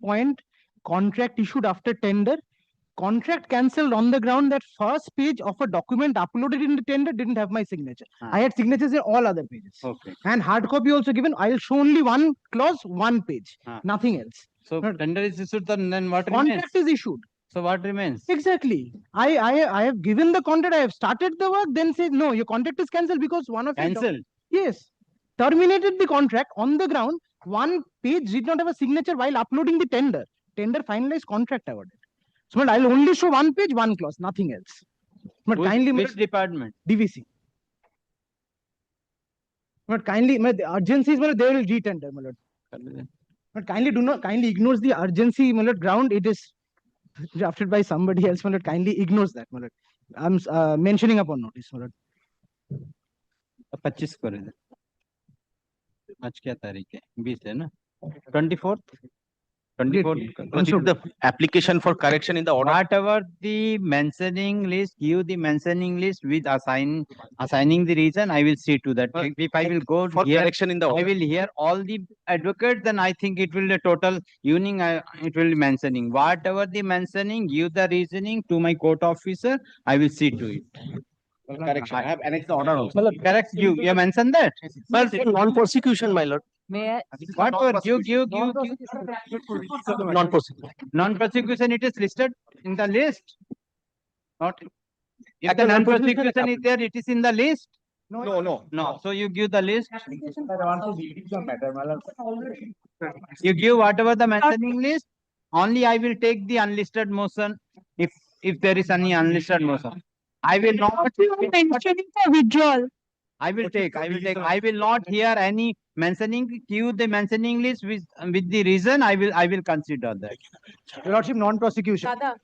point, contract issued after tender, contract cancelled on the ground that first page of a document uploaded in the tender didn't have my signature. I had signatures in all other pages. Okay. And hard copy also given. I'll show only one clause, one page, nothing else. So tender is issued, then what Contract remains? is issued. So what remains? Exactly. I have given the contract, I have started the work, then say, no, your contract is cancelled because one of your Cancelled. yes. Terminated the contract on the ground. One page did not have a signature while uploading the tender. Tender finalized, contract awarded. So but I'll only show one page, one clause, nothing else. But kindly, Which department? DVC. But kindly, the urgency is they will retender. But kindly ignores the urgency ground. It is drafted by somebody else. Kindly ignores that. I'm mentioning upon notice. 25 कर दे. आज क्या तारीख है? 20 है ना? 24th. 24th. Consider the application for correction in the order. Whatever the mentioning list, give the mentioning list with assigning the reason. I will see to that. If I will go For here, correction in the I order. will hear all the advocates. Then I think it will the total evening. It will be mentioning whatever the mentioning. Give the reasoning to my court officer. I will see to it. Correction. I have annexed the order also. Correct. You mentioned that. But non-prosecution, my lord. May I? Whatever. Give. Non-prosecution. Non-prosecution. It is listed in the list. Not. If At the the non-prosecution non-prosecution is there, it is in the list. No. So you give the list. You give whatever the mentioning list. Only I will take the unlisted motion. If there is any unlisted motion, I will not. Mentioning for withdrawal. I will take. I will not hear any mentioning. Give the mentioning list with the reason. I will consider that. Your Lordship, non-prosecution. Dada,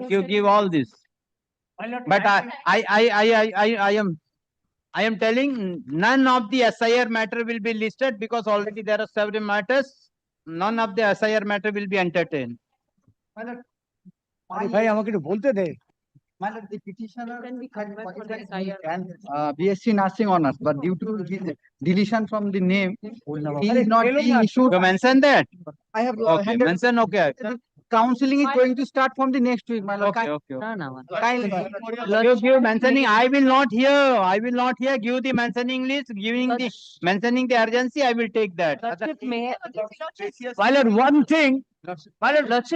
You give all this. But I am telling none of the SIR matter will be listed because already there are several matters. None of the SIR matter will be entertained. भाई আমাকে একটু বলতে দে The petitioner Can we convert for the SIR? can BSc nursing honors, but due to his deletion from the name, he is not being issued. You mention that. I have Okay. handed Mention okay. counseling is going to start from the next week, my lord. Okay. No, no. Kindly. Give mentioning. I will not hear. Give the mentioning list. Giving the mentioning the urgency. I will take that. Lordship, may my lord, one thing Lordship,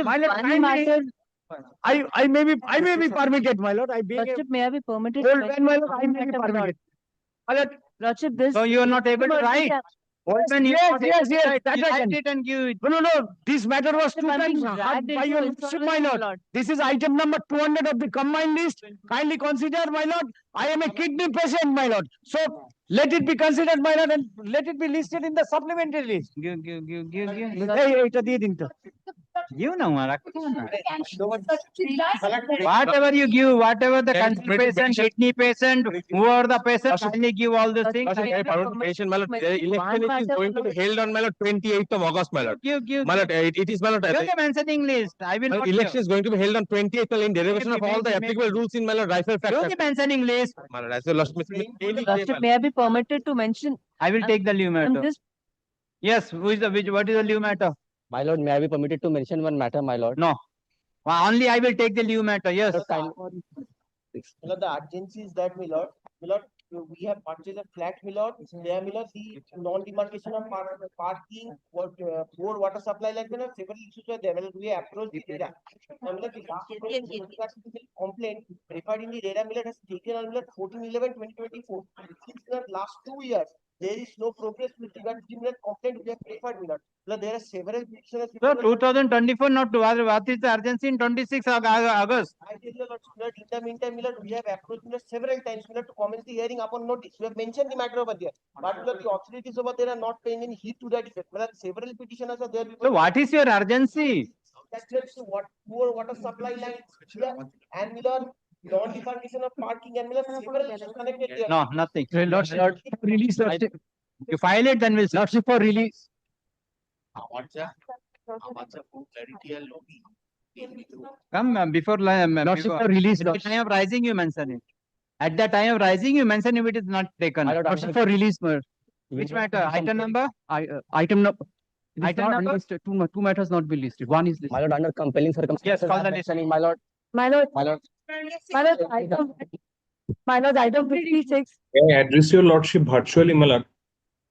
one matter. I may be permitted, my lord. I being Lordship, may I be permitted? a old man, my lord, I may be permitted. My lord, Lordship, this. So you are not able to write. Old man, you are not able to yes, write. that You I write can. it and give it. No. This matter was two I'm being times dragged by into your insolvency, lordship, my lord. This is item number 200 of the combined list. Kindly consider, my lord. I am a kidney patient, my lord. So let it be considered, my lord, and let it be listed in the supplementary list. Give. Hey, এটা দিয়ে দিন তো। Give now, whatever you give, whatever the cancer patient, kidney patient, whoever the patient, kindly give all these things. Patient, my lord, the election is going to be held on, my lord, 28th of August, my lord. Give. My lord, it is, my lord, Give the mentioning list. I will my not lord, election is going to be held on 28th in derivation of all the applicable rules in, my lord, rifle give factor. the mentioning list. My lord, as well, Lordship, may I be permitted to mention? I will take the lieu matter. This Yes, what is the lieu matter? My lord, may I be permitted to mention one matter, my lord? No. Only I will take the lieu matter. Yes. The urgency is that, my lord, we have purchased a flat, my lord. There, my lord, the non-demarcation of parking, poor water supply, like that, several issues were there. We approached the data. Complaint referred in the data, my lord, has taken on 14/11/2024. Since the last 2 years, there is no progress with regard to the complaint we have referred, my lord. There are several petitioners. So 2024, not to what is the urgency in 26 August? I tell you, Lord, in the meantime, my lord, we have approached several times, my lord, to commence the hearing upon notice. We have mentioned the matter over there, but the authorities over there are not paying any heed to that effect. My lord, several petitioners are there. So what is your urgency? What poor water supply lines and my lord, non-demarcation of parking and my lord, several issues connected there. No, nothing. Lordship, release, lordship. You file it, then we'll see. Lordship for release. Come before Lordship for release, at the time of rising, you mention it. At the time of rising, you mention if it is not taken. Lordship for release, my lord. Which matter? Item number? Item number. Item number? Two matters not be listed. One is listed. My lord, under compelling circumstances. Yes, call the I'm list. mentioning, my lord. My lord, My lord. my lord, item 56. May I address your lordship virtually, my lord?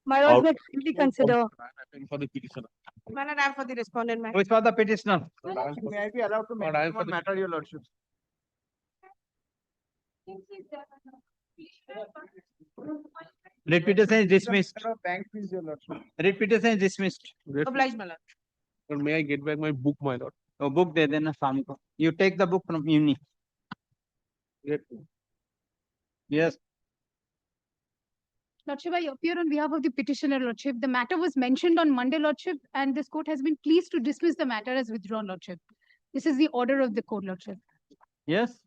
My lord, may kindly consider. For the petitioner. My lord, I am for the respondent. Who is for the petitioner? May I be allowed to I am mention for one the- matter, your lordship? Writ petition is dismissed. Bank fees, your lordship. Writ petition is dismissed. Obliged, my lord. But may I get back my book, my lord? तो book दे देना शाम को. You take the book from uni. Yes. Lordship, I appear on behalf of the petitioner, Lordship. The matter was mentioned on Monday, Lordship, and this court has been pleased to dismiss the matter as withdrawn, Lordship. This is the order of the court, Lordship. Yes.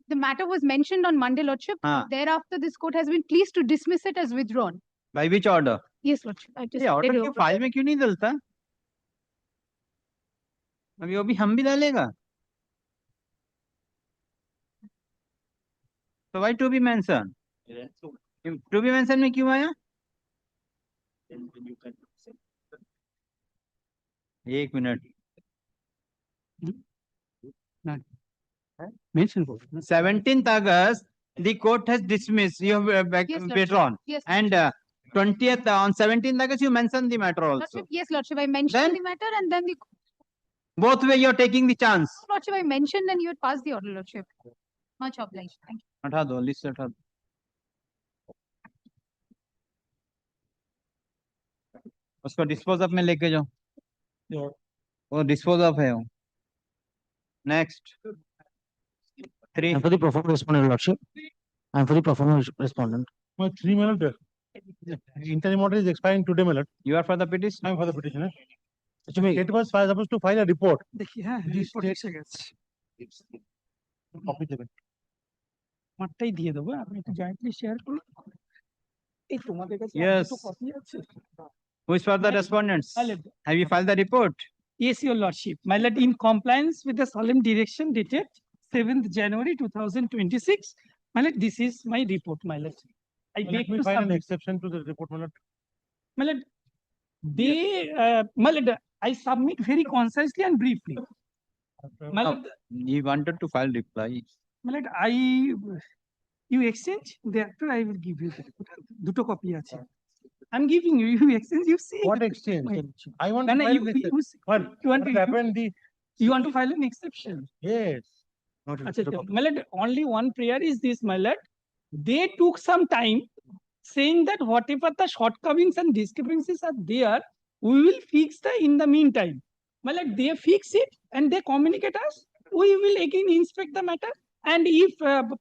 The matter was mentioned on Monday, Lordship. हाँ. Thereafter, this court has been pleased to dismiss it as withdrawn. By which order? Yes, Lordship. I just ये order read it की over. File में क्यों नहीं डलता? अभी वो भी हम भी डालेगा. So why to be mentioned? To be mentioned में क्यों आया? एक minute. Mention. 17th August, the court has dismissed. You have Yes, Lordship. withdrawn. Yes, And 20th on 17th August, you mentioned the matter also. Lordship. Yes, Lordship. I mentioned Then- the matter and then the Both way, you are taking the chance. Lordship, I mentioned and you had passed the order, Lordship. Much obliged. Thank you. हटा दो, list हटा दो. उसको dispose of में लेके जाओ. वो dispose of है वो. Next. 3. I'm for the performer respondent, Lordship. I'm for the performer respondent. My 3 minute. Interim order is expiring today, my lord. You are for the petition. I am for the petitioner. State was supposed to file a report. This state copy দেবেন। মাঠটাই দিয়ে দেবো আপনি একটু jointly share করুন এই তোমাদের কাছে Yes. Copy আছে Who is for the respondents? Have you filed the report? Yes, your lordship. My lord, in compliance with the solemn direction dated 7th January 2026, my lord, this is my report, my lord. I beg Let me to find an submit. exception to the report, my lord. My lord, my lord, I submit very concisely and briefly. My lord, He wanted to file reply. my lord, you exchange, thereafter I will give you the report. দুটো copy আছে। I'm giving you, you exchange, you see. What exchange? I want No, to no, file you, an exception. What? you want What to, happened? you want to file an exception. Yes. Acha, my lord, only one prayer is this, my lord. They took some time saying that whatever the shortcomings and discrepancies are there, we will fix in the meantime. My lord, they fix it and they communicate us. We will again inspect the matter. And if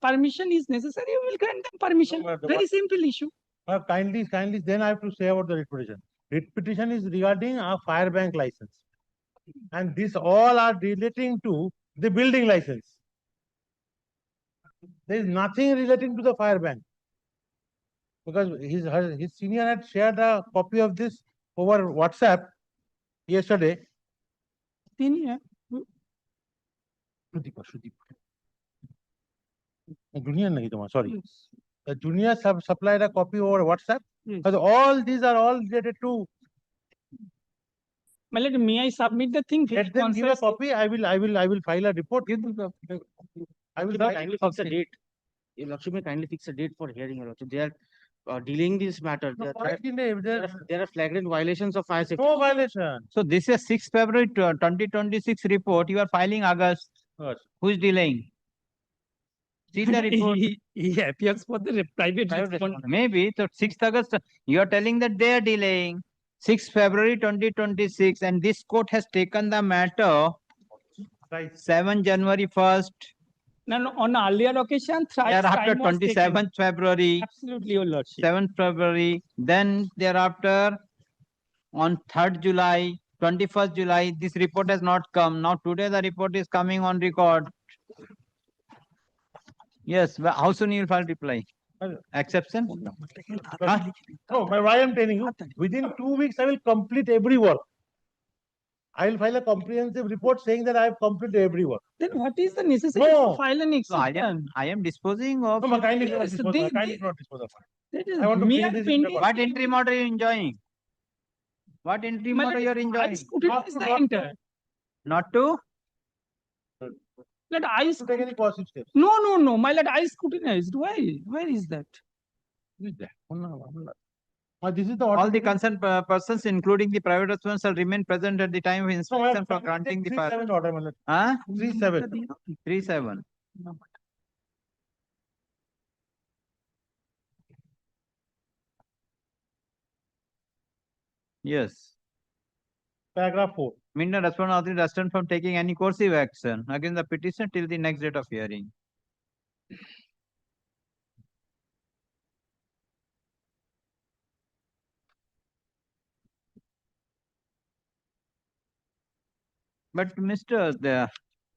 permission is necessary, we will grant them permission. Very simple issue. Kindly, then I have to say about the writ petition. Writ petition is regarding a fire bank license. And this all are relating to the building license. There is nothing relating to the fire bank. Because his senior had shared a copy of this over WhatsApp yesterday. Junior nahi tomar, sorry. The junior supplied a copy over WhatsApp. Yes. But all these are all related to. My lord, may I submit the thing? Let them give a copy. I will file a report. I will Kindly fix a date. Your lordship may kindly fix a date for hearing, your lordship. They are delaying this matter. There are flagrant violations of fire safety. No violation. So this is 6 February 2026 report. You are filing August. Yes. Who is delaying? See the report. He appears for the private respondent. Maybe. So 6th August, you are telling that they are delaying. 6 February 2026, and this court has taken the matter Right. 7 January 1st. No, on earlier occasion, thrice Thereafter time was taken. 27th February, Absolutely, your lordship. 7th February, then thereafter on 3rd July, 21st July, this report has not come. Now today the report is coming on record. Yes, but how soon you will file reply? Exception? Huh? No, but why I am telling you, within 2 weeks I will complete every work. I will file a comprehensive report saying that I have completed every work. Then what is the necessity No. to file an So exception? I am disposing of. No, but kindly do not Yes, dispose they- of- kindly they- do not dispose of it. That is I want to mere bring this in pending. record. What interim order are you enjoying? What entry My more lord, you are I enjoying? scrutinize the entire. Not to? Let I, To take any positive steps. no, my lord, I scrutinized. Why? Where is that? This is the All order. the concerned persons, including the private response, shall remain present at the time of inspection for granting the fire. 3-7 order, my lord. Huh? 3-7. 3-7. Yes. Paragraph 4. Mean respondent authority restrained from taking any coercive action against the petitioner till the next date of hearing. But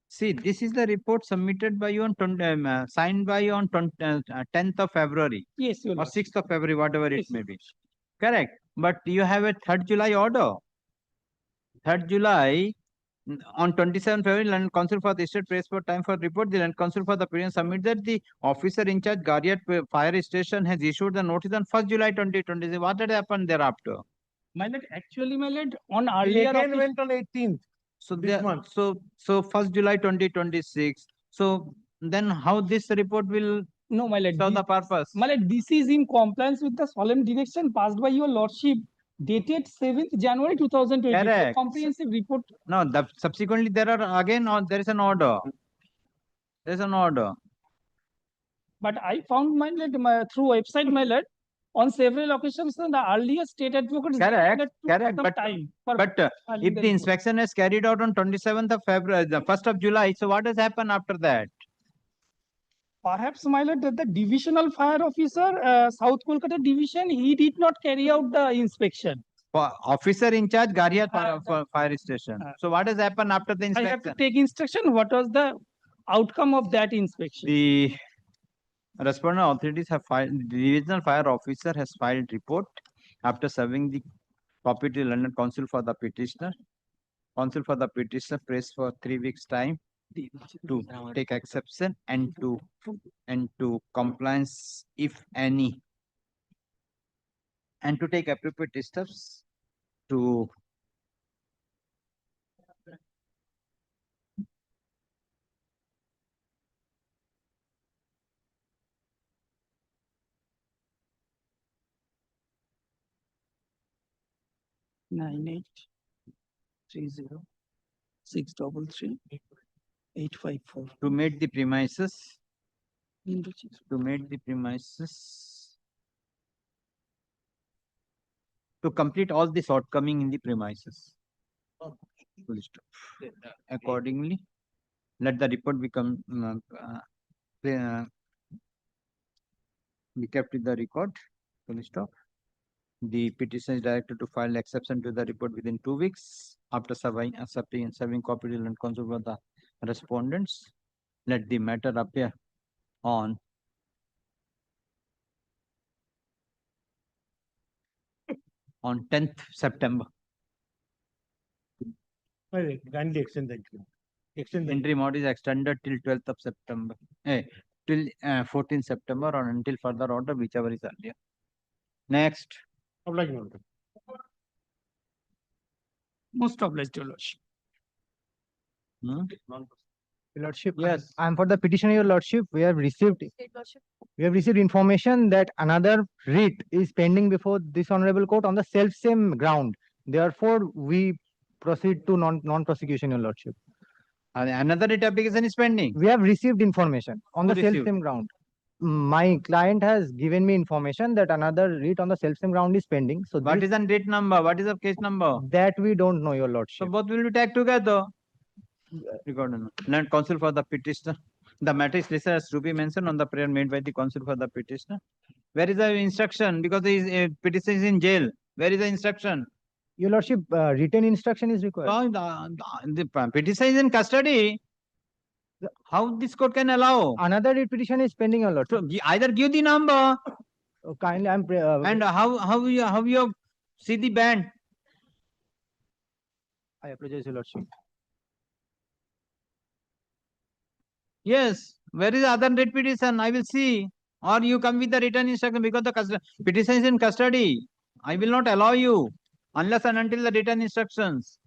see, this is the report submitted by you on signed by you on 10th of February Yes, your or lord. 6th of February, whatever it Yes, may be. Correct. But you have a 3rd July order. 3rd July, on 27th February, Land Council for the State prays for time for report. The Land Council for the Petition submit that the officer in charge Guardian Fire Station has issued the notice on 1st July 2020. What had happened thereafter? My lord, actually, my lord, on He earlier again office- went on 18th. So This there, month. so 1st July 2026. So then how this report will No, my lord. serve This, the purpose? my lord, this is in compliance with the solemn direction passed by your lordship dated 7th January 2020. Correct. Comprehensive report. No, subsequently there are again there is an order. There is an order. But I found my lord through website, my lord, on several occasions the earlier state advocates. Correct, took correct, some but- time for But filing if the report. inspection is carried out on 27th of February, the 1st of July, so what has happened after that? Perhaps, my lord, that the divisional fire officer, South Kolkata division, he did not carry out the inspection. Officer in charge, Garia Fire Station. Uh, So what has happened after the I have to inspection? take instruction. What was the outcome of that inspection? The respondent authorities have filed, the divisional fire officer has filed report after serving the copy to London Council for the petitioner. Council for the petitioner prays for 3 weeks time to take exception and to compliance if any, and to take appropriate steps to Nine eight 30 633 854. to meet the premises to complete all the shortcoming in the premises. Full stop. Accordingly, let the report become be kept in the record. Full stop. The petition is directed to file exception to the report within 2 weeks after serving copy to Land Council for the respondents. Let the matter appear on on 10th September. Kindly extend the entry. Extend the Entry mode is extended till 12th of September. Till 14th September or until further order, whichever is earlier. Next. obliging order. Most obliged, your lordship. Hmm? Your Lordship. Yes. I'm for the petitioner, your lordship. We have received information that another writ is pending before this honorable court on the self same ground. Therefore, we proceed to non-prosecution, your lordship. Another writ application is pending. We have received information on Who the self received? same ground. My client has given me information that another writ on the self same ground is pending. So What this, is the writ number? What is the case number? that we don't know, your So lordship. both will be tagged together. Recorded. Land Council for the petitioner. The matter is listed as to be mentioned on the prayer made by the Council for the petitioner. Where is the instruction? Because the petitioner is in jail. Where is the instruction? Your lordship, written instruction is required. So the petitioner is in custody. How this court can allow? Another writ petition is pending, your lordship. So either give the number Kindly, and how you see the band. I apologize, your lordship. Yes. Where is the other writ petition? I will see. Or you come with the written instruction because the petition is in custody. I will not allow you. unless and until the written instructions.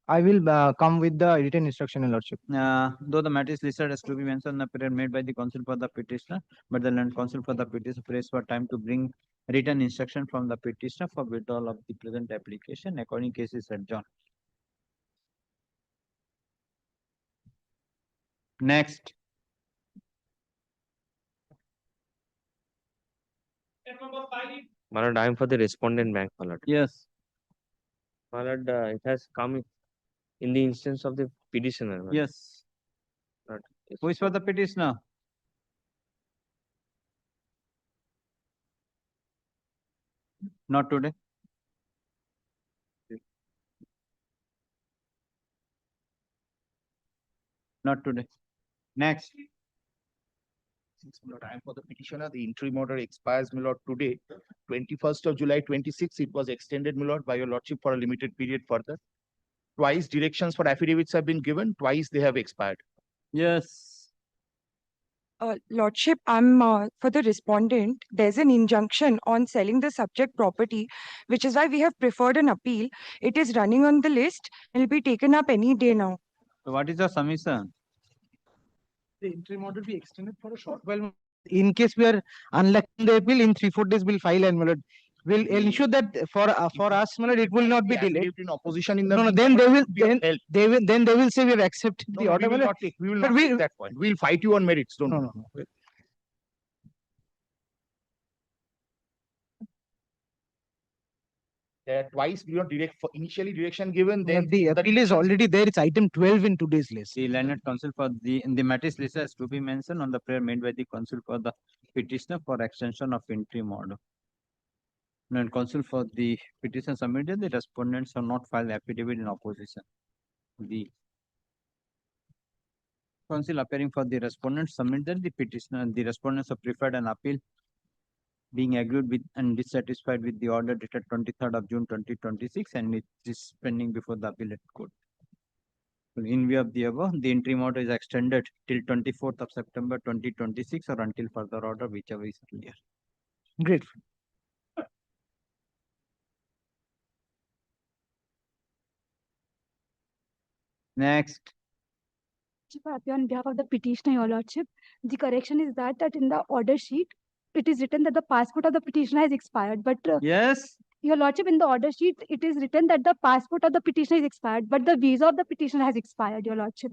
I will come with the written instruction, Your Lordship. Though the matter is listed as to be mentioned in the prayer made by the counsel for the petitioner, but the land counsel for the petitioner prays for time to bring written instruction from the petitioner for withdrawal of the present application. According case is adjourned. Next. My lord, I am for the respondent bank, my lord. Yes. My lord, it has come in the instance of the petitioner. my lord. Yes. Lord, yes. Who is for the petitioner? Not today. Not today. Next. My lord, I am for the petitioner. The interim order expires, my lord, today, 21st of July 26. It was extended, my lord, by your lordship for a limited period further. Twice directions for affidavits have been given, twice they have expired. Yes. Lordship, I'm for the respondent. There's an injunction on selling the subject property, which is why we have preferred an appeal. It is running on the list. It'll be taken up any day now. So what is the submission? The interim order be extended for a short while. In case we are unlucky in the appeal, in 3-4 days we'll file and we'll ensure that for us, it will not be delayed. In opposition in the. No, then they will say we have accepted No, the no, order. we will But not take that point. We'll fight you on merits, don't No. we? There are twice, initially direction given, then. The appeal is already there. It's item 12 in today's list. The landed counsel for the matter is listed as to be mentioned on the prayer made by the counsel for the petitioner for extension of interim order. And counsel for the petition submitted, the respondents have not filed affidavit in opposition. The counsel appearing for the respondent submitted the petitioner and the respondents have preferred an appeal being agreed with and dissatisfied with the order dated 23rd of June 2026 and it is pending before the appellate court. In view of the above, the interim order is extended till 24th of September 2026 or until further order, whichever is earlier. Great. Next. On behalf of the petitioner, Your Lordship, the correction is that in the order sheet, it is written that the passport of the petitioner has expired, but Yes. Your Lordship, in the order sheet, it is written that the passport of the petitioner is expired, but the visa of the petitioner has expired, Your Lordship.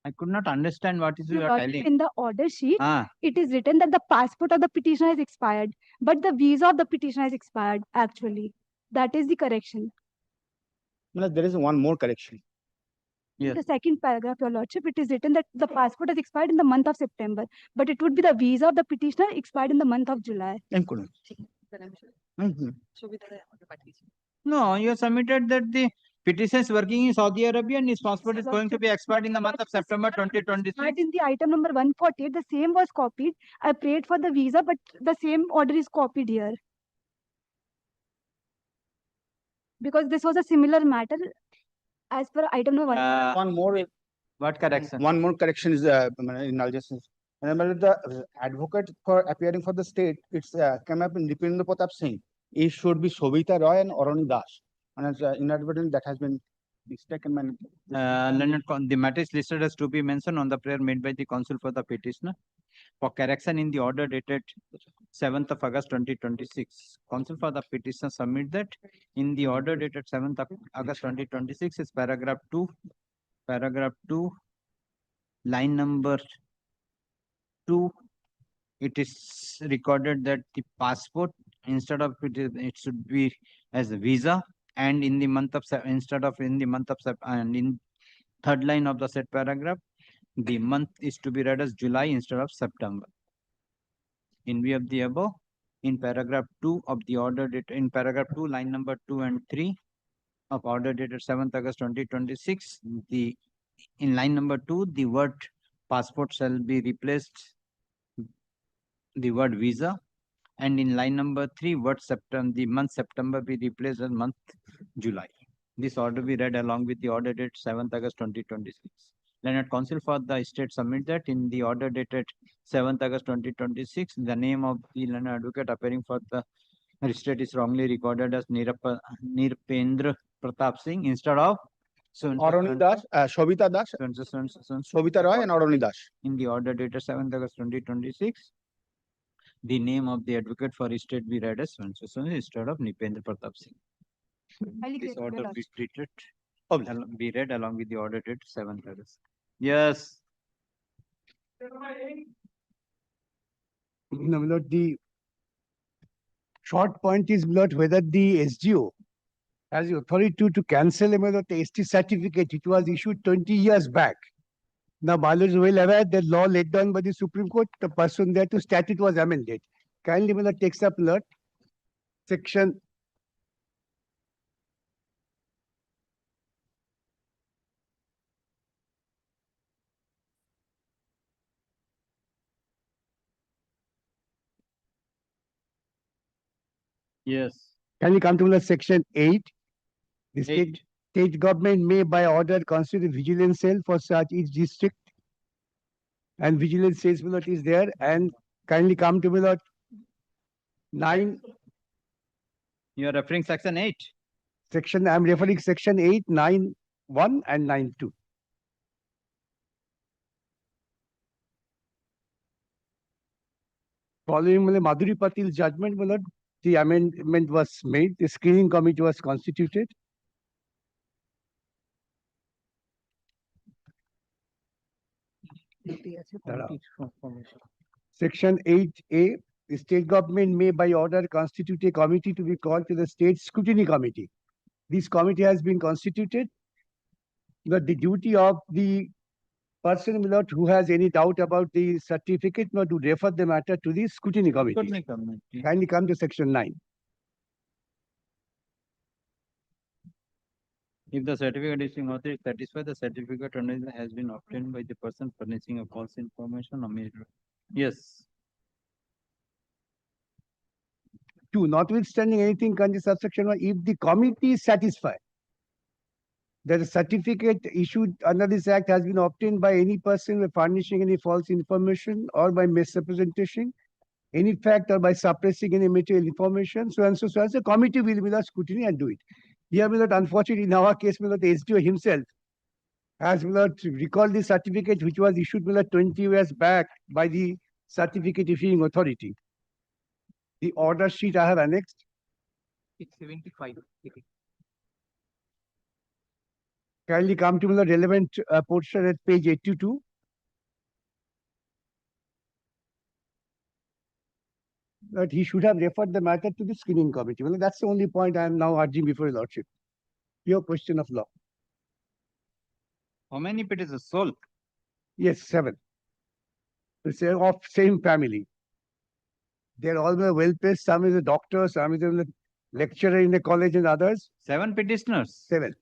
I could not understand what is you Your are Lordship, telling. in the order sheet, Ah, it is written that the passport of the petitioner has expired, but the visa of the petitioner has expired, actually. That is the correction. There is one more correction. yes. The second paragraph, Your Lordship, it is written that the passport has expired in the month of September, but it would be the visa of the petitioner expired in the month of July. No, you submitted that the petition is working in Saudi Arabia and his passport is going to be expired in the month of September 2026. But in the item number 148, the same was copied. I prayed for the visa, but the same order is copied here. Because this was a similar matter as per item number 1. One more. What correction? One more correction is I'll just. Remember the advocate for appearing for the state, it's came up in Dipendra Pratap Singh. It should be Sobita Roy and Arani Das. And inadvertently that has been mistaken. The matter is listed as to be mentioned on the prayer made by the counsel for the petitioner for correction in the order dated 7th of August 2026. Counsel for the petitioner submit that in the order dated 7th of August 2026 is paragraph 2, line number 2. It is recorded that the passport instead of it should be as a visa, and in the month of instead of in the month of and in third line of the said paragraph, the month is to be read as July instead of September. In view of the above, in paragraph 2 of the order dated in paragraph 2, line number 2 and 3 of order dated 7th August 2026, in line number 2, the word passport shall be replaced the word visa, and in line number 3, word September, the month September be replaced as month July. This order be read along with the order dated 7th August 2026. Learned counsel for the state submit that in the order dated 7th August 2026, the name of the learned advocate appearing for the Registrar is wrongly recorded as Nirpendra Pratap Singh instead of Aroni Das, Shobita Das, Shobita Roy and Aroni Das. in the order dated 7th August 2026. The name of the advocate for estate be read as instead of Nipendra Pratap Singh. This order be treated, be read along with the order dated 7th August. Yes. No, my lord, the short point is, my lord, whether the SGO has the authority to cancel, my lord, the ST certificate which was issued 20 years back. Now, my lord is well aware that law laid down by the Supreme Court, the person there to statute was amended. Kindly, my lord, takes up, my lord, section Yes. Can you come to, my lord, section 8? The Eight. state government may by order constitute vigilance cell for such each district. And vigilance says, my lord, is there. And kindly come to, my lord, 9. You are referring section 8. Section, I'm referring section 8, 9(1) and 9(2). Following Madhuri Patil's judgment, my lord, the amendment was made, the screening committee was constituted. Section 8A, the state government may by order constitute a committee to be called to the state scrutiny committee. This committee has been constituted. But the duty of the person, my lord, who has any doubt about the certificate, not to refer the matter to the scrutiny committee. Scrutiny committee. Kindly come to section 9. If the certificate issuing authority is satisfied, the certificate has been obtained by the person furnishing a false information or yes. 2. Notwithstanding anything contained subsection 1, if the committee is satisfied that a certificate issued under this act has been obtained by any person by furnishing any false information or by misrepresentation, any fact, or by suppressing any material information, so and so, so as the committee will be the scrutiny and do it. Here, unfortunately, in our case, the SDO himself has recalled the certificate which was issued 20 years back by the certificate issuing authority. The order sheet I have annexed. It's 75. Kindly come to the relevant portion at page 82. That he should have referred the matter to the screening committee. Well, that's the only point I am now urging before your lordship. Pure question of law. How many petitions sold? Yes, 7. It's of same family. They're all well placed. Some is a doctor, some is a lecturer in the college, and others. 7 petitioners. 7.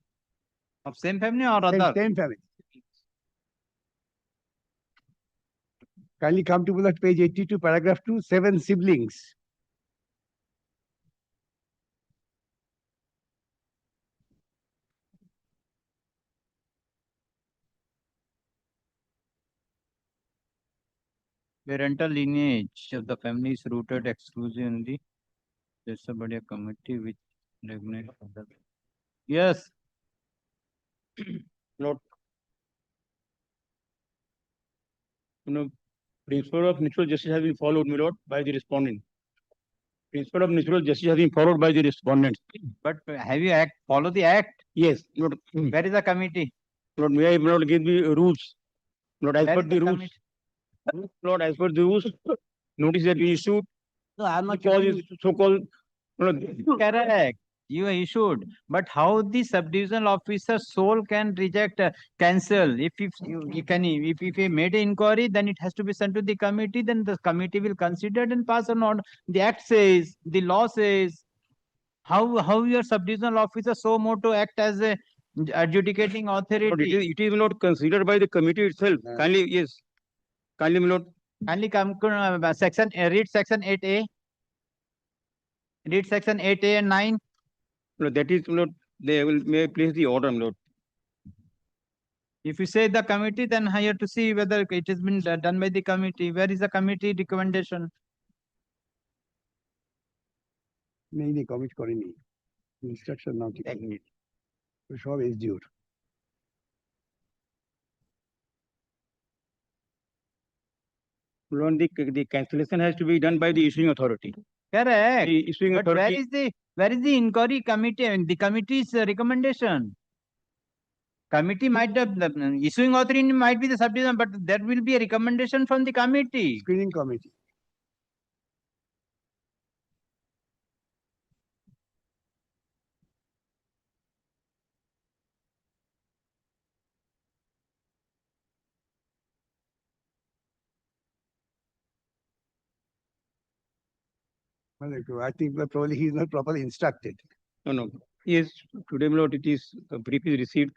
Of same family or other? Same family. Kindly come to page 82, paragraph 2, 7 siblings. Parental lineage of the family is rooted exclusively in the Desabadiya committee which regulates other. Yes. Not. Principle of natural justice has been followed, my lord, by the respondent. Principle of natural justice has been followed by the respondent. But have you follow the act? Yes. Lord, where is the committee? Lord, may I not give the rules? Lord, as per the rules. Committee? Lord, as per the rules, notice that we issued. No, I am not. So-called. Correct. You issued, but how the subdivisional officer sole can reject, cancel? If he made an inquiry, then it has to be sent to the committee. Then the committee will consider and pass on order. The act says, the law says. How your subdivisional officer so more to act as a adjudicating authority? It is not considered by the committee itself. Kindly, yes. Kindly, my lord. Kindly come to section. Read section 8A. Read section 8A and 9. No, that is, Lord, they may place the order, Lord. If you say the committee, then I have to see whether it has been done by the committee. Where is the committee recommendation? नहीं commit करेनी instruction now ठीक है तो सब SDO Lord, the cancellation has to be done by the issuing authority. Correct. The issuing But authority. where is the inquiry committee? I mean, the committee's recommendation. Committee might have, the issuing authority might be the subdivision, but there will be a recommendation from the committee. screening committee. Well, I think that probably he is not properly instructed. No. Yes, today, my lord, it is brief is received.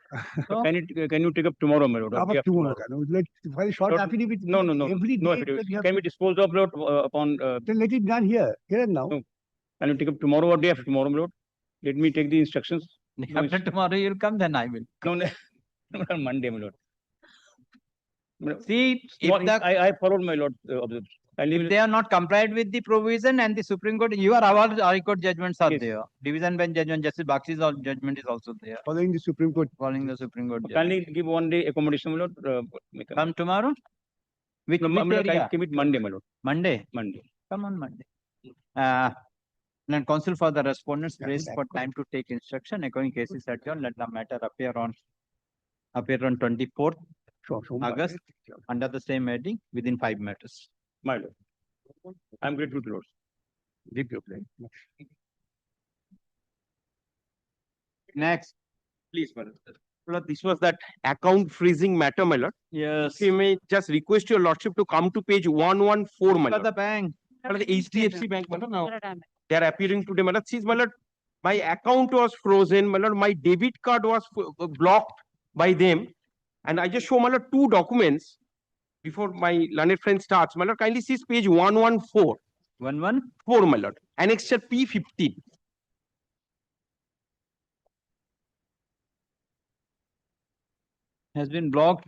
So, Can you take up tomorrow, my lord? or day About after tomorrow, tomorrow? let very short Lord, affidavit. No. Every No day affidavit. that you have Can we dispose of, lord, upon? then let it done here and now. No. Can you take up tomorrow or day after tomorrow, my lord? Let me take the instructions. No, after tomorrow you'll come, then I will. No, Monday, my lord. See, I followed my lord. If they are not complied with the provision and the Supreme Court, our High Court judgments are there. Division bench judgment, Justice Bakshi's judgment is also there. Following the Supreme Court. Following the Supreme Court Kindly judgment. give 1 day accommodation, my lord. Come tomorrow? Which area? Give it Monday, my lord. Monday? Monday. Come on Monday. Then counsel for the respondents praised for time to take instruction. According cases adjourned, let the matter appear on 24th August under the same heading within 5 matters. My lord. I'm grateful to lords. Next. Please, my lord. Lord, this was that account freezing matter, my lord. Yes. We may just request your lordship to come to page 114, my lord. The bank. The HDFC bank, my lord, now they are appearing today, my lord. See, my lord, my account was frozen, my lord. My debit card was blocked by them, and I just show, my lord, 2 documents before my learned friend starts. My lord, kindly see page 114. 114, my lord. Annexure P15. Has been blocked.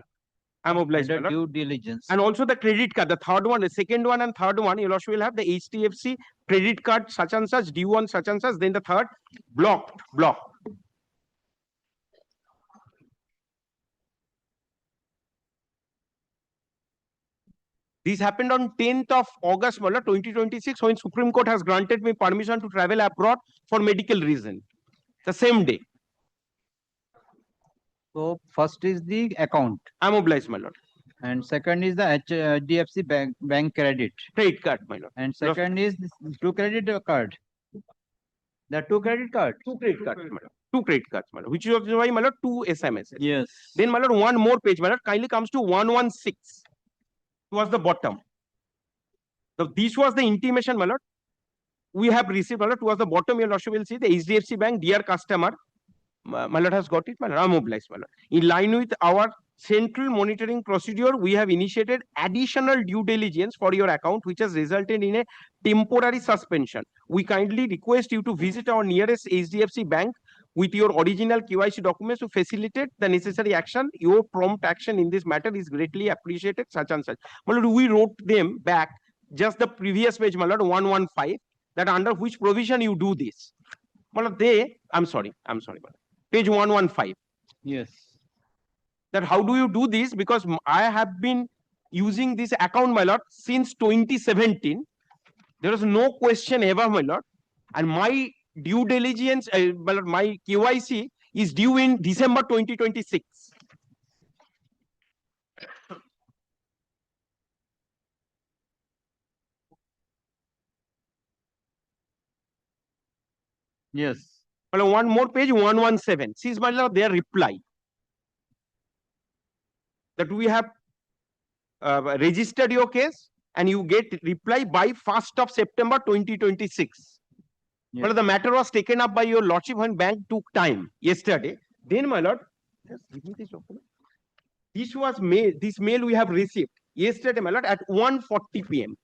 I'm obliged, my under lord. due diligence. And also the credit card, the third one, the second one and third one, you also will have the HDFC credit card such and such, due on such and such, then the third blocked. This happened on 10th of August, 2026, when Supreme Court has granted me permission to travel abroad for medical reason. The same day. So first is the account. I'm obliged, my lord. And second is the HDFC bank credit. Credit card, my lord. And second is 2 credit card. The 2 credit cards. 2 credit cards, my lord. 2 credit cards, my lord. Which is why, my lord, 2 SMSs. Yes. Then, my lord, one more page, my lord, kindly comes to 116. Towards the bottom. So this was the intimation, my lord. We have received, my lord, towards the bottom, your lordship will see the HDFC bank, dear customer. My lord has got it, my lord. I'm obliged, my lord. In line with our central monitoring procedure, we have initiated additional due diligence for your account, which has resulted in a temporary suspension. We kindly request you to visit our nearest HDFC bank with your original KYC documents to facilitate the necessary action. Your prompt action in this matter is greatly appreciated, such and such. My lord, we wrote them back just the previous page, my lord, 115, that under which provision you do this. My lord, I'm sorry, my lord. Page 115. Yes. That how do you do this? Because I have been using this account, my lord, since 2017. There is no question ever, my lord. And my due diligence, my lord, my KYC is due in December 2026. Yes. Well, one more page, 117. See, my lord, their reply. That we have registered your case and you get reply by 1st of September 2026. Yes. Well, the matter was taken up by your lordship when bank took time yesterday. Then, my lord, just give me this document. This was mail. This mail we have received yesterday, my lord, at 1:40 p.m.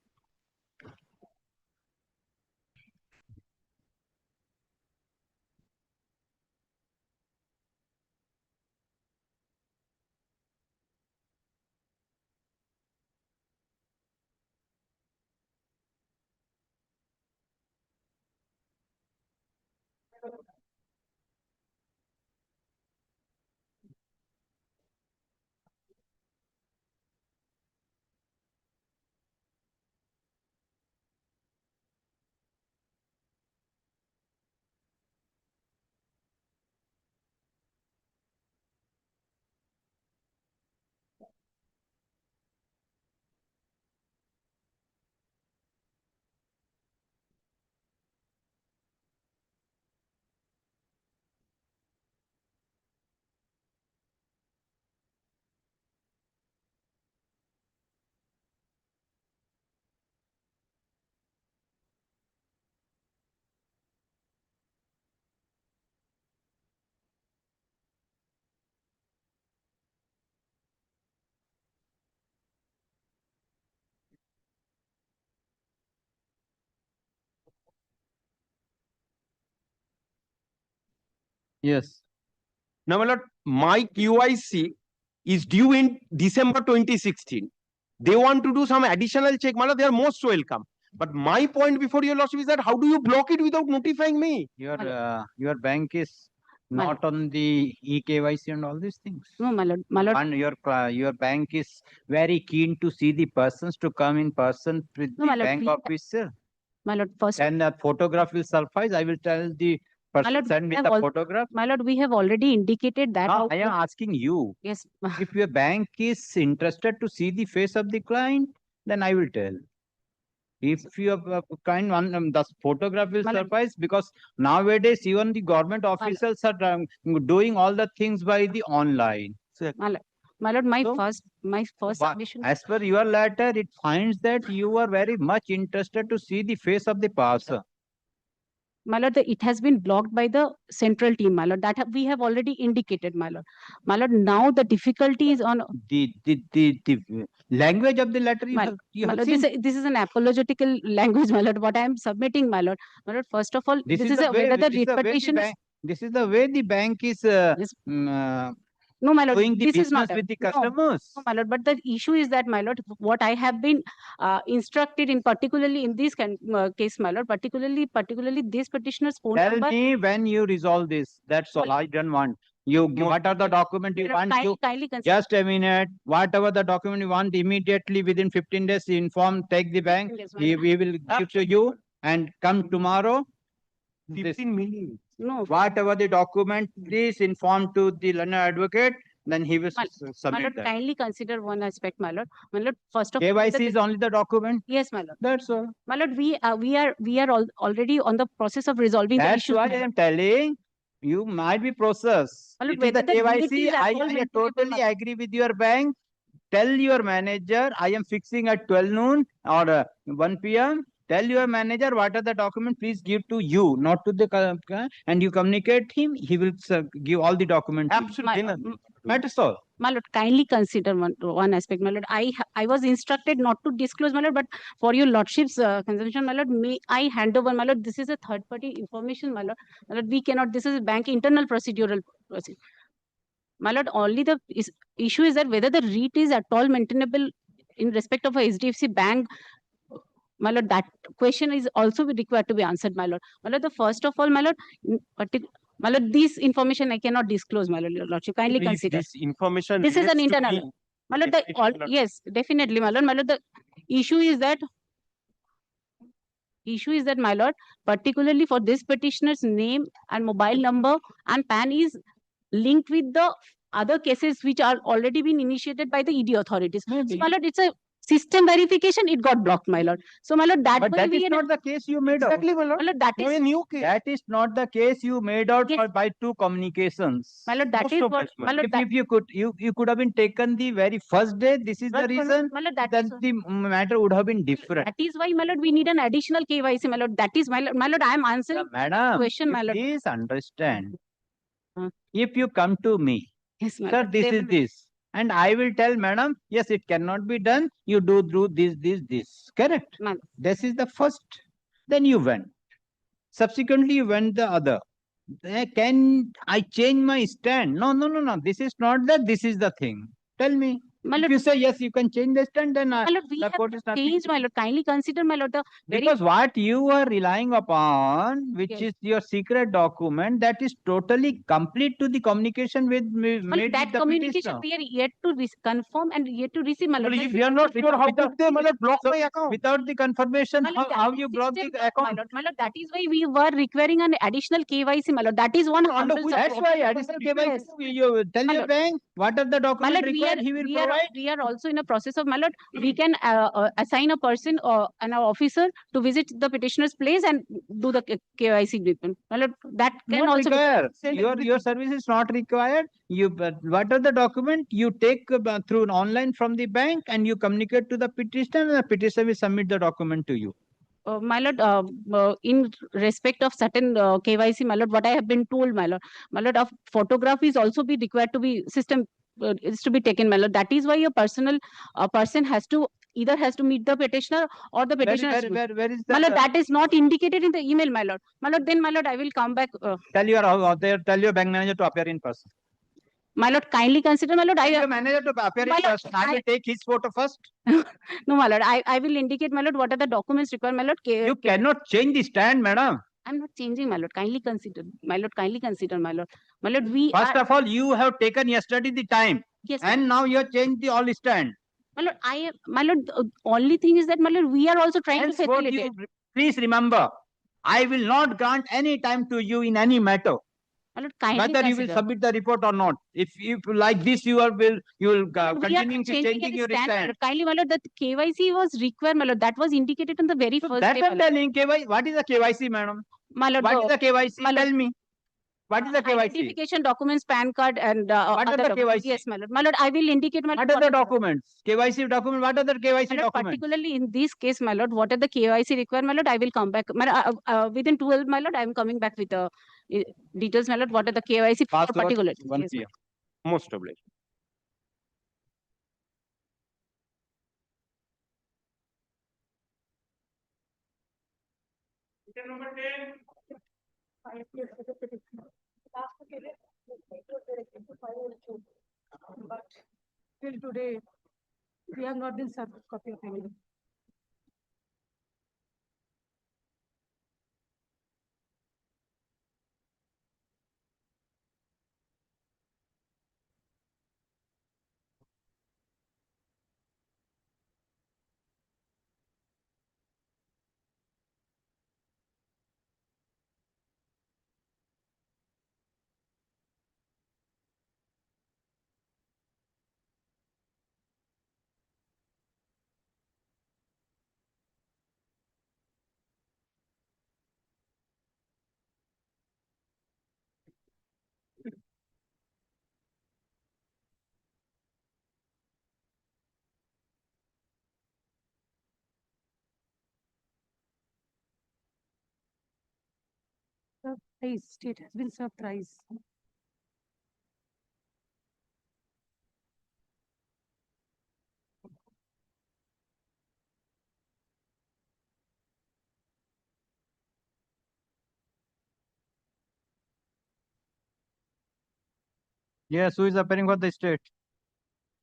Yes. Now, my lord, my QIC is due in December 2016. They want to do some additional check, my lord, they are most welcome. But my point before your lordship is that how do you block it without notifying me? Your bank is My not on the eKYC and all these things. No, my lord, my lord. And your bank is very keen to see the persons to come in person with No, the my lord, bank officer. My lord, first. Then a photograph will suffice. I will tell the My person lord, send we me have the al- photograph. My lord, we have already indicated that. Now I am asking you. Yes. If your bank is interested to see the face of the client, then I will tell. If you have a kind one, the photograph will suffice, because nowadays even the government officials are doing all the things by the online. My lord, my first submission. As per your letter, it finds that you are very much interested to see the face of the person. My lord, it has been blocked by the central team, my lord. We have already indicated, my lord. My lord, now the difficulty is on The language of the letter you have my lord, seen. this is an apologetical language, my lord. What I am submitting, my lord. My lord, first of all, this is the way, whether the this is the way the petition is bank, this is the way the bank is no, my lord, doing the this is not business with the customers. No, my lord, but the issue is that, my lord, what I have been instructed in, particularly in this case, my lord, particularly this petitioner's phone Tell number. me when you resolve this. That's all. I don't want. What are the documents you want? Kindly consider. Just a minute. Whatever the document you want, immediately within 15 days, inform, take the bank. 15 days, We will give to you and come tomorrow. 15 million. No. Whatever the document, please inform to the learned advocate. Then he will My submit lord, that. kindly consider one aspect, my lord. My lord, first of KYC is only the document. Yes, my lord. That's all. My lord, we are already on the process of resolving the That's issue. why I am telling you might be process. My lord, It is the whether the rate KYC. is at I all maintainable, totally my lord. agree with your bank. Tell your manager I am fixing at 12 noon or 1 p.m. Tell your manager what are the documents. Please give to you, not to the and you communicate him. He will give all the documents. Absolutely. That's all. My lord, kindly consider one aspect, my lord. I was instructed not to disclose, my lord, but for your lordship's consumption, my lord, may I hand over, my lord? This is a third party information, my lord. My lord, we cannot. This is a bank internal procedural procedure. My lord, only the issue is that whether the REIT is at all maintainable in respect of a HDFC bank. My lord, that question is also required to be answered, my lord. My lord, the first of all, my lord, my lord, this information I cannot disclose, my lord, your lordship. Kindly If consider. this information This is an relates to internal. me, My lord, yes, definitely, my lord. My lord, the issue is that, my lord, particularly for this petitioner's name and mobile number and PAN is linked with the other cases which are already been initiated by the ED authorities. So, my lord, it's a system verification. It got blocked, my lord. So, my lord, But that is not the case you made out. my lord, that is a new case. That is not the case you made out by two communications. my lord, that is what my lord, If you could have been taken the very first day, this is the reason, my lord, that then the matter would have been different. that is why, my lord, we need an additional KYC, my lord. That is my lord, I am answering Madam, question, my lord. please understand. If you come to me, Yes, my sir, lord, this is definitely. this. And I will tell madam, yes, it cannot be done. You do this. Correct? My lord. This is the first. Then you went. Subsequently, you went the other. Can I change my stand? No. This is not that. This is the thing. Tell me. If you say yes, you can change the stand, then My lord, we the court is have nothing. changed, my lord. Kindly consider, my lord, the very Because what you are relying upon, which Yes. is your secret document, that is totally complete to the communication with my lord, made that with the communication petitioner. we are yet to confirm and yet to receive, my lord. If we are not sure, how could they block my account? Without the confirmation, My lord, how that you is block the system block, account? My lord, that is why we were requiring an additional KYC, my lord. That is one compulsory. That's why additional KYC, you tell My your lord. bank what are the My documents lord, required, he will provide. we are also in a process of, my lord, we can assign a person and an officer to visit the petitioner's place and do the KYC treatment. My lord, that can Not also required. Your service is not required. What are the document you take through online from the bank and you communicate to the petitioner, and the petitioner will submit the document to you. my lord, in respect of certain KYC, my lord, what I have been told, my lord, of photograph is also be required to be system is to be taken, my lord. That is why a person has to either has to meet the petitioner or the petitioner has to meet. Where is My that? lord, that is not indicated in the email, my lord. My lord, then my lord, I will come back. Tell your bank manager to appear in person. My lord, kindly consider, my lord, Tell your manager to appear in my lord, person. I will take his photo first. no, my lord, I will indicate, my lord, what are the documents required, my lord. You cannot change the stand, madam. I'm not changing, my lord. Kindly consider, my lord. Kindly consider, my lord. My lord, we First are. of all, you have taken yesterday the time. Yes, and now you have changed the all stand. my lord, my lord, the only thing is that, my lord, we are also trying to Henceforth, facilitate. Please remember, I will not grant any time to you in any matter. My lord, kindly Whether you will consider. submit the report or not. If like this, you will continue to changing your stand. My lord. Kindly, my lord, that KYC was required, my lord. That was indicated in the very first That day, I'm telling KYC. What is the KYC, madam? my lord. What is the KYC? My lord, Tell me. What is the KYC? identification documents, PAN card, and What are other the documents. KYC? Yes, my lord. My lord, I will indicate, my lord. What are the documents? KYC document. What are the KYC My lord, documents? particularly in this case, my lord, what are the KYC required, my lord? I will come back. My lord, within 12, my lord, I am coming back with the details, my lord. What are the KYC for particular? Yes, my lord. Most obliged. But till today, we have not been served copy of any. Thrice, state has been served thrice. Yes, who is appearing for the state?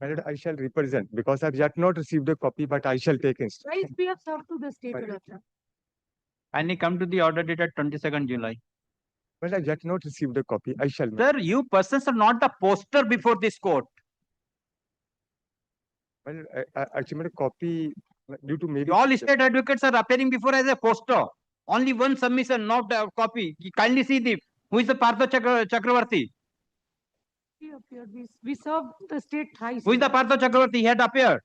My lord, I shall represent because I've yet not received a copy, but I shall take instance. Thrice we have served to the state. Kindly come to the order dated 22nd July. Well, I've yet not received a copy. I shall. Sir, you persons are not the poster before this court. Well, I actually made a copy due to maybe. All state advocates are appearing before as a poster. Only one submission, not a copy. Kindly see the who is the Partha Chakravarti. He appeared. We served the state thrice. Who is the Partha Chakravarti? He had appeared.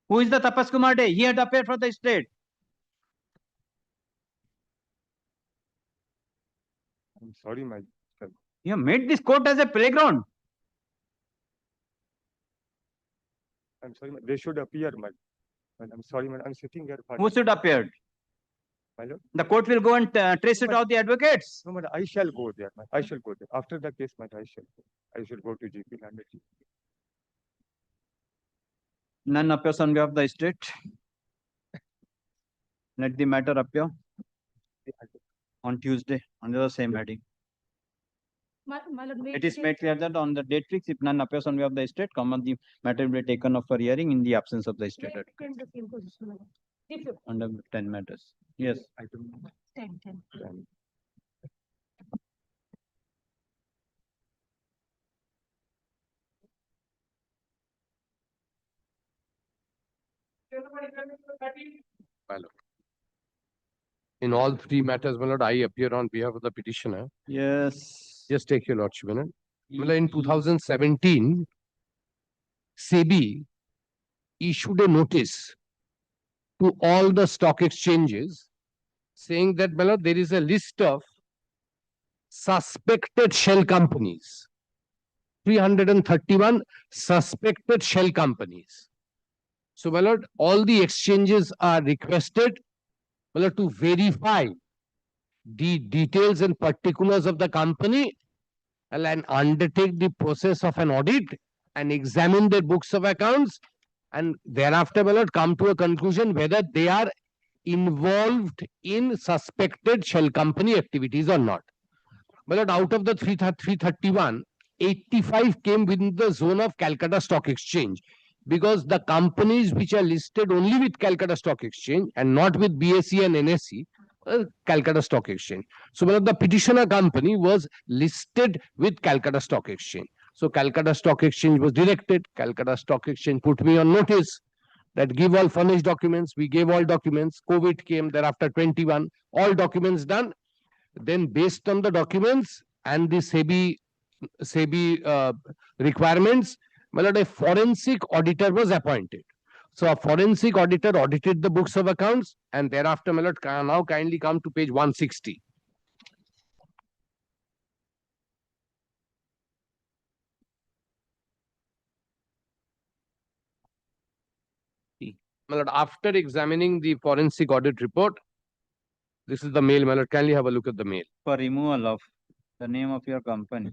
Who is the Tapas Kumar Dey? He had appeared for the state. I'm sorry, my. You have made this court as a playground. I'm sorry, they should appear, my. I'm sorry, man. I'm sitting here. Who should appear? My lord. The court will go and trace it out the advocates. No, madam, I shall go there. I shall go there. After the case, madam, I shall go. I shall go to GP Land. None appears on behalf of the state. Let the matter appear on Tuesday under the same heading. It is made clear that on the date fixed, if none appears on behalf of the state, the matter will be taken up for hearing in the absence of the state. Under 10 matters. Yes. 10. My lord. In all three matters, my lord, I appear on behalf of the petitioner. Yes. Just take your lordship, my lord. My lord, in 2017, SEBI issued a notice to all the stock exchanges saying that, my lord, there is a list of suspected shell companies. 331 suspected shell companies. So, my lord, all the exchanges are requested, my lord, to verify the details and particulars of the company and undertake the process of an audit and examine their books of accounts, and thereafter, my lord, come to a conclusion whether they are involved in suspected shell company activities or not. My lord, out of the 331, 85 came within the zone of Calcutta Stock Exchange, because the companies which are listed only with Calcutta Stock Exchange and not with BSE and NSE, Calcutta Stock Exchange. So, my lord, the petitioner company was listed with Calcutta Stock Exchange. So, Calcutta Stock Exchange was directed. Calcutta Stock Exchange put me on notice that give all furnished documents. We gave all documents. COVID came thereafter 21, all documents done. Then based on the documents and the SEBI requirements, my lord, a forensic auditor was appointed. So a forensic auditor audited the books of accounts, and thereafter, my lord, now kindly come to page 160. My lord, after examining the forensic audit report, this is the mail, my lord. Kindly have a look at the mail. For removal of the name of your company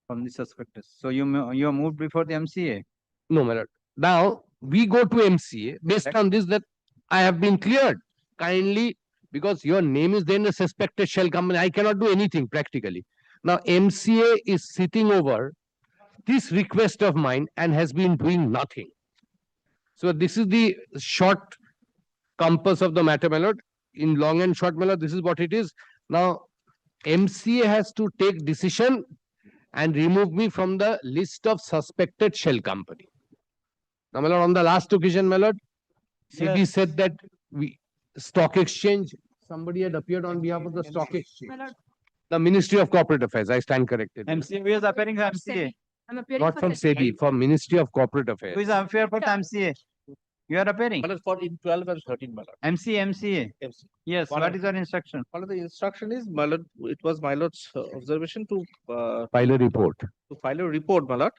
from the suspectus. So you are moved before the MCA. No, my lord. Now we go to MCA based on this, that I have been cleared. Kindly, because your name is then a suspected shell company, I cannot do anything practically. Now MCA is sitting over this request of mine and has been doing nothing. So this is the short compass of the matter, my lord. In long and short, my lord, this is what it is. Now MCA has to take decision and remove me from the list of suspected shell company. Now, my lord, on the last occasion, my lord, SEBI said that stock exchange, somebody had appeared on behalf of the stock exchange. The Ministry of Corporate Affairs, I stand corrected. MCA, who is appearing for MCA? I'm appearing Not for from SEBI, from Ministry of Corporate Affairs. Who is appearing for the MCA? You are appearing? For in 12 and 13, my lord. MCA. Yes, what is your instruction? One of the instruction is, my lord, it was my lord's observation to File a report. to file a report, my lord.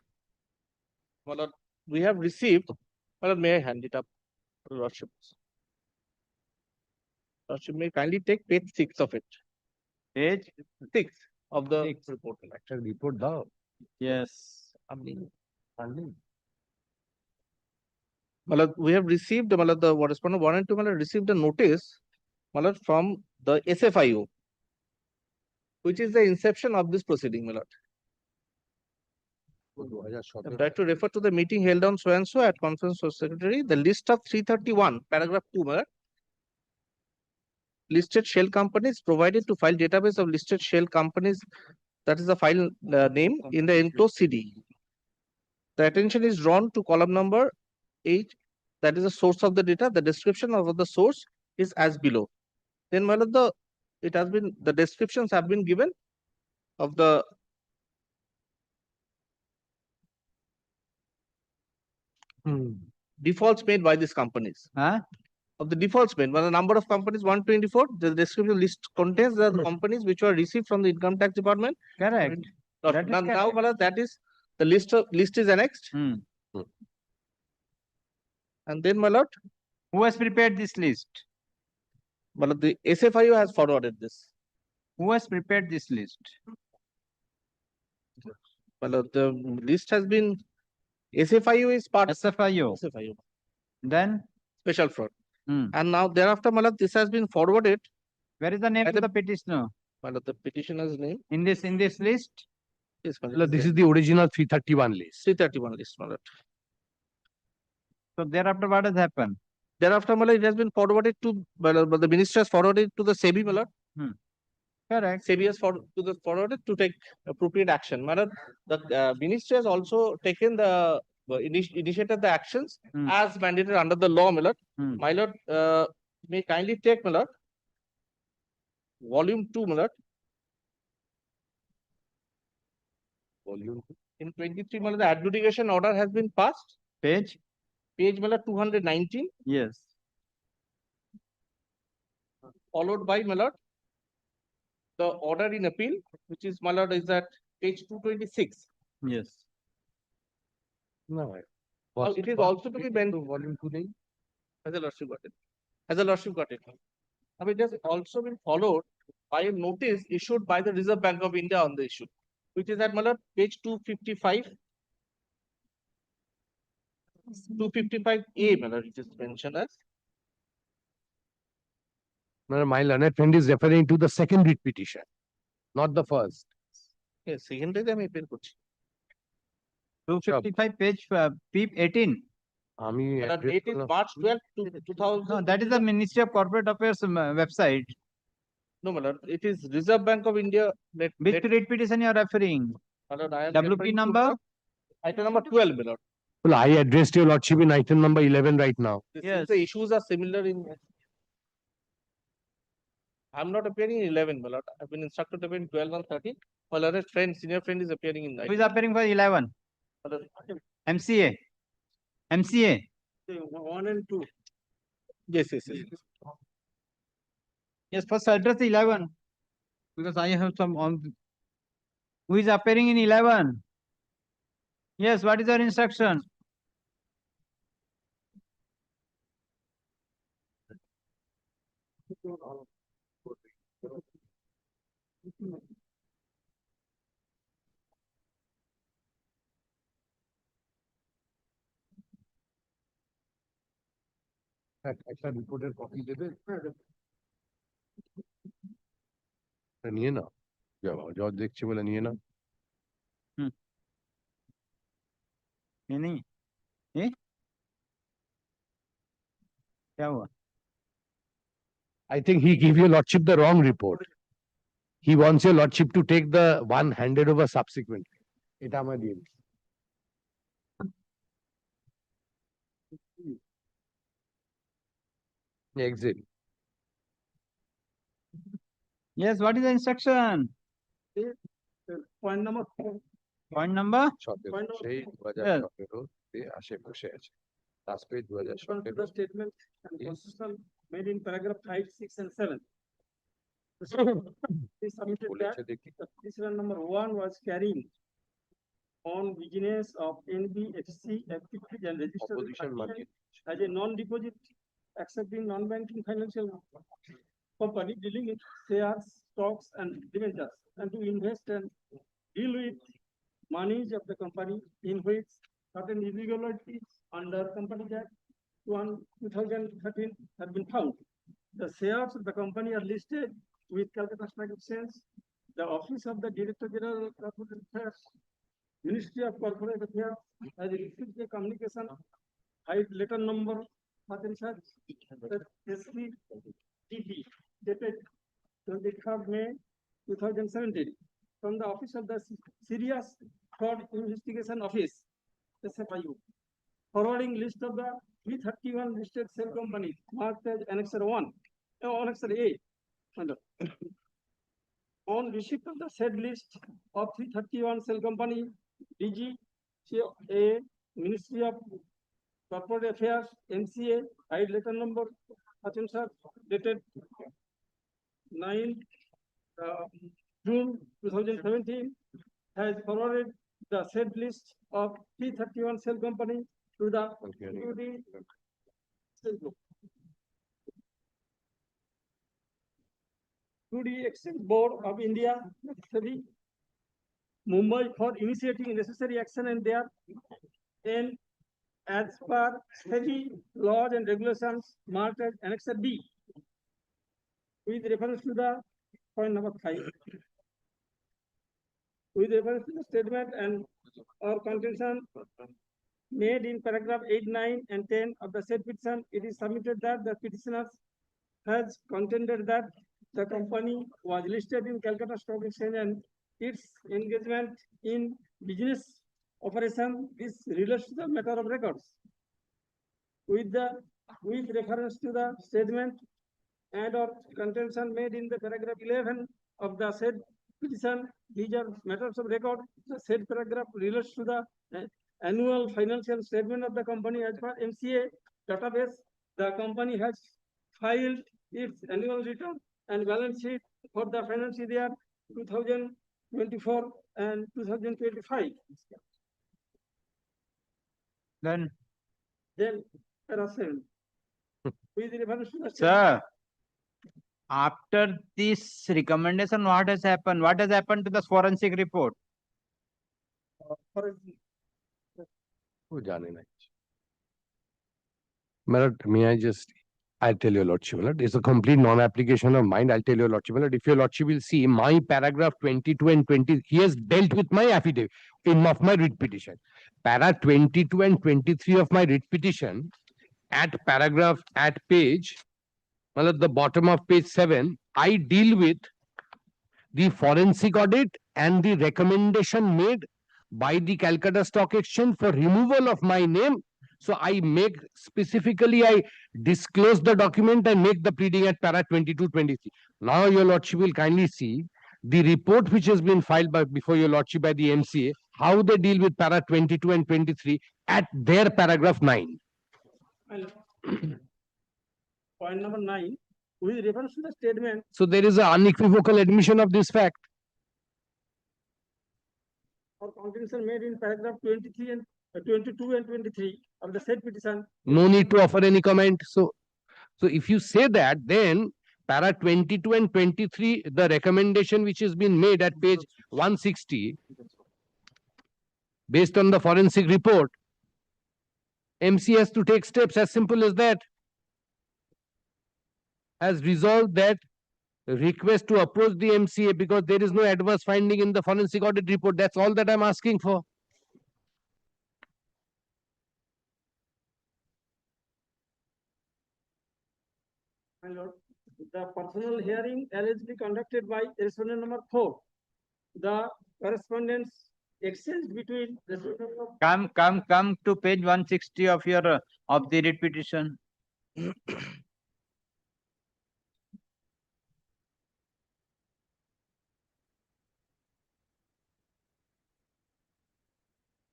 My lord, we have received, my lord, may I hand it up to lordship? Lordship may kindly take page 6 of it. Page 6 of the report. Actual report down. Yes. My lord, we have received, my lord, the correspondent 1 and 2, my lord, received a notice, my lord, from the SFIO, which is the inception of this proceeding, my lord. I would like to refer to the meeting held on so and so at conference of secretary, the list of 331, paragraph 2, my lord. Listed shell companies provided to file database of listed shell companies. That is the file name in the enclosed CD. The attention is drawn to column number 8. That is the source of the data. The description of the source is as below. Then, my lord, the descriptions have been given of the defaults made by these companies. Of the defaults made, by the number of companies 124, the description list contains the companies which were received from the income tax department. Correct. Now, my lord, that is the list is annexed. And then, my lord, who has prepared this list? My lord, the SFIO has forwarded this. Who has prepared this list? My lord, the list has been SFIO is part SFIO. Then special fraud. And now thereafter, my lord, this has been forwarded. Where is the name of the petitioner? My lord, the petitioner's name in this list? Yes, my lord, this is the original 331 list. 331 list, my lord. So thereafter, what has happened? Thereafter, my lord, it has been forwarded to, my lord, but the minister has forwarded to the SEBI, my lord. Correct. SEBI has forwarded to take appropriate action. My lord, the minister has also taken the initiated the actions as mandated under the law, my lord. My lord, may kindly take, my lord, volume 2, my lord. Volume 2. In 23, my lord, the adjudication order has been passed. Page, my lord, 219. Yes. Followed by, my lord, the order in appeal, which is, my lord, is at page 226. Yes. No. It is also to be mentioned. Volume 2 as a lordship got it. As a lordship got it. Now, it has also been followed by a notice issued by the Reserve Bank of India on the issue, which is at page 255. 255A, it is mentioned as. My learned friend is referring to the second writ petition, not the first. Yes, secondary আমি appeal করছি। 255 page peep 18. The date is March 12, 2000. No, that is the Ministry of Corporate Affairs website. No, my lord, it is Reserve Bank of India. Which writ petition you are referring? My lord, I am WP referring to number? Item number 12, my lord. Well, I addressed your lordship in item number 11 right now. Since the issues are similar in. I'm not appearing in 11, my lord. I've been instructed to appear in 12 and 13. My lord, senior friend is appearing in 9. Who is appearing for 11? MCA. MCA. 1 and 2. Yes. Yes, first address 11. Because I have some on. Who is appearing in 11? Yes, what is your instruction? একটা রিপোর্টের copy দেবে নিয়ে নাও জজ দেখছে বলে নিয়ে নাও नहीं ये क्या हुआ? I think he gave your lordship the wrong report. He wants your lordship to take the one handed over subsequently. এটা আমায় দিয়ে দিন। Exit. Yes, what is the instruction? Point number 4. Point number? সেই 2017 তে আশেপাশে আছে last page 2017 The statement and constitutional made in paragraph 5, 6 and 7. They submitted that the petitioner number 1 was carrying on business of NBFC activities and registered as a non-deposit accepting non-banking financial company dealing with shares, stocks and debentures, and to invest and deal with monies of the company in which certain irregularities under Companies Act 2013 have been found. The shares of the company are listed with Calcutta Stock Exchange. The Office of the Director General of Corporate Affairs, Ministry of Corporate Affairs has received a communication, letter number SPDP dated 23rd May 2017 from the Office of the Serious Fraud Investigation Office, SFIU, forwarding list of the 331 listed cell companies marked as Annexure 1, Annexure A. On receipt of the said list of 331 cell company, DG, A, Ministry of Corporate Affairs, MCA, letter number dated 9th June 2017, has forwarded the said list of 331 cell company to the Exchange Board of India, Mumbai, for initiating necessary action and there and as per SEBI laws and regulations marked as Annexure B with reference to the point number 5. With reference to the statement and or contention made in paragraph 8, 9 and 10 of the said petition, it is submitted that the petitioners has contended that the company was listed in Calcutta Stock Exchange and its engagement in business operation is relates to the matter of records. With reference to the statement and or contention made in the paragraph 11 of the said petition, these are matters of record. The said paragraph relates to the annual financial statement of the company as per MCA database. The company has filed its annual return and balance sheet for the financial year 2024 and 2025. Then para 7. With reference to the sir, After this recommendation, what has happened? What has happened to the forensic report? वो जाने नहीं। My lord, may I just, I'll tell your lordship, my lord, it's a complete non-application of mine. I'll tell your lordship, my lord, if your lordship will see my paragraph 22 and 20, he has dealt with my affidavit of my writ petition. Para 22 and 23 of my writ petition, at page, my lord, the bottom of page 7, I deal with the forensic audit and the recommendation made by the Calcutta Stock Exchange for removal of my name. So I make specifically, I disclose the document and make the pleading at para 22, 23. Now your lordship will kindly see the report which has been filed before your lordship by the MCA, how they deal with para 22 and 23 at their paragraph 9. Point number 9, with reference to the statement So there is an unequivocal admission of this fact. or contention made in paragraph 23 and 22 and 23 of the said petition. No need to offer any comment. So if you say that, then para 22 and 23, the recommendation which has been made at page 160, based on the forensic report, MC has to take steps as simple as that. Has resolved that request to approach the MCA because there is no adverse finding in the forensic audit report. That's all that I'm asking for. My lord, the personal hearing allegedly conducted by respondent number 4, the correspondence exchanged between respondent number Come to page 160 of your of the writ petition.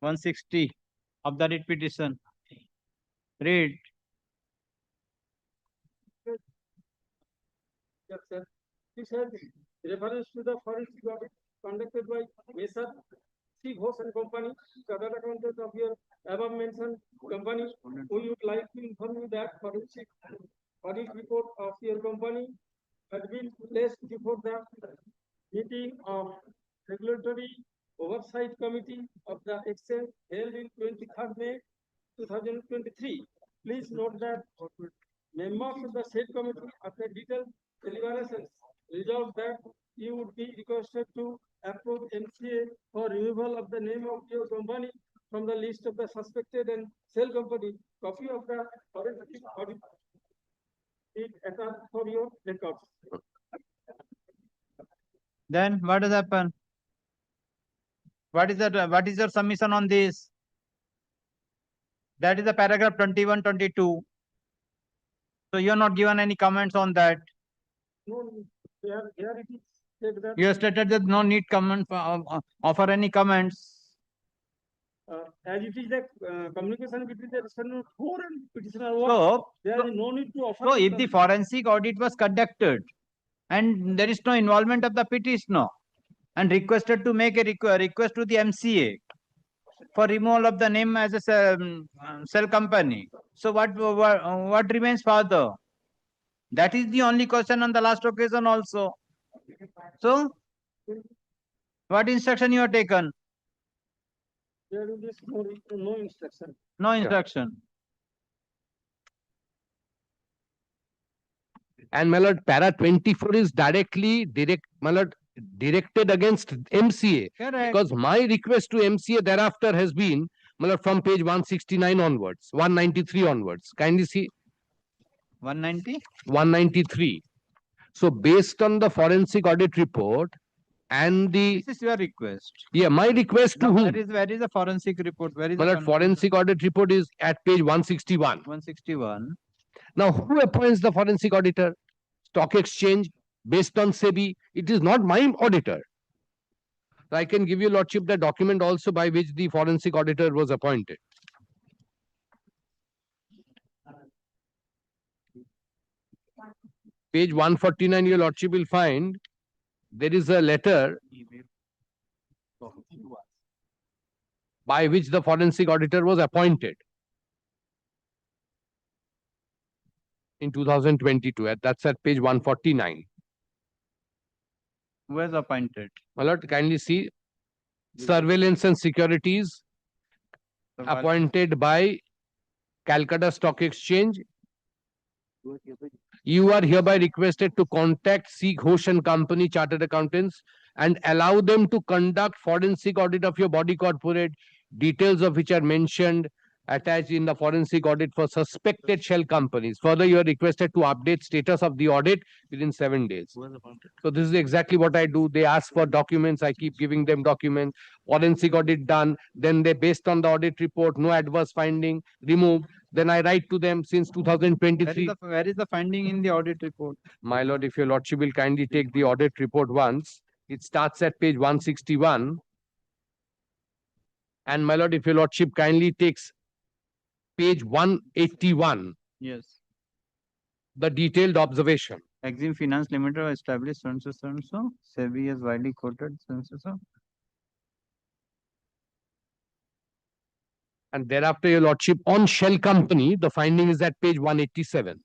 160 of the writ petition. Read. Yes, sir. This has reference to the forensic audit conducted by Messrs. C. Ghosh and Company, chartered accountant of your above mentioned company. We would like to inform you that forensic audit report of your company has been placed before the meeting of Regulatory Oversight Committee of the Exchange held in 23rd May 2023. Please note that members of the said committee, after detailed deliberations, resolved that you would be requested to approve MCA for removal of the name of your company from the list of the suspected and sale company. Copy of the forensic audit is attached for your records. Then what has happened? What is that? What is your submission on this? That is the paragraph 21, 22. So you are not given any comments on that. No, here it is said that You have stated that no need comment offer any comments. as it is the communication between the respondent 4 and petitioner 1, So, there is no need to offer. so if the forensic audit was conducted and there is no involvement of the petitioner and requested to make a request to the MCA for removal of the name as a cell company. So what remains further? That is the only question on the last occasion also. So what instruction you have taken? There is no instruction. No instruction. And my lord, para 24 is directly directed against MCA. Correct. Because my request to MCA thereafter has been, my lord, from page 169 onwards, 193 onwards. Kindly see. 190? 193. So based on the forensic audit report and the... This is your request. Yeah, my request to whom? Where is the forensic report? Where is My lord, forensic audit report is at page 161. 161. Now, who appoints the forensic auditor? Stock Exchange, based on SEBI. It is not my auditor. I can give you, lordship, the document also by which the forensic auditor was appointed. Page 149, your lordship will find there is a letter by which the forensic auditor was appointed. in 2022. That's at page 149. Who has appointed? My lord, kindly see surveillance and securities appointed by Calcutta Stock Exchange. You are hereby requested to contact C. Ghosh and Company Chartered Accountants and allow them to conduct forensic audit of your body corporate, details of which are mentioned attached in the forensic audit for suspected shell companies. Further, you are requested to update status of the audit within 7 days. So this is exactly what I do. They ask for documents, I keep giving them documents. Forensic audit done, then they, based on the audit report, no adverse finding, removed. Then I write to them since 2023. Where is the finding in the audit report? My lord, if your lordship will kindly take the audit report once, it starts at page 161. And my lord, if your lordship kindly takes page 181, Yes. the detailed observation. Exim Finance Limited was established so and so so and so. SEBI is widely quoted so and so so. And thereafter, your lordship, on shell company, the finding is at page 187.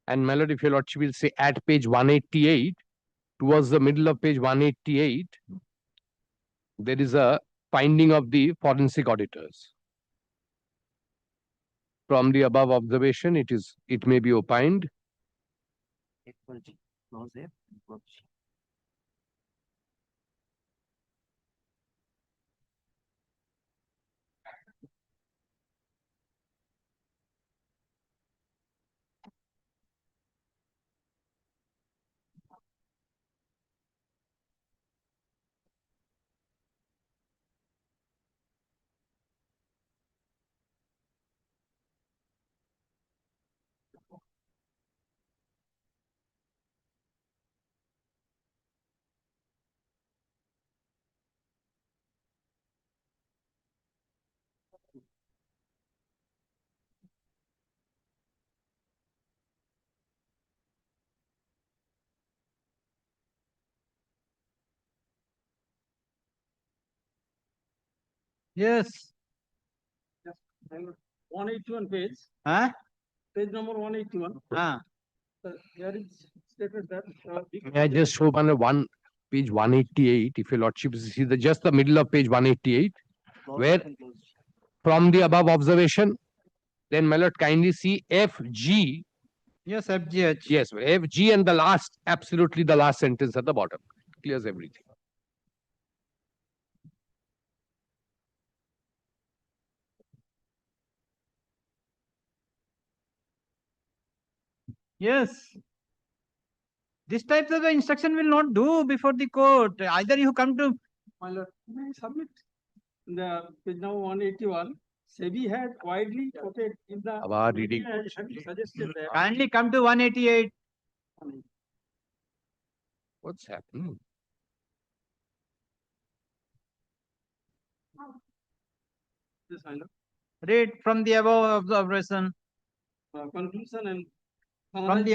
And my lord, if your lordship will say at page 188, towards the middle of page 188, there is a finding of the forensic auditors. From the above observation, it may be opined. Yes. 181 page. Huh? Page number 181. Here is stated that. May I just show page 188, if your lordship see just the middle of page 188, where from the above observation, then my lord, kindly see FG. Yes, FGH. Yes, FG and the last, absolutely the last sentence at the bottom clears everything. Yes. This types of instruction will not do before the court. Either you come to. My lord, may I submit the page number 181. SEBI had widely quoted in the. Our reading. Suggested that. Kindly come to 188. What's happening? Yes, my lord. Read from the above observation. Conclusion and. From the.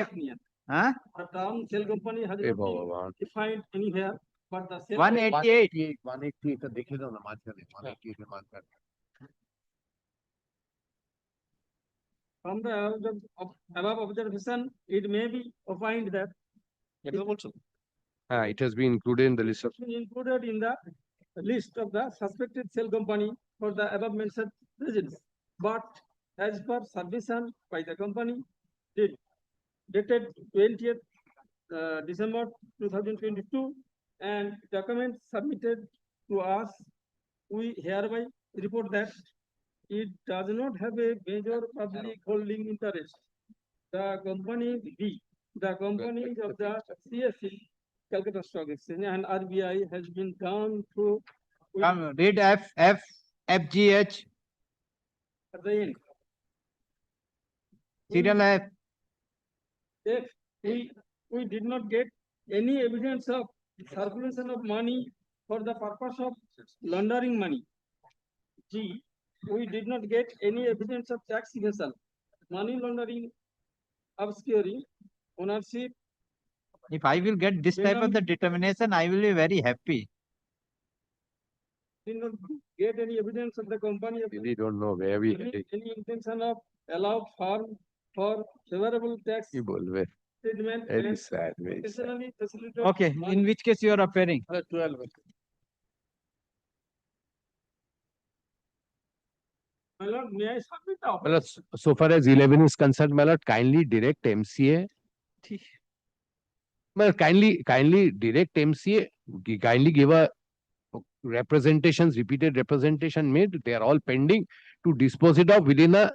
Huh? The term cell company has Hey, not been defined anywhere, but the cell. 188. 188. From the above observation, it may be opined that. It has been included in the list of. Included in the list of the suspected cell company for the above mentioned reasons, but as per submission by the company dated 20th December 2022 and documents submitted to us, we hereby report that it does not have a major public holding interest. The company B, the companies of the CSE Calcutta Stock Exchange and RBI has been gone through with Come, read FGH, at the end. serial F. If we did not get any evidence of circulation of money for the purpose of laundering money. G, we did not get any evidence of tax evasion, money laundering, obscuring, ownership. If I will get this type of the determination, I will be very happy. Did not get any evidence of the company. Really don't know where we heading. Any intention of allow firm for favorable tax Ki bolve. treatment. Very and sad, very sad. additionally facilitate Okay, in which case you are appearing? 12. My lord, may I submit the Well, so far as 11 is concerned, my lord, kindly direct MCA. Well, kindly direct MCA, kindly give a representations, repeated representation made. They are all pending to dispose it of within a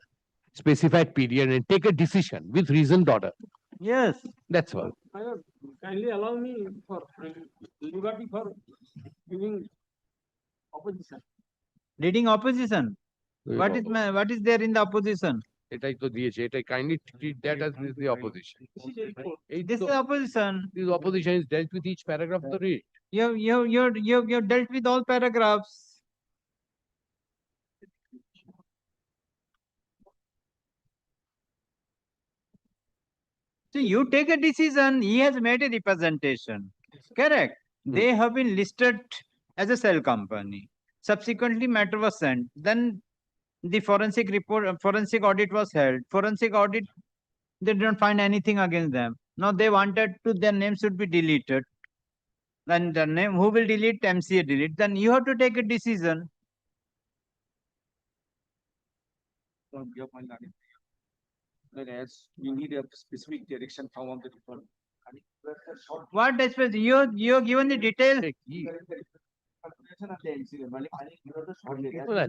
specified period and take a decision with reasoned order. Yes. That's all. My lord, kindly allow me for liberty for giving opposition. Reading opposition. What is there in the opposition? এটাই তো দিয়েছে, এটাই kindly treat that as the opposition. This is opposition. This opposition is dealt with each paragraph of the read. You dealt with all paragraphs. So you take a decision. He has made a representation. Correct. They have been listed as a cell company. Subsequently, matter was sent. Then the forensic report, forensic audit was held. Forensic audit, they didn't find anything against them. Now they wanted to, their name should be deleted. Then the name, who will delete? MCA delete. Then you have to take a decision. As we need a specific direction from the report. What you given the detail?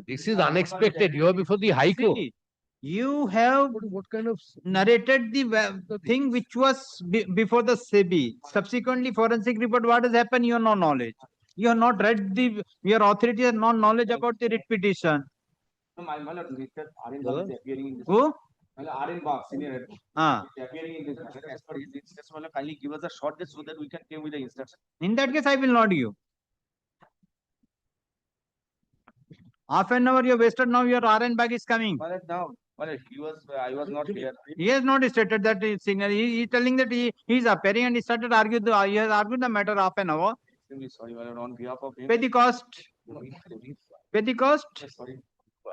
This is unexpected. You are before the High Court. See, you have what kind of narrated the thing which was before the SEBI. Subsequently, forensic report, what has happened, you have no knowledge. You have not read your authority has no knowledge about the writ petition. No, my lord, Mr. Aryan Hello? is appearing in this. Who? My lord, Aryan Bab, senior advocate, is appearing in this matter. As per his instruction, my lord, kindly give us a short list so that we can came with the instruction. In that case, I will not give. Half an hour you wasted, now your RN bag is coming. My lord, now, my lord, I was not here. He has not stated that signal. He is telling that he is appearing and he started arguing. He has argued the matter half an hour. Extremely sorry, my lord, on behalf of him. Pay the cost. Pay the cost. Sorry.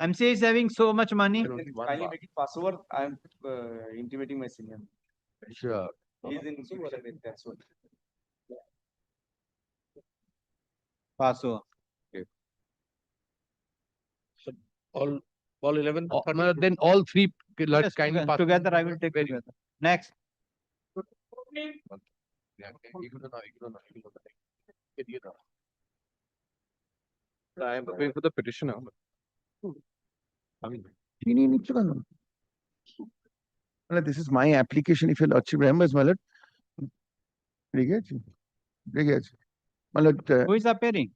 MCA is having so much money. Kindly make it pass over. I am intimating my senior. Sure. He is in supervision with that, so. Pass over. All 11. Then all three, let's Yes, kindly pass. together I will take together. Next. I am preparing for the petitioner. This is my application. If your lordship remembers, my lord. Who is appearing?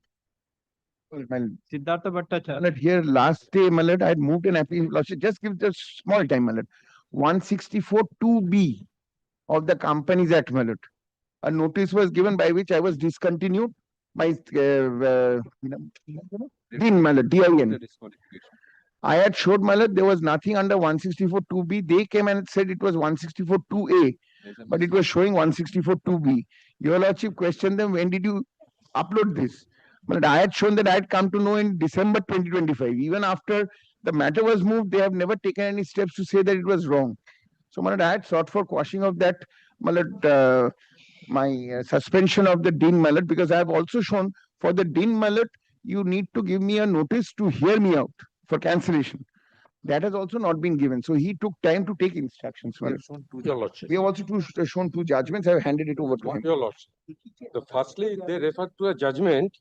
Siddhartha Bhattacharya. Here last day, my lord, I had moved an application. Lordship, just give the small time, my lord. 164 2B of the Companies Act, my lord. A notice was given by which I was discontinued by DIN, my lord, DIN. I had showed, my lord, there was nothing under 164 2B. They came and said it was 164 2A, but it was showing 164 2B. Your lordship questioned them, when did you upload this? But I had shown that I had come to know in December 2025. Even after the matter was moved, they have never taken any steps to say that it was wrong. So, my lord, I had sought for quashing of that, my lord, my suspension of the DIN, my lord, because I have also shown for the DIN, my lord, you need to give me a notice to hear me out for cancellation. That has also not been given. So he took time to take instructions. My lord. We have also shown two judgments. I have handed it over to him. Your lordship. Firstly, they refer to a judgment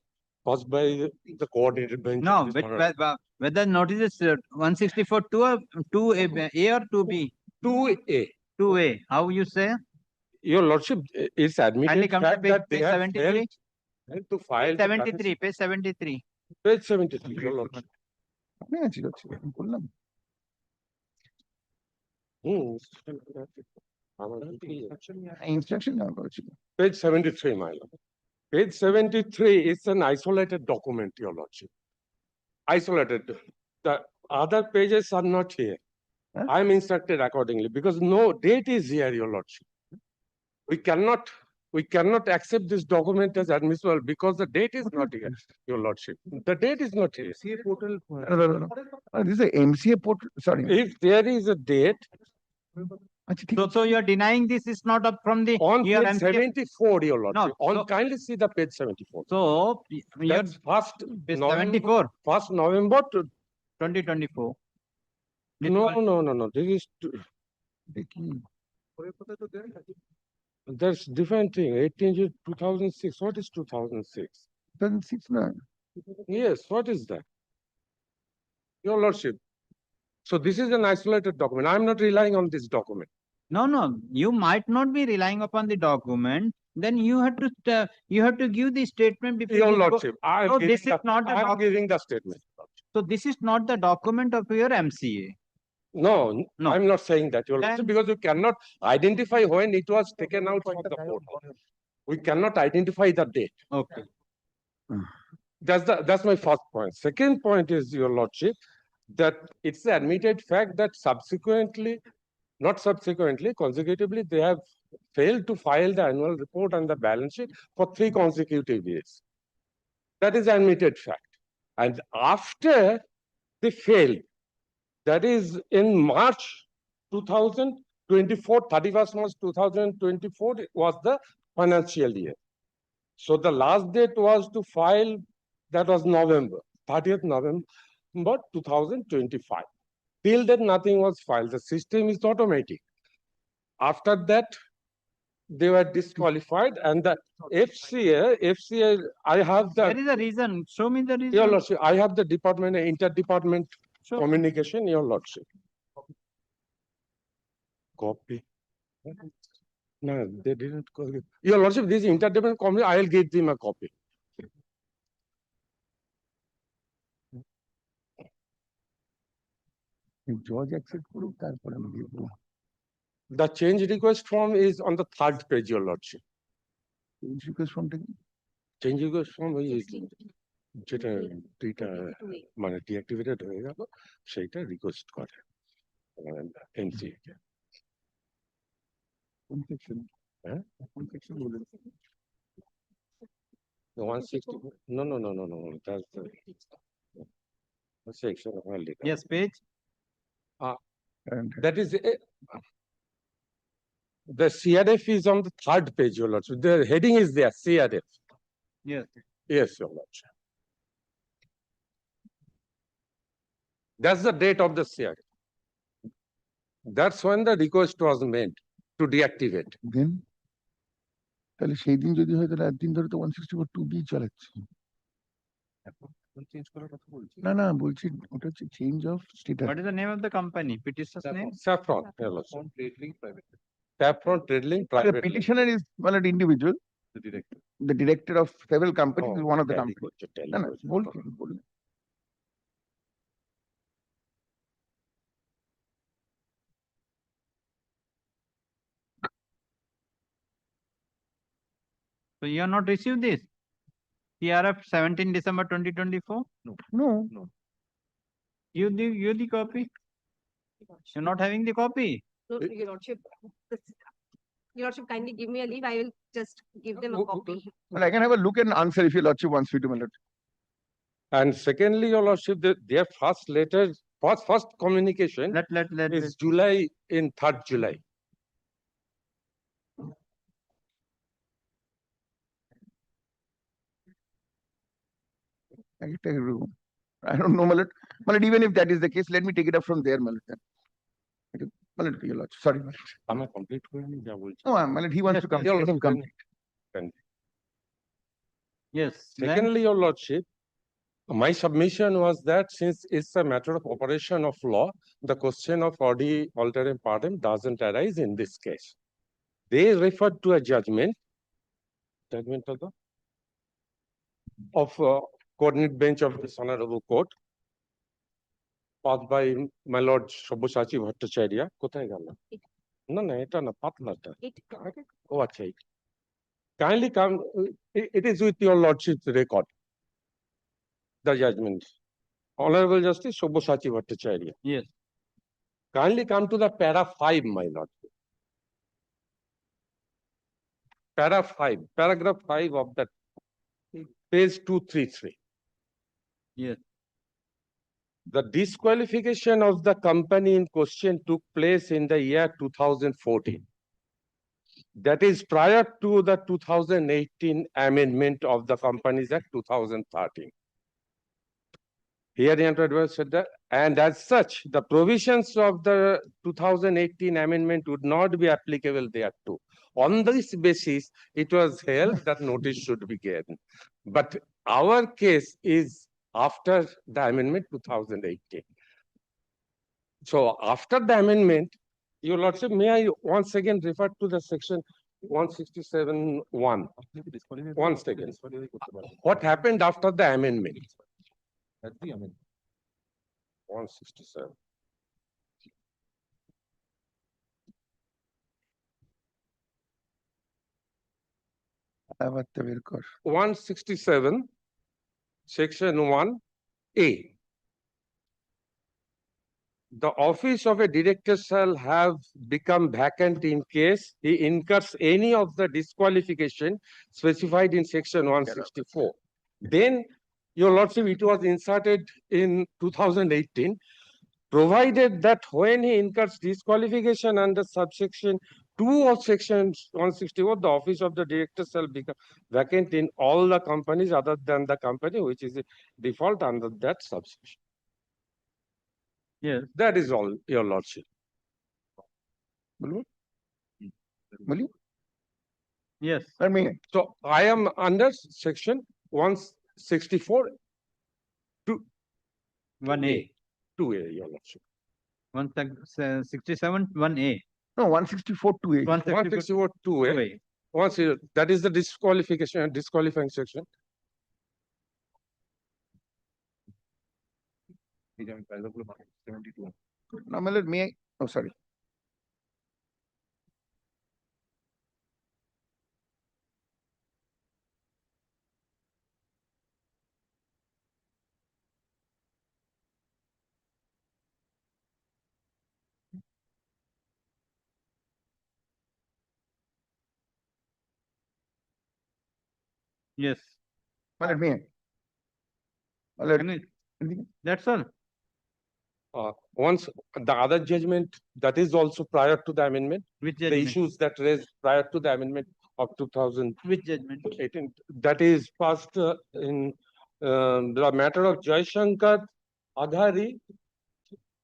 passed by the coordinated bench. No, whether notice is 164 2A or 2B? 2A. 2A. How you say? Your lordship, it's Kindly admitted come to fact page, that they page have 73. failed to file. the 73, page 73. Page 73, your lordship. Instruction. Page 73, my lord. Page 73 is an isolated document, your lordship. Isolated. The other pages are not here. I am instructed accordingly because no date is here, your lordship. We cannot accept this document as admissible because the date is not here, your lordship. The date is not here. MCA portal. No. This is a MCA portal. Sorry. If there is a date, So you are denying this is not up from the on your page MCA 74, your lordship. No, Kindly see the page 74. So your That's first page November, 74, 1st November to 2024. no. This is that's different thing. 18 2006. What is 2006? 2006. No. Yes, what is that? Your lordship. So this is an isolated document. I'm not relying on this document. No, you might not be relying upon the document. Then you have to give the statement before. Your you go- lordship, I am this is not the I am giving the statement. So this is not the document of your MCA. No, I'm not saying that, your lordship, because you cannot identify when it was taken out from the court. We cannot identify the date. Okay. That's my first point. Second point is, your lordship, that it's an admitted fact that consecutively, they have failed to file the annual report and the balance sheet for 3 consecutive years. That is an admitted fact. And after they failed, that is in March 2024, 31st March 2024 was the financial year. So the last date was to file, that was November, 30th November 2025. Till then, nothing was filed. The system is automatic. After that, they were disqualified, and the FCA, I have the. There is a reason. Show me the reason. Your lordship, I have the interdepartment communication, your lordship. Copy. No, they didn't copy. Your lordship, this interdepartment communication, I will give them a copy. George accept করুক তারপরে আমি দিব। The change request form is on the 3rd page, your lordship. Change request form টা কি? Change request form is যেটা মানে deactivated হয়ে গেল সেইটা রিকোয়েস্ট করে এমসিএ কে। কোন সেকশন? হ্যাঁ? কোন সেকশন বলেন? 160. No. That's the section of our legal. Yes, page. That is the CRF is on the 3rd page, your lordship. The heading is there, CRF. Yes. Yes, your lordship. That's the date of the CRF. That's when the request was made to deactivate. Then তাহলে সেই দিন যদি হয় তাহলে একদিন ধরে তো 164(2)B চালাচ্ছে। না বলছি ওটা হচ্ছে change of status. What is the name of the company? Petitioner's name? Saffron, your lordship. Saffron Trading The Private. petitioner is one of the individual. The director of several companies is one of the tally companies. করছে, tally না করছে। বলুন। So you have not received this? CRF 17 December 2024? No. You the copy? You're not having the copy? No, Your Lordship, Your Lordship, kindly give me a leave. I will just give them a copy. Well, I can have a look and answer if your lordship wants me to, my lord. And secondly, your lordship, their first letter, first communication is July, in 3rd July. I don't know, my lord. My lord, even if that is the case, let me take it up from there, my lord. My lord, your lordship. Sorry, my lord. Am I complete? No, my lord, he wants to come. Let him come. Yes. Secondly, your lordship, my submission was that since it's a matter of operation of law, the question of alterem partem doesn't arise in this case. They referred to a judgment of coordinate bench of this honorable court passed by my lord Sabyasachi Bhattacharya. কোথায় গেল? না না এটা না পাতলাটা। ও আচ্ছা এই। Kindly come, it is with your lordship's record. The judgment. Honorable Justice Sabyasachi Bhattacharya. Yes. Kindly come to the para 5, my lord. Para 5, paragraph 5 of that page 233. Yes. The disqualification of the company in question took place in the year 2014. That is prior to the 2018 amendment of the Companies Act 2013. Here the advocate said that, and as such, the provisions of the 2018 amendment would not be applicable thereto. On this basis, it was held that notice should be given. But our case is after the amendment 2018. So after the amendment, your lordship, may I once again refer to the section 167(1). One second. What happened after the amendment? That's the amendment. 167. আবার তো বের কর। 167, section 1A. The office of a director shall have become vacant in case he incurs any of the disqualification specified in section 164. Then, your lordship, it was inserted in 2018, provided that when he incurs disqualification under subsection 2 of section 164, the office of the director shall become vacant in all the companies other than the company which is a default under that subsection. Yes. That is all, your lordship. Yes. So I am under section 164 1A. 2A, your lordship. 167 1A. No, 164 2A. 164 2A. That is the disqualifying section. No, my lord, may I? Oh, sorry. Yes. My lord, may I? My lord, That's all. Once the other judgment that is also prior to the amendment, Which the judgment? issues that raised prior to the amendment of 2018, Which judgment? that is passed in the matter of Jai Shankar Adhari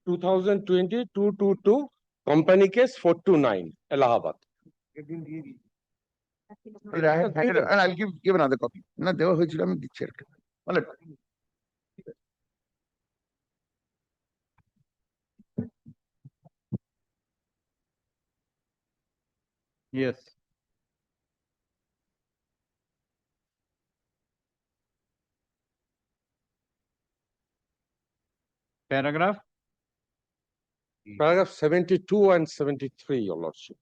2020-222, company case 429, Allahabad. and I'll give another copy. না দেওয়া হয়েছিল আমি দিচ্ছি আর কি। My lord, Yes. Paragraph? Paragraph 72 and 73, your lordship.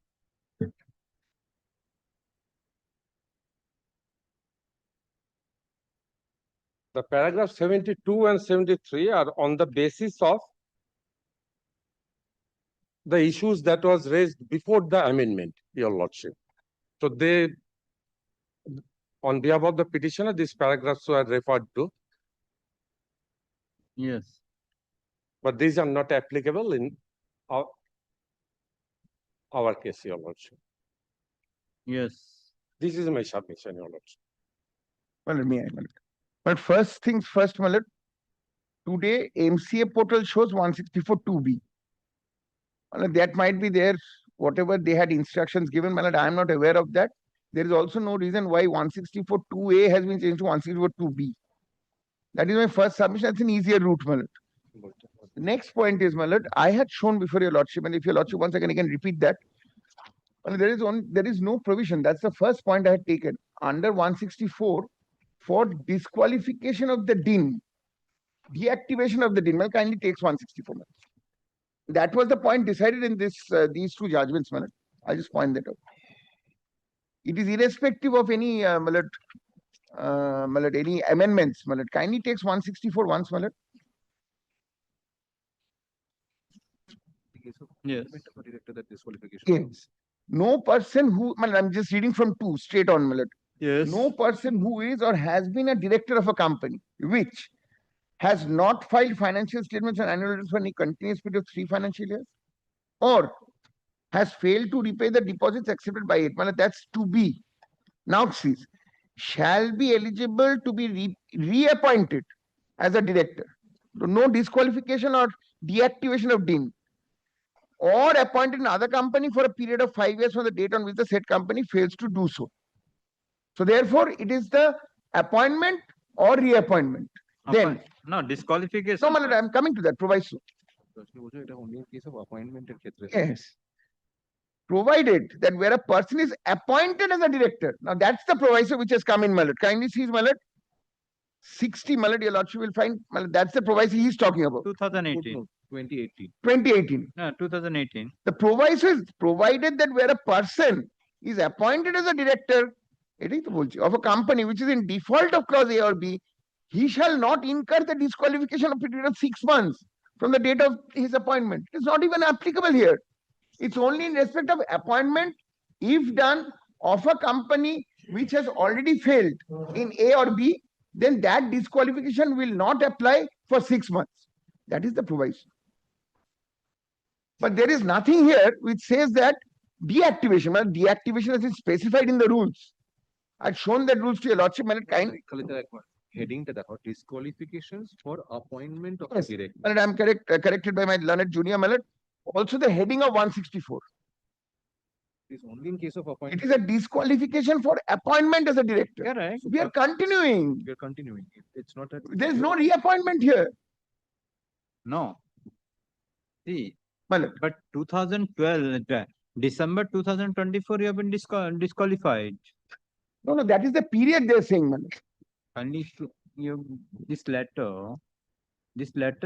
The paragraph 72 and 73 are on the basis of the issues that was raised before the amendment, your lordship. So they, on behalf of the petitioner, these paragraphs were referred to. Yes. But these are not applicable in our case, your lordship. Yes. This is my submission, your lordship. my lord, may I? My lord. But first things first, my lord. Today, MCA portal shows 164 2B. My lord, that might be there, whatever they had instructions given, my lord, I am not aware of that. There is also no reason why 164 2A has been changed to 164 2B. That is my first submission. That's an easier route, my lord. The next point is, my lord, I had shown before your lordship, and if your lordship once again repeat that, Well, there is no provision. That's the first point I had taken. Under 164, for disqualification of the DIN, deactivation of the DIN, kindly takes 164. That was the point decided in this these two judgments, I'll just point that out. It is irrespective of any any amendments, kindly takes 164 once, Yes. Yes. No person who, I'm just reading from 2 straight on, Yes. no person who is or has been a director of a company which has not filed financial statements and annual returns for any continuous period of 3 financial years, or has failed to repay the deposits accepted by it. That's to be. Now see, shall be eligible to be reappointed as a director. No disqualification or deactivation of DIN, or appointed in other company for a period of 5 years from the date on which the said company fails to do so. So therefore, it is the appointment or reappointment. Then no disqualification. No, I'm coming to that. Proviso. Only in case of appointment. Yes. Provided that where a person is appointed as a director. Now that's the proviso which has come in, Kindly see, 60, your lordship will find, that's the proviso he's talking about. 2018. 2018. 2018. No, 2018. The proviso is provided that where a person is appointed as a director of a company which is in default of clause A or B, he shall not incur the disqualification of a period of 6 months from the date of his appointment. It's not even applicable here. It's only in respect of appointment, if done, of a company which has already failed in A or B, then that disqualification will not apply for 6 months. That is the proviso. But there is nothing here which says that deactivation, deactivation has been specified in the rules. I've shown that rules to your lordship, Heading to the disqualifications for appointment of yes. director. And I'm corrected by my learned junior, also the heading of 164. It is only in case of appointment. It is a disqualification for appointment as a director. Correct. We are continuing. We are continuing. It's not that There is no reappointment here. No. See, but 2012, December 2024, you have been disqualified. No, that is the period they're saying, Only this letter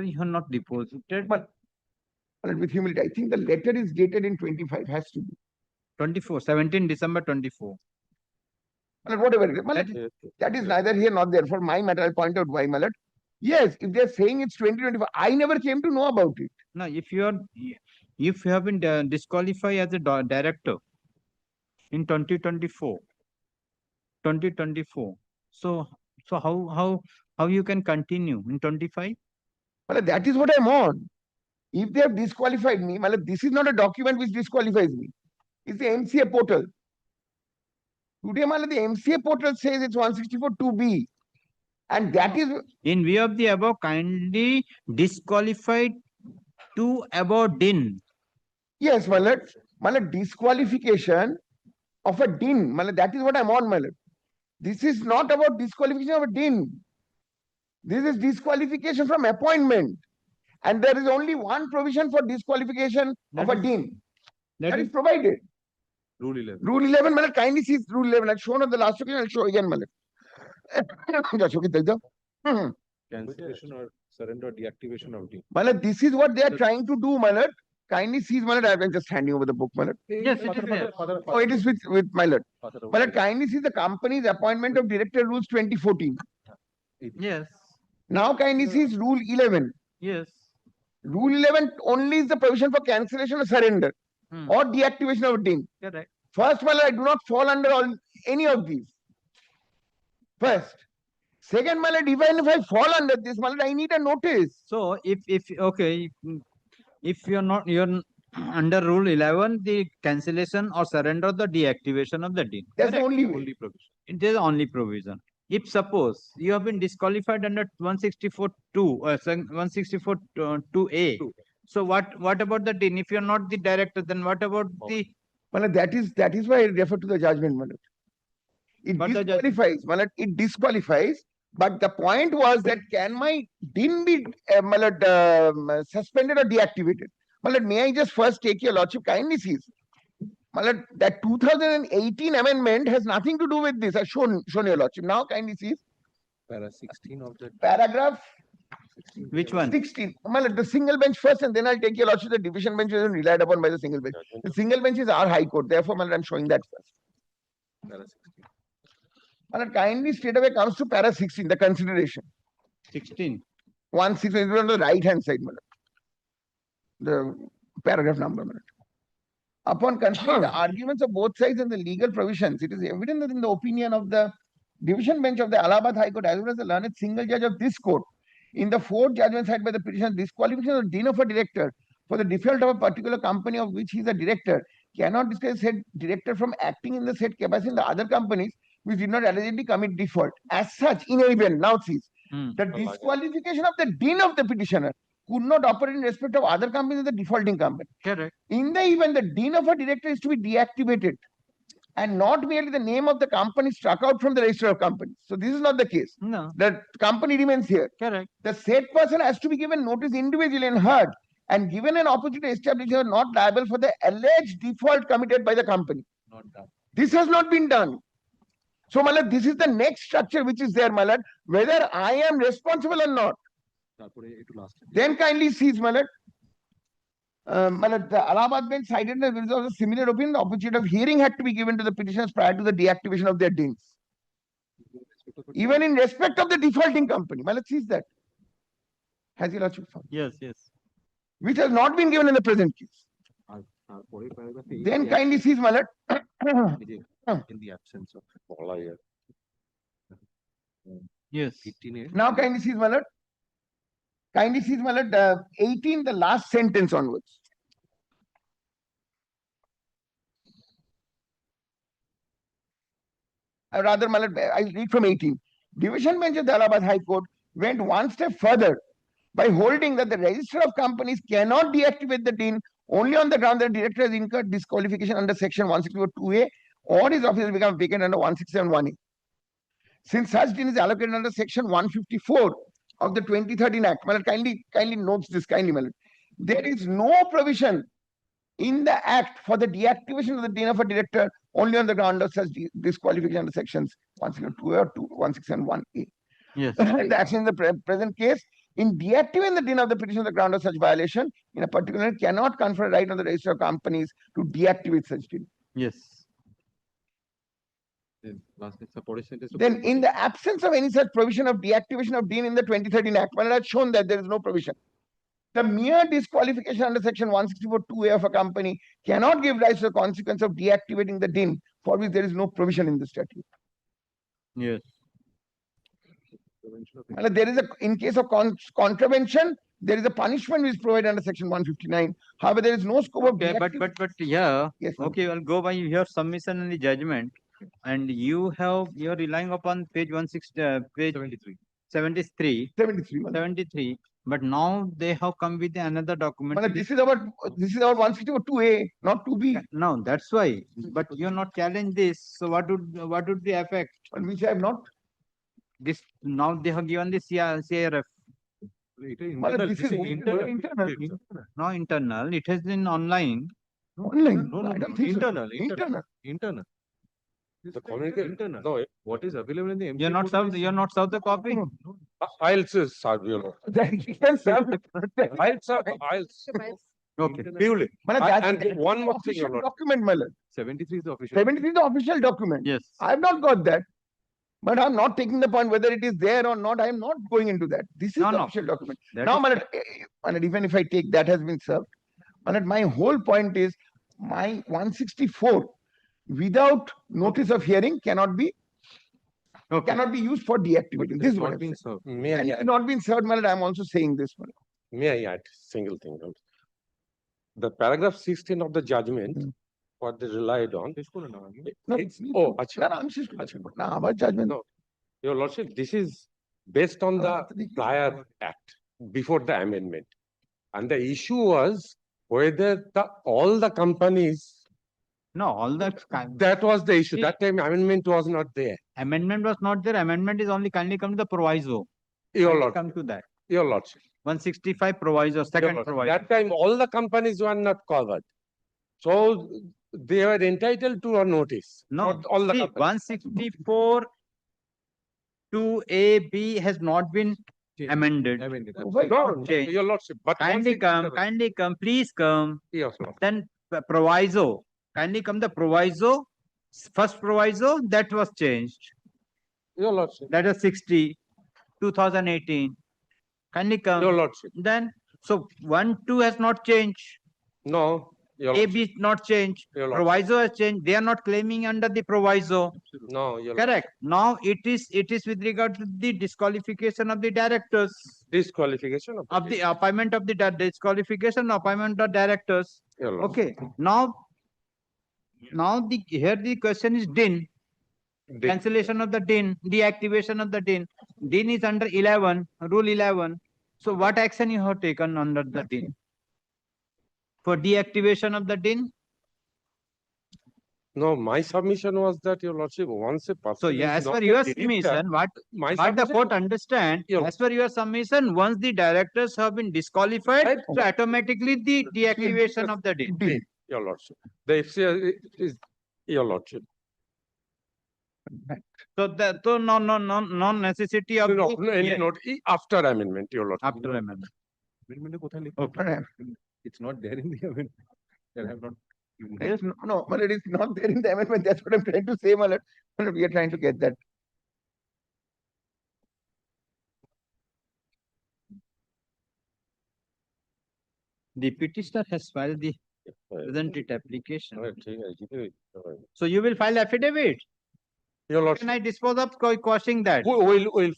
you have not deposited. But with humility, I think the letter is dated in 25, has to be. 17 December 24. Whatever it is. That is neither here nor there. For my matter, I'll point out why, Yes, if they're saying it's 2025, I never came to know about it. Now, if you have been disqualified as a director in 2024, so how you can continue in 25? Well, that is what I'm on. If they have disqualified me, this is not a document which disqualifies me. It's the MCA portal. Today, the MCA portal says it's 164 2B. And that is... In view of the above, kindly disqualified to above DIN. Yes, disqualification of a DIN. That is what I'm on, This is not about disqualification of a DIN. This is disqualification from appointment. And there is only one provision for disqualification of a DIN. That is provided. Rule 11. Rule 11, kindly see Rule 11. I've shown on the last occasion, I'll show again, Cancellation or surrender or deactivation of DIN. This is what they are trying to do, Kindly see, I'm just handing over the book, Yes, it is there. Oh, it is with kindly see the company's appointment of director rules 2014. Yes. Now kindly see Rule 11. Yes. Rule 11 only is the provision for cancellation or surrender or deactivation of DIN. Correct. First, I do not fall under any of these. First. Second, even if I fall under this, I need a notice. So if you're under Rule 11, the cancellation or surrender the deactivation of the DIN. That's the only way. Provision. It is the only provision. If suppose you have been disqualified under 164(2)A, so what about the DIN? If you're not the director, then what about the? That is why I refer to the judgment, It disqualifies. It disqualifies. But the point was that can my DIN be suspended or deactivated? May I just first take your lordship kindly see? that 2018 amendment has nothing to do with this. I've shown your lordship. Now kindly see Para 16 of the paragraph Which one? 16. The single bench first, and then I'll take your lordship. The division bench is relied upon by the single bench. The single bench is our high court. Therefore, I'm showing that first. para 16. Kindly straight away comes to para 16, the consideration. 16. 1/6 is on the right hand side, the paragraph number. Upon considering the arguments of both sides and the legal provisions, it is evident that in the opinion of the division bench of the Allahabad High Court as well as the learned single judge of this court, in the 4 judgments cited by the petitioner, disqualification of the dean of a director for the default of a particular company of which he is a director cannot disqualify said director from acting in the said capacity in the other companies which did not allegedly commit default. As such, in any event, now sees the disqualification of the dean of the petitioner could not operate in respect of other companies of the defaulting company. Correct. In the event, the dean of a director is to be deactivated and not merely the name of the company struck out from the register of companies. So this is not the case. No. The company remains here. Correct. The said person has to be given notice individually and heard and given an opportunity to establish they are not liable for the alleged default committed by the company. Not done. This has not been done. So, Malad, this is the next structure which is there, Malad, whether I am responsible or not. Then kindly sees, Malad. The Allahabad bench cited that there was a similar opinion. The opportunity of hearing had to be given to the petitioners prior to the deactivation of their deans. Even in respect of the defaulting company. Malad sees that. Has your lordship found? Yes, yes. Which has not been given in the present case. Then kindly sees, Malad. In the absence of Yes. Now kindly sees, Malad. Kindly sees, Malad, 18, the last sentence onwards. Rather, Malad, I read from 18. Division bench of the Allahabad High Court went one step further by holding that the register of companies cannot deactivate the dean only on the ground that the director has incurred disqualification under section 164(2)(a) or his office has become vacant under 167(1)(a). Since such dean is allocated under section 154 of the 2013 Act, Malad, kindly notes this, Malad. There is no provision in the Act for the deactivation of the dean of a director only on the ground of such disqualification under sections 162 or 161(1)(a). Yes. The action in the present case, in deactivating the dean of the petition on the ground of such violation, in a particular cannot confer a right on the register of companies to deactivate such dean. Yes. Then, in the absence of any such provision of deactivation of dean in the 2013 Act, Malad has shown that there is no provision. The mere disqualification under section 164(2)(a) of a company cannot give rise to the consequence of deactivating the dean, for which there is no provision in the statute. Yes. There is in case of contravention, there is a punishment which is provided under section 159. However, there is no scope of but yeah. Yes, okay, I'll go by your submission and the judgment. And you're relying upon page page 73. But now they have come with another document. This is about 162(a), not 2b. No, that's why. But you're not challenge this. So what would the effect? Which I have not. This now they have given the CRF. This is internal. No, internal. It has been online. Online. No, I don't think internal. Internal. Internal. The communication. Internal. No, What is available in the You're not served. You're not served the copy. I'll serve you. You can serve I'll serve. Okay. Purely. And one more thing, official document, Malad. 73 is the official. 73 is the official document. Yes. I have not got that. But I'm not taking the point whether it is there or not. I am not going into that. This is the official document. Now, Malad, even if I take that has been served, Malad, my whole point is my 164 without notice of hearing cannot be used for deactivating. This is what I'm saying. And it has not been served, Malad. I'm also saying this, Malad. May I add single thing? The paragraph 16 of the judgment, what they relied on. Judgment. No, Your Lordship, this is based on the prior act before the amendment. And the issue was whether all the companies. No, all that. That was the issue. That time amendment was not there. Amendment was not there. Amendment is only kindly come to the proviso. Your Lordship. Come to that. Your Lordship. 165 proviso, second proviso. That time all the companies were not covered. So they were entitled to a notice. No, Not all the see, companies. 164 to A, B has not been amended. No, Change. your lordship, but Kindly come, please come. Yes, Lord. Then proviso, kindly come the proviso, first proviso that was changed. Your lordship. That is 60, 2018. Kindly come. Your lordship. Then, so 1, 2 has not changed. No, your A, B not changed. Your lordship. Proviso has changed. They are not claiming under the proviso. No, your Correct. Now it is with regard to the disqualification of the directors. Disqualification Of the appointment of the disqualification appointment of directors. Your lordship. Okay. Now here the question is DIN. Cancellation of the DIN, deactivation of the DIN. DIN is under 11, rule 11. So what action you have taken under the DIN? For deactivation of the DIN? No, my submission was that, your lordship, once a person So yeah, is as not per a your director, submission, what the submission- court understand, as per your submission, once the directors have been disqualified, so automatically the deactivation of the DIN. Your lordship. The FCI is your lordship. So no necessity of No, the- no, any yeah. note after amendment, your lordship. After amendment. Okay. It's not there in the amendment. They have not. Yes, no, but it is not there in the amendment. That's what I'm trying to say, my lord. My lord, we are trying to get that. The petitioner has filed the presented application. So you will file affidavit. Your lordship. Can I dispose of quashing that? We'll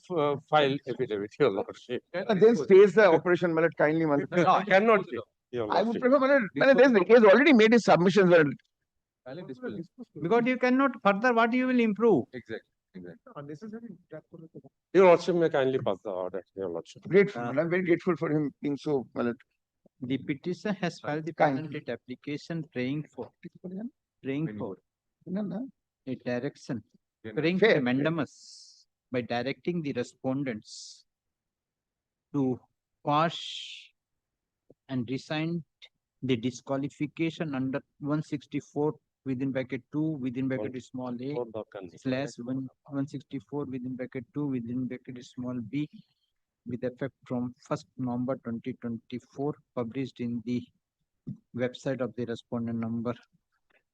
file affidavit, your lordship. Then stays the operation, my lord, kindly, my lord. No, cannot be. Your I would lordship. prefer, my lord, he has already made his submissions, my lord. Because you cannot further what you will improve. Exactly. Your lordship may kindly pass the order, your lordship. Grateful, I'm very grateful for him being so, my lord. The petitioner has filed the Kind. presented application praying for a direction, praying for Fair, a mandamus by directing the respondents to quash and rescind the disqualification under 164 within bracket 2 within bracket small a slash 164 within bracket 2 within bracket small b with effect from 1st November 2024, published in the website of the respondent number,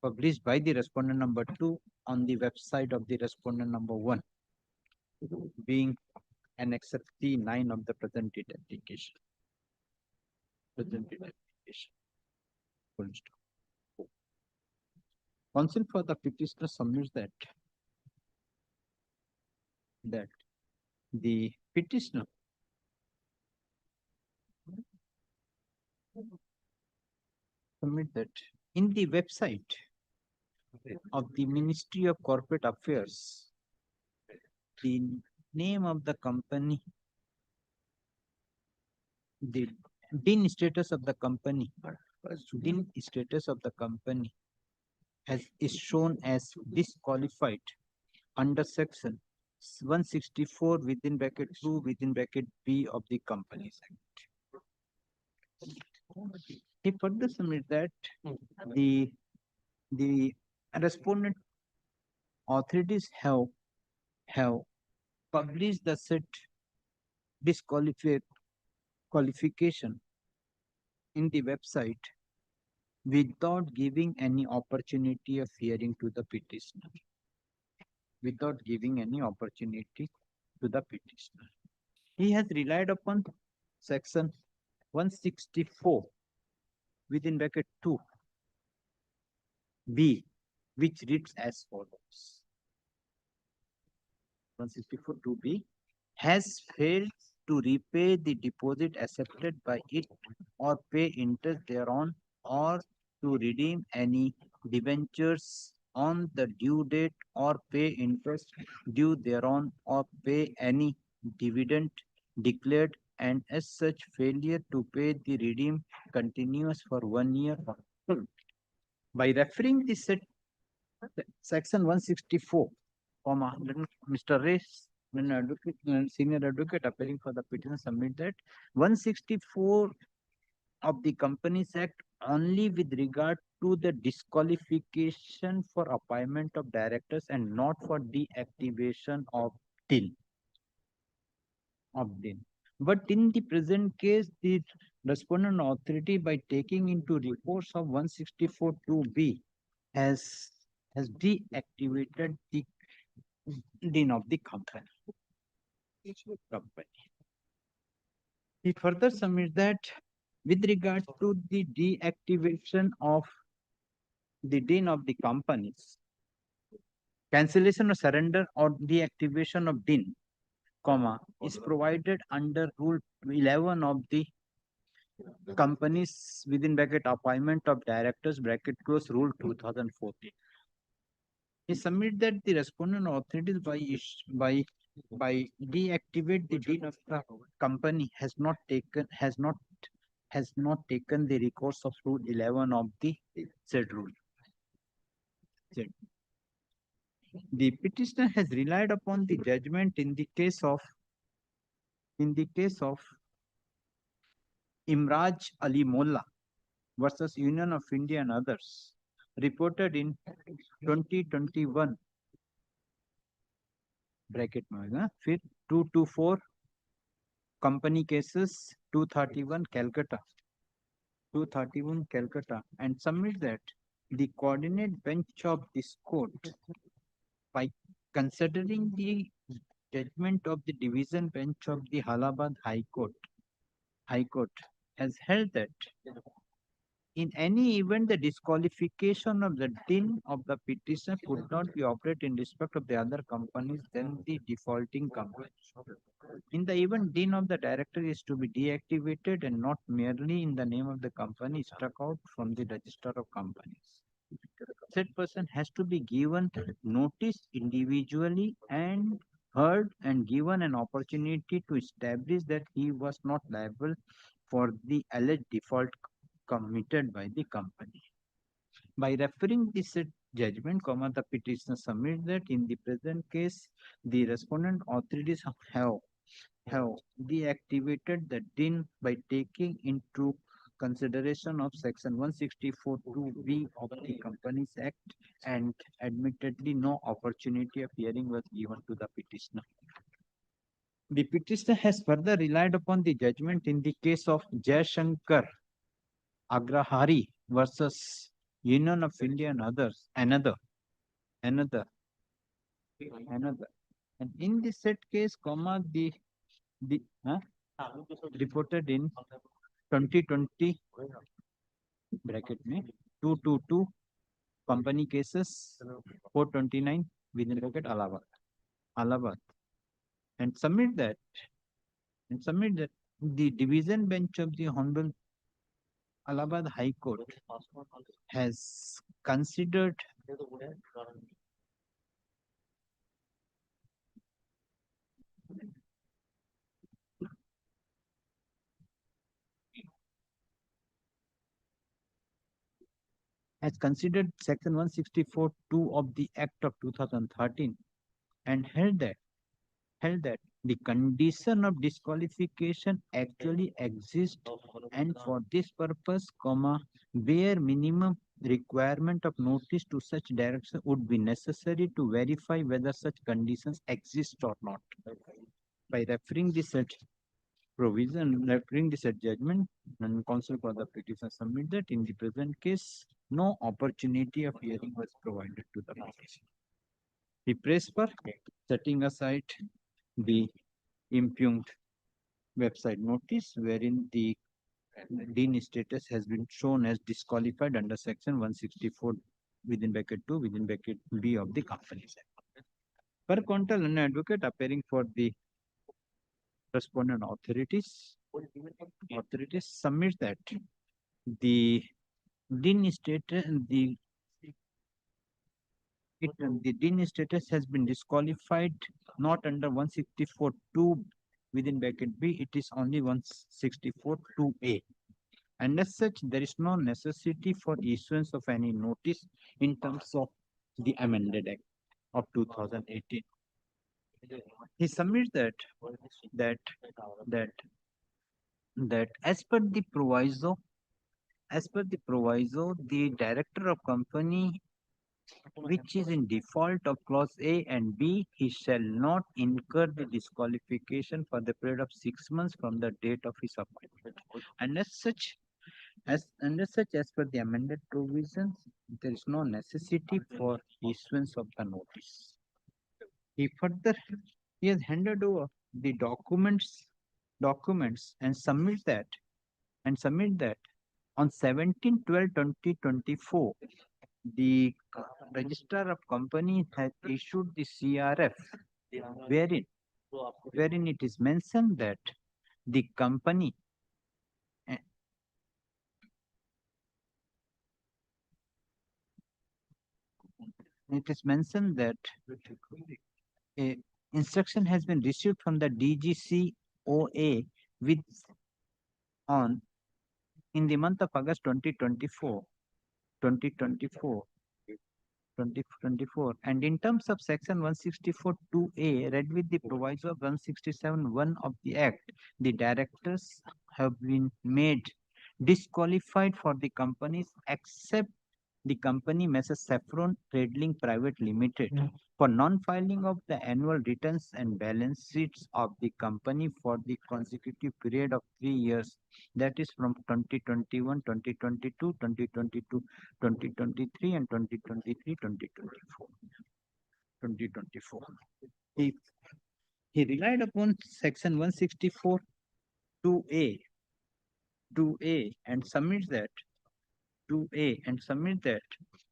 published by the respondent number 2 on the website of the respondent number 1, being Annex 9 of the presented application. Full stop. Counsel for the petitioner submits that the petitioner submit that in the website of the Ministry of Corporate Affairs, the name of the company, the DIN status of the company, is shown as disqualified under section 164 within bracket 2 within bracket B of the Companies Act. He further submits that the respondent authorities have published the said disqualification in the website without giving any opportunity of hearing to the petitioner. Without giving any opportunity to the petitioner. He has relied upon section 164 within bracket 2 B, which reads as follows. 164 2B has failed to repay the deposit accepted by it or pay interest thereon or to redeem any debentures on the due date or pay interest due thereon or pay any dividend declared, and as such failure to pay the redeem continuous for 1 year. By referring this section 164, Mr. Race, senior advocate appearing for the petition, submit that 164 of the Companies Act only with regard to the disqualification for appointment of directors and not for deactivation of DIN. But in the present case, the respondent authority, by taking into reports of 164(2)(b, has deactivated the DIN of the company. He further submits that with regard to the deactivation of the DIN of the companies, cancellation or surrender or deactivation of DIN, is provided under Rule 11 of the companies within bracket appointment of directors bracket close Rule 2014. He submit that the respondent authorities by deactivate the DIN of the company has not taken the recourse of Rule 11 of the said rule. The petitioner has relied upon the judgment in the case of Imraj Ali Molla versus Union of India and others, reported in 2021 bracket में फिर 224 company cases 231 Calcutta and submit that the coordinate bench of this court, by considering the judgment of the division bench of the Allahabad High Court, has held that in any event the disqualification of the DIN of the petitioner could not be operated in respect of the other companies than the defaulting company. In the event, DIN of the director is to be deactivated and not merely in the name of the company struck out from the register of companies. Said person has to be given notice individually and heard and given an opportunity to establish that he was not liable for the alleged default committed by the company. By referring this judgment, the petitioner submits that in the present case, the respondent authorities have deactivated the DIN by taking into consideration of section 164(2)(b of the Companies Act, and admittedly no opportunity of hearing was given to the petitioner. The petitioner has further relied upon the judgment in the case of Jayashankar Agrahari versus Union of India and others, another. And in this said case, reported in 2020 bracket में 222 company cases 429 within bracket Allahabad, and submit that the division bench of the Hon'ble Allahabad High Court has considered section 164(2) of the Act of 2013 and held that the condition of disqualification actually exists, and for this purpose, bare minimum requirement of notice to such direction would be necessary to verify whether such conditions exist or not. By referring this judgment, and counsel for the petitioner submit that in the present case, no opportunity of hearing was provided to the petitioner. He prays for setting aside the impugned website notice wherein the DIN status has been shown as disqualified under section 164 within bracket 2 within bracket B of the Companies Act. Per contra, an advocate appearing for the respondent authorities submits that the DIN status the DIN status has been disqualified not under 164(2) within bracket B, it is only 164(2)(a). And as such, there is no necessity for issuance of any notice in terms of the amended Act of 2018. He submits that as per the proviso as per the proviso, the director of company which is in default of clause A and B, he shall not incur the disqualification for the period of 6 months from the date of his appointment. And as per the amended provisions, there is no necessity for issuance of the notice. He has handed over the documents and submit that on 17/12/2024. The registrar of company has issued the CRF wherein it is mentioned that the company it is mentioned that a instruction has been received from the DGCOA with on in the month of August 2024 and in terms of section 164(2)(a) read with the proviso of 167(1) of the act, the directors have been made disqualified for the companies except the company Messrs. Saffron Trading Private Limited for non-filing of the annual returns and balance sheets of the company for the consecutive period of 3 years, that is from 2021, 2022, 2022, 2023 and 2023, 2024. He relied upon section 164(2)(a) and submits that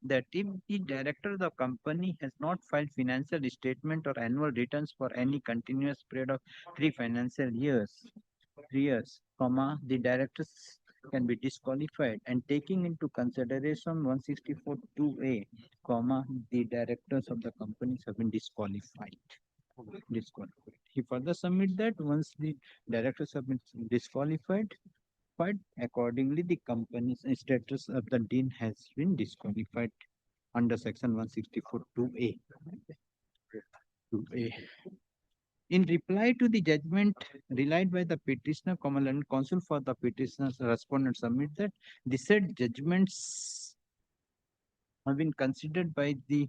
that if the director of the company has not filed financial statement or annual returns for any continuous period of 3 financial years, the directors can be disqualified, and taking into consideration 164(2)(a), the directors of the companies have been disqualified. He further submit that once the directors have been disqualified, accordingly, the company's status of the dean has been disqualified under section 164(2)(a). In reply to the judgment relied by the petitioner, and counsel for the petitioner's respondent submit that the said judgments have been considered by the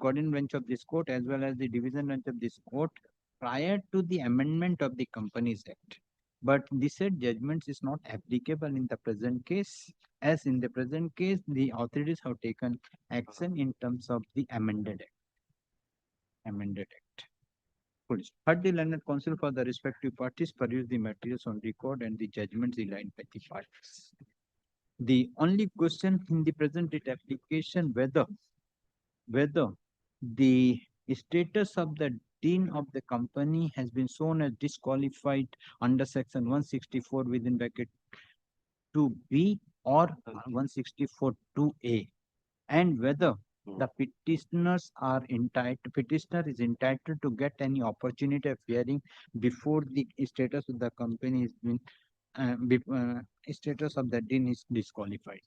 coordinating bench of this court as well as the division bench of this court prior to the amendment of the Companies Act. But the said judgments is not applicable in the present case, as in the present case, the authorities have taken action in terms of the amended act. Heard the learned counsel for the respective parties peruse the materials on record and the judgments relied by the parties. The only question in the present date application whether the status of the dean of the company has been shown as disqualified under section 164 within bracket 2B or 164(2)(a), and whether the petitioner is entitled to get any opportunity of hearing before the status of the company has been status of the dean is disqualified.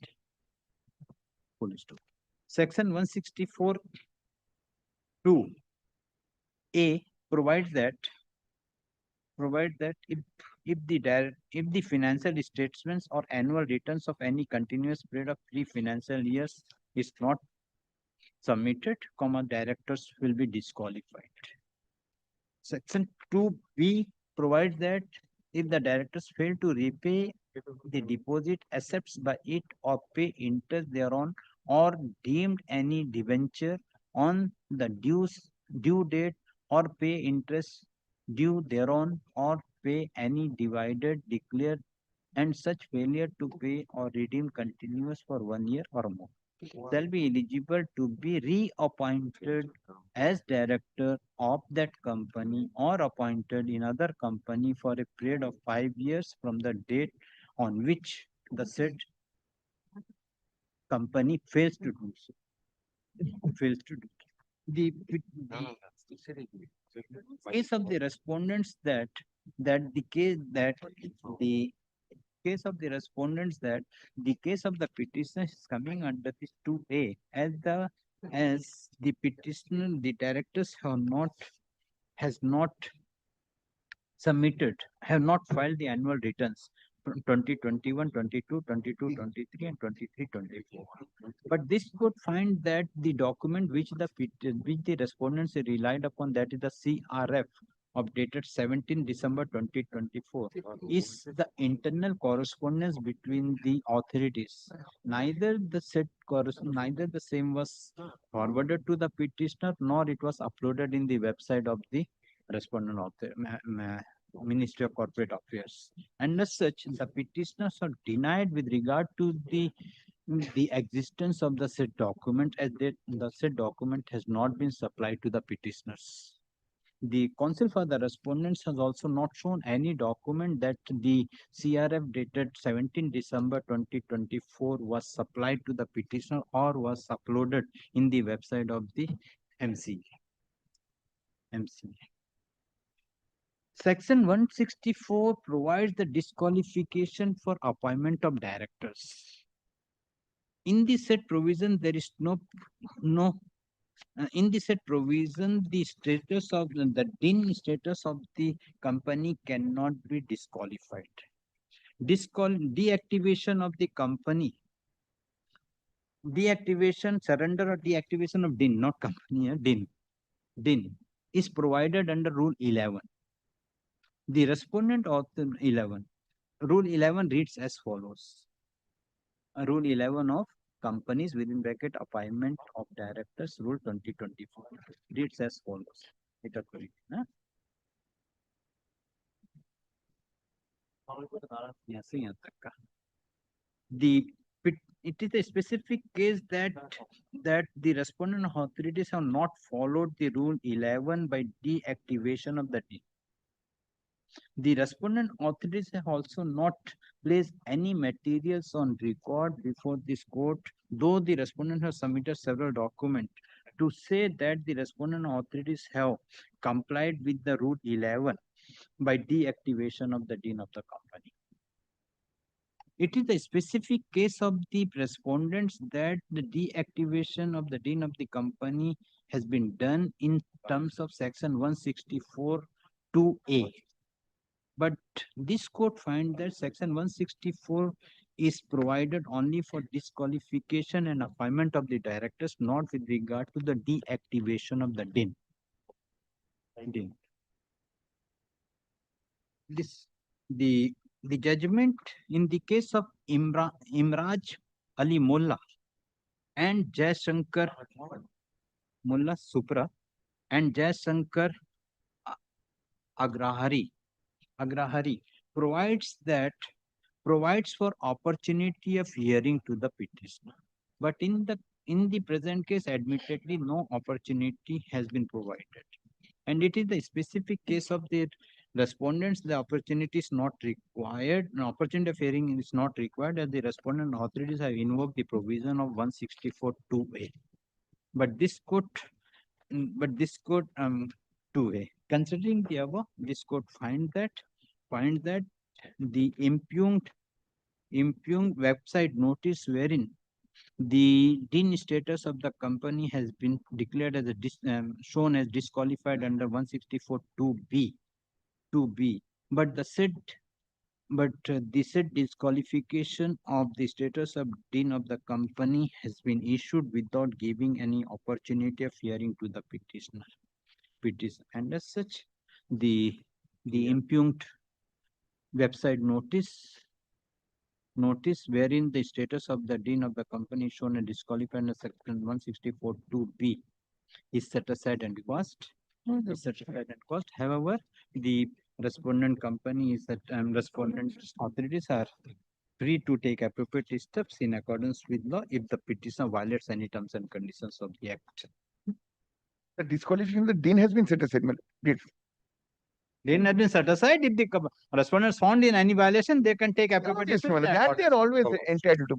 Section 164(2)(a) provides that if the financial statements or annual returns of any continuous period of 3 financial years is not submitted, directors will be disqualified. Section 2B provides that if the directors fail to repay the deposit accepts by it or pay interest thereon or deemed any debenture on the due date or pay interest due thereon or pay any divided declared and such failure to pay or redeem continuous for 1 year or more shall be eligible to be reappointed as director of that company or appointed in other company for a period of 5 years from the date on which the said company fails to do so. The case of the respondents that the case of the respondents that the case of the petitioner is coming under this 2A as the petitioner, the directors have not filed the annual returns 2021, 22, 22, 23, and 23, 24. But this could find that the document which the respondents relied upon, that is the CRF of dated 17 December 2024, is the internal correspondence between the authorities. Neither the same was forwarded to the petitioner, nor it was uploaded in the website of the respondent author, Ministry of Corporate Affairs. And as such, the petitioners are denied with regard to the existence of the said document, as the said document has not been supplied to the petitioners. The counsel for the respondents has also not shown any document that the CRF dated 17 December 2024 was supplied to the petitioner or was uploaded in the website of the MCA. Section 164 provides the disqualification for appointment of directors. In the said provision, there is in the said provision, the status of the DIN status of the company cannot be disqualified. Deactivation of the company, surrender or deactivation of DIN, not company, DIN is provided under Rule 11. The respondent author 11. Rule 11 reads as follows. Rule 11 of companies within bracket appointment of directors, Rule 2024 reads as follows. It is a specific case that the respondent authorities have not followed the Rule 11 by deactivation of the DIN. The respondent authorities have also not placed any materials on record before this court, though the respondent has submitted several documents to say that the respondent authorities have complied with the Rule 11 by deactivation of the DIN of the company. It is a specific case of the respondents that the deactivation of the DIN of the company has been done in terms of Section 164 2A. But this court finds that Section 164 is provided only for disqualification and appointment of the directors, not with regard to the deactivation of the DIN. The judgment in the case of Imraj Ali Mullah and Jaishankar Mullah Supra and Jaishankar Agrahari provides for opportunity of hearing to the petitioner. But in the present case, admittedly, no opportunity has been provided. And it is the specific case of the respondents, the opportunity is not required, an opportunity of hearing is not required, as the respondent authorities have invoked the provision of 164 2A. But this court 2A. Considering the above, this court finds that the impugned website notice wherein the DIN status of the company has been declared as shown as disqualified under 164 2B, but the said disqualification of the status of DIN of the company has been issued without giving any opportunity of hearing to the petitioner. And as such, the impugned website notice wherein the status of the DIN of the company is shown as disqualified under Section 164 2B is set aside and quashed. However, the respondent company is that respondent authorities are free to take appropriate steps in accordance with law if the petitioner violates any terms and conditions of the Act. The disqualification of the DIN has been set aside. DIN has been set aside. If the respondent is found in any violation, they can take appropriate steps. That they are always entitled to.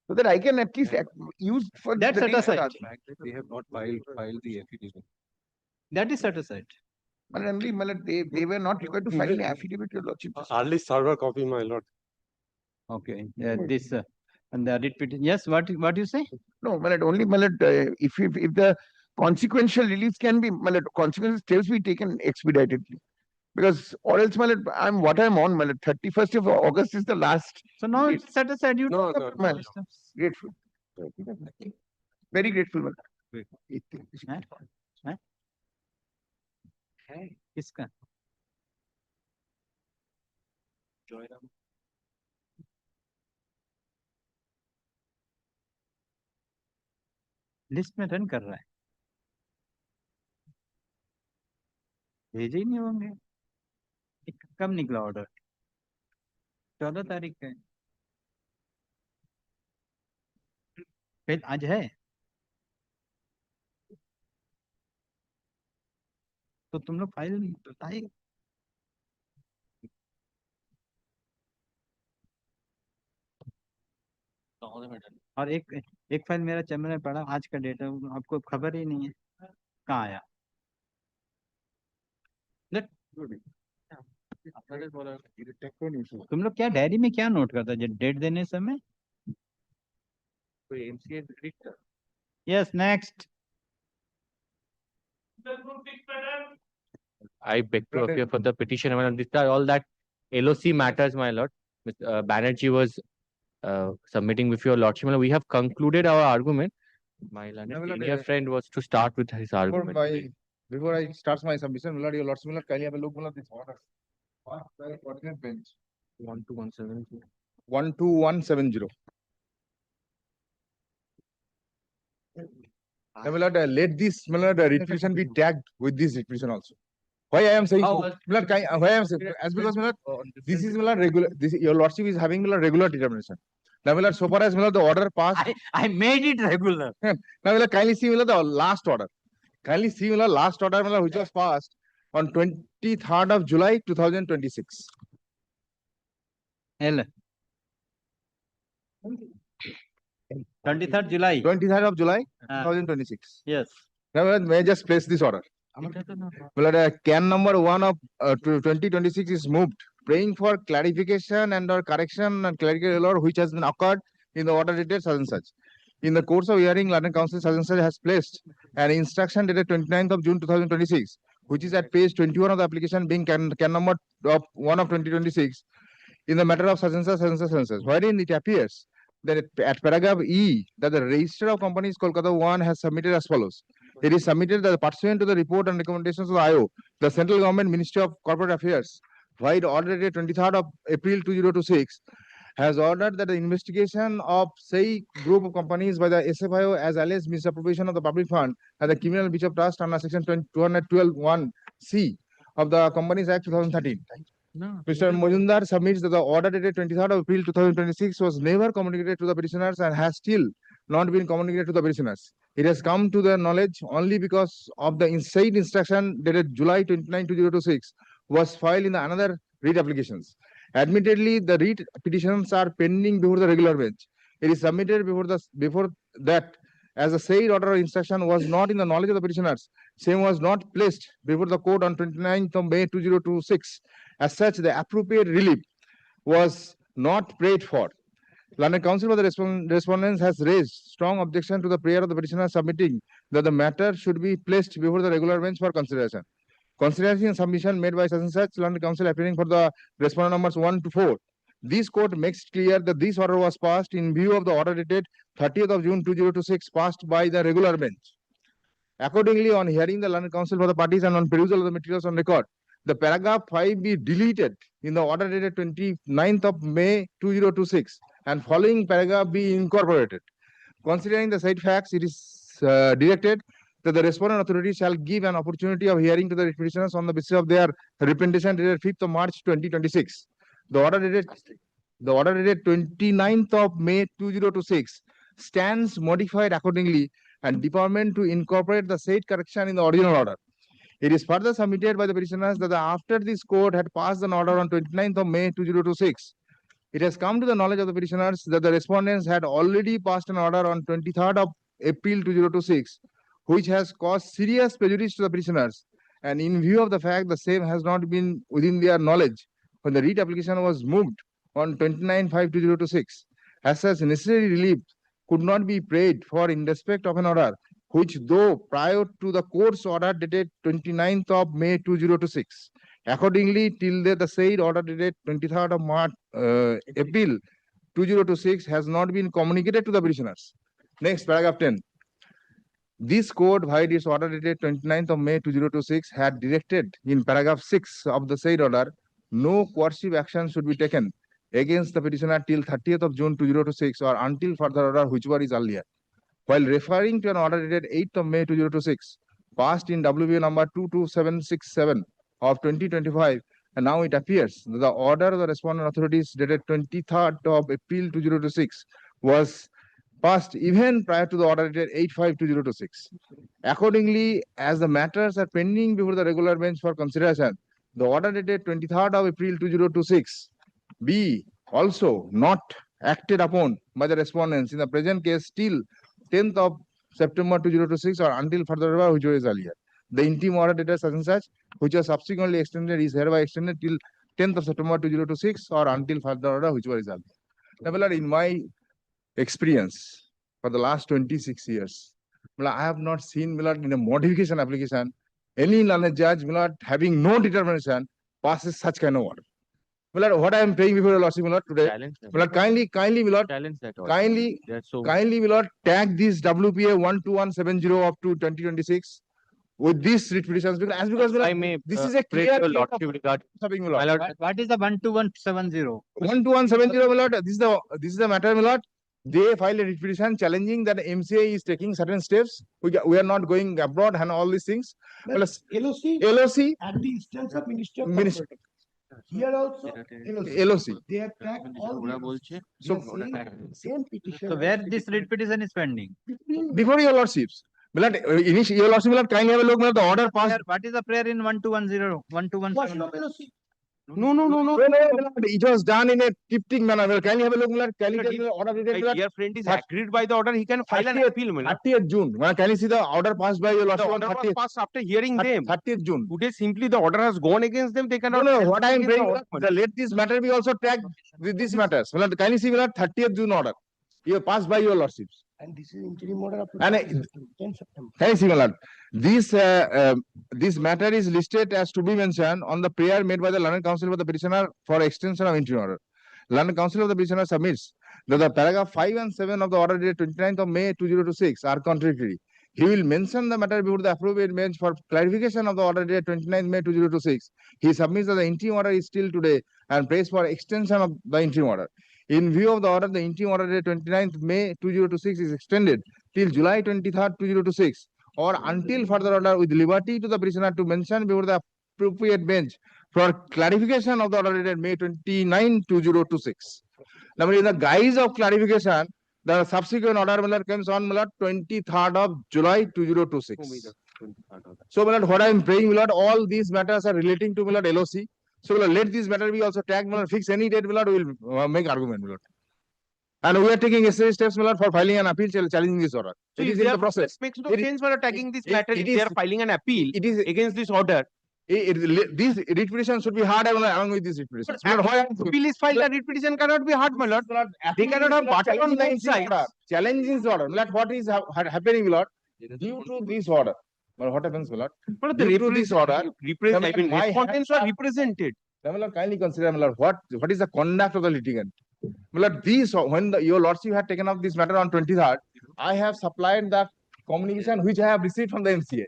So that I can at least use for that set aside. They have not filed the affidavit. That is set aside. They were not required to file an affidavit, Your Lordship. Early server copy, my lord. Okay. This and the writ petition. Yes. What you say? No, only if the consequential release can be consequential steps be taken expeditedly. Because or else, my lord, I'm what I'm on, my lord. 31st of August is the last. So now it's set aside. You No, took no, the no, steps. Grateful. Very grateful, my lord. हैं? हैं? किसका? List में run कर रहा है, भेजे ही नहीं होंगे। कब निकला ऑर्डर? 14 तारीख का है। फिर आज है तो तुम लोग फाइल बताए। और एक फाइल मेरा चैम्बर में पड़ा, आज का डेटा आपको खबर ही नहीं है कहाँ आया। तुम लोग क्या डायरी में क्या नोट करता है डेट देने समय? Yes, next. I beg to appear for the petition. My lord. These are all that LOC matters, my lord. Mr. Banerjee was submitting with your lordship. My lord, we have concluded our argument. My lord, senior friend was to start with his argument. Before I start my submission, my lord, your lordship, my lord, kindly have a look, my lord, this order. Coordinate bench. 12170. 12170. My lord, let this, my lord, retribution be tagged with this retribution also. Why I am saying so? My lord, why I am saying, as because, my lord, this is, my lord, regular, this, your lordship is having, my lord, regular determination. Now, my lord, so far as, my lord, the order passed. I made it regular. Now, my lord, kindly see, my lord, the last order. Kindly see, my lord, last order, my lord, which was passed on 23rd of July, 2026. L. 23rd July. 23rd of July, 2026. Yes. Now, my lord, may I just place this order? Well, can number 1 of 2026 is moved, praying for clarification and or correction and clerical error which has been occurred in the order dated such and such. In the course of hearing, London Council such and such has placed an instruction dated 29th of June 2026, which is at page 21 of the application, being can number of 1 of 2026, in the matter of such and such, such and such, such and such, wherein it appears that at paragraph E, that the Register of Companies Kolkata 1 has submitted as follows. It is submitted that pursuant to the report and recommendations of the IO, the Central Government Ministry of Corporate Affairs, via order dated 23rd of April 2026, has ordered that the investigation of say group of companies by the SFIO as alleged misappropriation of the public fund and the criminal breach of trust under section 212(1)(c) of the Companies Act 2013. No, Mr. Mojumdar submits that the order dated 23rd of April 2026 was never communicated to the petitioners and has still not been communicated to the petitioners. It has come to their knowledge only because of the said instruction dated July 29, 2026 was filed in the another writ applications. Admittedly, the writ petitions are pending before the regular bench. It is submitted before that as the said order or instruction was not in the knowledge of the petitioners. Same was not placed before the court on 29th of May 2026. As such, the appropriate relief was not prayed for. London Council for the respondents has raised strong objection to the prayer of the petitioner submitting that the matter should be placed before the regular bench for consideration. Considering submission made by such and such, London Council appearing for the respondent numbers 1 to 4. This court makes clear that this order was passed in view of the order dated 30th of June 2026 passed by the regular bench. Accordingly, on hearing the London Council for the parties and on perusal of the materials on record, the paragraph 5 be deleted in the order dated 29th of May 2026 and following paragraph be incorporated. Considering the said facts, it is directed that the respondent authority shall give an opportunity of hearing to the petitioners on the basis of their representation dated 5th of March 2026. The order dated 29th of May 2026 stands modified accordingly and department to incorporate the said correction in the original order. It is further submitted by the petitioners that after this court had passed an order on 29th of May 2026, it has come to the knowledge of the petitioners that the respondents had already passed an order on 23rd of April 2026, which has caused serious prejudice to the petitioners. And in view of the fact the same has not been within their knowledge when the writ application was moved on 29/5/2026, as such necessary relief could not be prayed for in respect of an order which, though prior to the court's order dated 29th of May 2026, Accordingly, till the said order dated 23rd of March, April 2026 has not been communicated to the petitioners. Next, paragraph 10. This court, by its order dated 29th of May 2026, had directed in paragraph 6 of the said order, no coercive action should be taken against the petitioner till 30th of June 2026 or until further order whichever is earlier. While referring to an order dated 8th of May 2026, passed in WBA number 22767 of 2025, and now it appears that the order of the respondent authorities dated 23rd of April 2026 was passed even prior to the order dated 8/5/2026. Accordingly, as the matters are pending before the regular bench for consideration, the order dated 23rd of April 2026 be also not acted upon by the respondents in the present case till 10th of September 2026 or until further order which was earlier. The interim order dated such and such, which was subsequently extended, is hereby extended till 10th of September 2026 or until further order which was earlier. Now, in my experience for the last 26 years, I have not seen in a modification application any learned judge having no determination passes such kind of order. What I am praying before your lordship today, kindly, tag this WPA 12170 up to 2026 with this writ petitions because I may this is a pray clear to your case of lordship regard. something, my My lord. lord, what is the 12170? 12170, my lord. This is the matter, my lord. They filed a writ petition challenging that MCA is taking certain steps. We are not going abroad and all these things. LOC At the instance of Ministry of Ministry. Corporate. Here also, LOC. They have tracked all the. So, Same petition. So where this writ petition is pending? before your lordships, your lordship, kindly have a look at the order passed. What is the prayer in 1210? 1217? No. It was done in a triptych manner. Can you have a look? Can you tell me the order dated? My dear friend is agreed by the order. He can file an appeal. 30th June. Can you see the order passed by your The lordship? order was passed after hearing them. 30th June. Today, simply the order has gone against them. They cannot. No. What I am against the praying, order. let this matter be also tagged with these matters. Can you see 30th June order? You passed by your lordships. And this is interim order up to And 10 September. can you see, my lord? This matter is listed as to be mentioned on the prayer made by the learned counsel of the petitioner for extension of interim order. Learned counsel of the petitioner submits that the paragraph 5 and 7 of the order dated 29th of May 2026 are contradictory. He will mention the matter before the appropriate bench for clarification of the order dated 29th May 2026. He submits that the interim order is still today and prays for extension of the interim order. In view of the order, the interim order dated 29th May 2026 is extended till July 23rd 2026 or until further order with liberty to the prisoner to mention before the appropriate bench for clarification of the order dated May 29, 2026. Now, in the guise of clarification, the subsequent order comes on 23rd of July 2026. So, what I am praying, all these matters are relating to LOC. So, let this matter be also tagged, fix any date, we will make argument. And we are taking necessary steps for filing an appeal challenging this order. So It if is in they the are- process. It makes no sense for tagging this matter. If it they is- are filing an appeal It is against this order. This writ petition should be heard along with this writ petition. Appeal is filed, the writ petition cannot be heard, my lord. They cannot have butter on both sides. Challenging this order. What is happening, my lord? Due to this order. Well, what happens, my lord? But the Due to this order, respondents are represented. Kindly consider, my lord, what is the conduct of the litigant? My lord, when your lordship had taken up this matter on 23rd, I have supplied the communication which I have received from the MCA.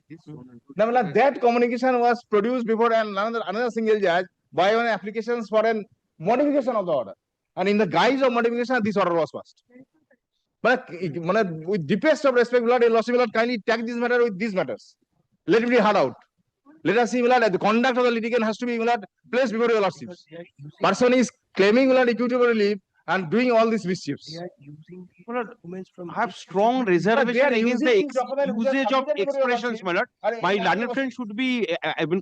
Now, my lord, that communication was produced before another single judge by an applications for a modification of the order. And in the guise of modification, this order was passed. But with deepest of respect, my lord, your lordship, kindly tag this matter with these matters. Let it be heard out. Let us see, the conduct of the litigant has to be placed before your lordships. Person is claiming equitable relief and doing all these mischiefs. I have strong reservation against the usage of expressions, my lord. My learned friend should be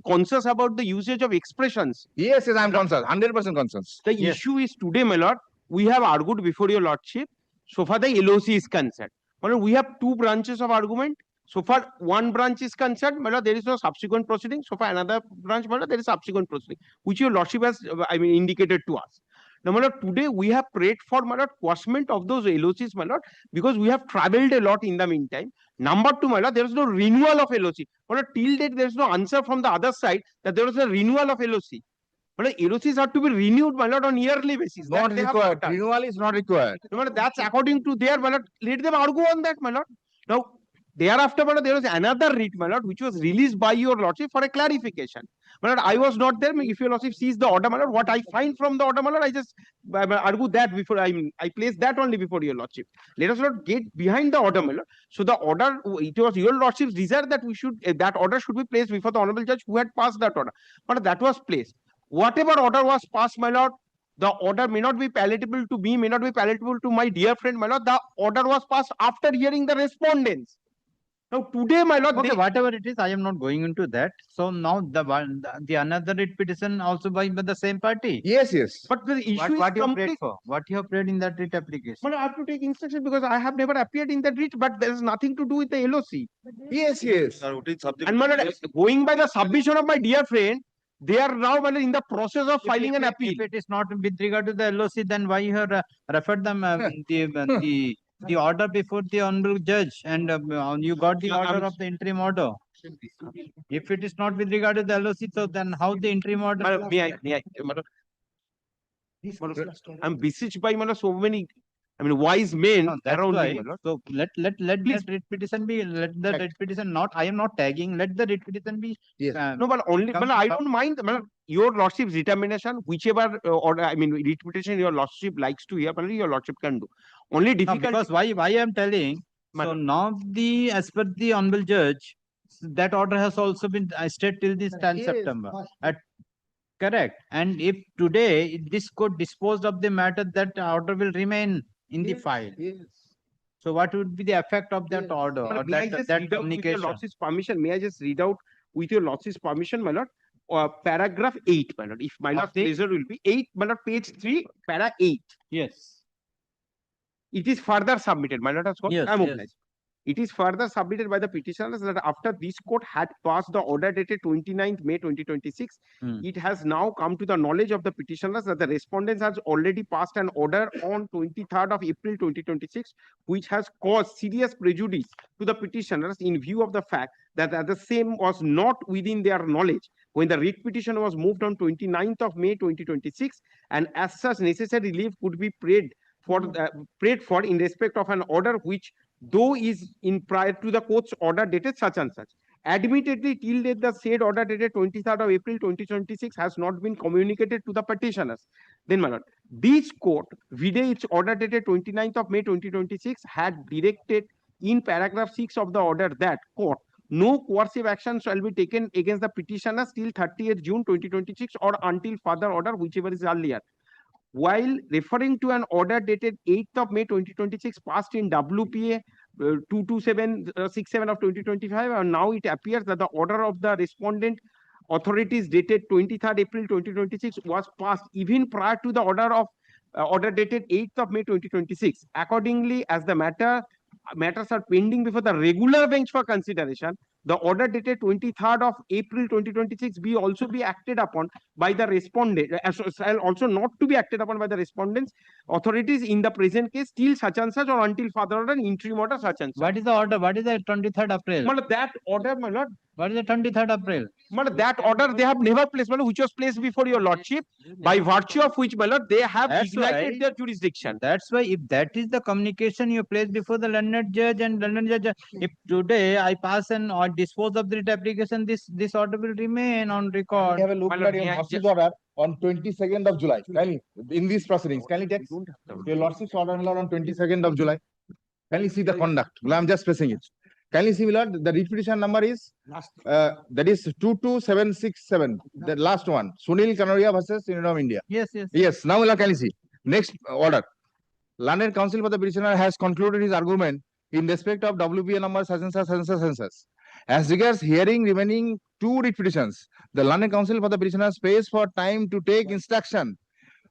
conscious about the usage of expressions. Yes, I am conscious, 100% conscious. The issue is today, my lord, we have argued before your lordship, so far the LOC is concerned. My lord, we have two branches of argument. So far, one branch is concerned, my lord, there is no subsequent proceeding. So far, another branch, my lord, there is subsequent proceeding, which your lordship has, indicated to us. Now, my lord, today we have prayed for, my lord, quashment of those LOCs, my lord, because we have traveled a lot in the meantime. Number two, my lord, there is no renewal of LOC. My lord, till date, there is no answer from the other side that there is a renewal of LOC. But LOCs are to be renewed, my lord, on yearly basis. Not required. Renewal is not required. No, my lord, that's according to their, my lord. Let them argue on that, my lord. Now, thereafter, my lord, there was another writ, my lord, which was released by your lordship for a clarification. My lord, I was not there. If your lordship sees the order, my lord, what I find from the order, my lord, I just argue that before I place that only before your lordship. Let us not get behind the order, my lord. So the order, it was your lordship's desire that we should that order should be placed before the honorable judge who had passed that order. But that was placed. Whatever order was passed, my lord, the order may not be palatable to me, may not be palatable to my dear friend, my lord. The order was passed after hearing the respondents. Now today, my lord, Okay, whatever it is, I am not going into that. So now the another writ petition also by the same party. Yes, yes. But the issue What is you have prayed complete. for? What you have prayed in that writ application? But I have to take instruction because I have never appeared in that writ, but there is nothing to do with the LOC. Yes, yes. And my lord, going by the submission of my dear friend, they are now in the process of filing an appeal. If it is not with regard to the LOC, then why you have referred them the order before the honorable judge, and you got the order of the interim order. If it is not with regard to the LOC, so then how the interim order? I'm beseeched by so many, wise men around why. me. So let that writ petition be. Let the writ petition not. I am not tagging. Let the writ petition be. No, but only. But I don't mind. Your lordship's determination, whichever order, writ petition your lordship likes to hear, your lordship can do. Only No, difficult. because why I am telling. So now as per the honorable judge, that order has also been stayed till this 10 September. Correct. And if today this court disposed of the matter, that order will remain in the file. So what would be the effect of that order or May I that just read out with your communication? lordship's permission? May I just read out with your lordship's permission, my lord? Paragraph 8, my lord. If my lord's pleasure will be 8, my lord, page 3, para 8. Yes. It is further submitted, my lord has got. Yes, I'm yes. obliged. It is further submitted by the petitioners that after this court had passed the order dated 29th May 2026, it has now come to the knowledge of the petitioners that the respondents has already passed an order on 23rd of April 2026, which has caused serious prejudice to the petitioners in view of the fact that the same was not within their knowledge when the writ petition was moved on 29th of May 2026, and as such necessary relief could be prayed for in respect of an order which, though is in prior to the court's order dated such and such. Admittedly, till date, the said order dated 23rd of April 2026 has not been communicated to the petitioners. Then, my lord, this court, vide its order dated 29th of May 2026, had directed in paragraph 6 of the order that, court, no coercive action shall be taken against the petitioners till 30th June 2026 or until further order, whichever is earlier. While referring to an order dated 8th of May 2026 passed in WPA 22767 of 2025, and now it appears that the order of the respondent authorities dated 23rd April 2026 was passed even prior to the order of order dated 8th of May 2026. Accordingly, as the matters are pending before the regular bench for consideration, the order dated 23rd of April 2026 be also be acted upon by the respondent, also not to be acted upon by the respondents authorities in the present case till such and such or until further order, interim order such and such. What is the order? What is the 23rd April? My lord, that order, my lord. What is the 23rd April? My lord, that order they have never placed, my lord, which was placed before your lordship, by virtue of which, my lord, they have ignited their jurisdiction. That's why if that is the communication you place before the learned judge and learned judge, if today I pass and or dispose of the writ application, this order will remain on record. We have a look at your lordship's order on 22nd of July. Kindly, in these proceedings, can you take your lordship's order on 22nd of July? Can you see the conduct? Well, I'm just pressing it. Can you see, my lord, the writ petition number is that is 22767. The last one, Sunil Kanoria versus Union of India. Yes, yes. Yes. Now, my lord, can you see? Next order. London Council for the petitioner has concluded his argument in respect of WPA number such and such, such and such, such and such. As regards hearing remaining 2 writ petitions, the London Council for the petitioner pays for time to take instruction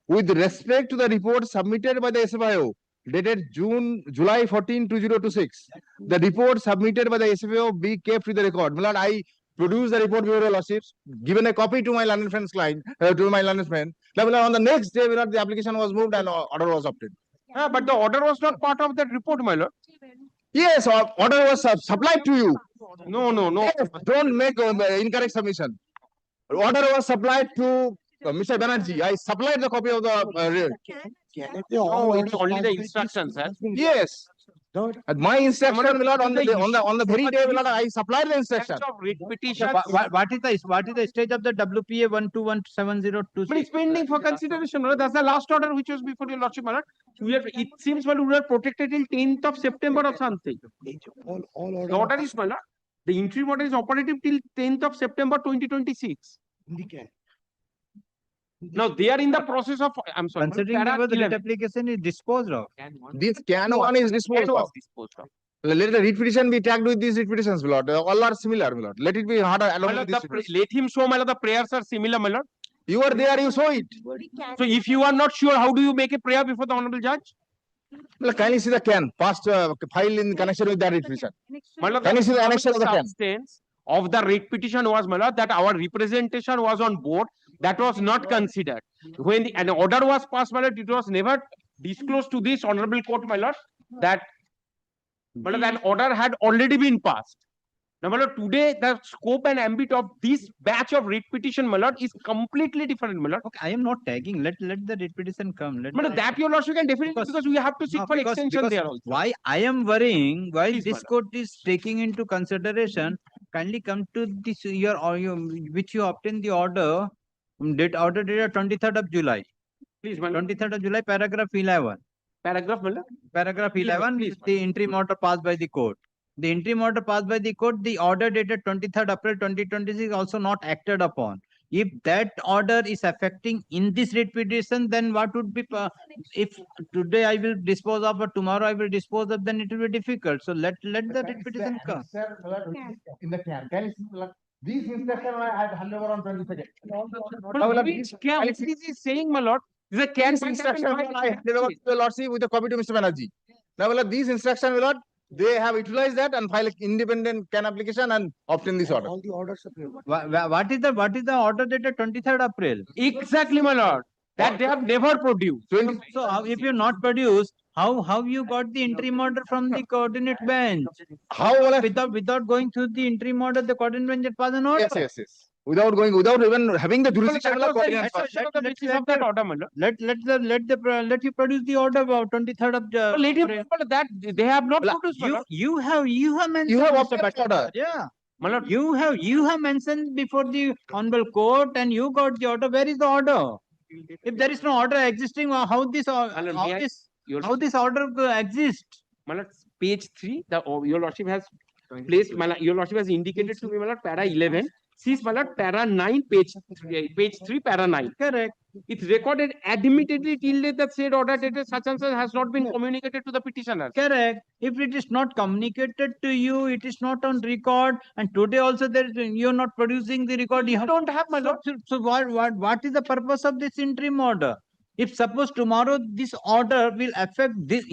with respect to the report submitted by the SFIO dated July 14, 2026. The report submitted by the SFIO be kept with the record. My lord, I produce the report before your lordships, given a copy to my learned friend's client, to my learned friend. Now, on the next day, the application was moved and order was obtained. But the order was not part of that report, my lord. Yes, order was supplied to you. No, no, no. Yes, don't make incorrect submission. Order was supplied to Mr. Banerjee. I supplied the copy of the. No, it's only the instructions, sir. Yes. At my instruction, my lord, on the very day, my lord, I supplied the instruction. What is the stage of the WPA 1217026? But it's pending for consideration, my lord. That's the last order which was before your lordship, my lord. It seems, my lord, we are protected till 10th of September or something. The order is, my lord, the interim order is operative till 10th of September 2026. Now they are in the process of, I'm sorry, Considering para the 11. writ application is disposed of. This can one is disposed of. Let the writ petition be tagged with these writ petitions, my lord. All are similar, my lord. Let it be harder along with this. Let him show, my lord, the prayers are similar, my lord. You are there, you saw it. So if you are not sure, how do you make a prayer before the honorable judge? Well, can you see the can past file in connection with that writ petition? My lord, Can you see the annexure of the can? substance of the writ petition was, my lord, that our representation was on board. That was not considered. When an order was passed, my lord, it was never disclosed to this honorable court, my lord, that my lord, that order had already been passed. Now, my lord, today the scope and ambit of this batch of writ petition, my lord, is completely different, my lord. Okay, I am not tagging. Let the writ petition come. My lord, that your lordship can definitely, because we have to seek for extension there also. Why I am worrying, while Please, this court is taking into consideration, kindly come to this which you obtained the order, order dated 23rd of July. Please, my lord. 23rd of July, paragraph 11. Paragraph, my lord. Paragraph Please, 11, please, the interim order passed by the court. The interim order passed by the court, the order dated 23rd April 2026 also not acted upon. If that order is affecting in this writ petition, then what would be, if today I will dispose of or tomorrow I will dispose of, then it will be difficult. So let the writ petition come. In the can you see these instructions I had handed over on 22nd. What is he saying, my lord? This is a can instruction I handed over to the lordship with a copy to Mr. Banerjee. Now, these instructions, my lord, they have utilized that and filed independent can application and obtain this order. All the orders What is the order dated 23rd April? Exactly, my lord. That they have never produced. So if you not produced, how you got the interim order from the coordinate bench? How without going through the interim order, the coordinate bench pass an order? Yes. Without even having the jurisdiction. Let you produce the order about 23rd of April. That they have not produced. You have mentioned. You have obtained order. Yeah. You have mentioned before the honorable court and you got the order. Where is the order? If there is no order existing, how this order exists? My lord, page 3, your lordship has placed, your lordship has indicated to me, my lord, para 11. See, my lord, para 9, page 3, para 9. Correct. It's recorded admittedly till date that said order dated such and such has not been communicated to the petitioner. Correct. If it is not communicated to you, it is not on record, and today also you are not producing the record. You don't have, my lord. So what is the purpose of this interim order? If suppose tomorrow this order will affect this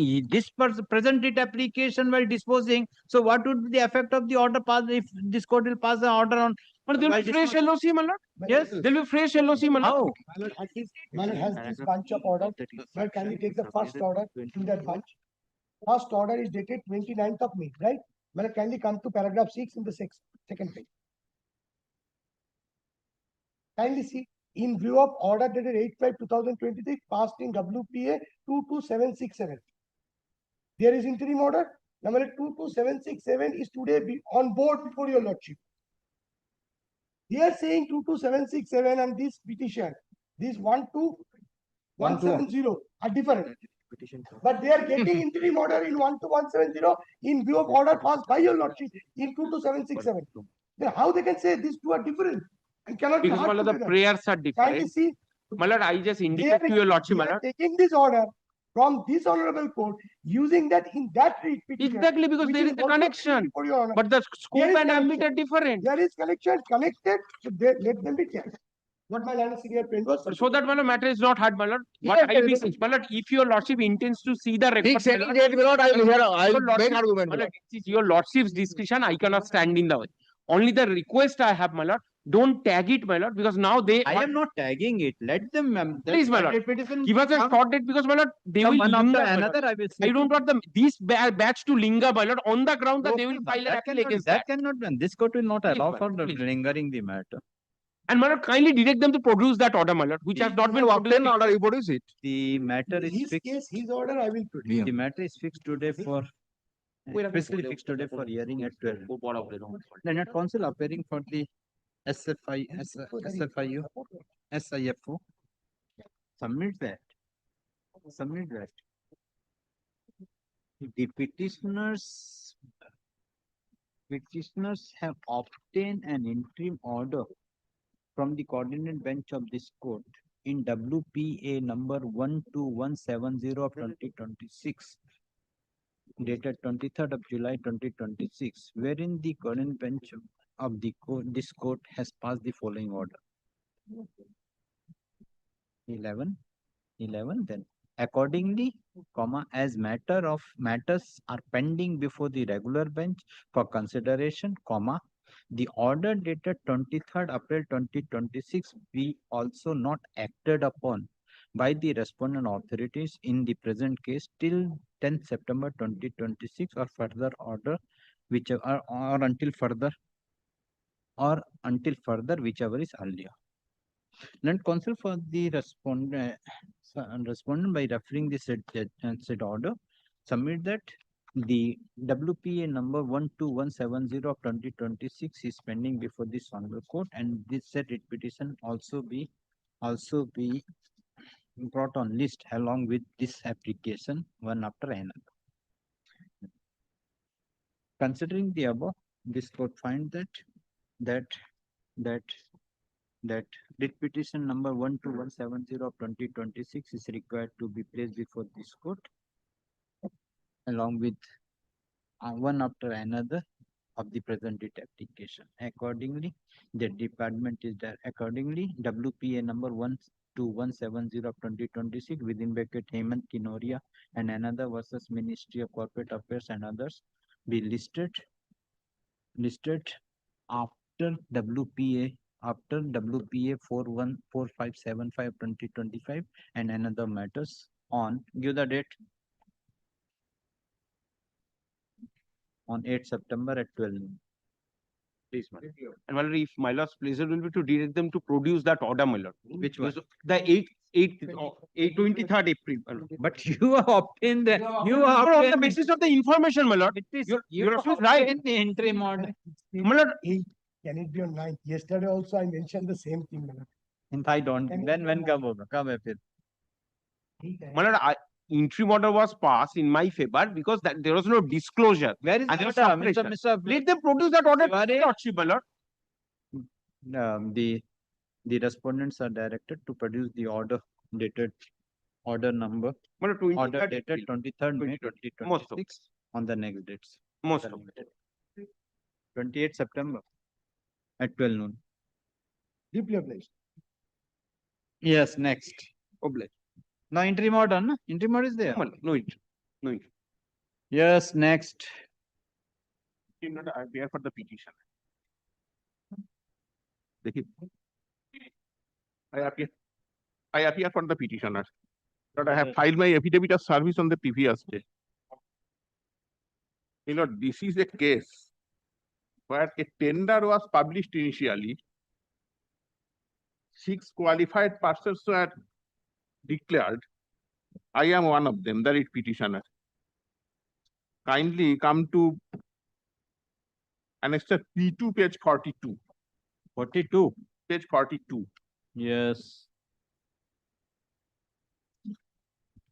present writ application while disposing, so what would be the effect of the order passed if this court will pass the order on? But there will be fresh LOC, my lord. Yes. There will be fresh LOC, my lord. Malad has this bunch of orders. But can we take the first order in that bunch? First order is dated 29th of May, right? Malad, can we come to paragraph 6 in the second page? Kindly see. In view of order dated 8/5/2023 passed in WPA 22767. There is interim order. Number 22767 is today on board before your lordship. They are saying 22767 and this petition, this 12170 are different. But they are getting interim order in 12170 in view of order passed by your lordship in 22767. Then how they can say these two are different? And cannot because be the prayers are different. See, my lord, I just indicate to your lordship, my lord. Taking this order from this honorable court, using that in that petition. Exactly, because there is a connection. But the scope and ambit are different. There is connection connected, so let them be checked. What my learned senior friend was. So that matter is not hard, my lord. What I will say, my lord, if your lordship intends to see the record, I will make argument. Your lordship's discretion, I cannot stand in the way. Only the request I have, my lord, don't tag it, my lord, because now they. I am not tagging it. Let them. Please, my lord, give us a short date because, my lord, they will one linger, after my lord. another. I will say. I don't want this batch to linger, my lord, on the ground that they will file an appeal against that. Cannot be. This court will not Please, allow my for lord, please. lingering the matter. And my lord, kindly direct them to produce that order, my lord, which has not been obtained order, you produce it. The matter is His fixed. case, his order, I will produce. The matter is fixed today for. Especially fixed today for hearing at 12. Learned Counsel appearing for the SFIU, SIFO. Submit that. Submit that. The petitioners have obtained an interim order from the coordinate bench of this court in WPA number 12170 of 2026, dated 23rd of July 2026, wherein the coordinate bench of the court, this court has passed the following order. 11 then. Accordingly, as matters are pending before the regular bench for consideration, the order dated 23rd April 2026 be also not acted upon by the respondent authorities in the present case till 10th September 2026 or further order, whichever or until further whichever is earlier. Learned Counsel for the respondent by referring the said order submit that the WPA number 12170 of 2026 is pending before this honorable court, and this said petition also be brought on list along with this application one after another. Considering the above, this court find that writ petition number 12170 of 2026 is required to be placed before this court along with one after another of the present writ application. Accordingly, the department is there. Accordingly, WPA number 12170 of 2026 within bracket Hemant Kinoria and another versus Ministry of Corporate Affairs and others be listed after WPA 414575 2025 and another matters on, give the date, on 8th September at 12 noon. Please, my lord. And my lord, if my lord's pleasure will be to direct them to produce that order, my lord. Which one? The 23rd April. My lord. But you have obtained the, on the basis of the information, my lord. You're right. in the interim order. My lord, Can it be on 9th? Yesterday also I mentioned the same thing, madam. And I don't. Then when come over? Come appeal. my lord, interim order was passed in my favor because there was no disclosure. Where is and there was Mr. separation. Mr. Let them produce that order, lordship, my lord. The respondents are directed to produce the order dated order number My lord, order dated 23rd May 2026 on the next dates. Most of 28th September at 12 noon. Deeply obliged. Yes, next. Obliged. No interim order, no? Interim order is there. No interim. No interim. Yes, next. I appear for the petition. I appear for the petitioner. But I have filed my affidavit of service on the previous day. You know, this is a case where a tender was published initially. 6 qualified persons were declared. I am one of them, the writ petitioner. Kindly come to Annexure P2, page 42. 42. Page 42. Yes.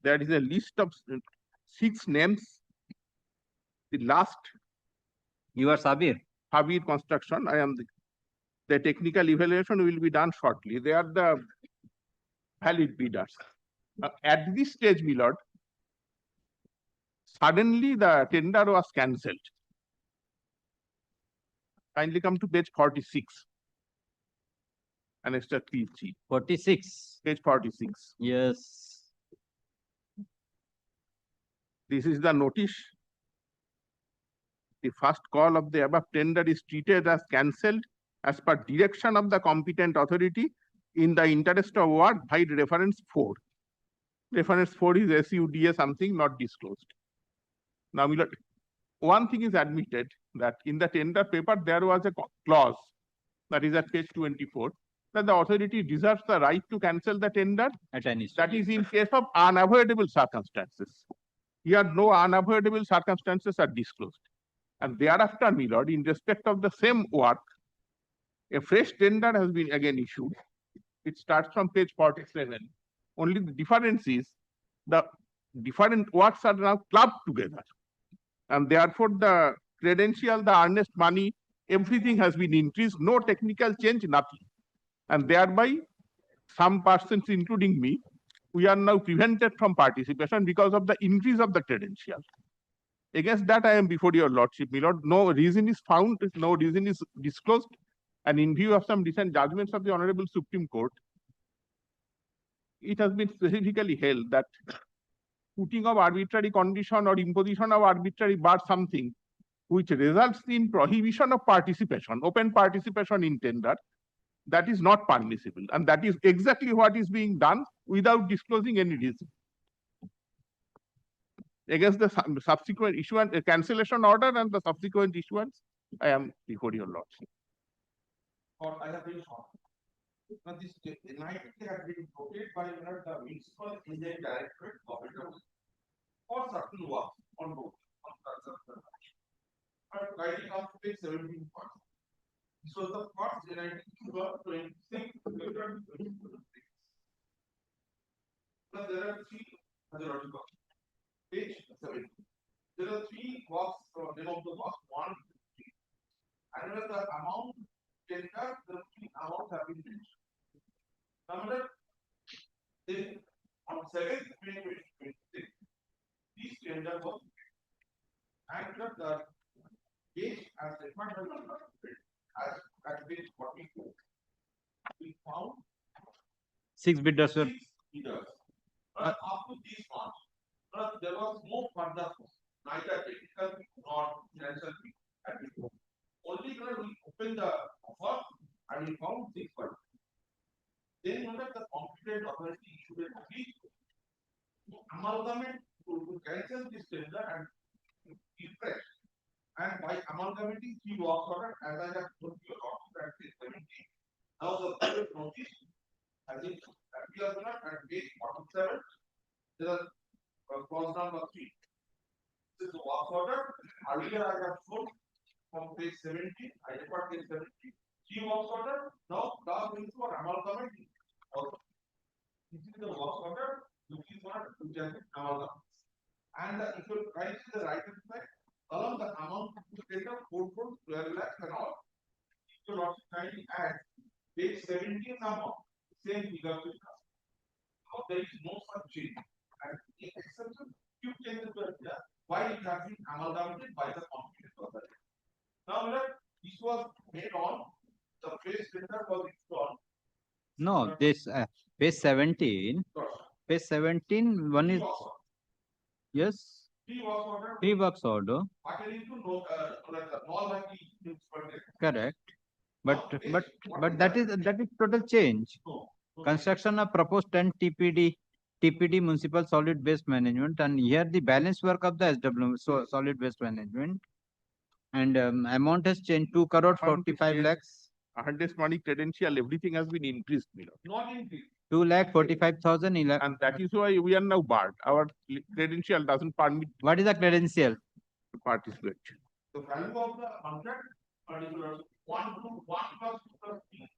There is a list of 6 names. The last. You are Sabir. Sabir Construction. I am the technical evaluation will be done shortly. They are the valid bidders. At this stage, my lord, suddenly the tender was cancelled. Kindly come to page 46. Annexure 3C. 46. Page 46. Yes. This is the notice. the first call of the above tender is treated as cancelled as per direction of the competent authority in the interest of work by reference 4. Reference 4 is SUDA something not disclosed. Now, my lord, one thing is admitted that in the tender paper there was a clause that is at page 24 that the authority reserves the right to cancel the tender at any that is in case of unavoidable circumstances. Here no unavoidable circumstances are disclosed. And thereafter, my lord, in respect of the same work, a fresh tender has been again issued. It starts from page 47. Only the difference is the different works are now clubbed together. And therefore, the credential, the earnest money, everything has been increased, no technical change, nothing. And thereby, some persons, including me, we are now prevented from participation because of the increase of the credential. Against that, I am before your lordship, my lord. No reason is found, no reason is disclosed. And in view of some recent judgments of the Honorable Supreme Court, it has been specifically held that putting of arbitrary condition or imposition of arbitrary bar something which results in prohibition of participation, open participation in tender, that is not permissible. And that is exactly what is being done without disclosing any reason. Against the subsequent issuance, cancellation order and the subsequent issuance, I am before your lordship. Or I have been short. Now this night has been voted by the municipal engineering directorate government for certain works on board on construction. But guiding up to page 17 points. This was the first NIT 26 February 2026. But there are three methodological. Page 17. There are three works, name of the work, 1, 3. And when the amount tender, the three amounts have been mentioned. Number then on 7th May 2026, this tender was and the page as referred by the as at page 44. We found 6 bidders were 6 bidders. But up to this point, there was no further neither technical nor financial at this point. Only we opened the offer and we found 6 bidders. Then under the competent authority issued a plea to amalgamate to cancel this tender and refresh. And by amalgamating 3 work orders, as I have told you about at page 17, now the public notice has been appears at page 47. There is clause number 3. This is the work order. Earlier I have shown from page 17, I refer page 17. 3 work order. Now going to amalgamating. This is the work order, which is what which has been amalgamated. And if you write the right hand side, along the amount to take up 4 crores, 12 lakhs and all, if you not kindly add page 17 amount, same figure will come. Now there is no such change. And the exception, few changes were there, why it has been amalgamated by the competent authority. Now, this was made on the phrase tender was installed. no, this page 17. Page 17, one is yes. 3 works order. Correct. But that is total change. Construction of proposed 10 TPD municipal solid waste management, and here the balance work of the SW solid waste management, and amount has changed 2 crore 45 lakhs. Earnest money, credential, everything has been increased, Not increased. 2,45,000. And that is why we are now barred. Our credential doesn't permit. What is the credential? To participate. The value of the contract, particular 1 to 1 plus 2 plus 3,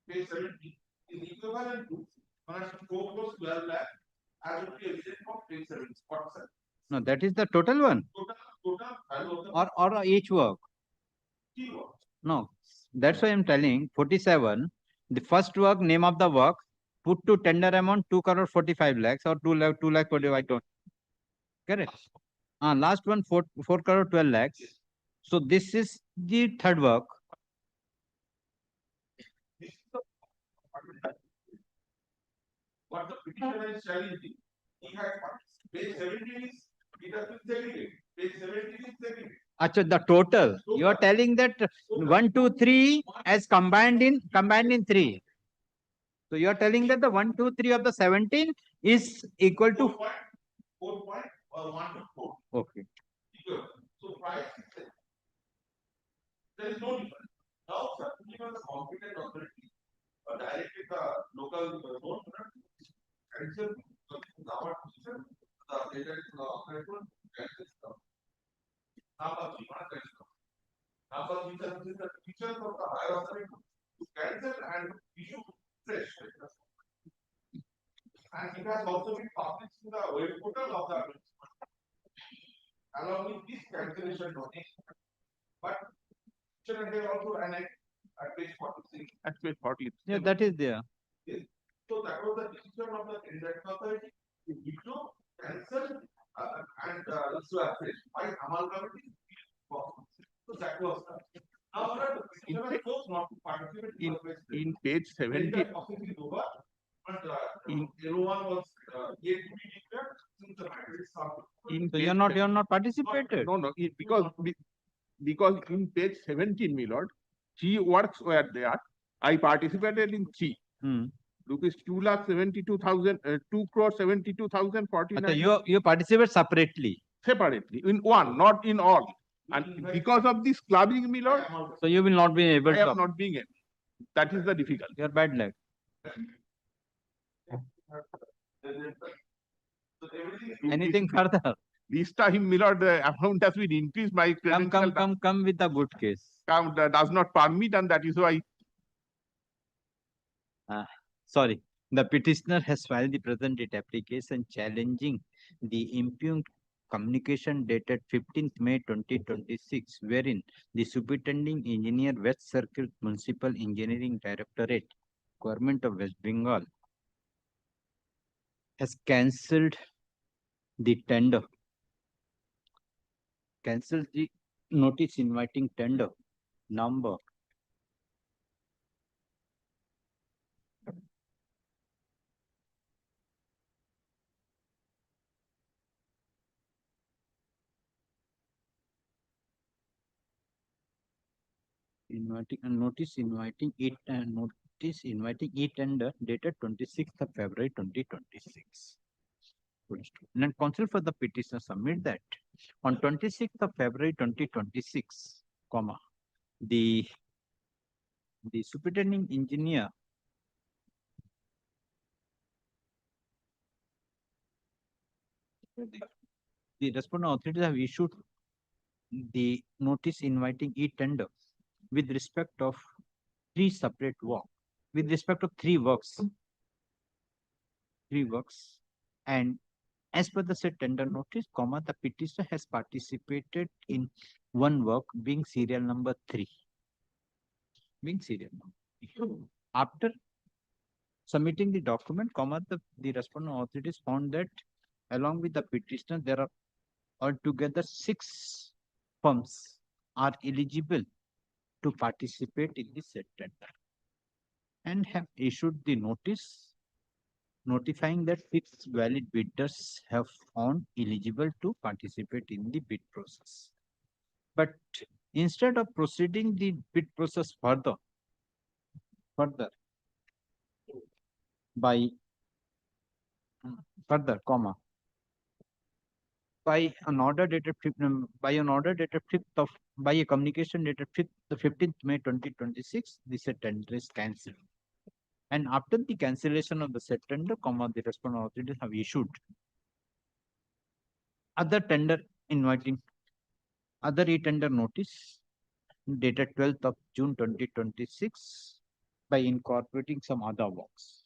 page 17 is equivalent to 4 crores 12 lakhs as would be evident from page 17. No, that is the total one. Total value of the Or each work. keyword. No, that's why I'm telling 47. The first work, name of the work, put to tender amount 2 crore 45 lakhs or 2 lakh 45. Correct. Last one 4 crore 12 lakhs. So this is the third work. This is the what the petitioner is challenging. He had page 17 is it has been segregated. Page 17 is segregated. Acha, the total. You are telling that 1, 2, 3 as combined in 3. So you are telling that the 1, 2, 3 of the 17 is equal to 4 point or 1 to 4. okay. So price is there. There is no difference. Now, sir, given the competent authority directly the local zone, and sir, our position, the data is operator, the features of the higher authority to cancel and issue fresh. And it has also been published in the web portal of the along with this cancellation notice. But should they also annex at page 46? At page 40. Yeah, that is there. Yes. So that was the decision of the indirect authority to issue, cancel, and issue afresh by amalgamating. So that was now the petitioner chose not to participate in page 70. Possibly over, but in L1 was yet to be declared since the matter is solved. So you are not participated. No, because in page 17, my lord, 3 works were there. I participated in 3. Rupees 2,72,000, 2,72,049. So you participate separately. Separately in one, not in all. And because of this clubbing, my lord, so you will not be able I to. am not being able. That is the difficulty. Your bad luck. Anything further? This time, my lord, the amount has been increased. My come with a good case. Does not permit, and that is why. Sorry, the petitioner has filed the present date application challenging the impugned communication dated 15th May 2026, wherein the superintending engineer, West Circuit Municipal Engineering Directorate, Government of West Bengal, has cancelled the tender, cancelled the notice inviting tender number notice inviting e-tender dated 26th of February 2026. And counsel for the petitioner submit that on 26th of February 2026, the superintending engineer the respondent authorities have issued the notice inviting e-tender with respect of 3 separate work, with respect of 3 works, and as per the said tender notice, the petitioner has participated in one work being serial number 3. After submitting the document, the respondent authorities found that along with the petitioner, there are altogether 6 firms are eligible to participate in the said tender and have issued the notice notifying that 6 valid bidders have found eligible to participate in the bid process. But instead of proceeding the bid process further by an order dated by a communication dated 15th May 2026, the said tender is cancelled. And after the cancellation of the said tender, the respondent authorities have issued other e-tender notice dated 12th of June 2026 by incorporating some other works.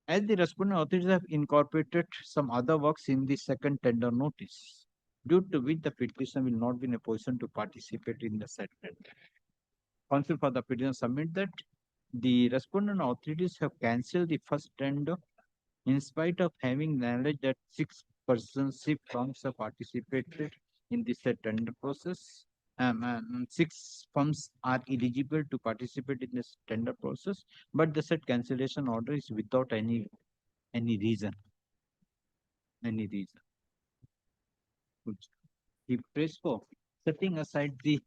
As the respondent authorities have incorporated some other works in the second tender notice, due to which the petitioner will not be in a position to participate in the said tender. Counsel for the petitioner submit that the respondent authorities have cancelled the first tender in spite of having knowledge that 6 partnership firms have participated in the said tender process. 6 firms are eligible to participate in this tender process, but the said cancellation order is without any reason. he prays for, setting aside the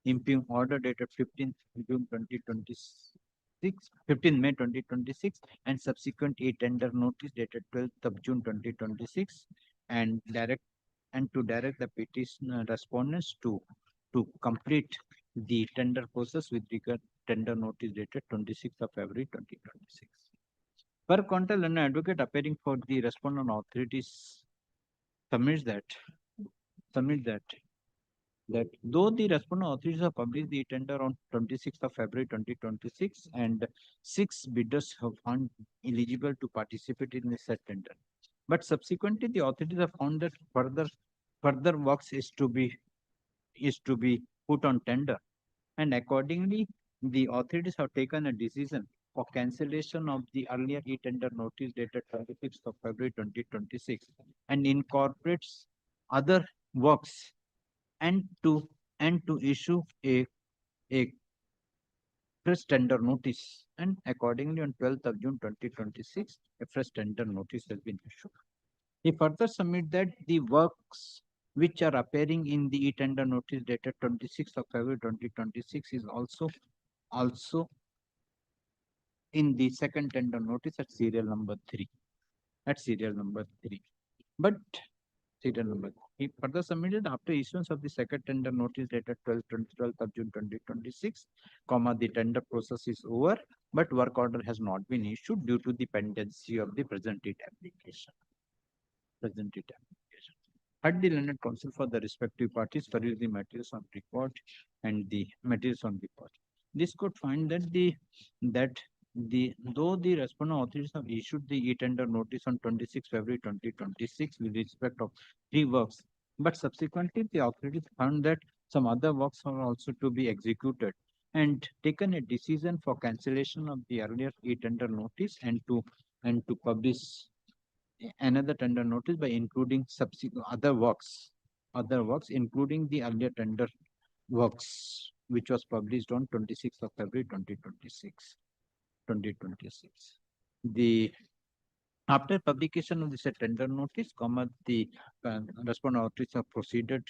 impugn order dated 15th June 2026, 15 May 2026, and subsequent tender notice dated 12th of June 2026, and to direct the petition respondents to complete the tender process with regard tender notice dated 26th of February 2026. Per contra, an advocate appearing for the respondent authorities submits that though the respondent authorities have published the tender on 26th of February 2026 and 6 bidders have found eligible to participate in the said tender, but subsequently the authorities have found that further works is to be put on tender, and accordingly the authorities have taken a decision for cancellation of the earlier tender notice dated 26th of February 2026 and incorporates other works and to issue a fresh tender notice, and accordingly on 12th of June 2026 a fresh tender notice has been issued. He further submit that the works which are appearing in the tender notice dated 26th of February 2026 is also in the second tender notice at serial number 3. But serial number. He further submitted after issuance of the second tender notice dated 12th of June 2026, the tender process is over, but work order has not been issued due to the pendency of the present application. Had the learned counsel for the respective parties peruse the materials on record and the materials on report. This could find that though the respondent authorities have issued the tender notice on 26 February 2026 with respect of 3 works, but subsequently the authorities found that some other works are also to be executed and taken a decision for cancellation of the earlier tender notice and to publish another tender notice by including subsequent other works including the earlier tender works which was published on 26th of February 2026. After publication of the said tender notice, the respondent authorities have proceeded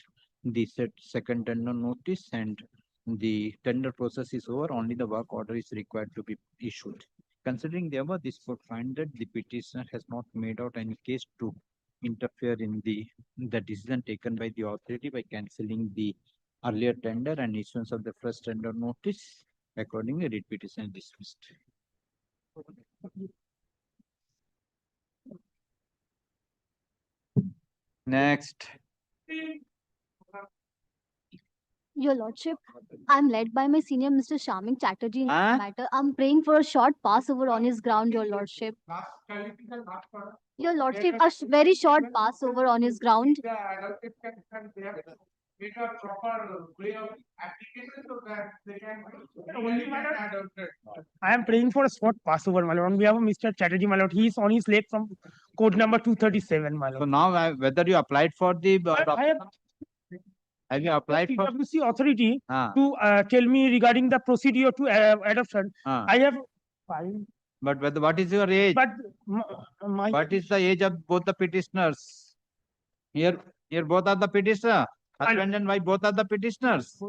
the said second tender notice and the tender process is over, only the work order is required to be issued. Considering the above, this could find that the petitioner has not made out any case to interfere in the decision taken by the authority by cancelling the earlier tender and issuance of the first tender notice. Accordingly, writ petition is dismissed. Next. Your Lordship, I'm led by my senior Mr. Shaming Chatterjee in this matter. I'm praying for a short passover on his ground, Your Lordship. Your Lordship, very short passover on his ground. I am praying for a short passover, my lord. On behalf of Mr. Chatterjee, my lord. He is on his leg from code number 237, my lord. So now, whether you applied for the have you applied for PwC authority to tell me regarding the procedure to adoption? I have filed. But what is your age? But what is the age of both the petitioners? Here both are the petitioner. Husband and wife both are the petitioners.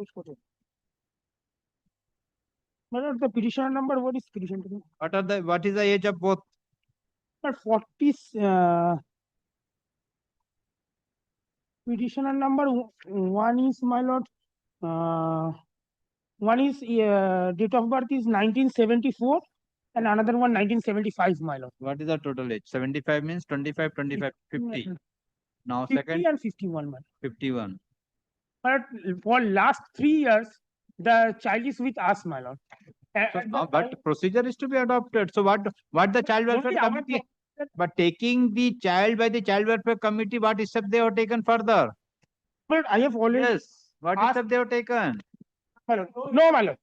My lord, the petitioner number, what is petition? What is the age of both? But 40 petitioner number one is, my lord, one is date of birth is 1974 and another one 1975, my lord. What is the total age? 75 means 25, 25, 50. Now 50 second and 51, my lord. 51. But for last 3 years, the child is with us, my lord. But procedure is to be adopted. So what the child welfare committee? But taking the child by the child welfare committee, what step they have taken further? But I have already. Yes. What step they have taken? My lord. No, my lord.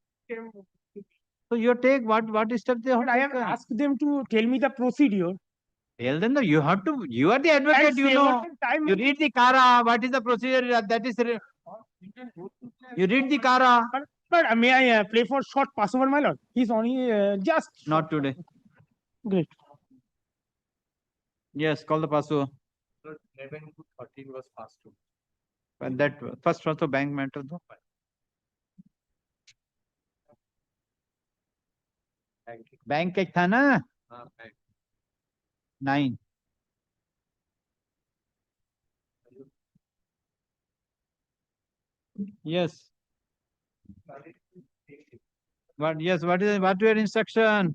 So you take what step they have taken? I have asked them to tell me the procedure. Tell them that you have to. You are the advocate. You know. You read the Kara. What is the procedure? That is. You read the Kara. But may I play for short passover, my lord? He's only just. Not today. Great. Yes, call the Pasu. 11 to 13 was passed to. But that first also bank matter though. Bank एक था ना 9 yes what your instruction?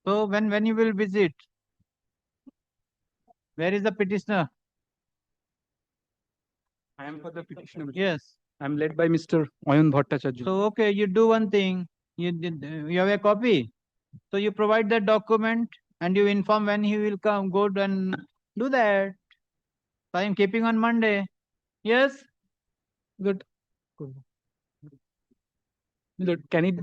So when you will visit? Where is the petitioner? I am for the petitioner. Yes. I am led by Mr. Oyun Bhattacharya. So okay, you do one thing. You have a copy. So you provide that document and you inform when he will come. Go and do that. So I am keeping on Monday. Yes. Good. Milord, can it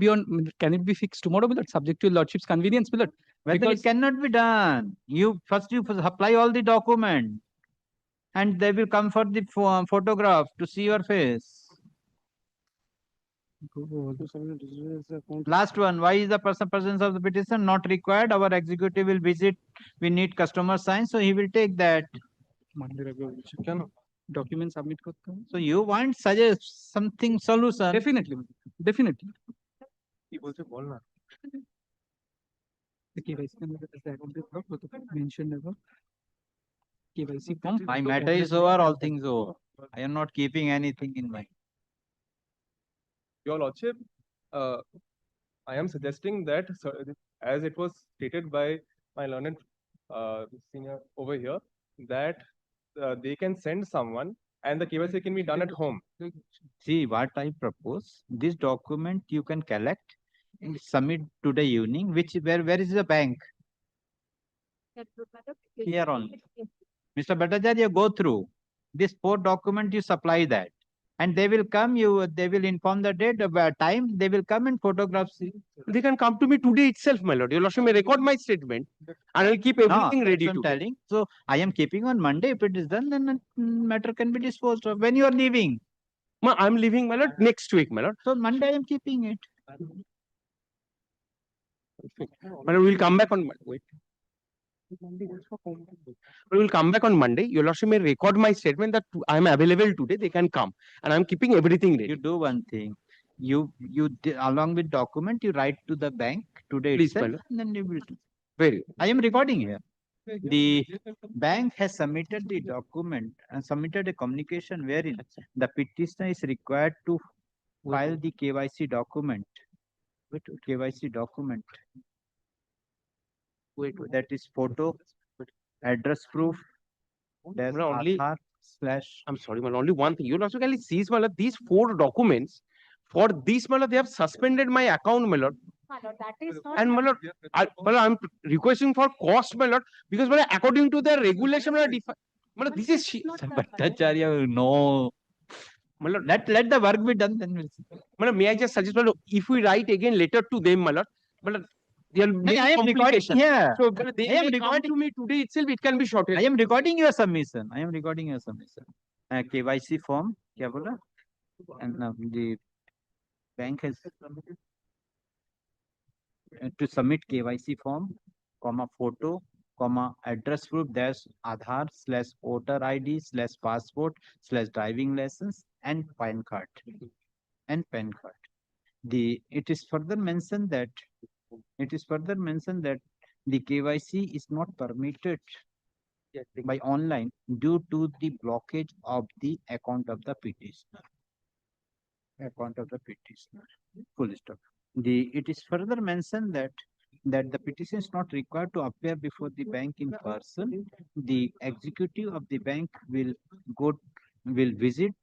be fixed tomorrow, Milord, subject to your lordship's convenience, Milord? Whether it cannot be done. You supply all the document and they will come for the photograph to see your face. Last one, why is the presence of the petition not required? Our executive will visit. We need customer sign, so he will take that. Document submit. So you want suggest something solution? Definitely. Definitely. The KYC mentioned above. KYC form. My matter is over, all things over. I am not keeping anything in mind. Your Lordship, I am suggesting that, as it was stated by my learned senior over here, that they can send someone and the KYC can be done at home. See, what I propose, this document you can collect and submit today evening, where is the bank? Here only. Mr. Bhattacharya, go through this 4 document, you supply that. And they will come, they will inform the date, time, they will come and photograph. They can come to me today itself, my lord. Your lordship may record my statement and I'll keep everything ready I'm to. telling. So I am keeping on Monday. If it is done, then matter can be disposed of. When you are leaving? I'm leaving, my lord, next week, my lord. So Monday I am keeping it. My lord, we'll come back on Monday. Wait. We will come back on Monday. Your lordship may record my statement that I am available today. They can come, and I am keeping everything ready. You do one thing. You along with document, you write to the bank today Please, itself, my lord. and then you will. Very. I am recording here. The bank has submitted the document and submitted a communication wherein the petitioner is required to file the KYC document. KYC document. That is photo, address proof, there's only Aadhaar / I'm sorry, Mal, only one thing. You'll also kindly seize, Mal, these 4 documents. For these, Mal, they have suspended my account, my lord. That is not. And, my lord, I'm requesting for cost, my lord, because, my lord, according to the regulation, my lord, this is Bhattacharya, no. My lord, let the work be done, then we'll see. My lord, may I just suggest, my lord, if we write again letter to them, my lord, there will be I am recording complication. here. So, my lord, they I am may come recording to me today itself, it can be shorted. I am recording your submission. I am recording your submission. KYC form, क्या बोला? And the bank has to submit KYC form, photo, address proof, there's Aadhaar / voter ID / passport / driving license and PAN card. It is further mentioned that the KYC is not permitted by online due to the blockage of the account of the petitioner. Full stop. It is further mentioned that that the petition is not required to appear before the bank in person. The executive of the bank will visit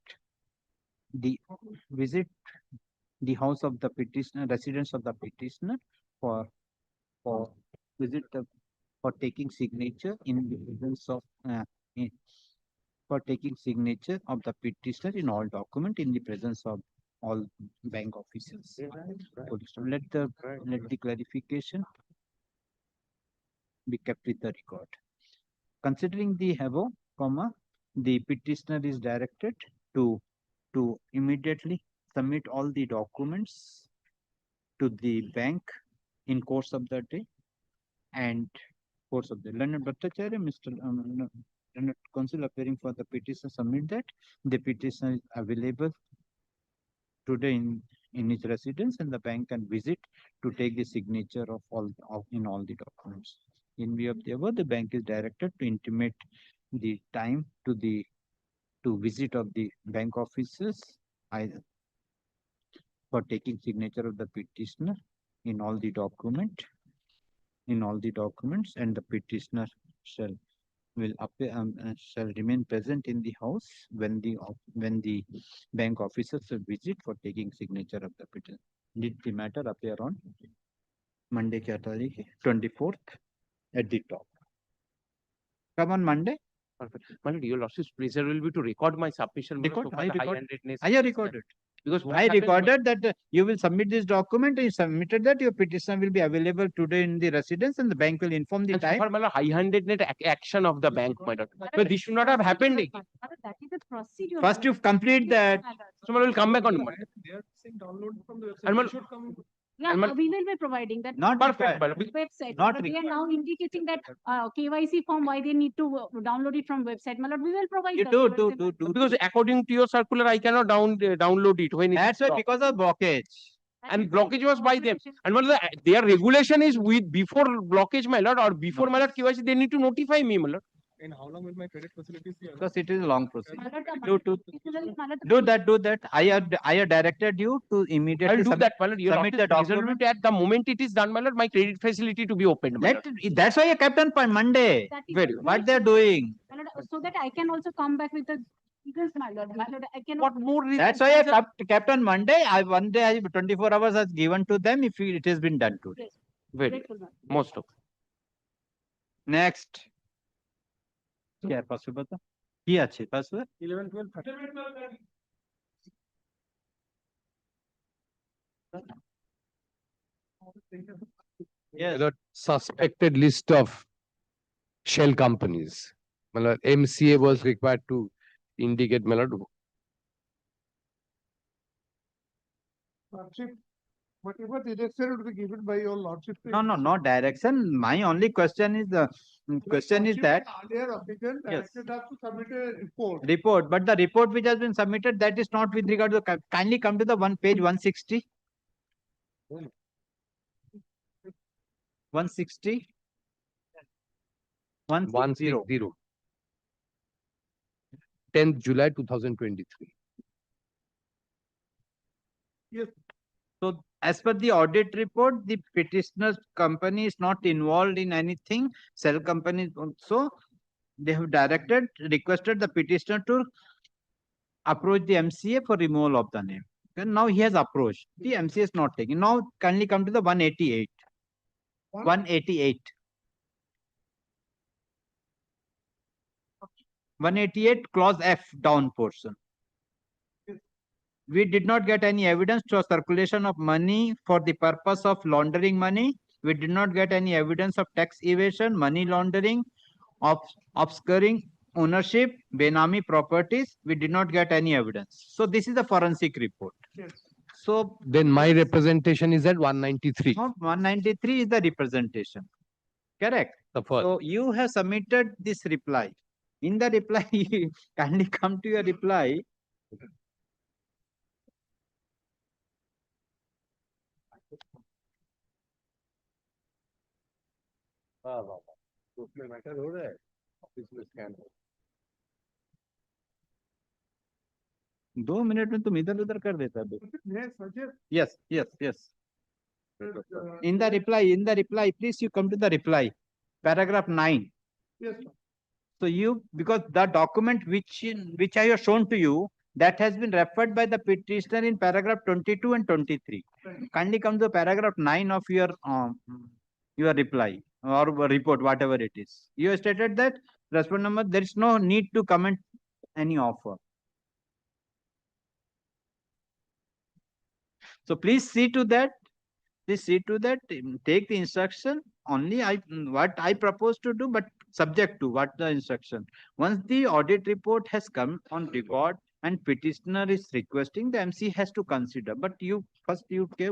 the house of the petitioner, residence of the petitioner for visit the, for taking signature in the presence of for taking signature of the petitioner in all document in the presence of all bank officers. Let the clarification be kept with the record. Considering the above, the petitioner is directed to immediately submit all the documents to the bank in course of the day and course of the Learned Bhattacharya, Mr. Learned Counsel appearing for the petition, submit that the petition is available today in his residence, and the bank can visit to take the signature of all the documents. In view of the above, the bank is directed to intimate the time to visit of the bank officers either for taking signature of the petitioner in all the documents, and the petitioner shall remain present in the house when the bank officers will visit for taking signature of the petition. Did the matter appear on Monday, 24th at the top? Come on Monday. Perfect. My lord, your lordship's pleasure will be to record my submission. Record. So I far the record. high-handedness I have recorded. Because what I happens, recorded that you will submit this document. You submitted that your petition will be available today in the residence, and the bank will inform the and so time. far, my lord, high-handedness action of the bank, my lord. But this should not have happened. That is a procedure. First, you complete that. So, my lord, will come back on Monday. They are saying download from the And website. my- They should come. Yeah, we will be providing that. Not Perfect, my lord. Website. Not But they are required. now indicating that KYC form, why they need to download it from website. My lord, we will provide. You that. do. Because according to your circular, I cannot download it when That's it's why, because of blockage. and blockage was by them. And one of their regulation is with before blockage, my lord, or before my lord KYC, they need to notify me, my lord. And how long will my credit facilities be? Because it is a long procedure. My lord, Do that. I have directed you to immediately I will do submit, that, my lord. Your submit the lordship's pleasure will document. be at the moment it is done, my lord, my credit facility to be opened, my lord. That's why you kept on Monday. That is Very What they're doing. My lord, so that I can also come back with the figures, my lord. My lord, I cannot. What more reason? That's why I kept on Monday. One day 24 hours has given to them if it has been done today. Very Grateful, my lord. most of. Next. क्या है password बता কি আছে password 11, 12, 13. Yes. The suspected list of shell companies. My lord, MCA was required to indicate, my lord. Lordship, whatever direction would be given by your lordship. No direction. My only question is that Earlier applicant Yes. directed us to submit a report. report, but the report which has been submitted, that is not with regard to kindly come to the page 160. 160. 160. 10th July 2023. Yes. So as per the audit report, the petitioner's company is not involved in anything. Cell companies also, they have requested the petitioner to approach the MCA for removal of the name. And now he has approached. The MCA is not taking. Now kindly come to the 188. 188. 188 clause F down portion. We did not get any evidence to a circulation of money for the purpose of laundering money. We did not get any evidence of tax evasion, money laundering, of obscuring ownership, Benami properties. We did not get any evidence. So this is the forensic report. Yes. So Then my representation is at 193. no, 193 is the representation. Correct. The first. So you have submitted this reply. In the reply, kindly come to your reply. उसमें matter हो रहा है office में scan हो 2 minute में तुम इधर उधर कर देता है May I suggest Yes. In the reply, please you come to the reply. Paragraph 9. Yes. So you, because the document which I have shown to you, that has been referred by the petitioner in paragraph 22 and 23. Kindly come to paragraph 9 of your reply or report, whatever it is. You have stated that respondent number, there is no need to comment any offer. So please see to that. Please see to that. Take the instruction only. What I propose to do, but subject to what the instruction. Once the audit report has come on record and petitioner is requesting, the MC has to consider. But you first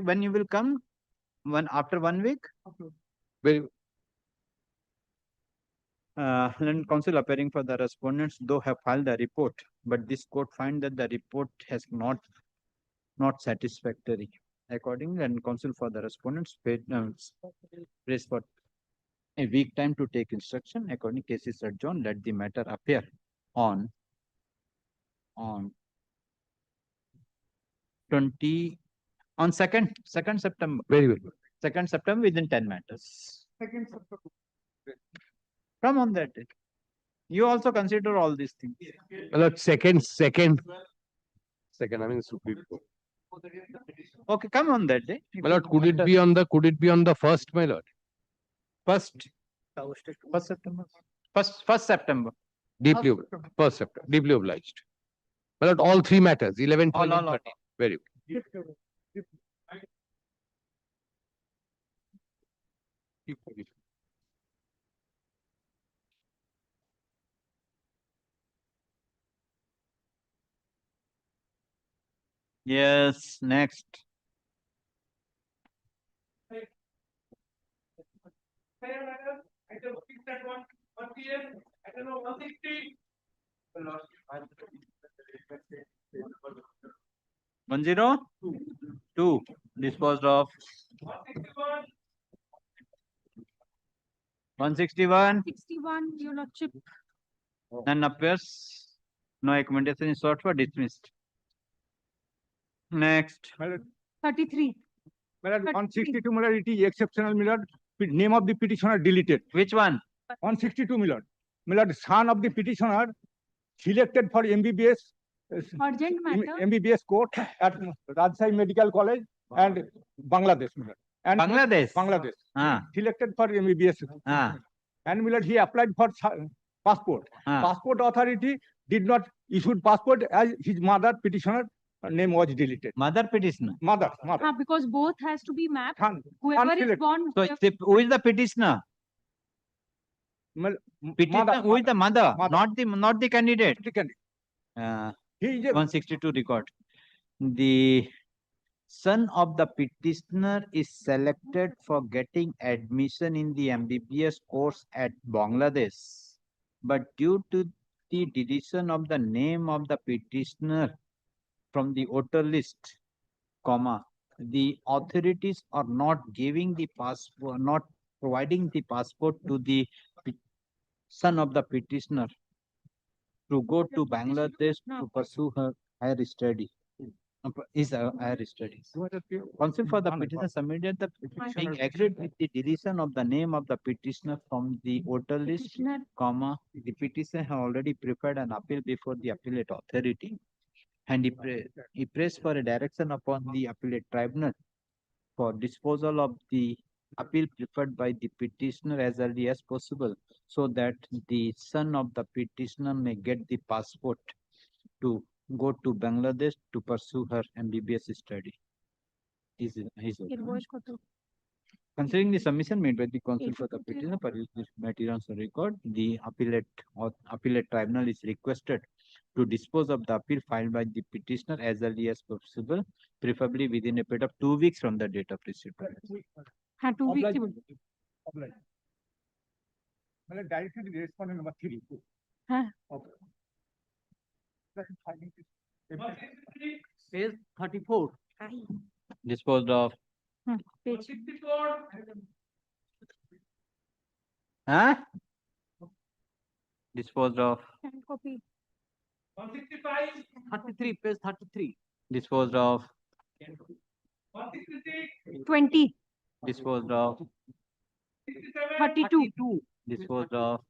when you will come, after 1 week. Very Land Council appearing for the respondents, though have filed the report, but this court find that the report has not satisfactory. Accordingly, Land Council for the respondents prays for a week time to take instruction. According cases adjourned, let the matter appear on 2nd September. Very good. 2nd September within 10 matters. 2nd September. Come on that day. You also consider all these things. Well, second, I mean, Supreme Court. Okay, come on that day. My lord, could it be on the first, my lord? First September. First September. Deeply, first September. Deeply obliged. My lord, all three matters, 11, 12, All. and 13. Very good. Yes, next. Item 6 at 1 PM, item 160. 102 disposed of. 161. 61, your lordship. None appears. No recommendation is sought for dismissed. Next. 33. 162, my lord, it is exceptional, my lord. Name of the petitioner deleted. Which one? 162, my lord. My lord, son of the petitioner selected for MBBS. Urgent matter. MBBS court at Rajshahi Medical College and Bangladesh, my lord. And Bangladesh. Selected for MBBS. And my lord, he applied for passport. Passport authority did not issue passport as his mother petitioner name was deleted. Mother petitioner. Mother. Because both has to be mapped. Whoever is born. So who is the petitioner? Petitioner, who is the mother? Not the candidate. The candidate. 162 record. The son of the petitioner is selected for getting admission in the MBBS course at Bangladesh, but due to the deletion of the name of the petitioner from the voter list, the authorities are not giving the passport, not providing the passport to the son of the petitioner to go to Bangladesh to pursue her higher study. Higher studies. Counsel for the petitioner submitted the being agreed with the deletion of the name of the petitioner from the voter list, the petitioner have already prepared an appeal before the appellate authority, and he prays for a direction upon the appellate tribunal for disposal of the appeal preferred by the petitioner as early as possible, so that the son of the petitioner may get the passport to go to Bangladesh to pursue her MBBS study. Considering the submission made by the counsel for the petitioner, per the materials on record, the appellate tribunal is requested to dispose of the appeal filed by the petitioner as early as possible, preferably within a period of 2 weeks from the date of receipt. 2 weeks. Directed respondent number 3. Okay. Page 34. Disposed of. Page. Disposed of. Copy. 165. 33, page 33. Disposed of. 166. 20. Disposed of. 32. Disposed of.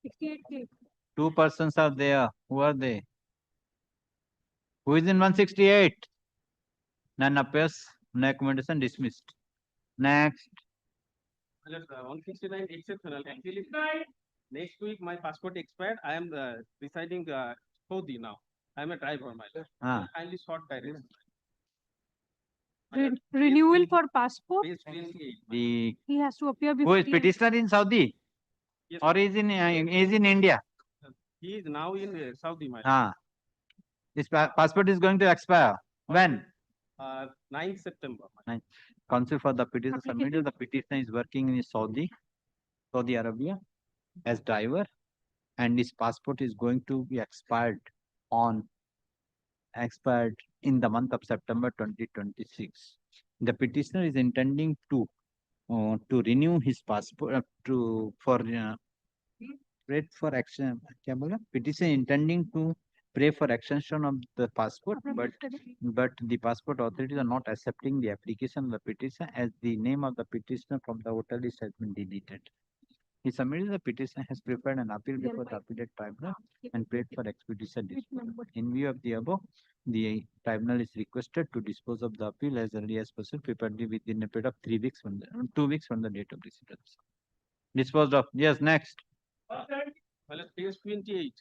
68K. 2 persons are there. Who are they? Who is in 168? None appears. No accommodation, dismissed. Next. 169 exceptional. Actually, next week my passport expired. I am residing Saudi now. I am a driver, my lord. Kindly short direction. Renewal for passport. The He has to appear who before. is petitioner in Saudi? Yes, Or is in India? he is now in Saudi, my lord. This passport is going to expire. When? 9th September. Counsel for the petitioner submitted. The petitioner is working in Saudi Arabia as driver, and his passport is going to be expired in the month of September 2026. The petitioner is intending to renew his passport wait for action. Petitioner intending to pray for extension of the passport, but the passport authorities are not accepting the application of the petitioner as the name of the petitioner from the voter list has been deleted. He submitted the petition, has prepared an appeal before the appellate tribunal and prayed for expeditious disposal. In view of the above, the tribunal is requested to dispose of the appeal as early as possible, preferably within a period of 2 weeks from the date of receipt of this. Disposed of. Yes, next. Well, page 28.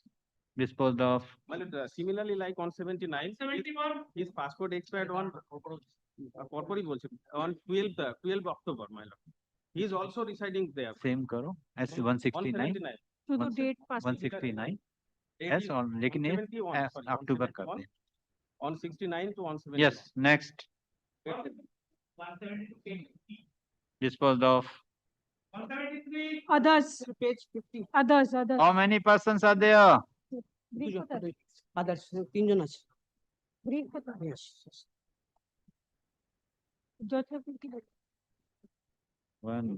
Disposed of. Well, similarly, like on 79, his passport expired on 12th October, my lord. He is also residing there. Same karo as 169. So the date passport. 169. Yes, on लेकिन ये October कर दें. On 69 to 179. Yes, next. Disposed of. Others. Page 50. Others. How many persons are there? Others, 3 জন আছে. Yes. One.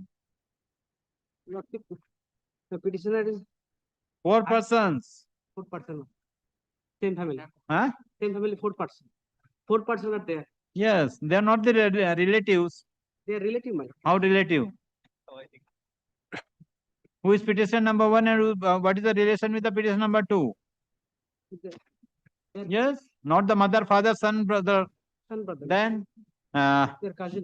The petitioner is 4 persons. 4 persons. Same family. Huh? Same family, 4 persons. 4 persons are there. Yes, they are not the relatives. They are relative, my lord. How relative? Who is petition number 1 and what is the relation with the petition number 2? Yes, not the mother, father, son, brother. Son, brother. Then Their cousin.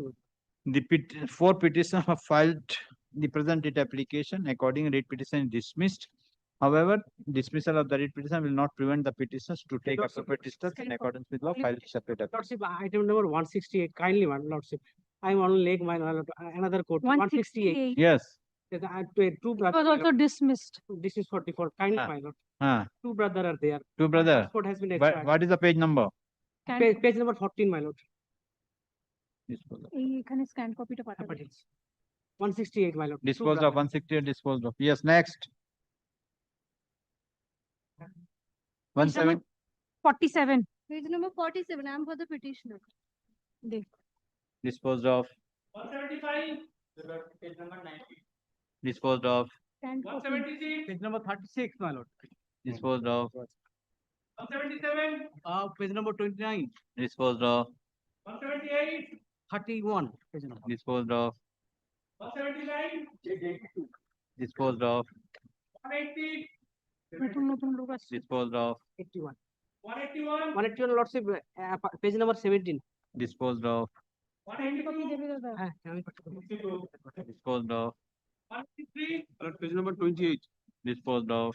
the 4 petitioners have filed the present date application. According, writ petition is dismissed. However, dismissal of the writ petition will not prevent the petitioners to take appropriate steps in accordance with law, file separate application. Lordship, item number 168. Kindly, my lordship. I am on leg, my lord. Another court. 168. Yes. Two brothers. It was also dismissed. This is 44. Kindly, my lord. 2 brothers are there. 2 brothers. Passport has been expired. What is the page number? Page number 14, my lord. এখানে scan কপিটা পাঠাবেন 168, my lord. Disposed of. 168 disposed of. Yes, next. 47. Page number 47. I am for the petitioner. Disposed of. 175. Page number 90. Disposed of. 176. Page number 36, my lord. Disposed of. 177. Page number 29. Disposed of. 178. 31. Page number. Disposed of. 179. Disposed of. 180. Disposed of. 81. 181. 181, lordship. Page number 17. Disposed of. 182. Disposed of. 183. Page number 28. Disposed of.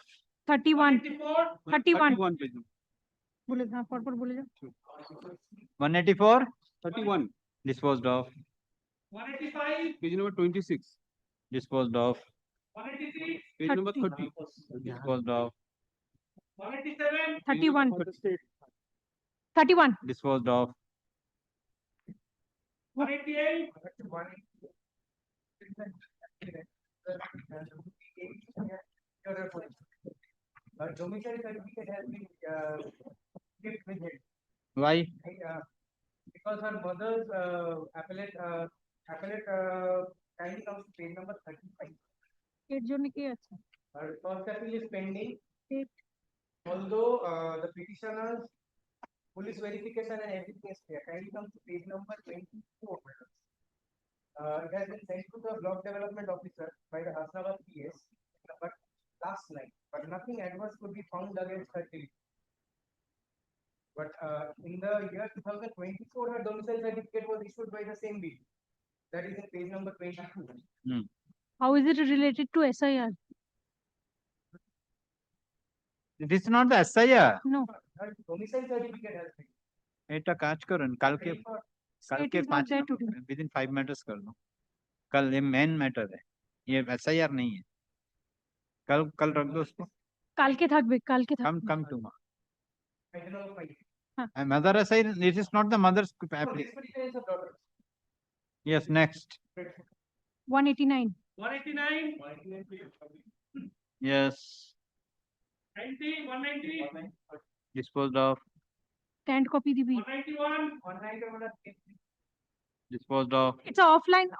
31. 31. 31 page number. বলে দাও পরপর বলে যাও 184. 31. Disposed of. 185. Page number 26. Disposed of. 183. Page number 30. Disposed of. 187. 31. 31. Disposed of. 188. Domicile certificate has been kept with it. Why? Because her mother's appellate kindly comes to page number 35. এর জন্য কি আছে Her first appeal is pending. Although the petitioners police verification and everything is clear. Kindly come to page number 24. It has been sent to the block development officer by the Hasnabad PS, but last night, but nothing adverse could be found against her till. But in the year 2024, her domicile certificate was issued by the same BD. That is in page number 22. How is it related to SIR? It is not the SIR. No. Her domicile certificate has been. এটা কাজ করুন কালকে It is not there today. within 5 minutes कर लो कल ये main matter है ये SIR नहीं है कल रख दो उसको কালকে থাকবে কালকে থাকবে come to mother SIR it is not the mother's application. Yes, next. 189. 189. Yes. 90, 190. Disposed of. Scanned copy the 191. 191. Disposed of. It's a offline.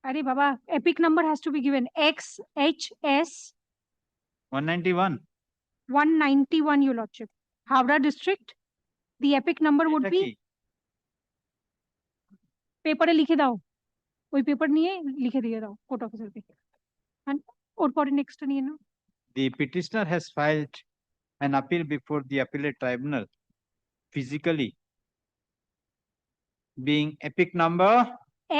Arey Baba, epic number has to be given. XHS 191. 191, Your Lordship. Howrah district. The epic number would be. পেপারে লিখে দাও ওই paper নিয়ে লিখে দিয়ে দাও court অফিসারকে ওর পরে নেক্সটটা নিয়ে নাও The petitioner has filed an appeal before the appellate tribunal physically being epic number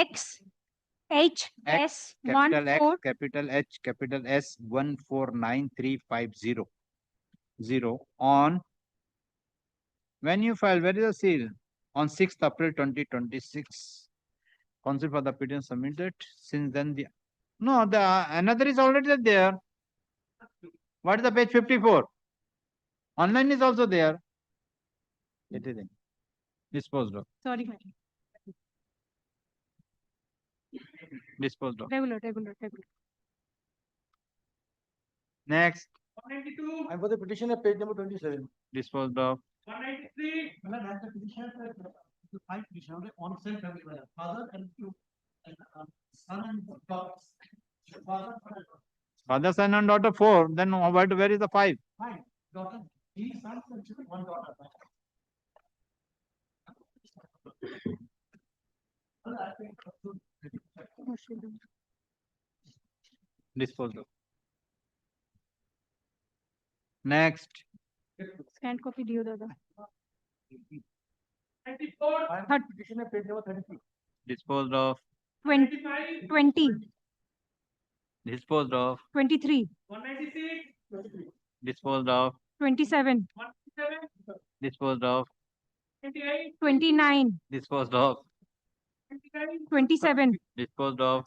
XHS capital X 14 capital H capital S 149350 on when you file where is the seal on 6th April 2026. Counsel for the petition submitted. Since then, the another is already there. What is the page 54? Online is also there. It is disposed of. Sorry. Disposed of. Regular. Next. 192. And for the petitioner, page number 27. Disposed of. 193. On self father and son and daughter. Father, son, and daughter 4. Then where is the 5? Fine. Daughter, 3 sons and 1 daughter. Disposed of. Next. Scanned copy diyo dada. 94. Petitioner, page number 33. Disposed of. 20. Disposed of. 23. 196. Disposed of. 27. 197. Disposed of. 28. 29. Disposed of. 27. Disposed of.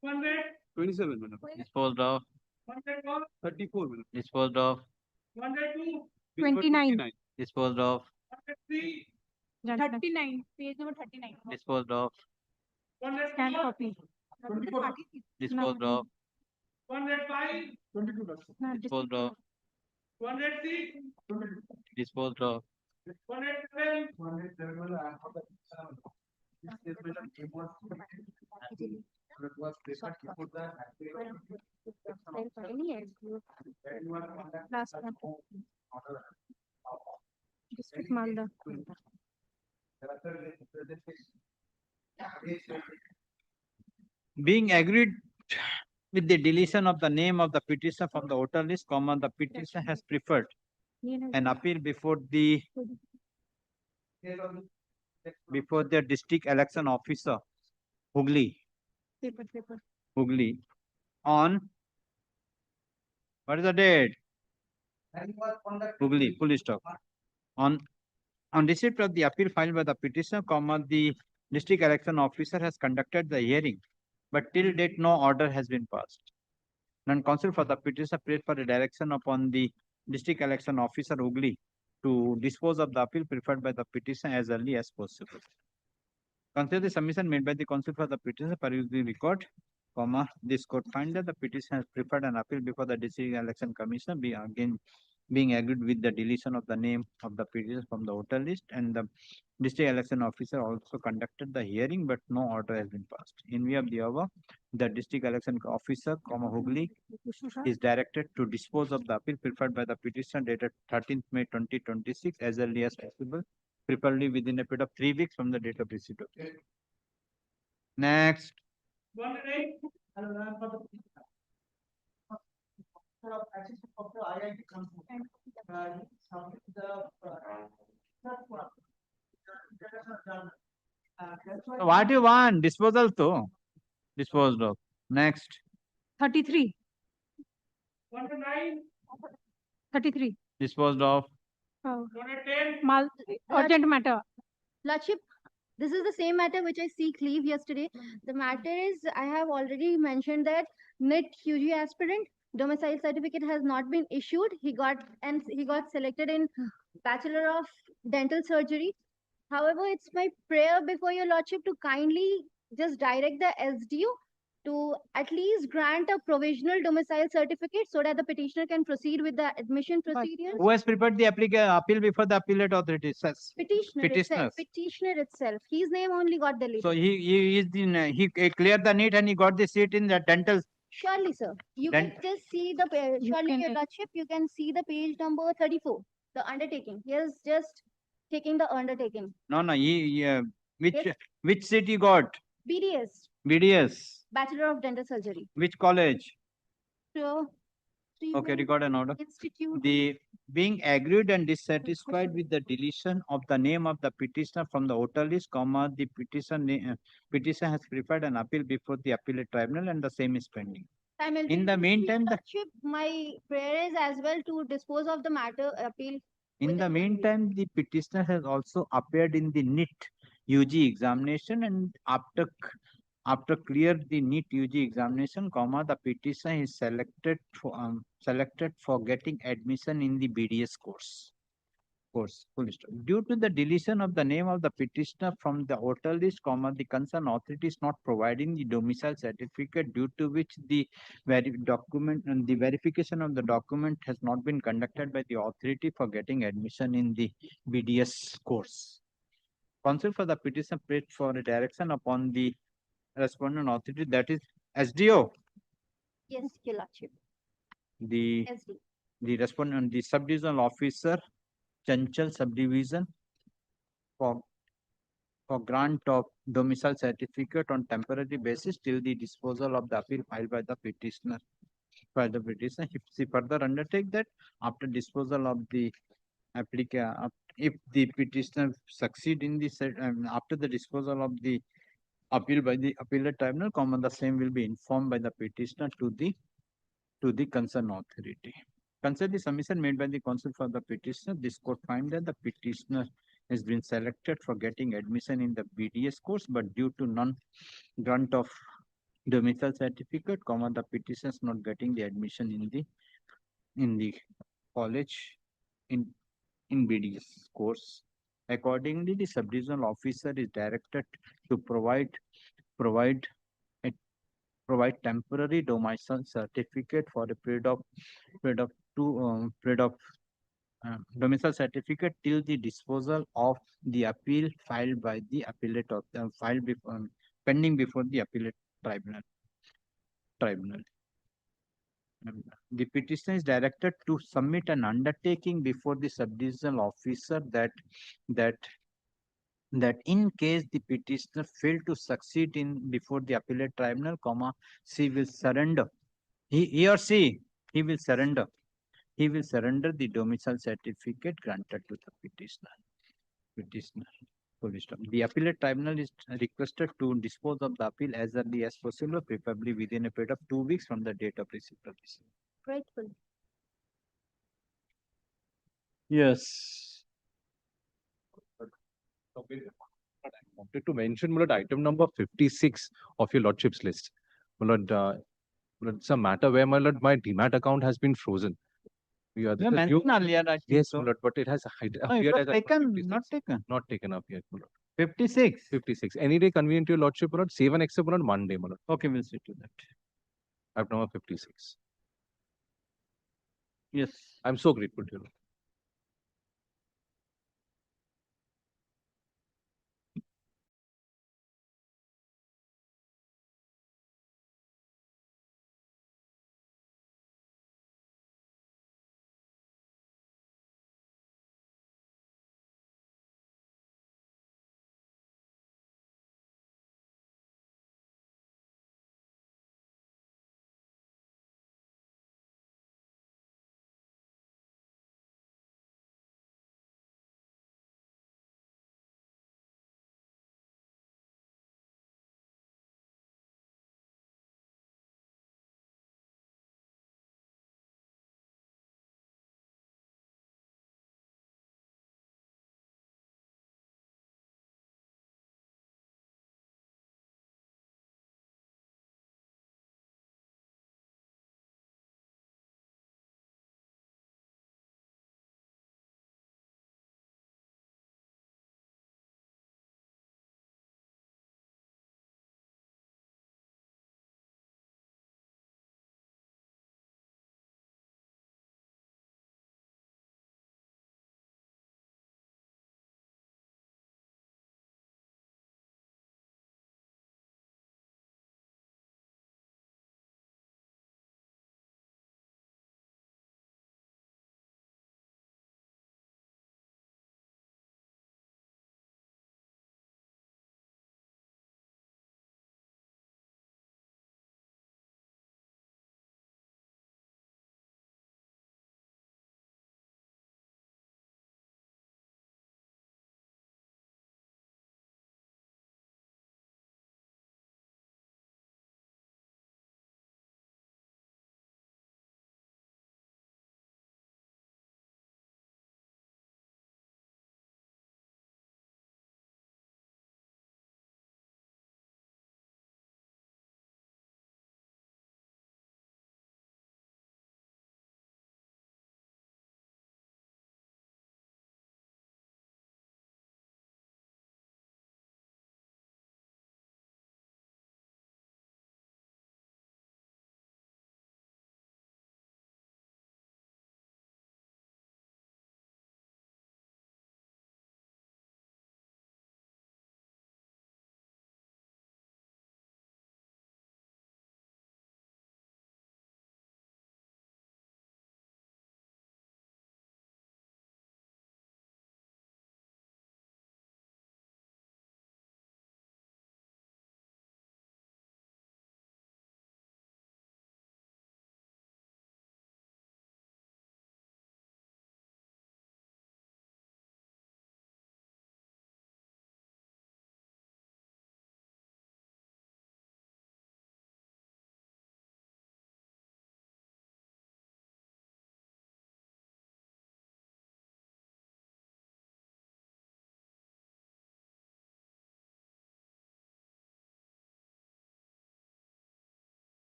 100. 27 minutes. Disposed of. 101. 34 minutes. Disposed of. 102. 29. Disposed of. 103. 39. Page number 39. Disposed of. 104. Scanned copy. Disposed of. 105. 22. Disposed of. 106. Disposed of. 107. Last one. District Malda. Being agreed with the deletion of the name of the petitioner from the voter list, the petitioner has preferred an appeal before the district election officer, Hooghly, on what is the date? Hooghly, full stop. On receipt of the appeal filed by the petitioner, the district election officer has conducted the hearing, but till date no order has been passed. Non-counsel for the petitioner prayed for a direction upon the district election officer Hooghly to dispose of the appeal preferred by the petitioner as early as possible. Consider the submission made by the counsel for the petitioner, peruse the record, this court find that the petitioner has preferred an appeal before the district election commissioner be again being agreed with the deletion of the name of the petitioner from the voter list, and the district election officer also conducted the hearing, but no order has been passed. In view of the above, the district election officer, HON'BLE, is directed to dispose of the appeal preferred by the petitioner dated 13th May 2026 as early as possible, preferably within a period of 3 weeks from the date of receipt of the appeal. Next. What do you want? Disposal too. Disposed of. Next. 33. 33. Disposed of. Oh. Urgent matter. Lordship, this is the same matter which I seek leave yesterday. The matter is, I have already mentioned that NET UG aspirant domicile certificate has not been issued. He got selected in Bachelor of Dental Surgery. However, it's my prayer before your Lordship to kindly just direct the SDU to at least grant a provisional domicile certificate so that the petitioner can proceed with the admission procedures. Who has prepared the appeal before the appellate authority? Petitioner itself. His name only got deleted. So he cleared the NEET and he got the seat in the dental. Surely, sir. You can just see the surely, your Lordship, you can see the page number 34, the undertaking. He is just taking the undertaking. No, which seat he got? BDS. BDS. Bachelor of Dental Surgery. Which college? So, okay, record an order. Institute. The being agreed and dissatisfied with the deletion of the name of the petitioner from the voter list, the petitioner has preferred an appeal before the appellate tribunal and the same is pending. In the meantime, my prayer is as well to dispose of the matter appeal. In the meantime, the petitioner has also appeared in the NEET UG examination, and after clear the NEET UG examination, the petitioner is selected for getting admission in the BDS course. Due to the deletion of the name of the petitioner from the voter list, the concerned authority is not providing the domicile certificate, due to which the verification of the document has not been conducted by the authority for getting admission in the BDS course. Counsel for the petitioner prayed for a direction upon the respondent authority, that is SDO. Yes, your Lordship. The SD. respondent, the subdivisional officer, Chanchal subdivision, for grant of domicile certificate on temporary basis till the disposal of the appeal filed by the petitioner. If she further undertake that after disposal of the applicant, if the petitioner succeed in the after the disposal of the appeal by the appellate tribunal, the same will be informed by the petitioner to the concerned authority. Consider the submission made by the counsel for the petitioner. This court find that the petitioner has been selected for getting admission in the BDS course, but due to non-grant of domicile certificate, the petitioner is not getting the admission in the college in BDS course. Accordingly, the subdivisional officer is directed to provide temporary domicile certificate for a period of domicile certificate till the disposal of the appeal filed by the appellate pending before the appellate tribunal. The petitioner is directed to submit an undertaking before the subdivisional officer that in case the petitioner failed to succeed before the appellate tribunal, she will surrender. He or she will surrender the domicile certificate granted to the petitioner. The appellate tribunal is requested to dispose of the appeal as early as possible, preferably within a period of 2 weeks from the date of receipt of this. Grateful. Yes. I wanted to mention item number 56 of your Lordship's list. It's a matter where my Demat account has been frozen. Mentioned earlier, I think yes, so. but it has It was not taken. Not taken up yet, 56. 56. Any day convenient to your Lordship, save and accept Monday, Okay, we'll see to that. Item number 56. Yes. I'm so grateful to you.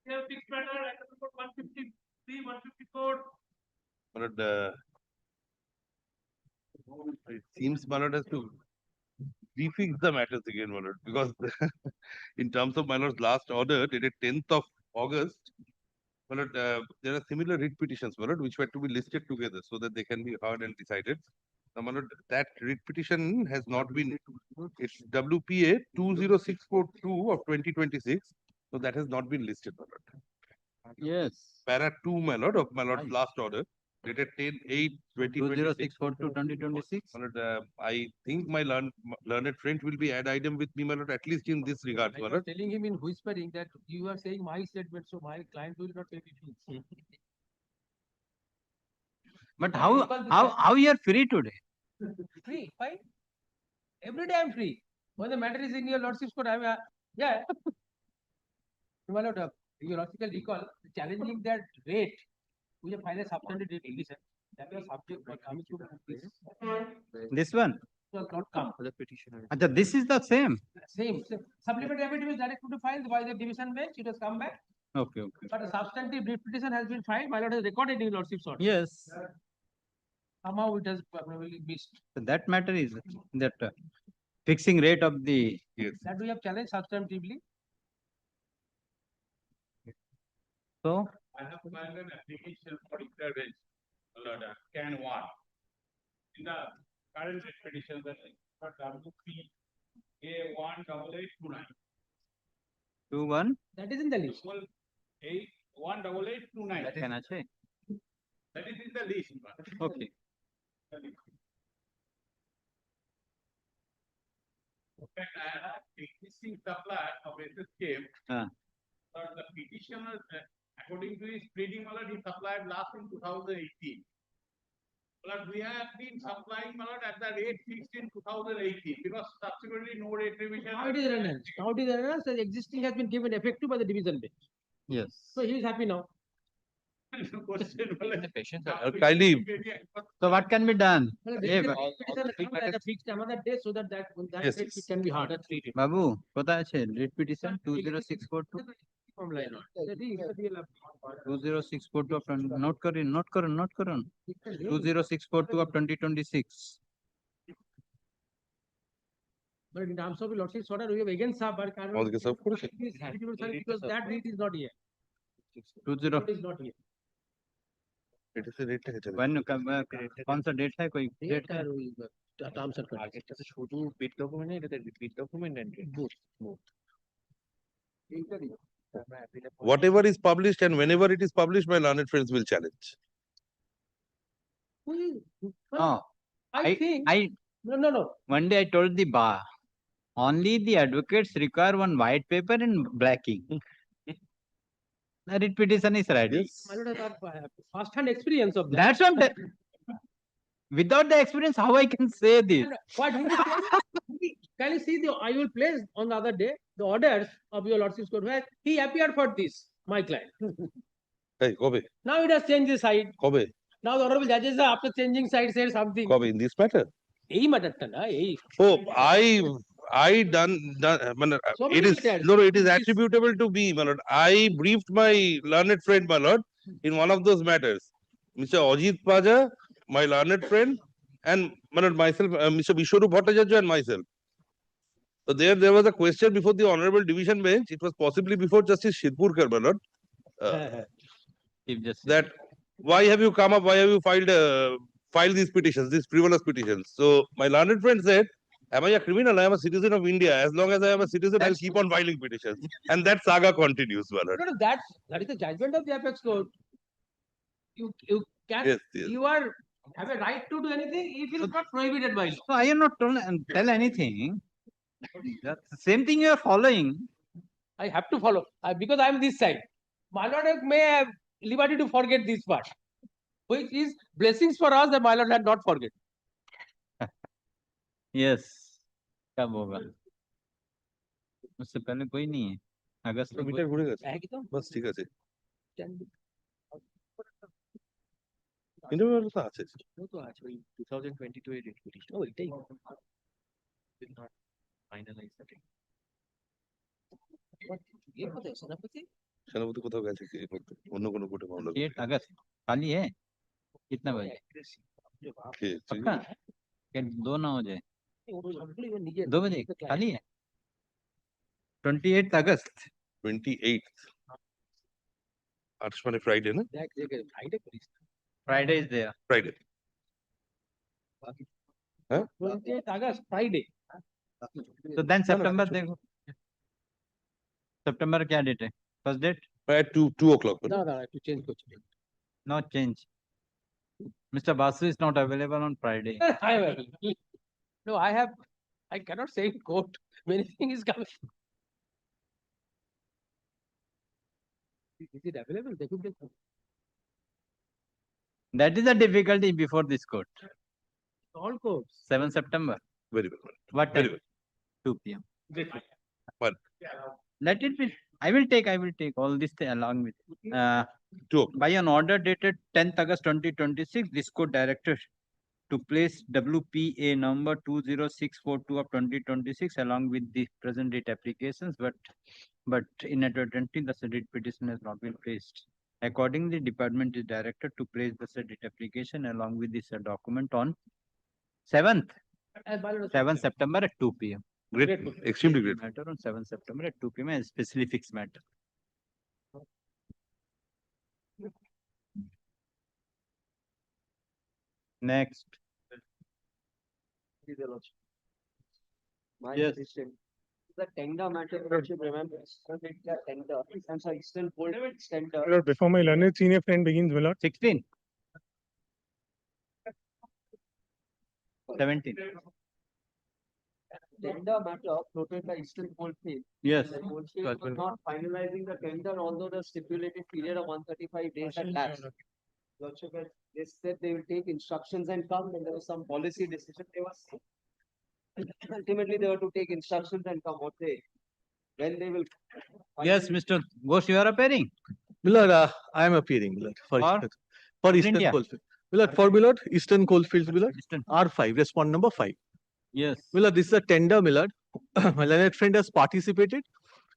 have fixed matter, item number 153, 154. But it seems Malad has to refix the matters again, Malad, because in terms of Malad's last order dated 10th of August, Malad, there are similar writ petitions, Malad, which were to be listed together so that they can be heard and decided. Now, Malad, that writ petition has not been, it's WPA 20642 of 2026, so that has not been listed, Malad. Yes. Para 2, Malad, of Malad's last order, dated 10/8/2026. 2026. I think my learned friend will be ad item with me, Malad, at least in this regard, I was Malad. telling him in whispering that you are saying my statement, so my client will not take it. But how you are free today? Free, fine. Every day I'm free. When the matter is in your lordship's court, I'm yeah. My lord, your lordship will recall challenging that rate. We have filed a substantive rate petition. That was subject for coming to this. This one? Will not come. The petitioner. Achha, this is the same. Same. Supplementary affidavit is directed to file by the division bench. It has come back. Okay, okay. But a substantive writ petition has been filed. My lord has recorded in your lordship's order. Yes. Somehow it has probably missed. So that matter is that fixing rate of the. Yes. That we have challenged substantively. So. I have filed an application for intervention. Can 1. In the current petition, that WP A18829. 2-1. That is in the list. 18829. That can I say? That is in the list. Okay. In fact, I have existing supply of SSK. But the petitioner, according to his pleading, he supplied last in 2018. But we have been supplying at the rate fixed in 2018 because subsequently no rate revision. Now it is renounced. Now it is renounced. The existing has been given effective by the division bench. Yes. So he is happy now. Kindly. So what can be done? Fixed another day so that Yes, rate can be harder. Babu, kota আছে writ petition 20642. 20642 of note করুন 20642 of 2026. But in terms of lordship's order, we have again sub, but because that rate is not here. 20 is not here. कौन सा date है कोई date है terms and conditions এটা শুধু bid document এটা bid document and both Whatever is published and whenever it is published, my learned friends will challenge. Oh, I think no. One day I told the bar, only the advocates require one white paper and black ink. The writ petition is ready. I don't have first-hand experience of that. That's what. Without the experience, how I can say this? What can you see I will place on the other day the orders of your lordship's court where he appeared for this, my client. Hey, Kobe. Now it has changed the side. Kobe. Now the honorable judges after changing side said something. Kobe, in this matter. Oh, I done it is it is attributable to me, my lord. I briefed my learned friend, my lord, in one of those matters. Mr. Ajit Paja, my learned friend, and my lord, myself, Mr. Vishwaru Bhattacharya and myself. So there was a question before the honorable division bench. It was possibly before Justice Shirpurkar, my lord. That why have you come up? Why have you filed these petitions, these frivolous petitions? So my learned friend said, am I a criminal? I am a citizen of India. As long as I am a citizen, I'll keep on filing petitions. And that saga continues, my lord. No, that is the judgment of the apex court. You can you have a right to do anything if it is not prohibited by law. So I am not tell anything. That's the same thing you are following. I have to follow because I am this side. My lord may have liberty to forget this part, which is blessings for us that my lord had not forget. Yes. कब होगा? उससे पहले कोई नहीं है. अगस्त में metre घुड़े गए. बस ठीक है. ইন্টারভিউ তো আছে তো আছে ওই 2022 এর রিট পিটিশন ওইটাই did not finalize the thing. ये पता है सेनापति সেনাপতি কোথাও গেছে কি অন্য কোনো কোর্টে মামলা 8 अगस्त खाली है कितना बजे पक्का क्या 2 ना हो जाए 2 बजे खाली है 28 अगस्त 28 8 মানে ফ্রাইডে না Friday is there. ফ্রাইডে হ্যাঁ 28 August, Friday. So then September देखो September क्या डेट है first date at 2 o'clock To change coach. not change Mr. Basu is not available on Friday. I will. No, I cannot say in court. Many things is coming. Is it available? They could get. That is a difficulty before this court. All courts. 7 September. very well What very time? well 2 p.m. Well, Let it be. I will take all this along with 2 o'clock. by an order dated 10th August 2026, this court directed to place WPA number 20642 of 2026 along with the present date applications, but inadvertently the said petition has not been placed. Accordingly, department is directed to place the said application along with this document on 7th 7 September at 2 p.m. Great, extremely great. Matter on 7 September at 2 p.m. as specially fixed matter. Next. My Yes. question. The tender matter, if you remember, the tender, I'm sorry, Eastern Cold tender. Lord, before my learned senior friend begins, my lord. 16. 17. Tender matter floated by Eastern Coalfield. Yes. The Coalfield was not finalizing the tender, although the stipulated period of 135 days had lapsed. Lordship, they said they will take instructions and come, and there was some policy decision they were saying. Ultimately, they were to take instructions and come. When they will. Yes, Mr. Ghosh, you are appearing. Milord, I am appearing, Milord, for Eastern India. Coalfield. Milord, for Milord, Eastern Coalfields, Milord, Eastern. R5, respond number 5. Yes. Milord, this is a tender, Milord. My learned friend has participated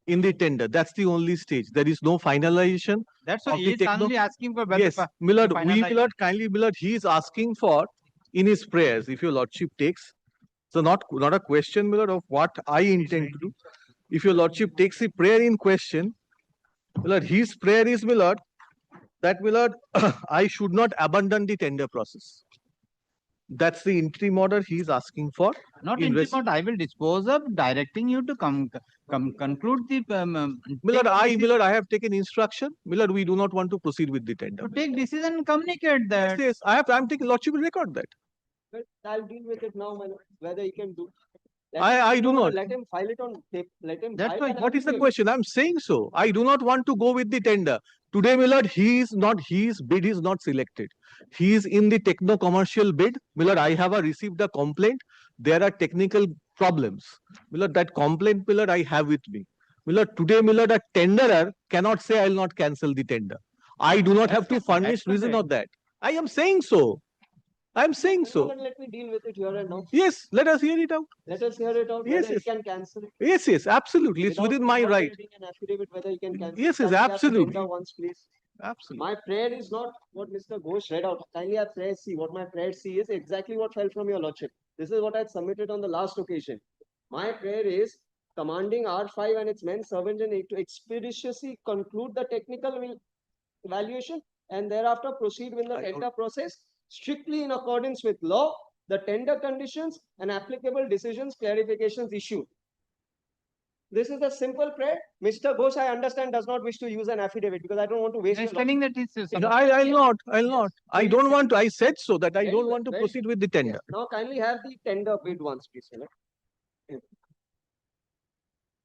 in the tender. That's the only stage. There is no finalization. That's why of he the is techno- only asking for whether Yes, to Milord, finalize. Milord, kindly, Milord, he is asking for in his prayers, if your Lordship takes. So not a question, Milord, of what I intend to do. If your Lordship takes the prayer in question, Milord, his prayer is, Milord, that Milord, I should not abandon the tender process. That's the interim order he is asking for. Not interim order, I will dispose of directing you to conclude the. Milord, I have taken instruction. Milord, we do not want to proceed with the tender. To take decision and communicate that. Yes, I'm taking Lordship will record that. But I'll deal with it now, my lord, whether he can do. I do not. Let him file it on tape. Let him. That's file why. an What is the affidavit. question? I'm saying so. I do not want to go with the tender. Today, Milord, his bid is not selected. He is in the techno-commercial bid. Milord, I have received a complaint. There are technical problems. Milord, that complaint, Milord, I have with me. Milord, today, Milord, a tenderer cannot say I will not cancel the tender. I do not have to furnish reason of that. I am saying so. I'm saying so. Let me deal with it here and now. Yes, let us hear it out. Let us hear it out. Yes, Whether yes. he can cancel it. Yes, absolutely. It's within my right. Reading an affidavit, whether he can cancel. Yes, Can we have the absolutely. tender once, please. Absolutely. My prayer is not what Mr. Ghosh read out. Kindly have prayer C. What my prayer C is exactly what fell from your lordship. This is what I had submitted on the last occasion. My prayer is commanding R5 and its men, servants and aid to expeditiously conclude the technical evaluation and thereafter proceed with the tender process strictly in accordance with law, the tender conditions and applicable decisions, clarifications issued. This is a simple prayer. Mr. Ghosh, I understand, does not wish to use an affidavit because I don't want to waste. He's telling that he's. I'll not. I don't want to. I said so that I don't want to Very proceed with the tender. Now kindly have the tender bid once, please.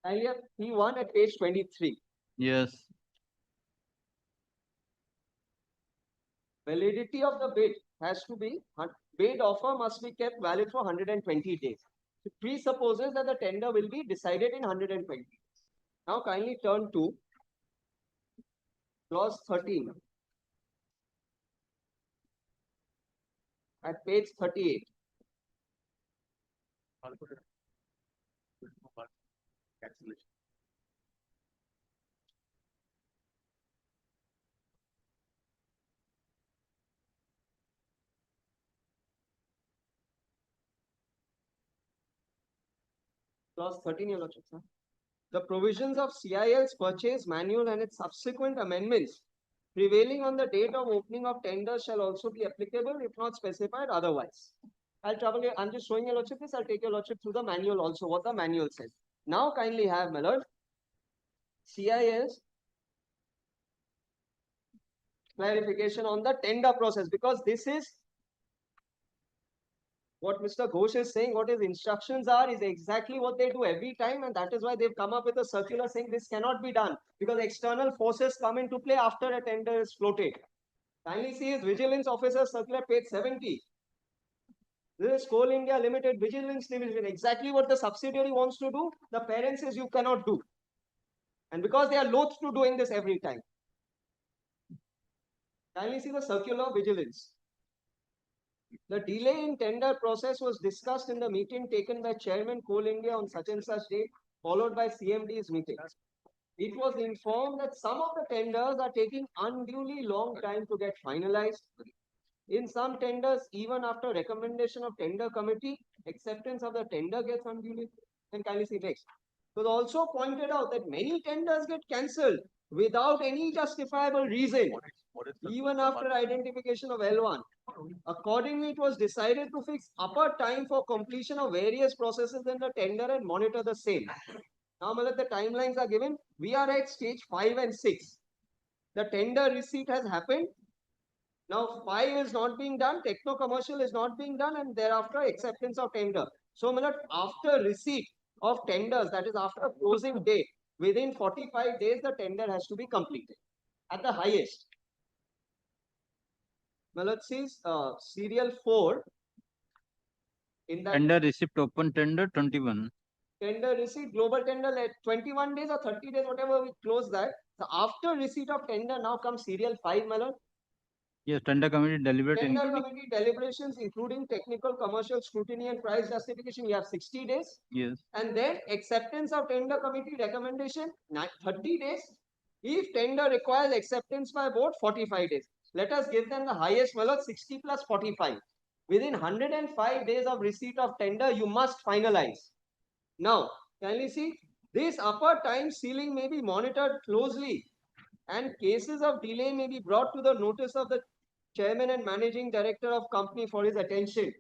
Kindly have P1 at page 23. Yes. Validity of the bid has to be, bid offer must be kept valid for 120 days. It presupposes that the tender will be decided in 120 days. Now kindly turn to clause 13 at page 38. Clause 13, your lordship, sir. The provisions of CIL's purchase manual and its subsequent amendments prevailing on the date of opening of tender shall also be applicable if not specified otherwise. I'm just showing your lordship this. I'll take your lordship through the manual also, what the manual says. Now kindly have, my lord, CIL's clarification on the tender process, because this is what Mr. Ghosh is saying, what his instructions are is exactly what they do every time, and that is why they've come up with a circular saying this cannot be done because external forces come into play after a tender is floated. Kindly see his Vigilance Officer Circular page 70. This is Coal India Limited Vigilance Division. Exactly what the subsidiary wants to do, the parent says you cannot do. And because they are loath to doing this every time. Kindly see the circular vigilance. The delay in tender process was discussed in the meeting taken by Chairman Coal India on such and such date, followed by CMD's meeting. It was informed that some of the tenders are taking unduly long time to get finalized. In some tenders, even after recommendation of tender committee, acceptance of the tender gets unduly. And kindly see next. It was also pointed out that many tenders get cancelled without any justifiable reason, even after identification of L1. Accordingly, it was decided to fix upper time for completion of various processes in the tender and monitor the same. Now, the timelines are given. We are at stage 5 and 6. The tender receipt has happened. Now, 5 is not being done, techno-commercial is not being done, and thereafter acceptance of tender. So, after receipt of tenders, that is after closing date, within 45 days, the tender has to be completed at the highest. Now, let's see serial 4. In that Tender receipt, open tender 21. Tender receipt, global tender at 21 days or 30 days, whatever we close that. So after receipt of tender, now comes serial 5, Malad. Yes, tender committee deliberate. Tender committee deliberations, including technical, commercial scrutiny and price justification, you have 60 days. Yes. And then acceptance of tender committee recommendation, 30 days. If tender requires acceptance by vote, 45 days. Let us give them the highest, Malad, 60 plus 45. Within 105 days of receipt of tender, you must finalize. Now, kindly see, this upper time ceiling may be monitored closely and cases of delay may be brought to the notice of the chairman and managing director of company for his attention.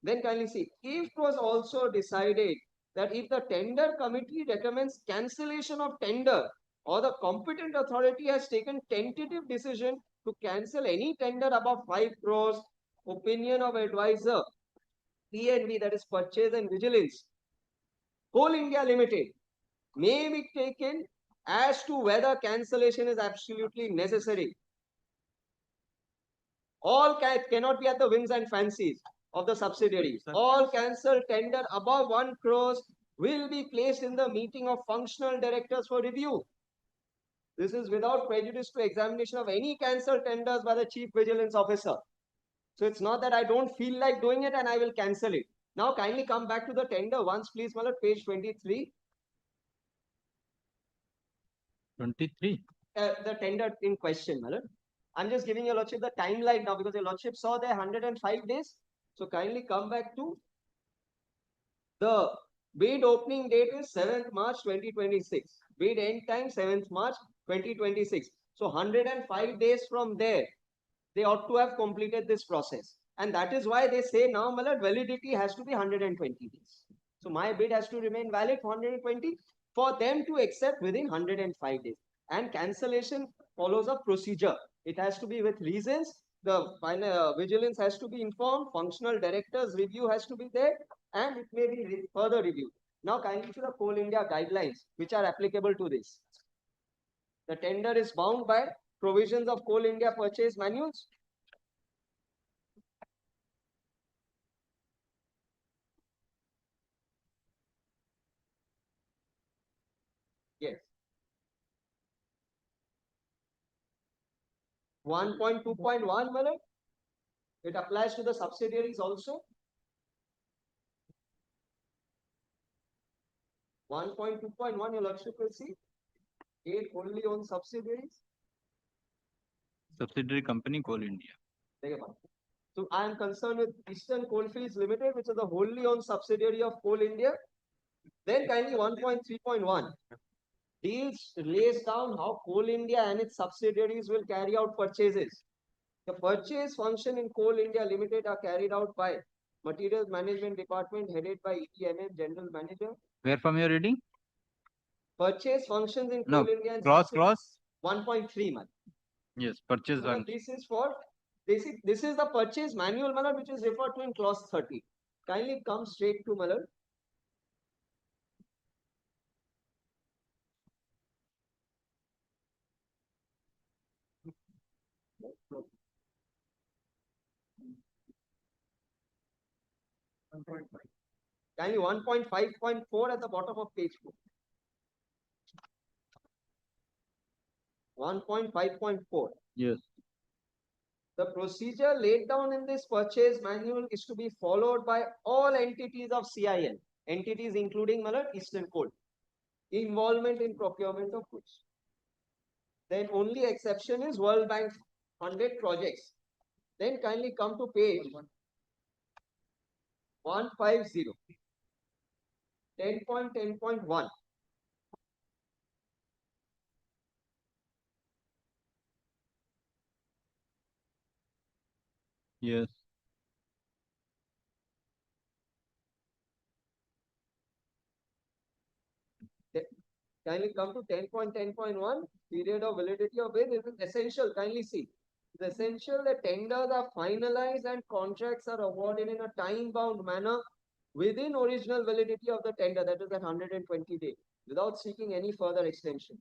Then kindly see, if it was also decided that if the tender committee recommends cancellation of tender or the competent authority has taken tentative decision to cancel any tender above 5 crores, opinion of advisor, PNV, that is Purchase and Vigilance, Coal India Limited, may be taken as to whether cancellation is absolutely necessary. All cannot be at the whims and fancies of the subsidiaries. All cancelled tender above 1 crores will be placed in the meeting of functional directors for review. This is without prejudice to examination of any cancelled tenders by the Chief Vigilance Officer. So it's not that I don't feel like doing it and I will cancel it. Now kindly come back to the tender once, please, Malad, page 23. 23. The tender in question, Malad. I'm just giving your lordship the timeline now because your lordship saw there 105 days. So kindly come back to the bid opening date is 7th March 2026. Bid end time 7th March 2026. So 105 days from there, they ought to have completed this process. And that is why they say now, Malad, validity has to be 120 days. So my bid has to remain valid for 120 for them to accept within 105 days. And cancellation follows a procedure. It has to be with reasons. The final vigilance has to be informed. Functional directors review has to be there. And it may be further reviewed. Now kindly to the Coal India guidelines, which are applicable to this. The tender is bound by provisions of Coal India purchase manuals. Yes. 1.2.1, Malad. It applies to the subsidiaries also. 1.2.1, your lordship will see. 8 wholly owned subsidiaries. Subsidiary company Coal India. So I am concerned with Eastern Coalfields Limited, which is the wholly owned subsidiary of Coal India. Then kindly 1.3.1 lays down how Coal India and its subsidiaries will carry out purchases. The purchase function in Coal India Limited are carried out by Materials Management Department headed by EDMM General Manager. Where from you're reading? Purchase functions in No, Coal India and clause. 1.3 month. Yes, purchase one. This is for this is the purchase manual manner which is referred to in clause 30. Kindly come straight to Malad. Kindly 1.5.4 at the bottom of page 4. 1.5.4. Yes. The procedure laid down in this purchase manual is to be followed by all entities of CIL, entities including Malad Eastern Coal, involvement in procurement of goods. Then only exception is World Bank funded projects. Then kindly come to page 150. 10.10.1. Yes. Kindly come to 10.10.1. Period of validity of bid. It is essential. Kindly see. It is essential that tenders are finalized and contracts are awarded in a time-bound manner within original validity of the tender, that is at 120 days, without seeking any further extension.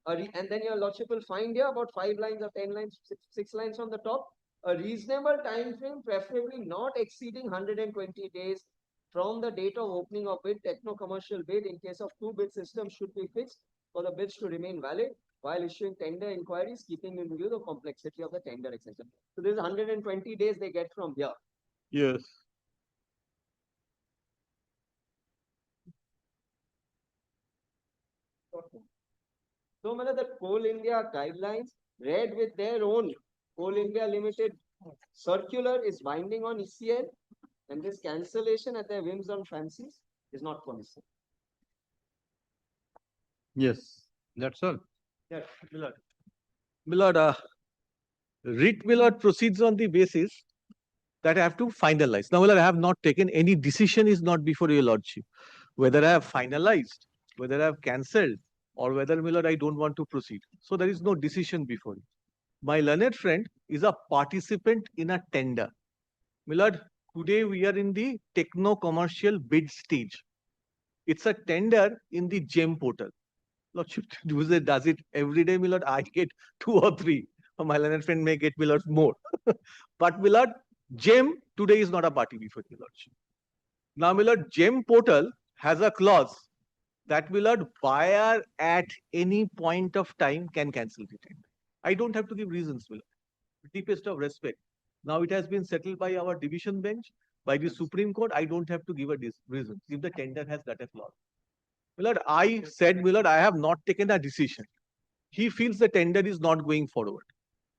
And then your lordship will find here about 5 lines or 10 lines, 6 lines from the top. A reasonable time frame, preferably not exceeding 120 days from the date of opening of bid, techno-commercial bid in case of 2 bid systems should be fixed for the bids to remain valid while issuing tender inquiries, keeping in view the complexity of the tender, etc. So this is 120 days they get from here. Yes. So, the Coal India guidelines, read with their own Coal India Limited circular, is binding on ECL, and this cancellation at their whims and fancies is not permissible. Yes, that's all. Yes, Millard. Millard, writ Millard proceeds on the basis that I have to finalize. Now, Millard, I have not taken any decision is not before your lordship. Whether I have finalized, whether I have cancelled, or whether, Millard, I don't want to proceed. So there is no decision before you. My learned friend is a participant in a tender. Millard, today we are in the techno-commercial bid stage. It's a tender in the GEM portal. Lordship does it every day, Millard. I get 2 or 3. My learned friend may get, Millard, more. But, Millard, GEM today is not a party before the lordship. Now, Millard, GEM portal has a clause that, Millard, buyer at any point of time can cancel the tender. I don't have to give reasons, Millard. Deepest of respect. Now it has been settled by our division bench, by the Supreme Court. I don't have to give a reason if the tender has that a clause. Millard, I said, Millard, I have not taken a decision. He feels the tender is not going forward.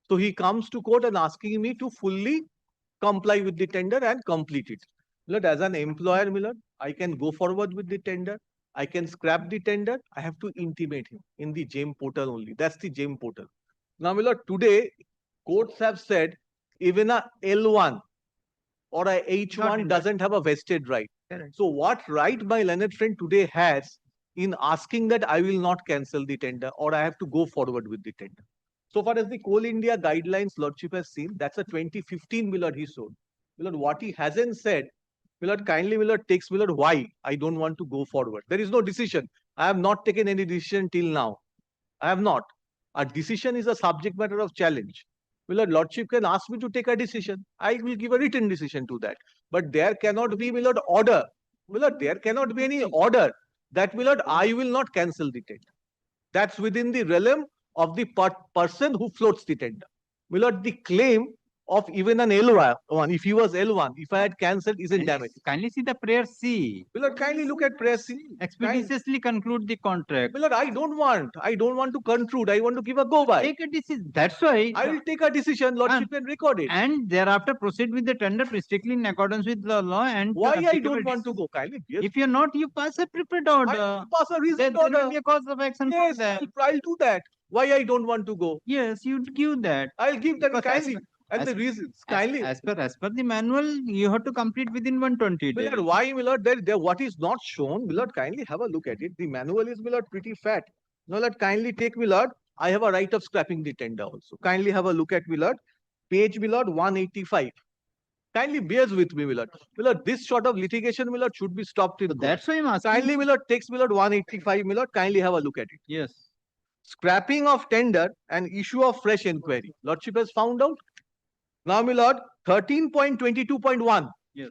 So he comes to court and asking me to fully comply with the tender and complete it. Millard, as an employer, Millard, I can go forward with the tender. I can scrap the tender. I have to intimate him in the GEM portal only. That's the GEM portal. Now, Millard, today, courts have said even a L1 or a H1 doesn't have a vested right. Correct. So what right my learned friend today has in asking that I will not cancel the tender or I have to go forward with the tender? So far as the Coal India guidelines lordship has seen, that's a 2015 Millard he showed. Millard, what he hasn't said, Millard, kindly Millard takes Millard why I don't want to go forward. There is no decision. I have not taken any decision till now. I have not. A decision is a subject matter of challenge. Millard, lordship can ask me to take a decision. I will give a written decision to that. But there cannot be, Millard, order. Millard, there cannot be any order that, Millard, I will not cancel the tender. That's within the realm of the person who floats the tender. Millard, the claim of even an L1, if he was L1, if I had cancelled, isn't damage. Kindly see the prayer C. Milord, kindly look at prayer C. Expeditiously conclude the contract. Milord, I don't want to conclude. I want to give a go by. Take a decision. That's why. I will take a decision, Lordship, and record it. And thereafter proceed with the tender strictly in accordance with the law and. Why I don't want to go? Kindly. Yes. If you're not, you pass a prepared order. I pass a reasoned Then order. there will be a cause of action. Yes, for that. I'll do that. Why I don't want to go? Yes, you give that. I'll give that Because kindly. And the reasons, kindly. As per the manual, you have to complete within 120 days. Milord, why, Milord? There, what is not shown, Milord, kindly have a look at it. The manual is, Milord, pretty fat. Milord, kindly take, Milord. I have a right of scrapping the tender also. Kindly have a look at, Milord. Page, Milord, 185. Kindly bears with me, Milord. Milord, this sort of litigation, Milord, should be stopped in court. That's why I'm asking. Kindly, Milord, takes, Milord, 185, Milord. Kindly have a look at it. Yes. Scrapping of tender and issue of fresh inquiry. Lordship has found out. Now, Milord, 13.22.1. Yes.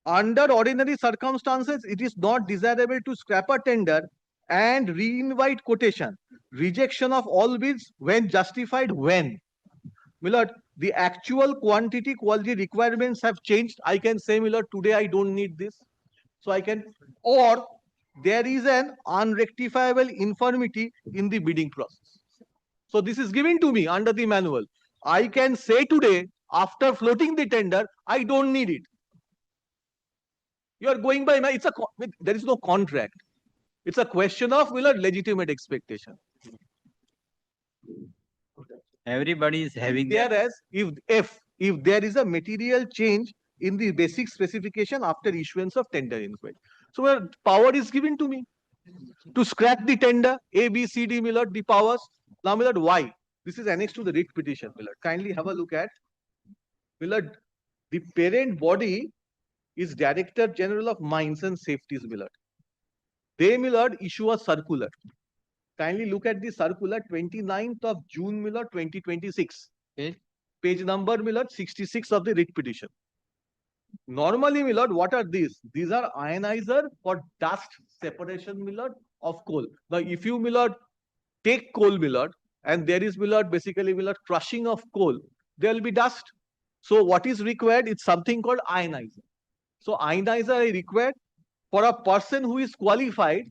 Under ordinary circumstances, it is not desirable to scrap a tender and re-invite quotation. Rejection of all bids when justified when. Milord, the actual quantity quality requirements have changed. I can say, Milord, today I don't need this. So I can, or there is an unrectifiable infirmity in the bidding process. So this is given to me under the manual. I can say today, after floating the tender, I don't need it. You are going by my, there is no contract. It's a question of legitimate expectation. Everybody is having. Whereas if there is a material change in the basic specification after issuance of tender inquiry. So power is given to me to scrap the tender, A, B, C, D, Milord, the powers. Now, Milord, why? This is annexed to the writ petition, Milord. Kindly have a look at, Milord, the parent body is Director General of Mines and Safeties, Milord. They, Milord, issue a circular. Kindly look at the circular 29th of June, Milord, 2026. Okay. Page number, Milord, 66 of the writ petition. Normally, Milord, what are these? These are ionizer for dust separation, Milord, of coal. Now, if you, Milord, take coal, Milord, and there is, Milord, basically, Milord, crushing of coal, there will be dust. So what is required? It's something called ionizer. So ionizer is required for a person who is qualified.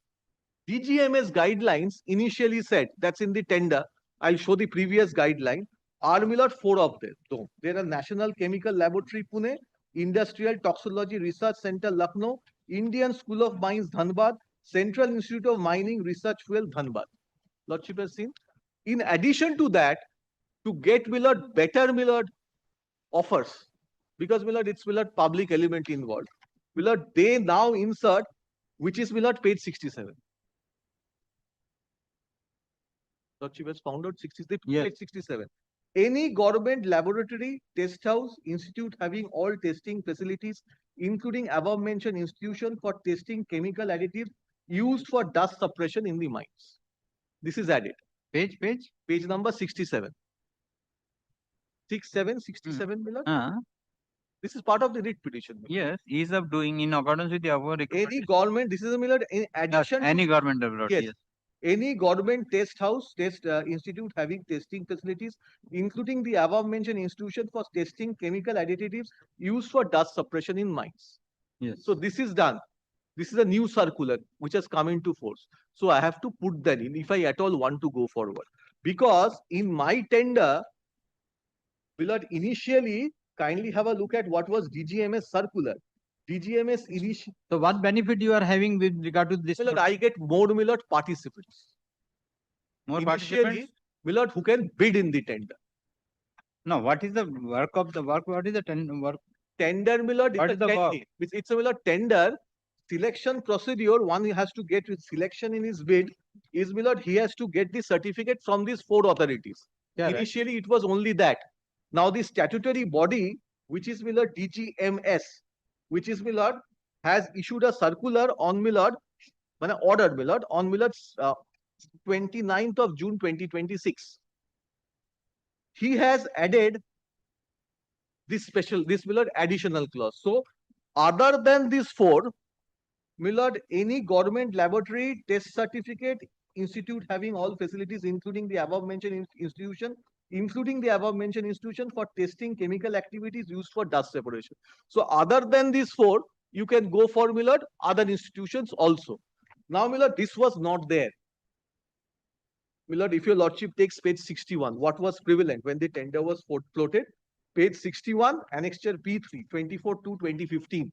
DGMS guidelines initially said, that's in the tender. I'll show the previous guideline. Are, Milord, 4 of them. So there are National Chemical Laboratory, Pune, Industrial Toxicology Research Center, Lucknow, Indian School of Mines, Dhanbad, Central Institute of Mining Research Fuel, Dhanbad. Lordship has seen. In addition to that, to get, Milord, better, Milord, offers, because, Milord, it's, Milord, public element involved. Milord, they now insert, which is, Milord, page 67. Lordship has found out 67, yes. Page 67. Any government laboratory, test house, institute having all testing facilities, including above mentioned institution for testing chemical additives used for dust suppression in the mines. This is added. Page number 67. 67, Milord. This is part of the writ petition. Milord. Yes, ease of doing in accordance with the above. Any government, this is a, Milord, in addition. Any government laboratory. Yes. Any government test house, institute having testing facilities, including the above mentioned institution for testing chemical additives used for dust suppression in mines. Yes. So this is done. This is a new circular which has come into force. So I have to put that in if I at all want to go forward. Because in my tender, Milord, initially, kindly have a look at what was DGMS circular. DGMS initial. So what benefit you are having with regard to this? Milord, I get more, Milord, participants. More Initially, participants? Milord, who can bid in the tender. No, what is the work of the work? What is the work? Tender, Milord, What is the work? It's a, Milord, tender selection procedure. One he has to get with selection in his bid is, Milord, he has to get the certificate from these 4 authorities. Yeah, initially, it was only that. Now, the statutory body, which is, Milord, DGMS, which is, Milord, has issued a circular on, Milord, ordered, Milord, on, Milord, 29th of June 2026. He has added this Milord, additional clause. So, other than these 4, Milord, any government laboratory, test certificate, institute having all facilities, including the above mentioned institution including the above mentioned institution for testing chemical activities used for dust separation. So other than these four, you can go for Millard, other institutions also. Now, Millard, this was not there. Millard, if your lordship takes page 61, what was prevalent when the tender was floated? Page 61, annexure P3, 24/2/2015.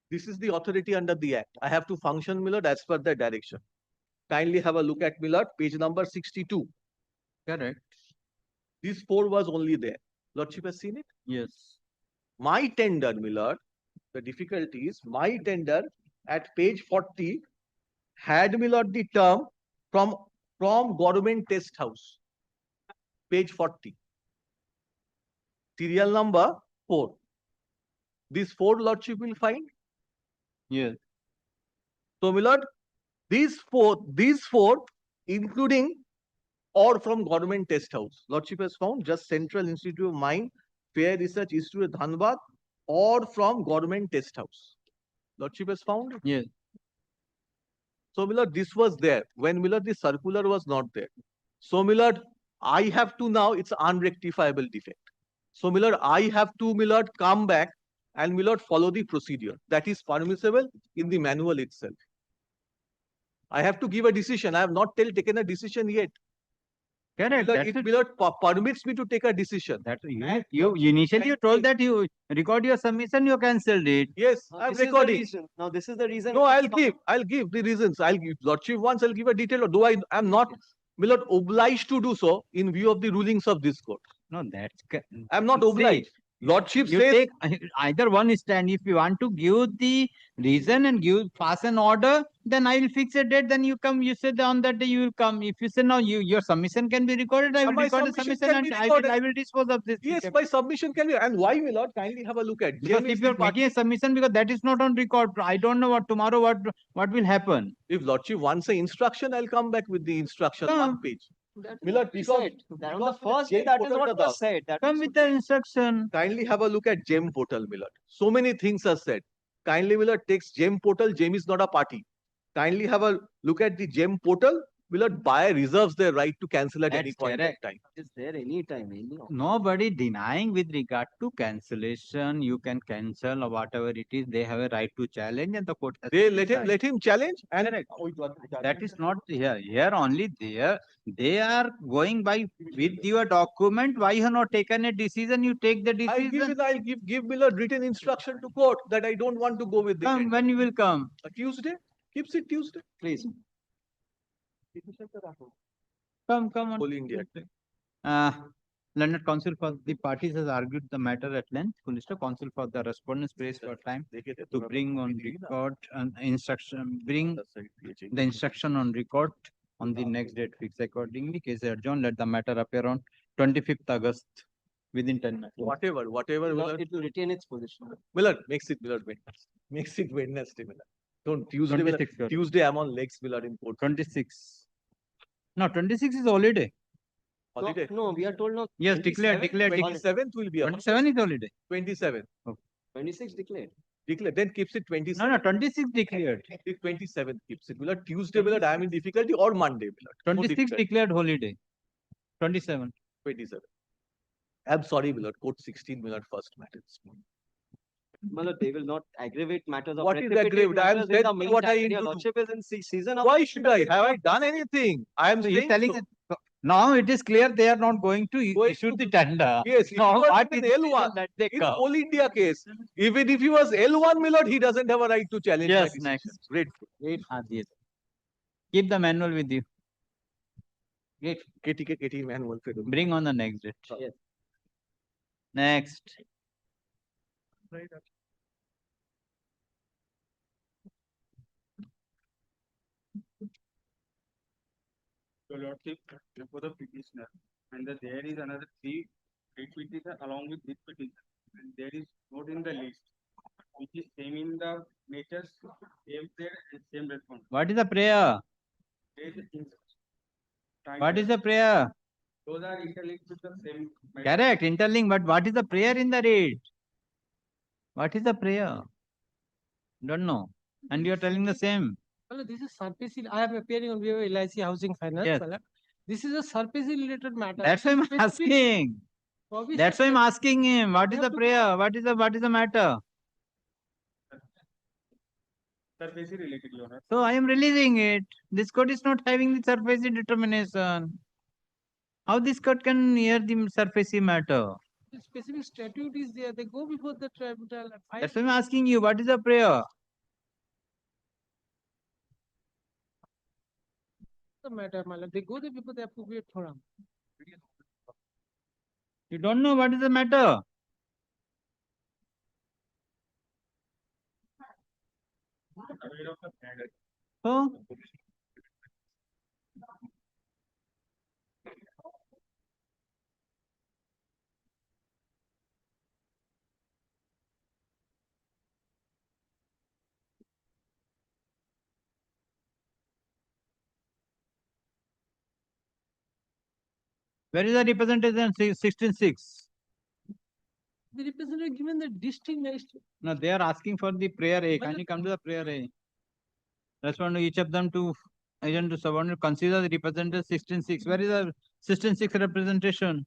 This is the authority under the Act. I have to function, Millard, as per the direction. Kindly have a look at Millard, page number 62. Correct. This four was only there. Lordship has seen it? Yes. My tender, Millard, the difficulty is my tender at page 40 had, Millard, the term from government test house. Page 40. Serial number 4. This 4 lordship will find? Yes. So, Millard, these four, including or from government test house. Lordship has found just Central Institute of Mine, Fair Research Institute, Dhanbad, or from government test house. Lordship has found? Yes. So, Millard, this was there. When, Millard, the circular was not there. So, Millard, I have to now, it's unrectifiable defect. So, Millard, I have to, Millard, come back and, Millard, follow the procedure. That is permissible in the manual itself. I have to give a decision. I have not taken a decision yet. Correct. Millard permits me to take a decision. That you initially you told that you record your submission, you cancelled it. Yes, I'm recording. Now this is the reason. No, I'll give the reasons. I'll give Lordship once. I'll give a detail. Or do I am not, Millard, obliged to do so in view of the rulings of this court. No, that's. I'm not obliged. Lordship You says take either one stand. If you want to give the reason and pass an order, then I will fix a date. Then you come. You say that on that day you will come. If you say no, your submission can be recorded. I will my record the submission submission can be and recorded. I will dispose of this. yes, my submission can be. And why, Millard? Kindly have a look at. Because Gem if is you are the party. making a submission, because that is not on record, I don't know what tomorrow what will happen. If Lordship wants an instruction, I'll come back with the instruction one page. Millard, That on the first day, that is what was said. Come with the instruction. Kindly have a look at GEM portal, Millard. So many things are said. Kindly, Millard, takes GEM portal. GEM is not a party. Kindly have a look at the GEM portal. Millard, buyer reserves their right to cancel at any point in time. Is there any time? Nobody denying with regard to cancellation. You can cancel or whatever it is. They have a right to challenge, and the court has They to let him challenge. And that is not here. Here only there. They are going by with your document. Why you have not taken a decision? You take the decision. I'll give Millard written instruction to court that I don't want to go with this. Come when you will come. Tuesday. Keeps it Tuesday. Please. Come on. Whole India. Learned counsel for the parties has argued the matter at length. Solicitor counsel for the respondents prays for time to bring on record an instruction, bring the instruction on record on the next date fixed. Accordingly, case adjourned. Let the matter appear on 25th August within 10 minutes. Whatever. Millard. It will retain its position. Millard, makes it Millard Wednesday. Makes it Wednesday, Millard. Don't Tuesday. 26, Millard. Tuesday, I'm on legs, Millard, in court. 26. No, 26 is holiday. Holiday. No, we are told no. Yes, declared. 27th will be a 27 is holiday. 27. Okay. 26 declared. Declared. Then keeps it 27. No, 26 declared. 27 keeps it. Millard, Tuesday, Millard, I am in difficulty, or Monday, Millard. 26 declared holiday. 27. 27. I'm sorry, Millard. Court 16, Millard, first matter. They will not aggravate matters of What is aggravate? I am telling what I Your lordship is in season of. Why should I? Have I done anything? I am saying telling now it is clear they are not going to issue the tender. Yes, no, what is L1? It's all India case. Even if he was L1, Millard, he doesn't have a right to challenge. Yes, next. Great. Keep the manual with you. Great. KT manual. Bring on the next date. Yes. Next. Your Lordship, before the petitioner, and there is another three petitioner along with this petition, and there is not in the list, which is same in the nature, same prayer and same response. What is the prayer? What is the prayer? Those are interlinked with the same. Correct, interlinked, but what is the prayer in the read? What is the prayer? Don't know. And you are telling the same. Well, this is surface. I am appearing on behalf of LIC Housing Finance. Yes. This is a surface related matter. That's why I'm Specific- asking. Obviously, That's why I'm asking him. What is have the to- prayer? What is the matter? Surface related, Your Honor. So I am releasing it. This court is not having the surface determination. How this court can hear the surface matter? The specific statute is there. They go before the tribunal. And find That's why I'm asking you. What is the prayer? the matter, my lord. They go there before the appropriate forum. You don't know what is the matter? So, where is the representation 16.6? The representative given the district magistrate. No, they are asking for the prayer A. Can you come to the prayer A? Respond to each of them to agent to subordinate. Consider the representative 16.6. Where is the 16.6 representation?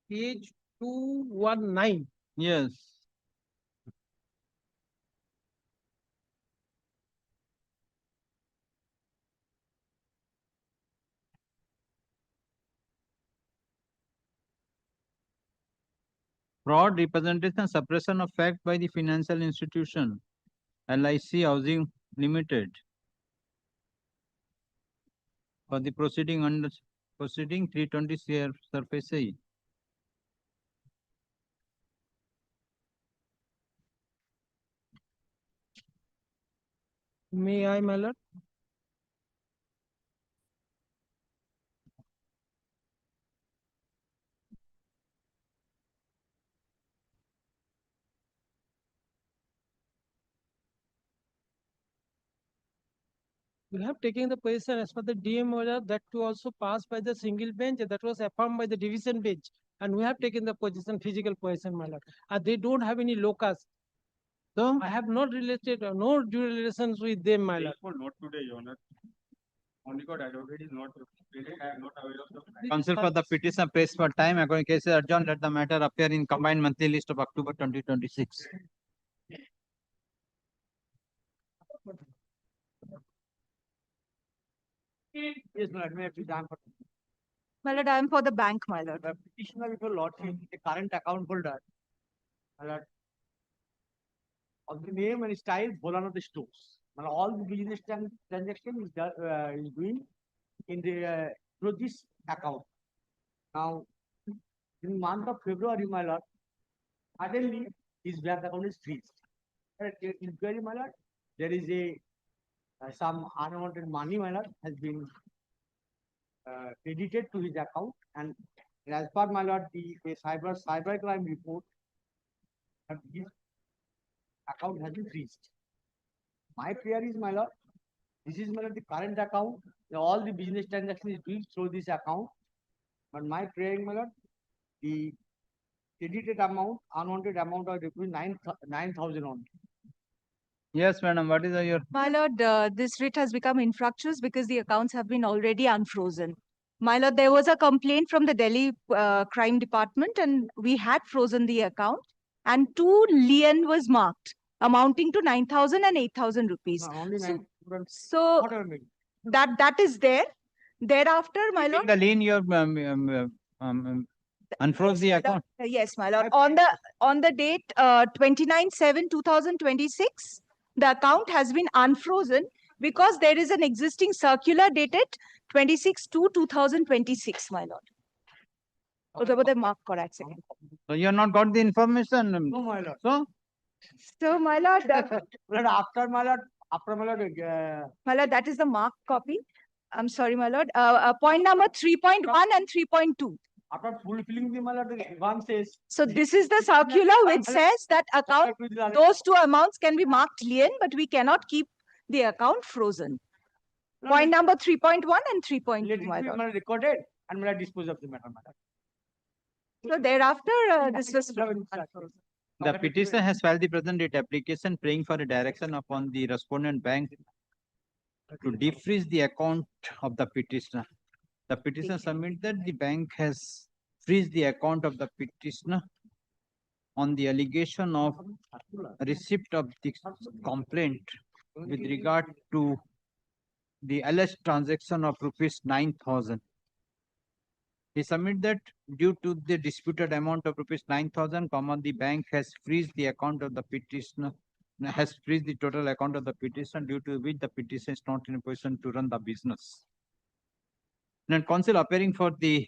Page 219. Yes. Fraud, representation, suppression of fact by the financial institution, LIC Housing Limited. For the proceeding under proceeding 320 surface A. May I, my lord? We have taken the position as per the DM order that to also pass by the single bench that was affirmed by the division bench. And we have taken the position, physical position, my lord. They don't have any locus. So I have not related or no due relations with them, my lord. Not today, Your Honor. Only court advocate is not really, I am not aware of the. Counsel for the petition pays for time. According cases adjourned, let the matter appear in combined monthly list of October 2026. Yes, my lord, may I please answer? My lord, I am for the bank, my lord. The petitioner before lordship, the current account holder, my lord, of the name and style Bholanatha Stores. My lord, all the business transaction is doing in the through this account. Now, in month of February, my lord, suddenly his bank account is freezed. Inquiry, my lord, there is a some unwanted money, my lord, has been credited to his account, and as per my lord, the cybercrime report, his account has been freezed. My prayer is, my lord, this is my lord, the current account. All the business transactions is doing through this account. But my prayer, my lord, the credited amount, unwanted amount of rupees 9,000 only. Yes, madam. What is your? My lord, this writ has become infructuous because the accounts have been already unfrozen. My lord, there was a complaint from the Delhi crime department and we had frozen the account and 2 lien was marked amounting to 9,000 and 8,000 rupees. No, only So- 9,000. So Whatever may be. that is there. Thereafter, my lord. The lien you have unfroze the account. Yes, my lord. On the date 29/7/2026, the account has been unfrozen because there is an existing circular dated 26/2/2026, my lord. ওটা mark করা এক second. So you have not got the information. No, my lord. So, my lord, After my lord, my lord, that is the marked copy. I'm sorry, my lord. Point number 3.1 and 3.2. after fulfilling the my lord, the advances. So this is the circular which says that account, those 2 amounts can be marked lien, but we cannot keep the account frozen. Point number 3.1 and 3.2, my lord. Recorded and will dispose of the matter. So thereafter, this was. The petitioner has filed the present date application praying for a direction upon the respondent bank to defreeze the account of the petitioner. The petitioner submit that the bank has freeze the account of the petitioner on the allegation of receipt of the complaint with regard to the alleged transaction of rupees 9,000. He submit that due to the disputed amount of rupees 9,000, the bank has freezed the account of the petitioner, has freezed the total account of the petitioner, due to which the petitioner is not in a position to run the business. And counsel appearing for the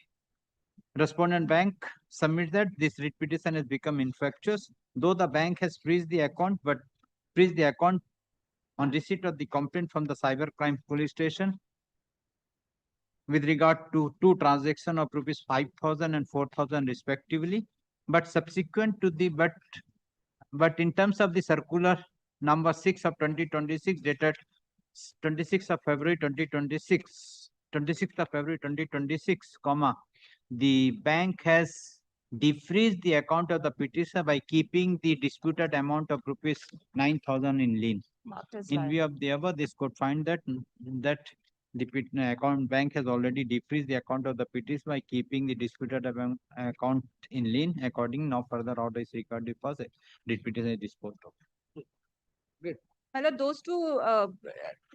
respondent bank submit that this writ petition has become infectious, though the bank has freezed the account, but freezed the account on receipt of the complaint from the cybercrime police station with regard to two transactions of rupees 5,000 and 4,000 respectively, but subsequent to the but in terms of the circular number 6 of 2026 dated 26th of February 2026, 26th of February 2026, the bank has defreezed the account of the petitioner by keeping the disputed amount of rupees 9,000 in lien. In view of the above, this could find that the account bank has already defreezed the account of the petitioner by keeping the disputed account in lien. According, no further order is required because the petitioner is disposed of. Great. Well, those two,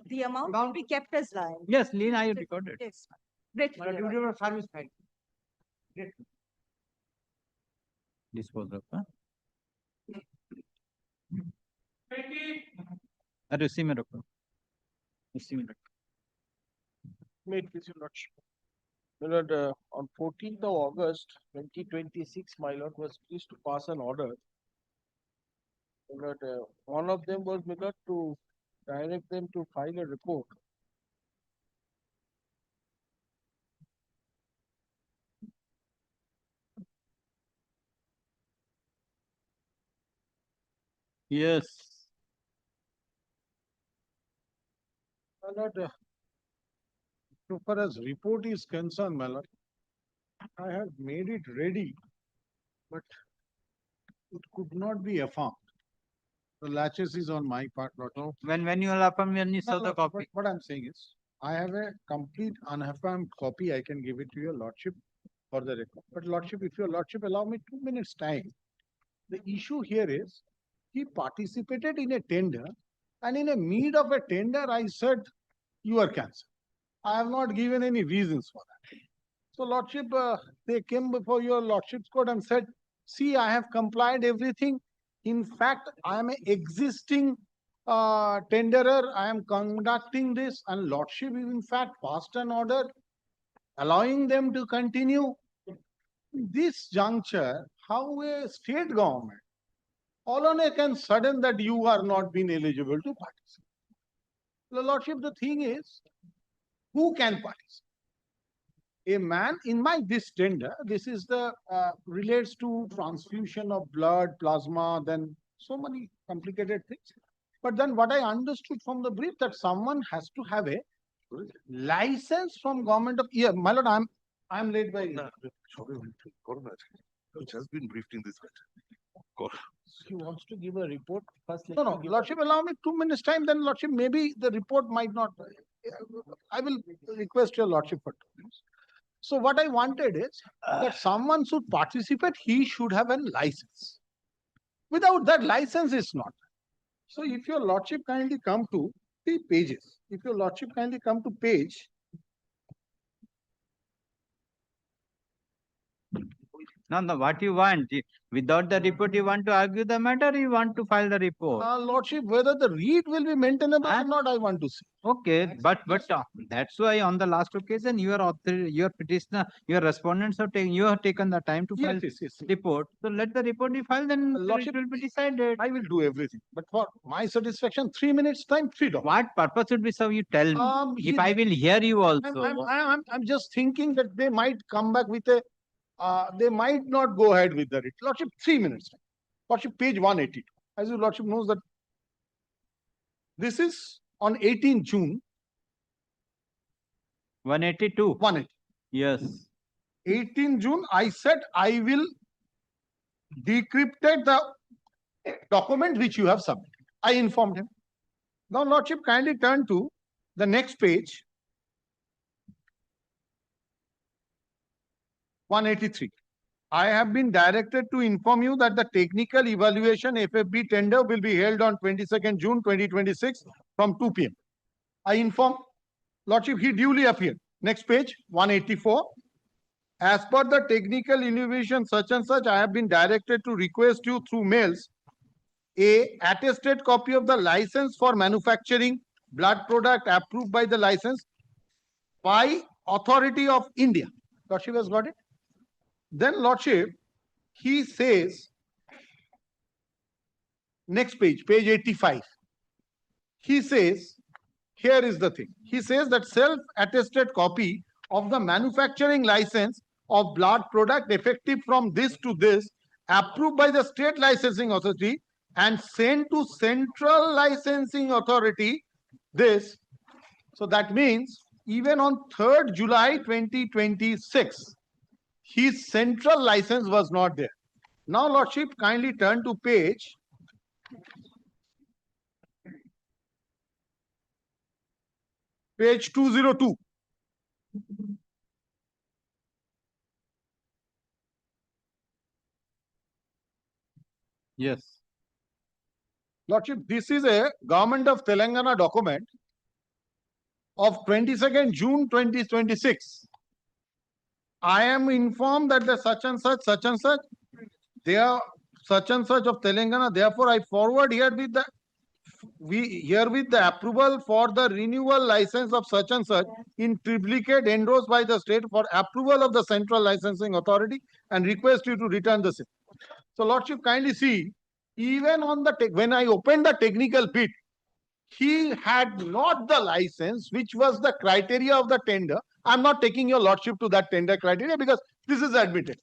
the amount will be kept as lien. Yes, lien I recorded. Yes. Great. Service fine. Great. Disposed of. अरे उसी में रखो, उसी में रखो. Made this your lordship. My lord, on 14th of August 2026, my lord was pleased to pass an order. My lord, one of them was, my lord, to direct them to file a report. Yes. My lord, so far as report is concerned, my lord, I have made it ready, but it could not be affirmed. The latches is on my part, Lord. No. When you will affirm, when you saw the copy. What I'm saying is, I have a complete unaffirmed copy. I can give it to your lordship for the record. But lordship, if your lordship allow me 2 minutes time, the issue here is he participated in a tender, and in a mid of a tender, I said you are cancelled. I have not given any reasons for that. So lordship, they came before your lordship's court and said, see, I have complied everything. In fact, I am an existing tenderer. I am conducting this, and lordship is in fact passed an order allowing them to continue. This juncture, how a state government all on a sudden that you are not being eligible to participate. The lordship, the thing is, who can participate? A man in this tender, this is the relates to transfusion of blood, plasma, then so many complicated things. But then what I understood from the brief that someone has to have a license from government of my lord, I'm late by. It has been briefed in this matter. He wants to give a report first. No, lordship, allow me 2 minutes time. Then lordship, maybe the report might not. I will request your lordship for 2 minutes. So what I wanted is that someone should participate. He should have a license. Without that license, it's not. So if your lordship kindly come to the pages. If your lordship kindly come to page. No, what you want? Without the report, you want to argue the matter, or you want to file the report? Lordship, whether the read will be maintainable or not, I want to see. Okay, but that's why on the last occasion, your petitioner, your respondents have taken, you have taken the time to file report. So let the report be filed, then Lordship, it will be decided. I will do everything, but for my satisfaction, 3 minutes time, freedom. What purpose would be so? You tell me. If I will hear you also. I'm just thinking that they might come back with a. They might not go ahead with the writ. Lordship, 3 minutes time. Lordship, page 182. As your lordship knows that this is on 18 June 182. 180. Yes. 18 June, I said I will decrypted the document which you have submitted. I informed him. Now, Lordship, kindly turn to the next page. 183. I have been directed to inform you that the technical evaluation FFB tender will be held on 22nd June 2026 from 2 p.m. I inform Lordship, he duly appeared. Next page, 184. As per the technical innovation such and such, I have been directed to request you through mails a attested copy of the license for manufacturing blood product approved by the license by Authority of India. Lordship has got it. Then Lordship, he says, next page, page 85. He says, here is the thing. He says that self-attested copy of the manufacturing license of blood product effective from this to this, approved by the state licensing authority and sent to central licensing authority, this. So that means even on 3rd July 2026, his central license was not there. Now, Lordship, kindly turn to page 202. Yes. Lordship, this is a Government of Telangana document of 22nd June 2026. I am informed that the such and such, they are such and such of Telangana. Therefore, I forward here with the approval for the renewal license of such and such in triplicate endorsed by the state for approval of the central licensing authority and request you to return the same. So, Lordship, kindly see, even on the when I opened the technical bit, he had not the license, which was the criteria of the tender. I'm not taking your Lordship to that tender criteria because this is admitted.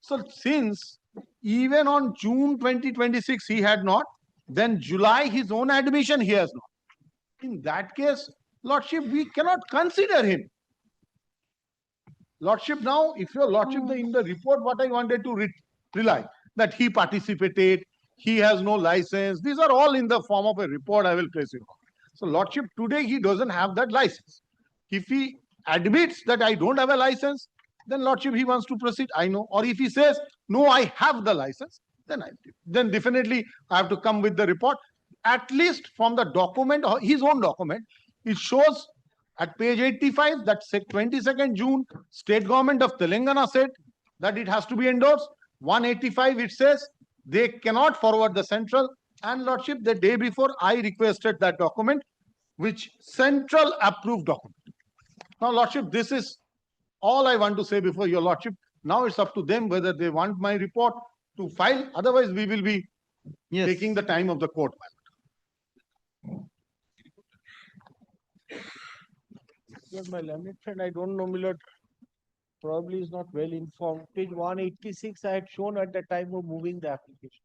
So, since even on June 2026 he had not, then July his own admission he has not. In that case, Lordship, we cannot consider him. Lordship, now, if your Lordship, in the report, what I wanted to rely, that he participated, he has no license. These are all in the form of a report I will place you. So, Lordship, today he doesn't have that license. If he admits that I don't have a license, then Lordship, he wants to proceed. I know. Or if he says, no, I have the license, then definitely I have to come with the report. At least from the document, his own document, it shows at page 85 that 22nd June, State Government of Telangana said that it has to be endorsed. 185, it says they cannot forward the central. And Lordship, the day before, I requested that document, which central approved document. Now, Lordship, this is all I want to say before your Lordship. Now it's up to them whether they want my report to file. Otherwise, we will be taking the time of the court. Yes, my learned friend, I don't know, Milord, probably is not well informed. Page 186, I had shown at the time of moving the application.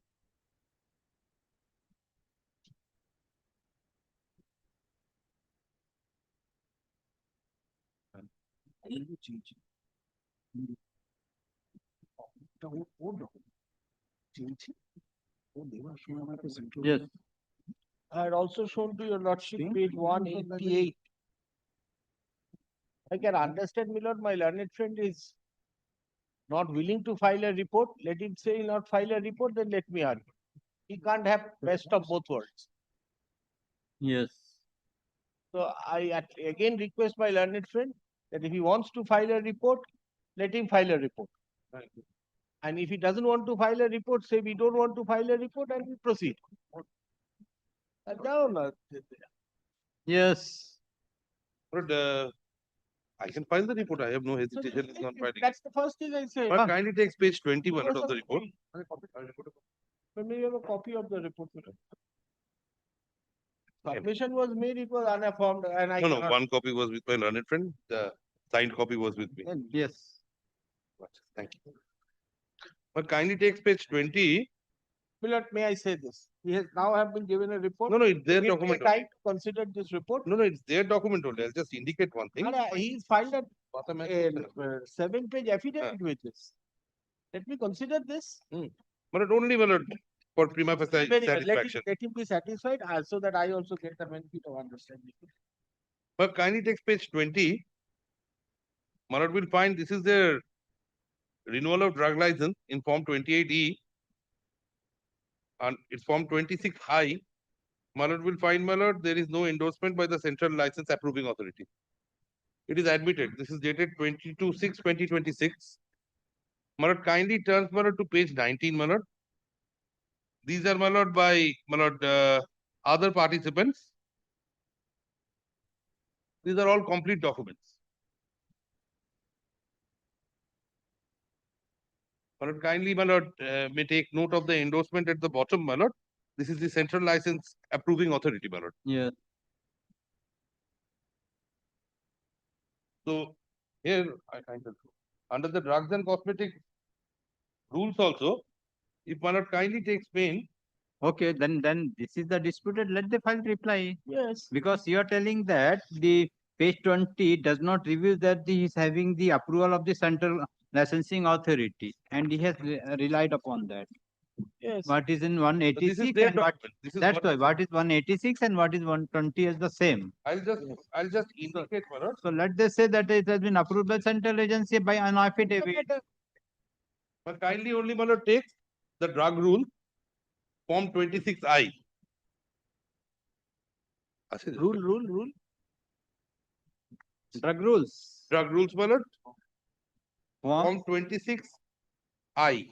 Yes. I had also shown to your Lordship page 188. I can understand, Milord, my learned friend is not willing to file a report. Let him say he'll not file a report, then let me argue. He can't have best of both worlds. Yes. So I again request my learned friend that if he wants to file a report, let him file a report. And if he doesn't want to file a report, say we don't want to file a report and we proceed. Yes. But I can file the report. I have no hesitation in not filing. That's the first thing I say. But kindly takes page 21 of the report. Let me have a copy of the report. Submission was made, it was unaffirmed, and I No, one copy was with my learned friend. The signed copy was with me. Yes. Thank you. But kindly takes page 20 Milord, may I say this? He has now have been given a report. No, it's their Give me document. time to consider this report. No, it's their document only. I'll just indicate one thing. He's filed a 7-page affidavit with this. Let me consider this. But it only for prima facie Very well. satisfaction. Let him be satisfied so that I also get the benefit of understanding. But kindly take page 20. Malad will find this is their renewal of drug license in form 28E and it's form 26I. Malad will find, Malad, there is no endorsement by the central license approving authority. It is admitted. This is dated 22/6/2026. Malad kindly turns Malad to page 19, Malad. These are Malad by Malad other participants. These are all complete documents. Malad kindly Malad may take note of the endorsement at the bottom, Malad. This is the central license approving authority, Malad. Yes. So here I find that under the drugs and cosmetic rules also, if Malad kindly takes pain. Okay, then this is the disputed. Let the file reply. Yes. Because you are telling that the page 20 does not reveal that he is having the approval of the central licensing authority, and he has relied upon that. Yes. What is in 186 and that's why what is 186 and what is 120 is the same. I'll just indicate, Malad. So let us say that it has been approved by central agency by an affidavit. But kindly only Malad take the drug rule, form 26I. Rule. Drug rules. Drug rules, Malad. Form 26I.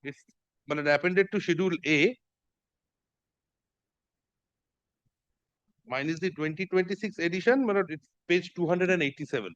It's Malad appended to Schedule A. Mine is the 2026 edition, Malad. It's page 287.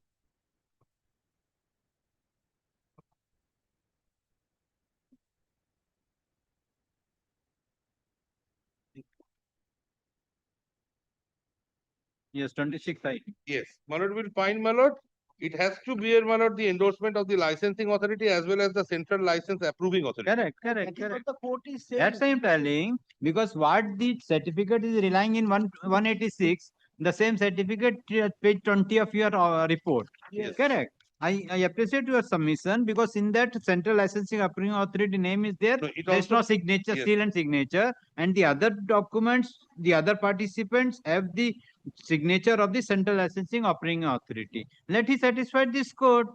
Yes, 26I. Yes, Malad will find, Malad. It has to bear, Malad, the endorsement of the licensing authority as well as the central license approving authority. Correct. What the court is saying. That's why I'm telling, because what the certificate is relying in 186, the same certificate page 20 of your report. Yes. Correct. I appreciate your submission because in that central licensing approving authority name is there. There's no signature, seal and signature, and the other documents, the other participants have the signature of the central licensing approving authority. Let he satisfy this court.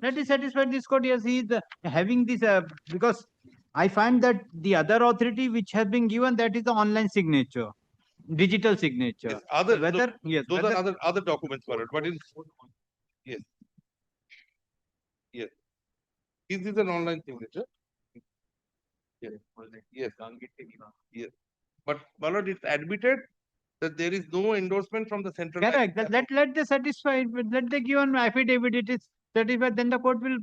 Let he satisfy this court. Yes, he is having this because I find that the other authority which has been given, that is the online signature, digital signature. Yes, other, Whether those are other documents, Malad. But in yes. Is this an online signature? Yes. But Malad, it's admitted that there is no endorsement from the central. Correct. Let the satisfy. Let the given affidavit. It is certified. Then the court will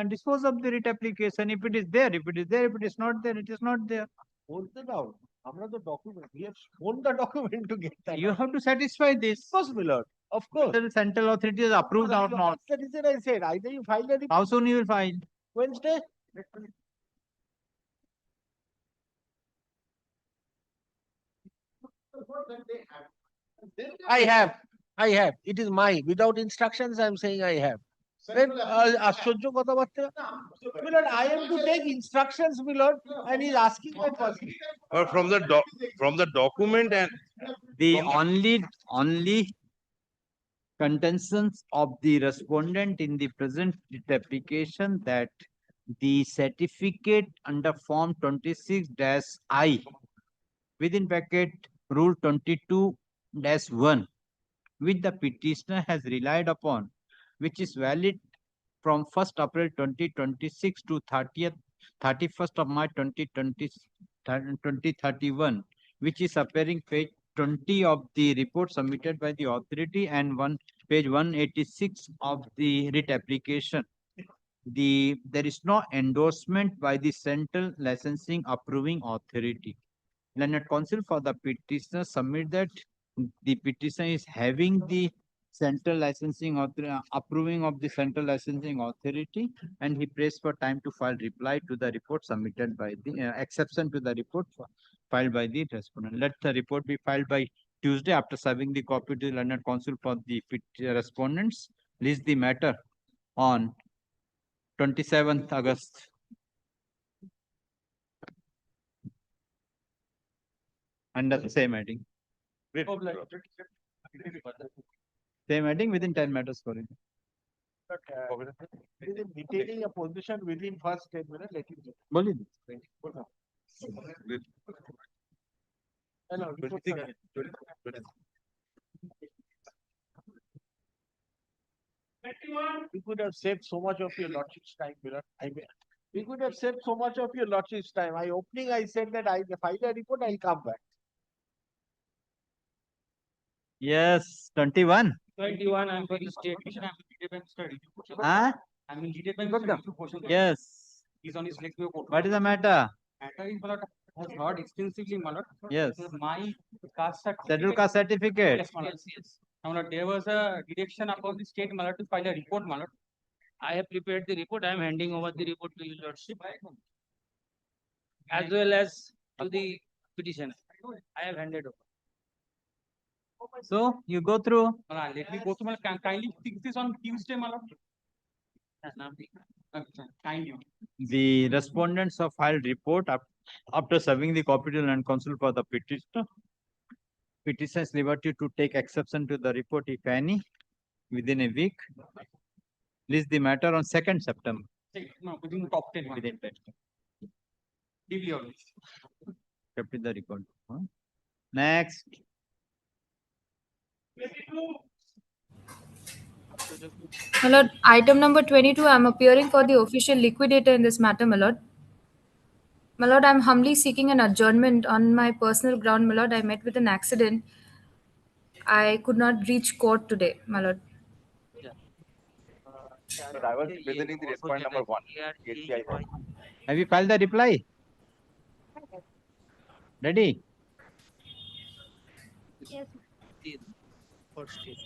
dispose of the writ application. If it is there, if it is there, if it is not there, it is not there. Hold it out. The document. We have shown the document to get that. You have to satisfy this. Of course, Milord. Of course. Whether the central authority is approved or not. That's the reason I said either you file a report. How soon you will file? Wednesday. I have. It is my. Without instructions, I am saying I have. Milord, I am to take instructions, Milord, and he's asking my person. Or from the document and the only contentions of the respondent in the present application that the certificate under form 26-I within bracket rule 22-1 which the petitioner has relied upon, which is valid from 1st April 2026 to 31st of March 2031, which is appearing page 20 of the report submitted by the authority and page 186 of the writ application. There is no endorsement by the central licensing approving authority. Learned counsel for the petitioner submit that the petitioner is having the central licensing approving of the central licensing authority, and he prays for time to file reply to the report submitted by the exception to the report filed by the respondent. Let the report be filed by Tuesday after serving the copy to the learned counsel for the respondents. List the matter on 27th August. Under the same heading. Same heading within 10 matters for it. Retaining a position within first 10 minutes, let him know. बोलिए. Hello, we could have saved so much of your lordship's time, Milord. We could have saved so much of your lordship's time. I said that I file a report, I'll come back. Yes, 21. 21, I'm very state. Huh? I mean, detailed by Yes. He's on his next way. What is the matter? Matter is, Malad, has heard extensively, Malad. Yes. My caste certificate. Scheduled caste certificate. Yes, Malad. Yes. Now, Malad, there was a direction upon the state, Malad, to file a report, Malad. I have prepared the report. I am handing over the report to your lordship, as well as to the petitioner. I have handed over. So you go through. Let me go through. Kindly fix this on Tuesday, Malad. Kindly. The respondents have filed report after serving the copy to land counsel for the petitioner. Petitioner's liberty to take exception to the report, if any, within a week. List the matter on 2nd September. No, within top 10. Within 10. Give your list. Kept in the record. Next. My lord, item number 22, I am appearing for the official liquidator in this matter, my lord. My lord, I am humbly seeking an adjournment on my personal ground, my lord. I met with an accident. I could not reach court today, my lord. I was presenting the respondent number 1. Have you filed the reply? Ready? Yes. First state.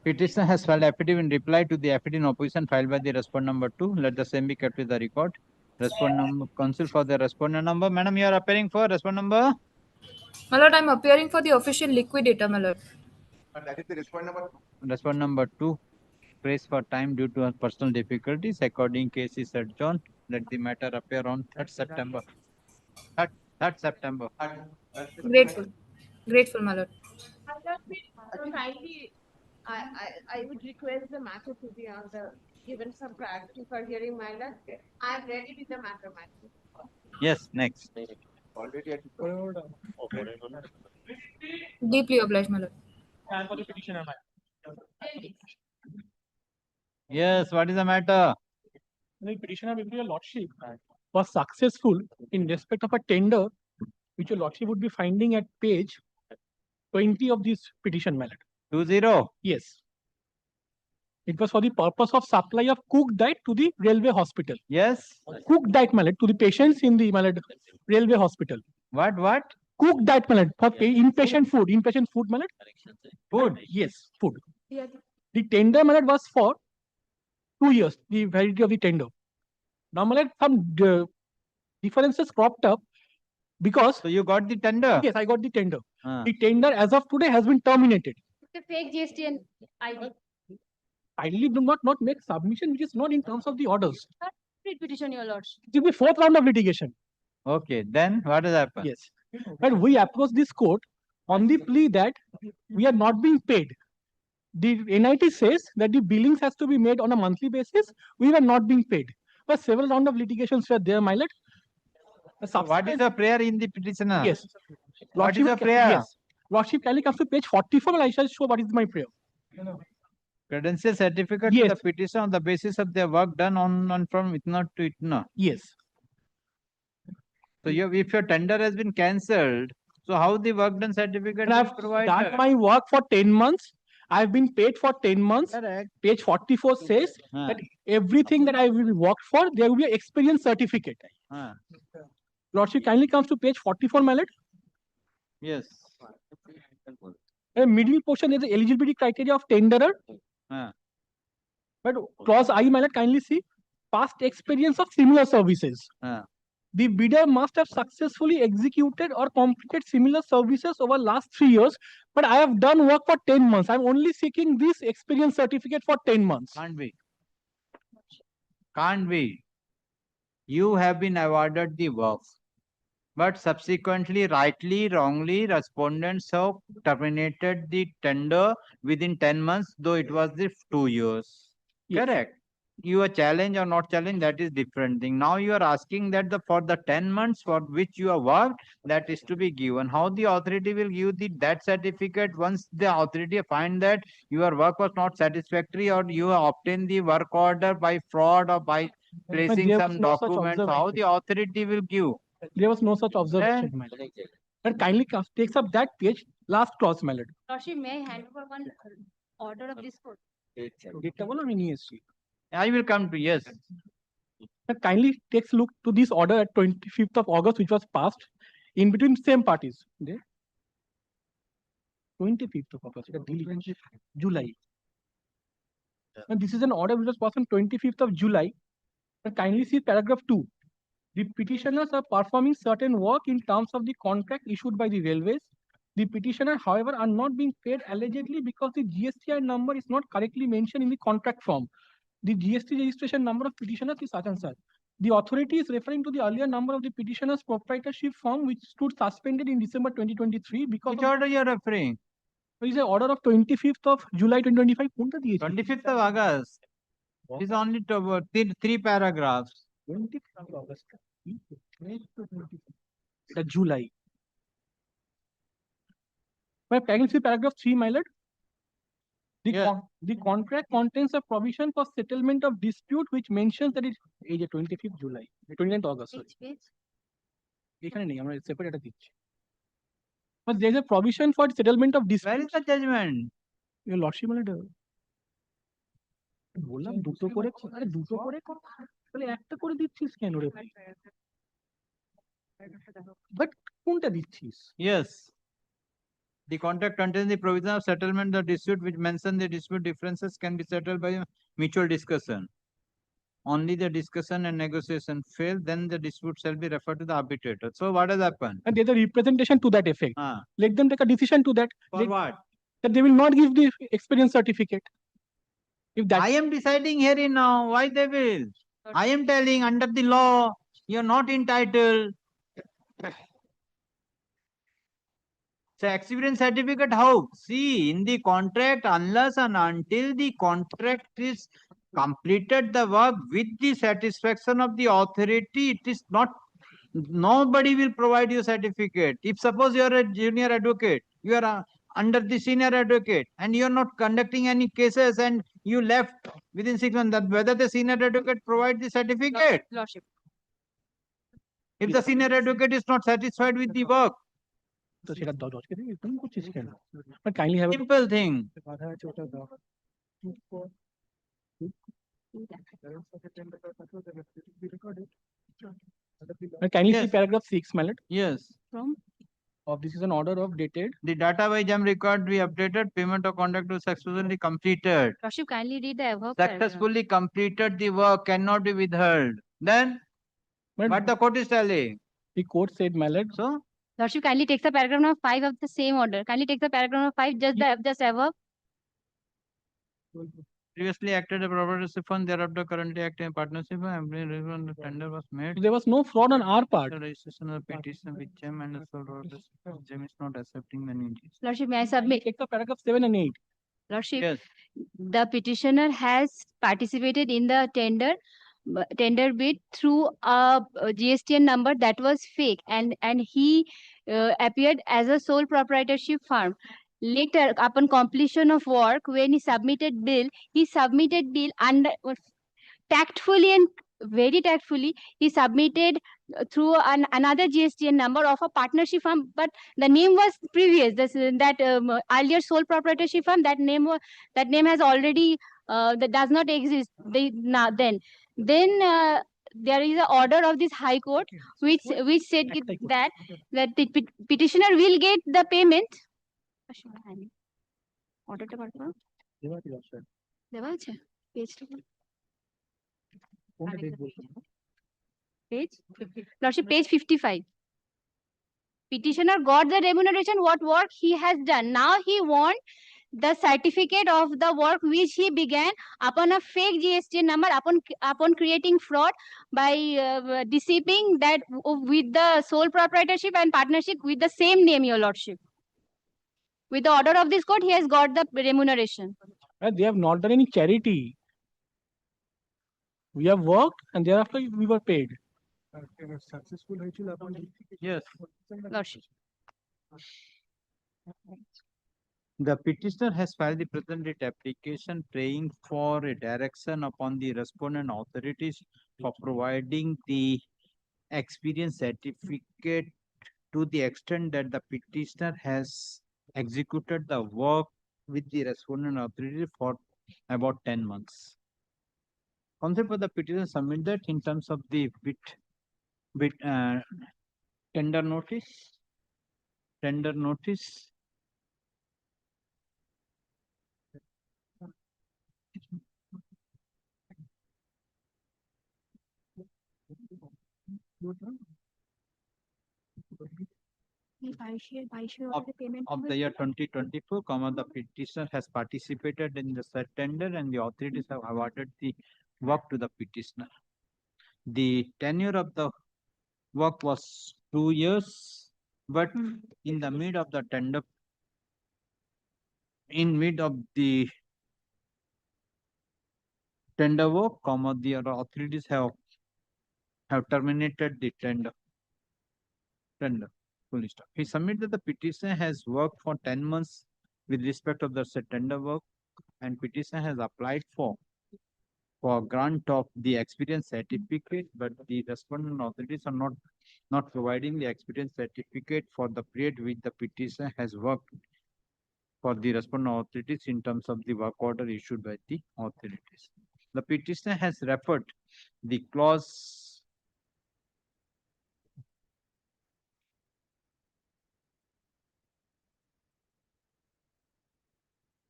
Petitioner has filed affidavit in reply to the affidavit in opposition filed by the respondent number 2. Let the same be kept with the record. Respondent number, counsel for the respondent number. Madam, you are appearing for respondent number? My lord, I am appearing for the official liquidator, my lord. That is the respondent number 2. Respondent number 2. Prays for time due to her personal difficulties. According case is adjourned. Let the matter appear on 3rd September. 3rd September. Grateful. Grateful, my lord. Kindly, I would request the matter to be on the given some priority for hearing my lord. I am ready with the matter, madam. Yes, next. Deeply obliged, my lord. And for the petitioner, Yes, what is the matter? the petitioner before your lordship was successful in respect of a tender which your lordship would be finding at page 20 of this petition, my lord. 20? Yes. It was for the purpose of supply of cooked diet to the railway hospital. Yes. Cooked diet, my lord, to the patients in the railway hospital. What? Cooked diet, my lord, for inpatient food, my lord. Food? Yes, food. The tender, my lord, was for 2 years, the validity of the tender. Now, my lord, some differences cropped up because. So you got the tender? Yes, I got the tender. The tender as of today has been terminated. The fake GST and ID. Kindly do not make submission which is not in terms of the orders. Petition, your lordship. It will be 4th round of litigation. Okay, then what has happened? Yes. But we approached this court on the plea that we are not being paid. The NIT says that the billings has to be made on a monthly basis. We were not being paid. But several rounds of litigations were there, my lord. What is the prayer in the petitioner? Yes. What is the prayer? Yes. Lordship kindly comes to page 44 and I shall show what is my prayer. Credential certificate to the petition on the basis of their work done on from ITNA to ITNA. Yes. So if your tender has been cancelled, So how the work done certificate And is I've provided? done my work for 10 months. I've been paid for 10 months. Correct. Page 44 says that everything that I will work for, there will be an experience certificate. Lordship kindly comes to page 44, my lord. Yes. In the middle portion, there is the eligibility criteria of tenderer. But clause I, my lord, kindly see past experience of similar services. The bidder must have successfully executed or completed similar services over last 3 years. But I have done work for 10 months. I'm only seeking this experience certificate for 10 months. Can't be. Can't be. You have been awarded the work, but subsequently, rightly, wrongly, respondents have terminated the tender within 10 months, though it was the 2 years. Yes. Correct. You are challenged or not challenged, that is different thing. Now you are asking that for the 10 months for which you have worked, that is to be given. How the authority will give that certificate once the authority find that your work was not satisfactory or you have obtained the work order by fraud or by placing there some was no such documents? How observation. the authority will give? There was no such observation, my lord. And kindly takes up that page, last clause, my lord. Lordship, may I hand over one order of this court? I will come to, yes. And kindly takes a look to this order at 25th of August, which was passed in between same parties. There. 25th of August, July. And this is an order which was passed on 25th of July. And kindly see paragraph 2. The petitioners are performing certain work in terms of the contract issued by the railways. The petitioner, however, are not being paid allegedly because the GSTI number is not correctly mentioned in the contract form. The GST registration number of petitioners is such and such. The authority is referring to the earlier number of the petitioner's proprietorship form, which stood suspended in December 2023 because. Which order you are referring? There is an order of 25th of July 2025. 25th of August. It's only three paragraphs. 25th of August. The July. Can you see paragraph 3, my lord? The contract contains a provision for settlement of dispute which mentions that it is 25th July, 29th August. Sorry. Separate. But there is a provision for settlement of dispute. Where is the judgment? Your lordship, my lord. But yes. The contract contains the provision of settlement of dispute which mention the dispute differences can be settled by mutual discussion. Only the discussion and negotiation fail, then the dispute shall be referred to the arbitrator. So what has happened? And there's a representation to that effect. Let them take a decision to that. For what? That they will not give the experience certificate. If that I am deciding here now why they will. I am telling under the law, you are not entitled. So experience certificate how? See, in the contract, unless and until the contract is completed the work with the satisfaction of the authority, it is not, nobody will provide you certificate. If suppose you are a junior advocate, you are under the senior advocate and you are not conducting any cases and you left within 6 months, that whether the senior advocate provide the certificate? Lordship. If the senior advocate is not satisfied with the work, but kindly have simple thing. Kindly see paragraph 6, my lord. Yes. From this is an order of dated. The data by jam record be updated. Payment of contract was successfully completed. Lordship, kindly read the above. Successfully completed the work cannot be withheld. Then what the court is telling? The court said, my lord. So Lordship, kindly take the paragraph number 5 of the same order. Kindly take the paragraph number 5, just above. Previously acted a proprietorship fund, thereafter currently acting in partnership, the tender was made. There was no fraud on our part. The registration of petition with JEM and the JEM is not accepting many. Lordship, may I submit? Take the paragraph 7 and 8. Lordship, yes. The petitioner has participated in the tender bid through a GSTN number that was fake, and he appeared as a sole proprietorship firm. Later, upon completion of work, when he submitted bill under tactfully and very tactfully, he submitted through another GSTN number of a partnership firm, but the name was previous. That earlier sole proprietorship firm, that name has already that does not exist. Then there is an order of this High Court which said that the petitioner will get the payment. অর্ডারটা বার করো দেওয়া আছে পেজটা page Lordship, page 55. Petitioner got the remuneration what work he has done. Now he wants the certificate of the work which he began upon a fake GST number, upon creating fraud by deceiving that with the sole proprietorship and partnership with the same name, your lordship. With the order of this court, he has got the remuneration. They have not done any charity. We have worked and thereafter we were paid. Successful Yes. Lordship. The petitioner has filed the present date application praying for a direction upon the respondent authorities for providing the experience certificate to the extent that the petitioner has executed the work with the respondent authority for about 10 months. Concept of the petitioner submit that in terms of the tender notice. Of the year 2024, the petitioner has participated in the said tender and the authorities have awarded the work to the petitioner. The tenure of the work was 2 years, but in the mid of the tender, work, the authorities have terminated the tender. Fully stop. He submitted the petitioner has worked for 10 months with respect of the said tender work, and petitioner has applied for grant of the experience certificate, but the respondent authorities are not providing the experience certificate for the period which the petitioner has worked for the respondent authorities in terms of the work order issued by the authorities. The petitioner has referred the clause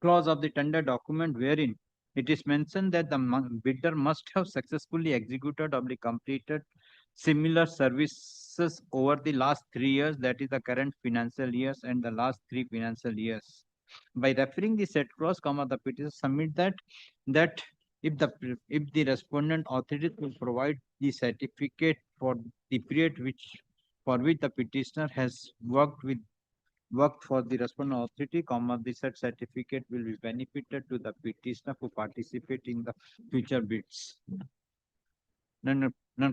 of the tender document wherein it is mentioned that the bidder must have successfully executed or completed similar services over the last 3 years, that is the current financial years and the last 3 financial years. By referring the said clause, the petitioner submit that if the respondent authority will provide the certificate for the period for which the petitioner has worked for the respondent authority, the said certificate will be benefited to the petitioner who participate in the future bids.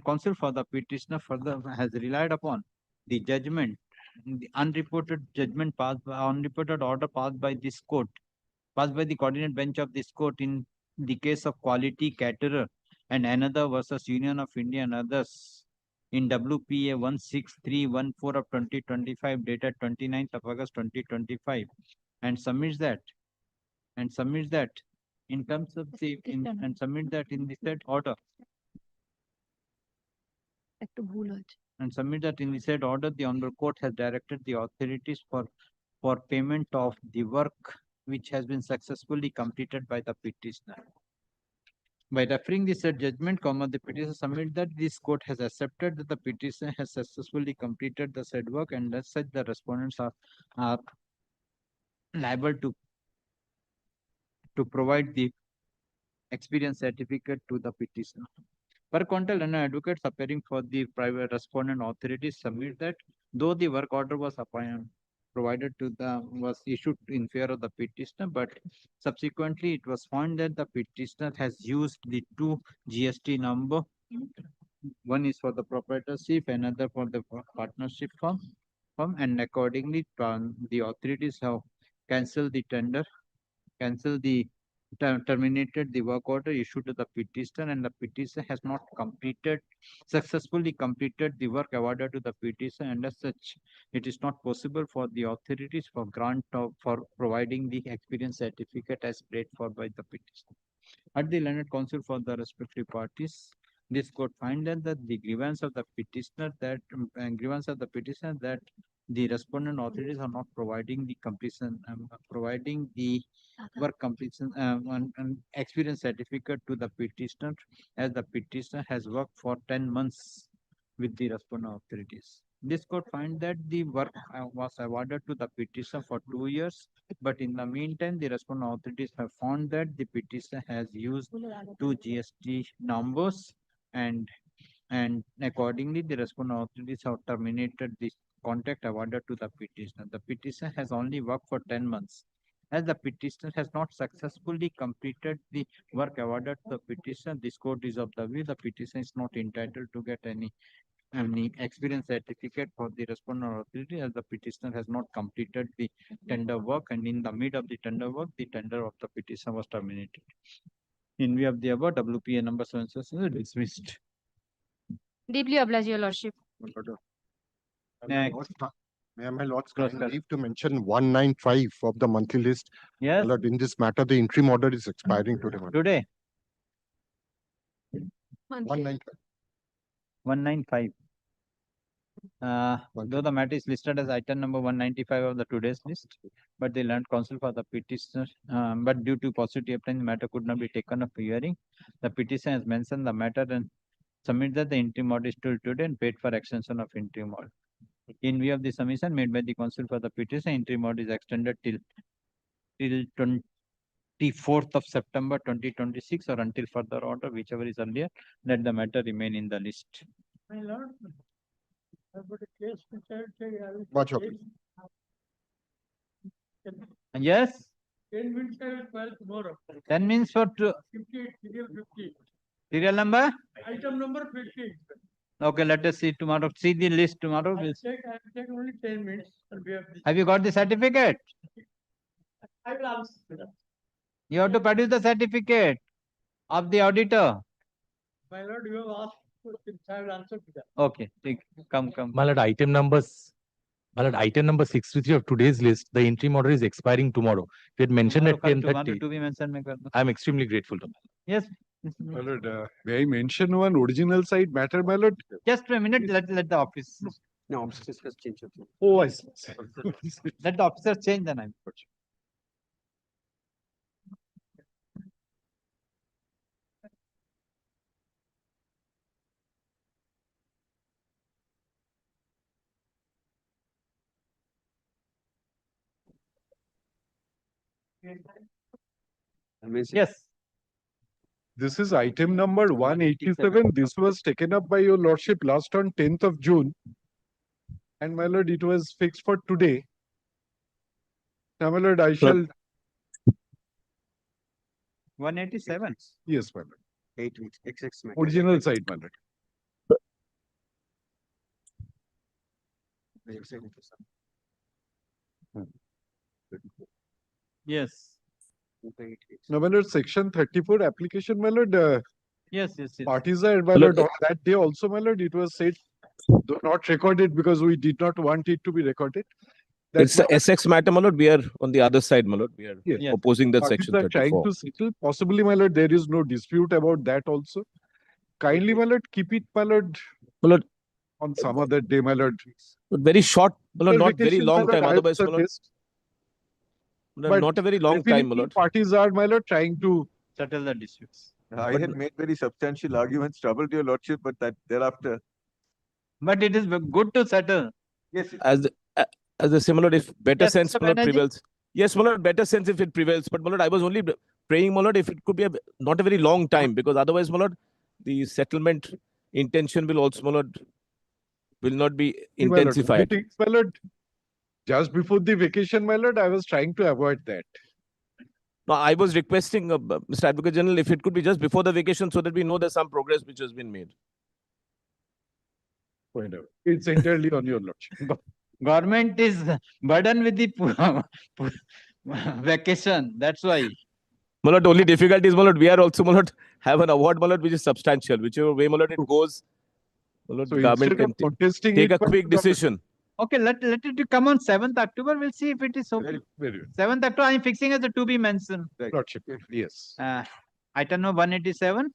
Counsel for the petitioner further has relied upon the judgment, the unreported order passed by this court, passed by the coordinate bench of this court in the case of Quality Caterer and another versus Union of India and others in WPA 16314 of 2025 dated 29th of August 2025 and submits that in terms of the and submit that in the said order the honorable court has directed the authorities for payment of the work which has been successfully completed by the petitioner. By referring the said judgment, the petitioner submit that this court has accepted that the petitioner has successfully completed the said work, and as such the respondents are liable to provide the experience certificate to the petitioner. Per contra, learned advocates appearing for the private respondent authorities submit that though the work order was issued in favor of the petitioner, but subsequently it was found that the petitioner has used the 2 GST number. One is for the proprietorship, another for the partnership firm, and accordingly the authorities have cancelled the tender, cancelled the terminated the work order issued to the petitioner, and the petitioner has not successfully completed the work awarded to the petitioner, and as such, it is not possible for the authorities for providing the experience certificate as prayed for by the petitioner. At the learned counsel for the respective parties, this court find that the grievance of the petitioner that the respondent authorities are not providing the completion, providing the work completion and experience certificate to the petitioner, as the petitioner has worked for 10 months with the respondent authorities. This court find that the work was awarded to the petitioner for 2 years, but in the meantime, the respondent authorities have found that the petitioner has used 2 GST numbers, and accordingly, the respondent authorities have terminated the contract awarded to the petitioner. The petitioner has only worked for 10 months. As the petitioner has not successfully completed the work awarded to the petitioner, this court is of the view the petitioner is not entitled to get any experience certificate for the respondent authority, as the petitioner has not completed the tender work, and in the mid of the tender work, the tender of the petitioner was terminated. In view of the above, WPA number 7 is dismissed. Deeply obliged, Your Lordship. Next. May my lords kindly leave to mention 195 of the monthly list. Yes. Lord, in this matter, the interim order is expiring today. Today. 195. 195. Though the matter is listed as item number 195 of the today's list, but the learned counsel for the petitioner, but due to paucity of time, the matter could not be taken up for hearing. The petitioner has mentioned the matter and submitted the interim order till today and paid for extension of interim order. In view of the submission made by the counsel for the petitioner, interim order is extended till 24th of September 2026 or until further order, whichever is earlier, let the matter remain in the list. My lord, I've got a case which I will take. Watch out. Yes, 10 minutes I will file tomorrow. 10 means for 50, serial 50. serial number. Item number 50. Okay, let us see tomorrow. See the list tomorrow. I'll take only 10 minutes. Have you got the certificate? I will answer. You have to produce the certificate of the auditor. My lord, you have asked questions. I will answer to that. Okay, come. My lord, item number 63 of today's list, the interim order is expiring tomorrow. We had mentioned at 10:30. To be mentioned. I'm extremely grateful to Yes. My lord, may I mention one original side matter, my lord? Just a minute, let the office. No, officers has changed. Oh, I see. Let the officers change the name. Yes. This is item number 187. This was taken up by your lordship last on 10th of June. And my lord, it was fixed for today. Now, my lord, I shall. 187. Yes, my lord. 8 weeks. XX. Original side, my lord. Yes. Now, my lord, section 34 application, my lord. Yes. Parties are, my lord, on that day also, my lord, it was said, though not recorded because we did not want it to be recorded. It's the SX matter, my lord. We are on the other side, my lord. We are Yes. opposing that Parties section are trying 34. to settle. Possibly, my lord, there is no dispute about that also. Kindly, my lord, keep it, my lord, on some other day, my lord. But very short, my lord, not very Vacation, long my lord, time. I Otherwise, my lord, suggest. But not a very long time, my definitely lord. Parties are, my lord, trying to settle the disputes. I had made very substantial arguments, troubled your lordship, but that thereafter. But it is good to settle. Yes. As the similar, if better Yes, sense, Mr. my lord, Banerjee. prevails. Yes, my lord, better sense if it prevails. But my lord, I was only praying, my lord, if it could be not a very long time, because otherwise, my lord, the settlement intention will also, my lord, will not be My lord, intensified. meetings, my lord. Just before the vacation, my lord, I was trying to avoid that. No, I was requesting, Mr. Advocate General, if it could be just before the vacation so that we know there's some progress which has been made. Whatever. It's entirely on your lordship. Government is burdened with the vacation. That's why. My lord, only difficulty is, my lord, we are also, my lord, have an award, my lord, which is substantial. Whichever way, my lord, it goes, my lord, So the government instead can of contesting take it a by quick the decision. Okay, let it come on 7th October. We'll see if it is okay. Very good. 7th October, I'm fixing as a to be mentioned. Lordship, yes. Item number 187.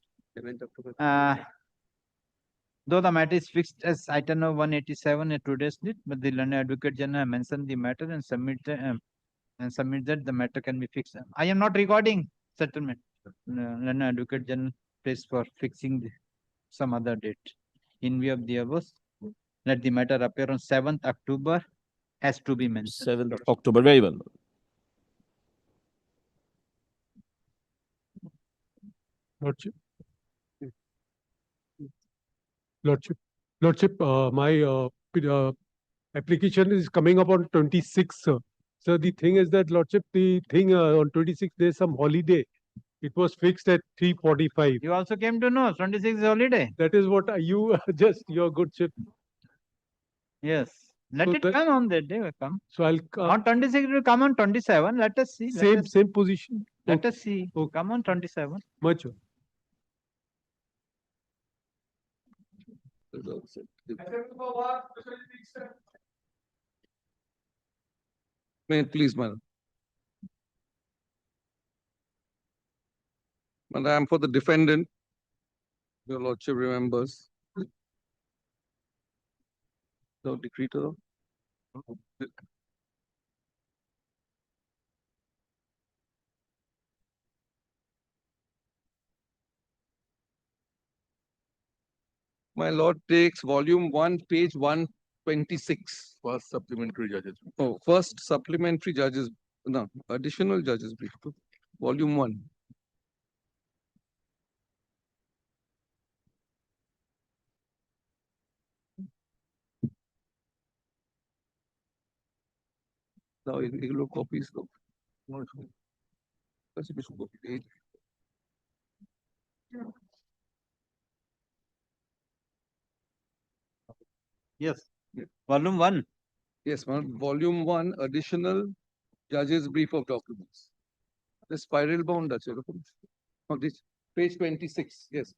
Though the matter is fixed as item number 187 at today's date, but the learned advocate general mentioned the matter and submit that the matter can be fixed. I am not recording settlement. Learned advocate general place for fixing some other date. In view of the above, let the matter appear on 7th October as to be mentioned. 7th October, very well. Lordship. Lordship, my application is coming up on 26th, sir. So the thing is that, Lordship, the thing on 26th, there's some holiday. It was fixed at 3:45. You also came to know 26th is holiday. That is what you just, your good ship. Yes. Let So it that- come on that day. Will come. So I'll On 26, it will come on 27. Let us see. same position. Let us see. Come on 27. Much. May it please, madam. Madam, for the defendant, your lordship remembers. The decree to My lord takes volume 1, page 126. First supplementary judges. Oh, first supplementary judges, no, additional judges brief, volume 1. Now, এগুলো copies though. Yes. Volume 1. Yes, ma'am. Volume 1, additional judges brief of documents. The spiral bound, that's it. Oh, this page 26. Yes.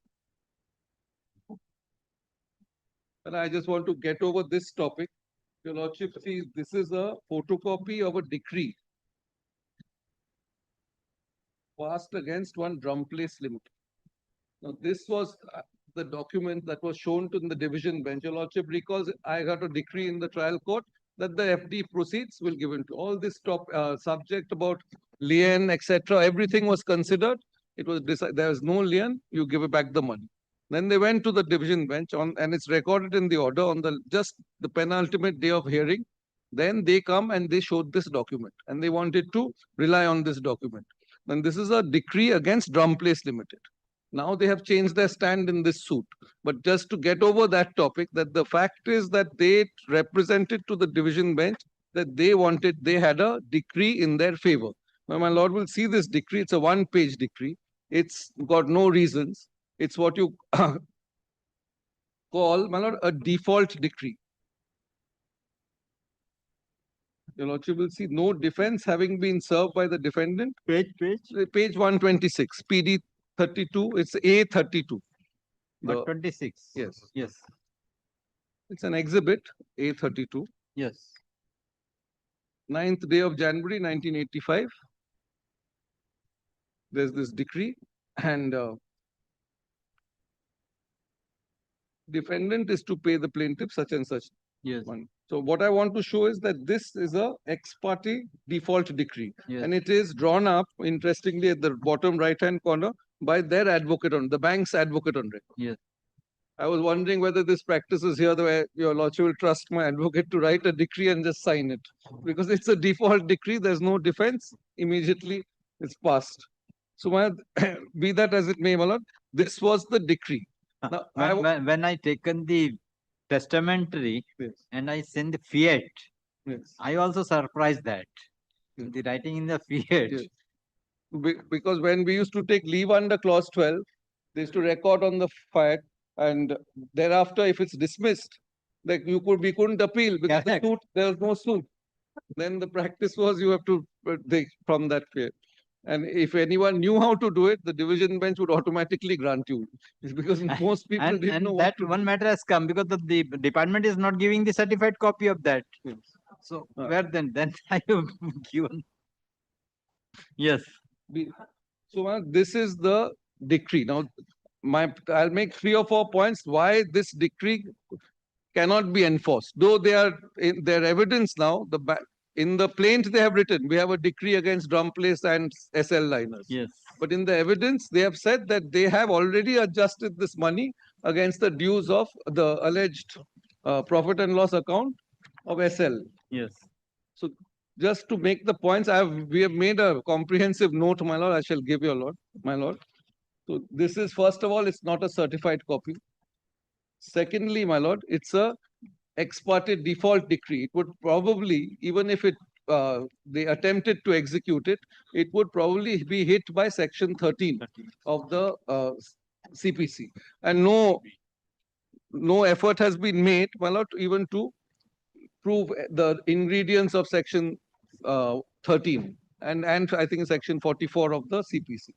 And I just want to get over this topic. Your lordship sees this is a photocopy of a decree passed against one drum place limited. Now, this was the document that was shown to the division bench. Your lordship recalls I got a decree in the trial court that the FD proceeds will give into all this subject about lien, etc. Everything was considered. It was decided there was no lien. You give it back the money. Then they went to the division bench and it's recorded in the order on just the penultimate day of hearing. Then they come and they showed this document and they wanted to rely on this document. Then this is a decree against Drum Place Limited. Now they have changed their stand in this suit. But just to get over that topic, that the fact is that they represented to the division bench that they had a decree in their favor. Now, my lord will see this decree. It's a one-page decree. It's got no reasons. It's what you call, my lord, a default decree. Your lordship will see no defense having been served by the defendant. Page 126, PD 32, it's A32. 126. Yes. Yes. It's an exhibit, A32. Yes. 9th day of January, 1985. There's this decree and defendant is to pay the plaintiff such and such. Yes. One. So what I want to show is that this is a ex parte default decree. Yes. And it is drawn up, interestingly, at the bottom right-hand corner by their advocate on the bank's advocate on record. Yes. I was wondering whether this practice is here, the way your lordship will trust my advocate to write a decree and just sign it. Because it's a default decree, there's no defense, immediately it's passed. So be that as it may, my lord, this was the decree. Now, when I taken the testamentary and I send the fiat, I also surprised that. The writing in the fiat. Because when we used to take leave under clause 12, they used to record on the fiat, and thereafter, if it's dismissed, like we couldn't appeal because there was no suit. Then the practice was you have to take from that fiat. And if anyone knew how to do it, the division bench would automatically grant you. It's because most people And, didn't know and what that to one do. matter has come because the department is not giving the certified copy of that. So where then I have given. Yes. So this is the decree. Now, I'll make 3 or 4 points why this decree cannot be enforced. Though they are in their evidence now, in the plaint they have written, we have a decree against drum place and SL liners. Yes. But in the evidence, they have said that they have already adjusted this money against the dues of the alleged profit and loss account of SL. Yes. So just to make the points, we have made a comprehensive note, my lord. I shall give you a lot, my lord. So this is, first of all, it's not a certified copy. Secondly, my lord, it's a ex parte default decree. It would probably, even if they attempted to execute it, it would probably be hit by section 13 of the CPC. And no effort has been made, my lord, even to prove the ingredients of section 13 and I think section 44 of the CPC.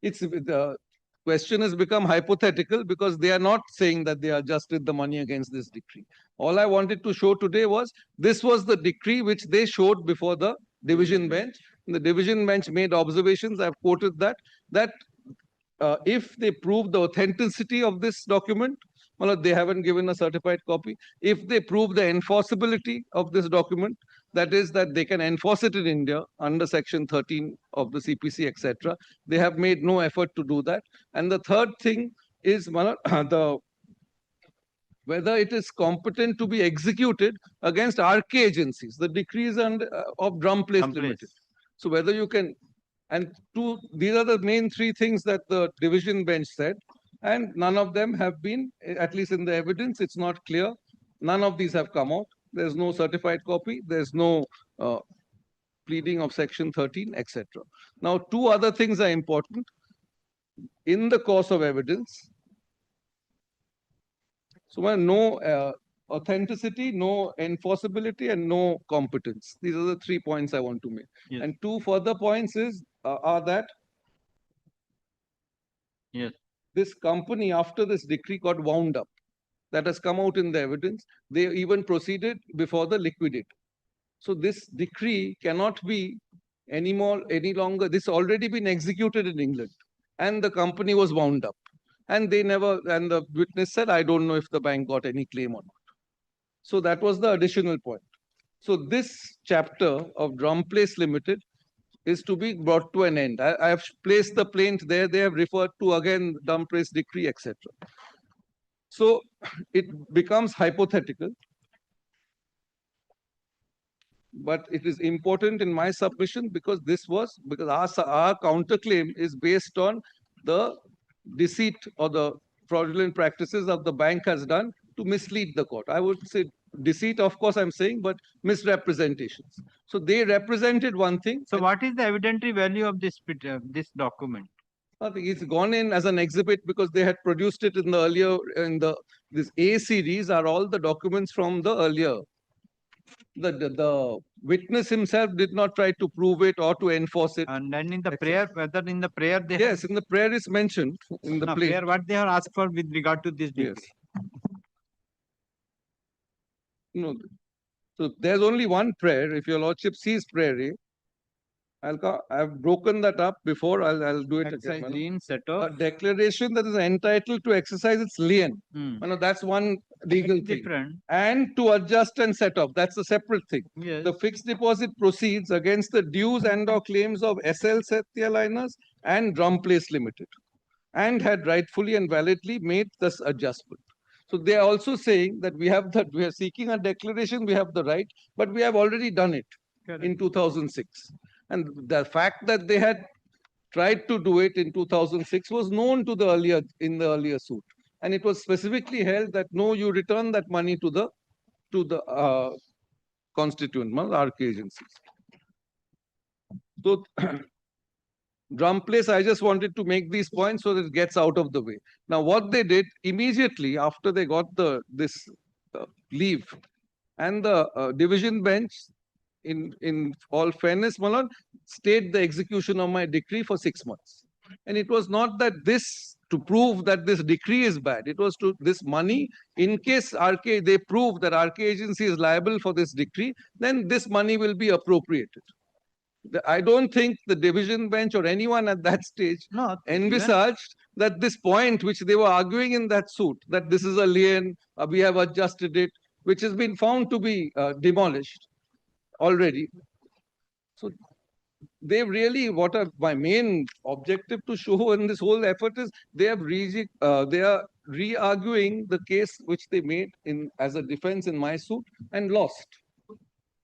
The question has become hypothetical because they are not saying that they adjusted the money against this decree. All I wanted to show today was this was the decree which they showed before the division bench. And the division bench made observations. I've quoted that if they prove the authenticity of this document, well, they haven't given a certified copy. If they prove the enforceability of this document, that is that they can enforce it in India under section 13 of the CPC, etc. They have made no effort to do that. And the third thing is whether it is competent to be executed against RK agencies. The decrees of Drum Place Limited. So whether you can, and these are the main 3 things that the division bench said, and none of them have been, at least in the evidence, it's not clear. None of these have come out. There's no certified copy. There's no pleading of section 13, etc. Now, 2 other things are important. In the course of evidence, so no authenticity, no enforceability, and no competence. These are the 3 points I want to make. Yes. And 2 further points are that yes, this company, after this decree, got wound up. That has come out in the evidence. They even proceeded before the liquidator. So this decree cannot be any longer. This already been executed in England, and the company was wound up. And and the witness said, I don't know if the bank got any claim or not. So that was the additional point. So this chapter of Drum Place Limited is to be brought to an end. I have placed the plaint there. They have referred to again Drum Place decree, etc. So it becomes hypothetical. But it is important in my submission because our counterclaim is based on the deceit or the fraudulent practices of the bank has done to mislead the court. I would say deceit, of course, I'm saying, but misrepresentations. So they represented one thing. So what is the evidentiary value of this document? I think it's gone in as an exhibit because they had produced it in the earlier, this A series are all the documents from the earlier. The witness himself did not try to prove it or to enforce it. And then in the prayer, whether in the prayer they yes, in the prayer is mentioned in the prayer, what they have asked for with regard to this decree. Yes. No. So there's only one prayer. If your lordship sees prayer, I've broken that up before. I'll do it Exercise again. lien, set off. A declaration that is entitled to exercise its lien. That's one legal thing. Different. And to adjust and set off. That's a separate thing. Yes. The fixed deposit proceeds against the dues and/or claims of SL Satya Liners and Drum Place Limited, and had rightfully and validly made this adjustment. So they are also saying that we are seeking a declaration, we have the right, but we have already done it in 2006. And the fact that they had tried to do it in 2006 was known to the earlier suit. And it was specifically held that no, you return that money to the constituent, RK agencies. So Drum Place, I just wanted to make these points so that it gets out of the way. Now, what they did immediately after they got this leave, and the division bench in all fairness, my lord, stayed the execution of my decree for 6 months. And it was not that this, to prove that this decree is bad, it was to this money, in case RK, they prove that RK agency is liable for this decree, then this money will be appropriated. I don't think the division bench or anyone at that stage envisaged that this point which they were arguing in that suit, that this is a lien, we have adjusted it, which has been found to be demolished already. So they really, what are my main objective to show in this whole effort is they are re-arguing the case which they made in as a defense in my suit and lost.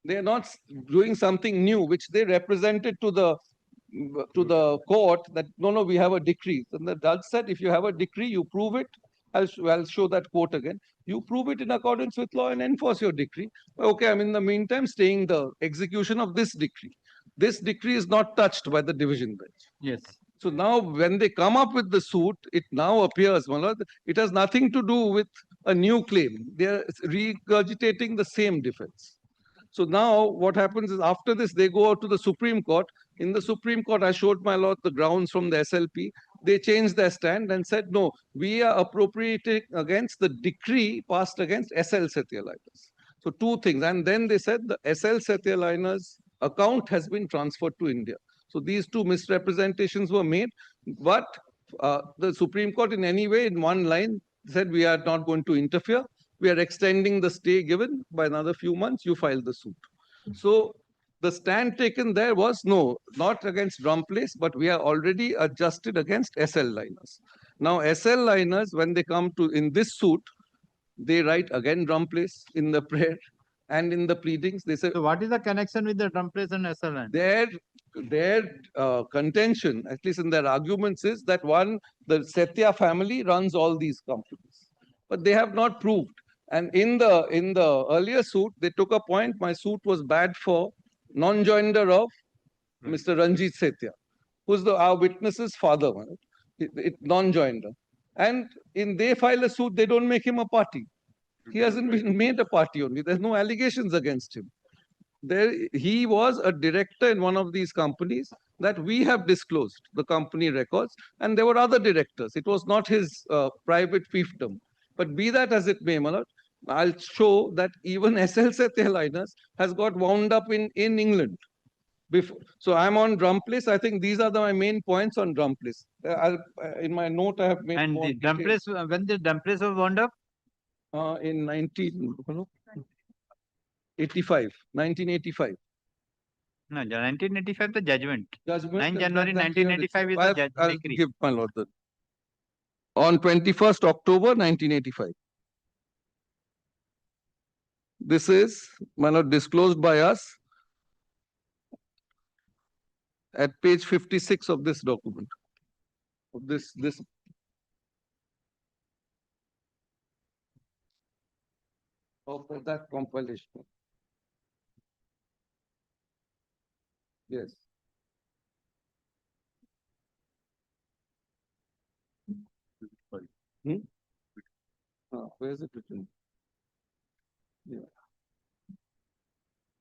They are not doing something new, which they represented to the court that no, we have a decree. And the judge said, if you have a decree, you prove it. I'll show that quote again. You prove it in accordance with law and enforce your decree. Okay, I'm in the meantime staying the execution of this decree. This decree is not touched by the division bench. Yes. So now when they come up with the suit, it now appears, my lord, it has nothing to do with a new claim. They are regurgitating the same defense. So now what happens is after this, they go out to the Supreme Court. In the Supreme Court, I showed my lord the grounds from the SLP. They changed their stand and said, no, we are appropriating against the decree passed against SL Satyaliner's. So two things. And then they said the SL Satyaliner's account has been transferred to India. So these two misrepresentations were made. But the Supreme Court in any way, in one line, said we are not going to interfere. We are extending the stay given by another few months, you file the suit. So the stand taken there was no, not against drum place, but we are already adjusted against SL liners. Now SL liners, when they come to in this suit, they write again drum place in the prayer and in the pleadings. They say, so what is the connection with the drum place and SL line? Their contention, at least in their arguments, is that one, the Satya family runs all these companies, but they have not proved. And in the earlier suit, they took a point. My suit was bad for non-joinder of Mr. Ranjit Sethia, who's our witness's father, non-joinder. And they file a suit, they don't make him a party. He hasn't been made a party only. There's no allegations against him. He was a director in one of these companies that we have disclosed, the company records, and there were other directors. It was not his private fiefdom. But be that as it may, Malad, I'll show that even SL Satyaliner's has got wound up in England. So I'm on drum place. I think these are my main points on drum place. In my note, I have made and more the drum place, when the drum place was wound up? In 1985. No, 1985, the judgment. 9 Judgment. January 1985 is the I'll decree. give my lord that. On 21st October 1985. This is, my lord, disclosed by us at page 56 of this document. Of this. Of that compilation. Yes. Where is it written? Yeah.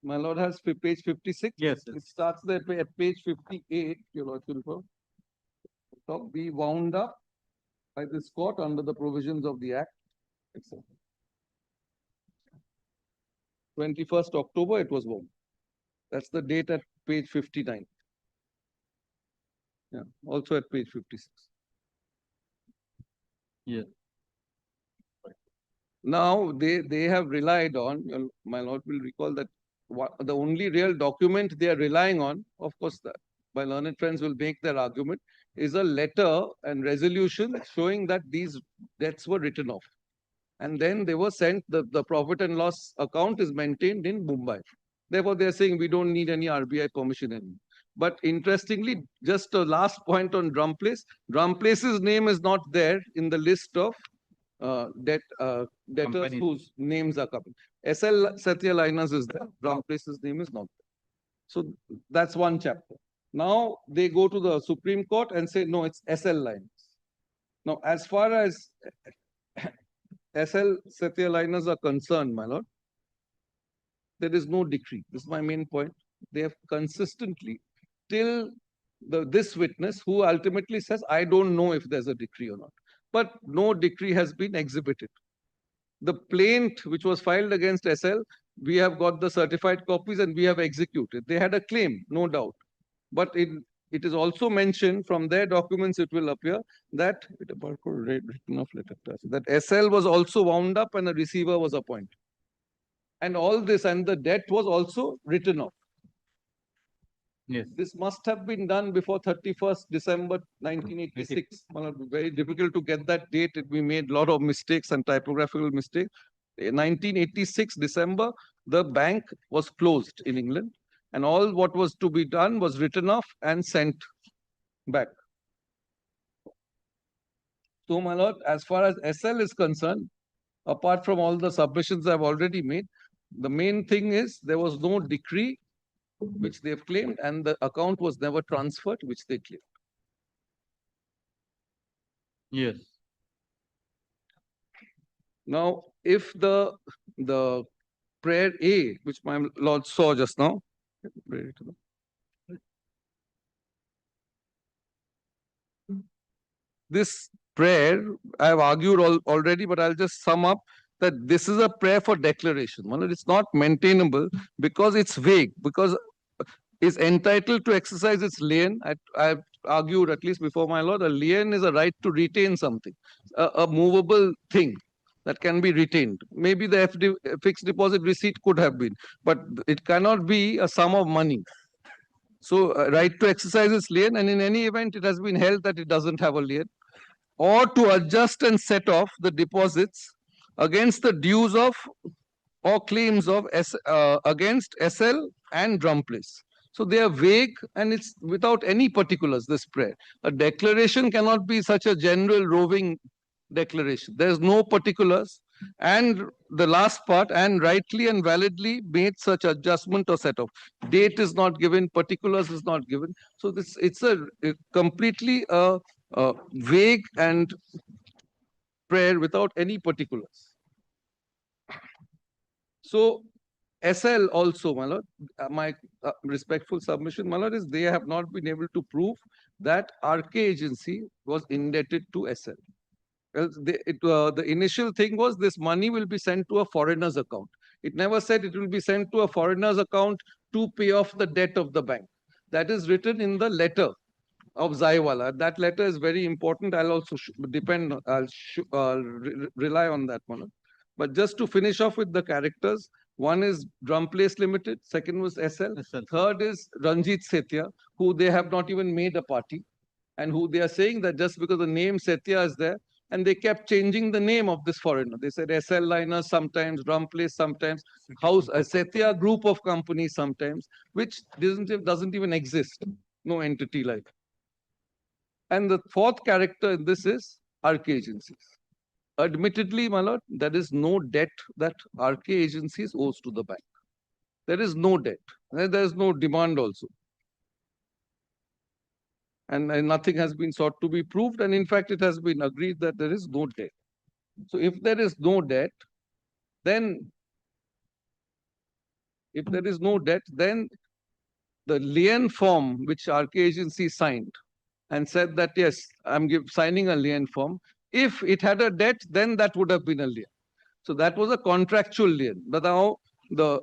My lord has page 56. Yes. It starts there at page 58, your lordship. So be wound up by this court under the provisions of the Act, etc. 21st October, it was wound. That's the date at page 59. Yeah, also at page 56. Yeah. Now they have relied on, my lord will recall that the only real document they are relying on, of course, my learned friends will make their argument, is a letter and resolution showing that these debts were written off. And then they were sent, the profit and loss account is maintained in Mumbai. Therefore, they are saying we don't need any RBI permission anymore. But interestingly, just a last point on drum place. Drum place's name is not there in the list of debtors Companies whose names are coming. SL Satyaliner's is there. Drum place's name is not there. So that's one chapter. Now they go to the Supreme Court and say, no, it's SL Liners. Now, as far as SL Satyaliner's are concerned, my lord, there is no decree. This is my main point. They have consistently, till this witness, who ultimately says, I don't know if there's a decree or not. But no decree has been exhibited. The plaint which was filed against SL, we have got the certified copies and we have executed. They had a claim, no doubt. But it is also mentioned from their documents, it will appear that SL was also wound up and a receiver was appointed. And all this, and the debt was also written off. Yes. This must have been done before 31st December 1986. Very difficult to get that date. We made a lot of mistakes and typographical mistakes. In 1986 December, the bank was closed in England, and all what was to be done was written off and sent back. So, my lord, as far as SL is concerned, apart from all the submissions I've already made, the main thing is there was no decree which they have claimed, and the account was never transferred, which they claimed. Yes. Now, if the prayer A, which my lord saw just now, this prayer, I have argued already, but I'll just sum up that this is a prayer for declaration. Well, it's not maintainable because it's vague, because is entitled to exercise its lien. I've argued, at least before my lord, a lien is a right to retain something, a movable thing that can be retained. Maybe the fixed deposit receipt could have been, but it cannot be a sum of money. So, right to exercise its lien, and in any event, it has been held that it doesn't have a lien, or to adjust and set off the deposits against the dues of or claims of against SL and drum place. So they are vague and it's without any particulars, this prayer. A declaration cannot be such a general roving declaration. There is no particulars. And the last part, and rightly and validly made such adjustment or set off. Date is not given, particulars is not given. So it's a completely vague and prayer without any particulars. So SL also, my lord, my respectful submission, my lord, is they have not been able to prove that RK agency was indebted to SL. Well, the initial thing was this money will be sent to a foreigner's account. It never said it will be sent to a foreigner's account to pay off the debt of the bank. That is written in the letter of Zaiwala. That letter is very important. I'll also rely on that one. But just to finish off with the characters, one is Drum Place Limited, second was SL, third is Ranjit Setia, who they have not even made a party, and who they are saying that just because the name Setia is there, and they kept changing the name of this foreigner. They said SL Liners sometimes, Drum Place sometimes, House Setia group of companies sometimes, which doesn't even exist. No entity like. And the fourth character in this is RK agencies. Admittedly, my lord, there is no debt that RK agencies owes to the bank. There is no debt. There is no demand also. And nothing has been sought to be proved. And in fact, it has been agreed that there is no debt. So if there is no debt, then the lien form which RK agency signed and said that, yes, I'm signing a lien form. If it had a debt, then that would have been a lien. So that was a contractual lien. But now the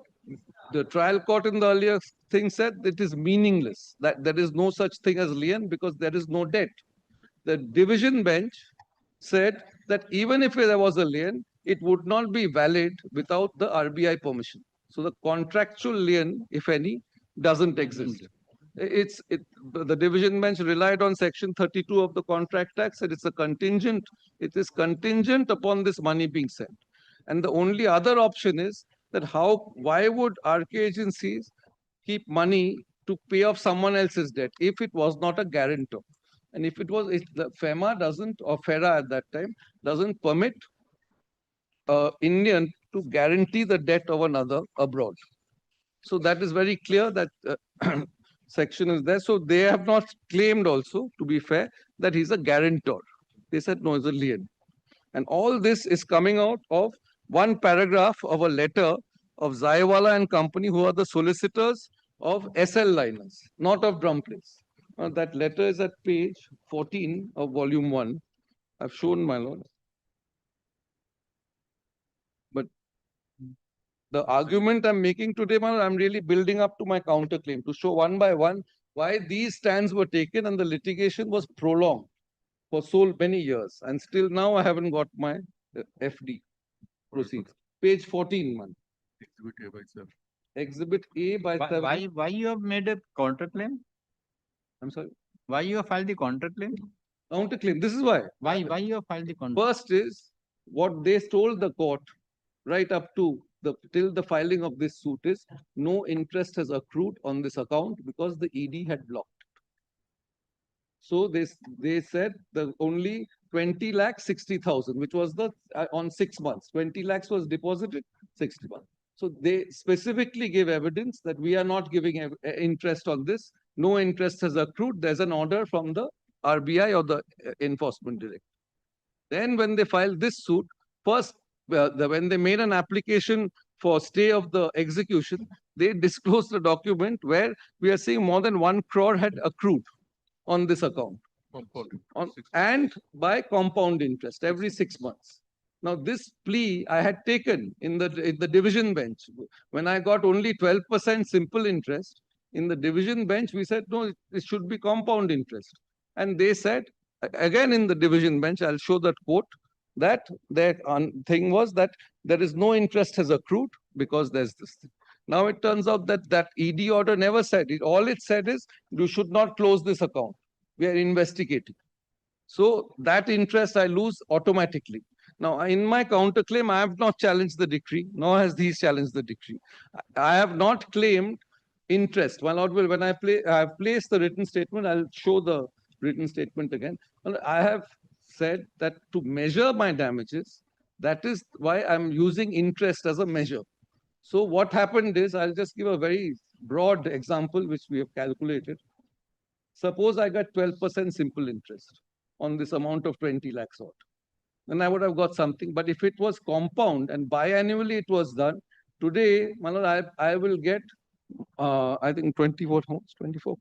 trial court in the earlier thing said it is meaningless, that there is no such thing as lien because there is no debt. The division bench said that even if there was a lien, it would not be valid without the RBI permission. So the contractual lien, if any, doesn't exist. The division bench relied on section 32 of the Contract Act, and it is contingent upon this money being sent. And the only other option is that why would RK agencies keep money to pay off someone else's debt if it was not a guarantor? And if it was, the FEMA doesn't, or FERA at that time, doesn't permit Indian to guarantee the debt of another abroad. So that is very clear that section is there. So they have not claimed also, to be fair, that he's a guarantor. They said, no, it's a lien. And all this is coming out of one paragraph of a letter of Zaiwala and Company, who are the solicitors of SL liners, not of drum plates. That letter is at page 14 of volume 1. I've shown, my lord. But the argument I'm making today, my lord, I'm really building up to my counterclaim to show one by one why these stands were taken and the litigation was prolonged for so many years. And still now I haven't got my FD proceeds. Page 14, man. Exhibit A by 7. Exhibit A by 7. Why you have made a counterclaim? I'm sorry. Why you have filed the counterclaim? Counterclaim. This is why. Why you have filed the counterclaim? First is what they told the court right up to till the filing of this suit is no interest has accrued on this account because the ED had blocked. So they said the only 20 lakh 60,000, which was the on 6 months. 20 lakhs was deposited, 60 months. So they specifically gave evidence that we are not giving interest on this. No interest has accrued. There's an order from the RBI or the enforcement director. Then when they filed this suit, first, when they made an application for stay of the execution, they disclosed a document where we are saying more than 1 crore had accrued on this account. And by compound interest every 6 months. Now, this plea I had taken in the division bench. When I got only 12% simple interest, in the division bench, we said, no, it should be compound interest. And they said, again in the division bench, I'll show that quote, that their thing was that there is no interest has accrued because there's this thing. Now it turns out that that ED order never said it. All it said is, you should not close this account. We are investigating. So that interest I lose automatically. Now, in my counterclaim, I have not challenged the decree, nor has these challenged the decree. I have not claimed interest. My Lord, when I have placed the written statement, I'll show the written statement again. I have said that to measure my damages, that is why I'm using interest as a measure. So what happened is, I'll just give a very broad example, which we have calculated. Suppose I got 12% simple interest on this amount of 20 lakhs odd. Then I would have got something. But if it was compound and biannually it was done, today, my Lord, I will get, I think 24 crores. 24.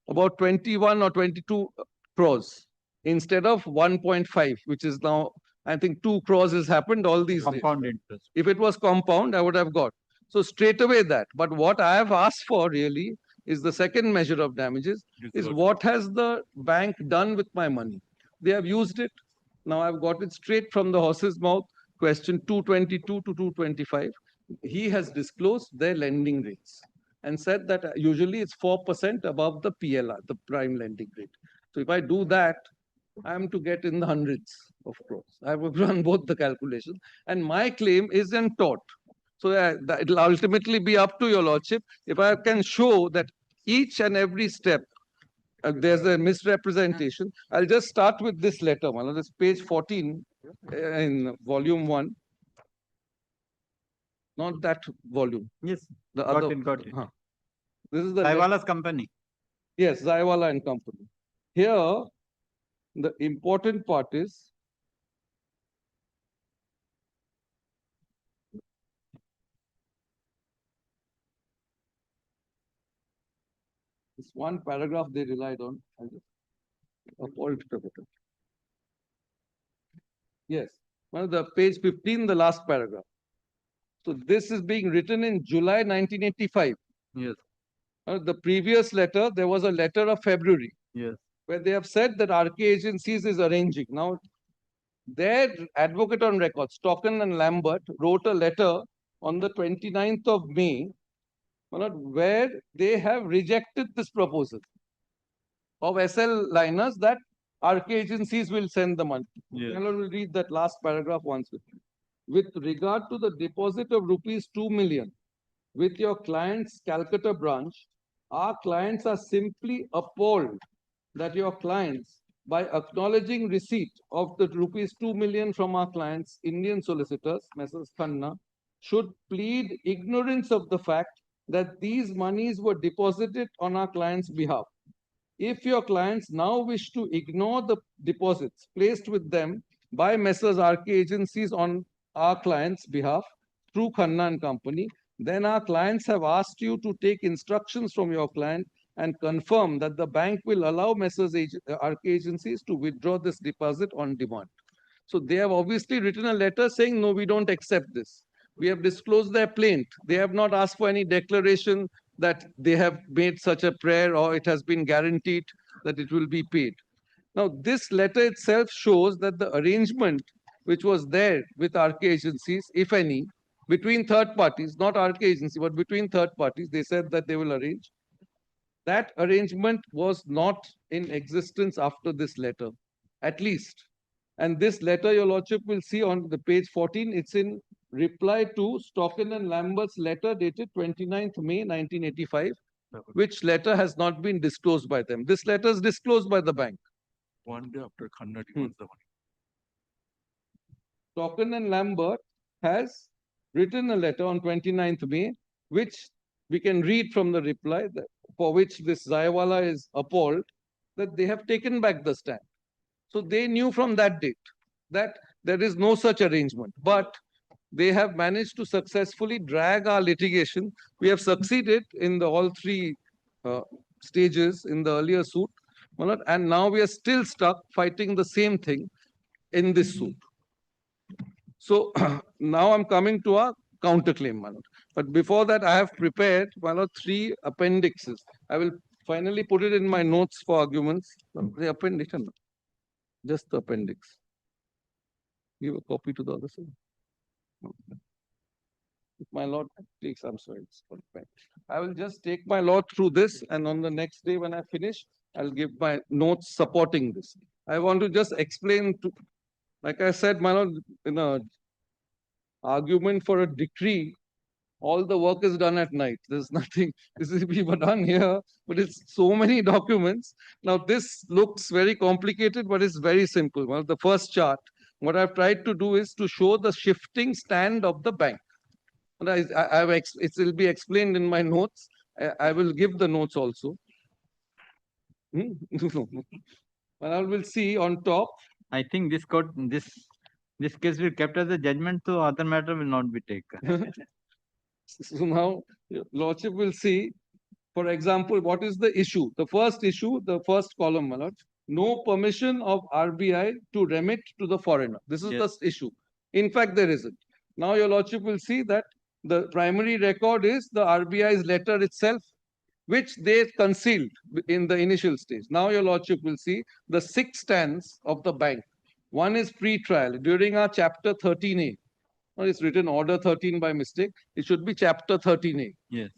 About 21 or 22 crores instead of 1.5, which is now, I think 2 crores has happened all these compound days. interest. If it was compound, I would have got. So straight away that. But what I have asked for really is the second measure of damages, is what has the bank done with my money? They have used it. Now I've got it straight from the horse's mouth, question 222 to 225. He has disclosed their lending rates and said that usually it's 4% above the PLR, the prime lending rate. So if I do that, I am to get in the hundreds of crores. I have run both the calculations, and my claim is in tort. So it will ultimately be up to your lordship. If I can show that each and every step there's a misrepresentation, I'll just start with this letter. This page 14 in volume 1. Not that volume. Yes. The Got other. it, got it. This is the Zaiwala's company. Yes, Zaiwala and Company. Here, the important part is this one paragraph they relied on. Yes, well, the page 15, the last paragraph. So this is being written in July 1985. Yes. The previous letter, there was a letter of February. Yes. Where they have said that RK Agencies is arranging. Now, their advocate on record, Stocken and Lambert, wrote a letter on the 29th of May, where they have rejected this proposal of SL liners that RK Agencies will send the money. Yes. I will read that last paragraph once with you. With regard to the deposit of rupees 2 million with your client's Calcutta branch, our clients are simply appalled that your clients, by acknowledging receipt of the rupees 2 million from our clients, Indian solicitors, Messrs. Khanna, should plead ignorance of the fact that these monies were deposited on our client's behalf. If your clients now wish to ignore the deposits placed with them by Messrs. RK Agencies on our client's behalf, through Khanna and Company, then our clients have asked you to take instructions from your client and confirm that the bank will allow Messrs. ARC agencies to withdraw this deposit on demand. So they have obviously written a letter saying, no, we don't accept this. We have disclosed their plaint. They have not asked for any declaration that they have made such a prayer or it has been guaranteed that it will be paid. Now, this letter itself shows that the arrangement which was there with ARC agencies, if any, between third parties, not ARC agency, but between third parties, they said that they will arrange. That arrangement was not in existence after this letter, at least. And this letter, Your Lordship will see on the page 14, it's in reply to Stocken and Lambert's letter dated 29th May 1985, which letter has not been disclosed by them. This letter is disclosed by the bank. One day after Khanna demands the money. Stocken and Lambert has written a letter on 29th May, which we can read from the reply, that, for which this Zayawala is appalled, that they have taken back the stand. So they knew from that date that there is no such arrangement, but they have managed to successfully drag our litigation. We have succeeded in all three stages in the earlier suit, and now we are still stuck fighting the same thing in this suit. So now I'm coming to our counterclaim, my lord. But before that, I have prepared, my lord, 3 appendixes. I will finally put it in my notes for arguments. The appendix, just the appendix. Give a copy to the other side. If my lord takes, I'm sorry, it's not bad. I will just take my lord through this, and on the next day when I finish, I'll give my notes supporting this. I want to just explain to, like I said, my lord, in a argument for a decree, all the work is done at night. There's nothing, this will be done here, but it's so many documents. Now, this looks very complicated, but it's very simple. Well, the first chart, what I've tried to do is to show the shifting stand of the bank. And it will be explained in my notes. I will give the notes also. Well, I will see on top. I think this case will be kept as a judgment, so other matter will not be taken. So now, your lordship will see, for example, what is the issue? The first issue, the first column, my lord, no permission of RBI to remit to the foreigner. This is the issue. In fact, there isn't. Now, your lordship will see that the primary record is the RBI's letter itself, which they concealed in the initial stage. Now, your lordship will see the 6 stands of the bank. One is pre-trial. During our chapter 13A, it's written order 13 by mistake. It should be chapter 13A. Yes.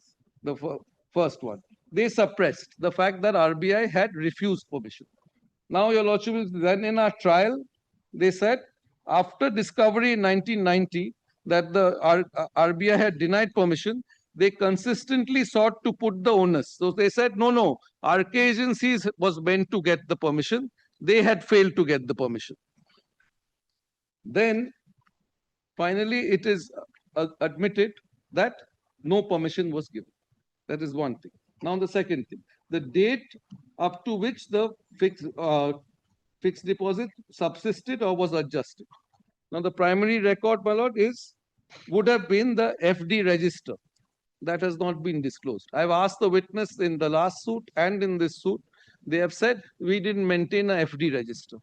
The first one. They suppressed the fact that RBI had refused permission. Now, your lordship, then in our trial, they said after discovery in 1990 that the RBI had denied permission, they consistently sought to put the onus. So they said, no, ARC agencies was meant to get the permission. They had failed to get the permission. Then, finally, it is admitted that no permission was given. That is one thing. Now, the second thing, the date up to which the fixed deposit subsisted or was adjusted. Now, the primary record, my lord, would have been the FD register. That has not been disclosed. I've asked the witness in the last suit and in this suit. They have said we didn't maintain a FD register.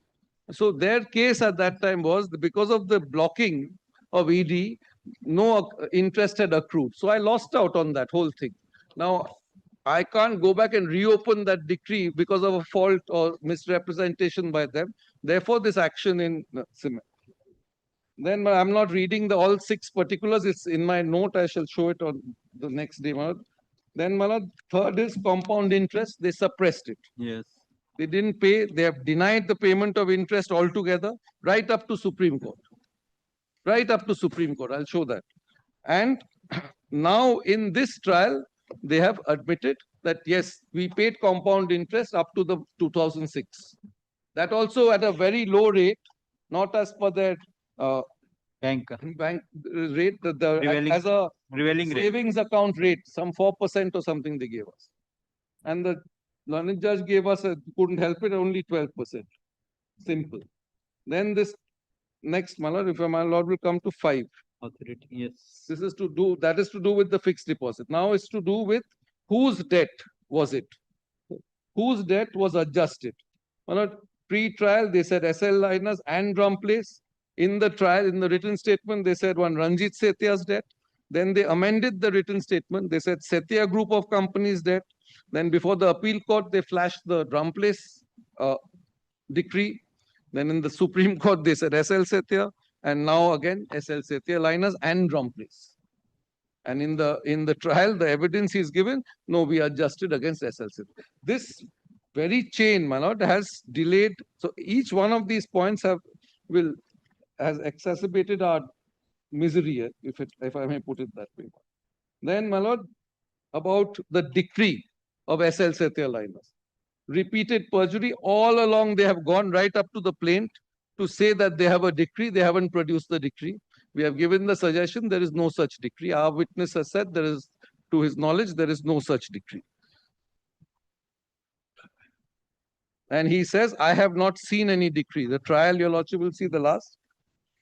So their case at that time was because of the blocking of ED, no interest had accrued. So I lost out on that whole thing. Now, I can't go back and reopen that decree because of a fault or misrepresentation by them. Therefore, this action in cement. Then I'm not reading all 6 particulars. It's in my note. I shall show it on the next day. Then, third is compound interest. They suppressed it. Yes. They didn't pay. They have denied the payment of interest altogether, right up to Supreme Court. Right up to Supreme Court. I'll show that. And now in this trial, they have admitted that, yes, we paid compound interest up to the 2006. That also at a very low rate, not as per their bank rate, as a prevailing savings account rate, some 4% or something they gave us. And the learned judge gave us, couldn't help it, only 12%. Simple. Then this next, my lord, if my lord will come to 5. Authority, yes. This is to do, that is to do with the fixed deposit. Now it's to do with whose debt was it? Whose debt was adjusted? On a pre-trial, they said SL Liners and Drum Place. In the trial, in the written statement, they said one Ranjit Setia's debt. Then they amended the written statement. They said Setia Group of Companies debt. Then before the appeal court, they flashed the Drum Place decree. Then in the Supreme Court, they said SL Setia. And now again, SL Setia Liners and Drum Place. And in the trial, the evidence is given, no, we adjusted against SL Setia. This very chain, my lord, has delayed. So each one of these points has exacerbated our misery, if I may put it that way. Then, my lord, about the decree of SL Setia Liners. Repeated perjury, all along they have gone right up to the plaint to say that they have a decree. They haven't produced the decree. We have given the suggestion, there is no such decree. Our witness has said there is, to his knowledge, there is no such decree. And he says, I have not seen any decree. The trial, your lordship will see the last.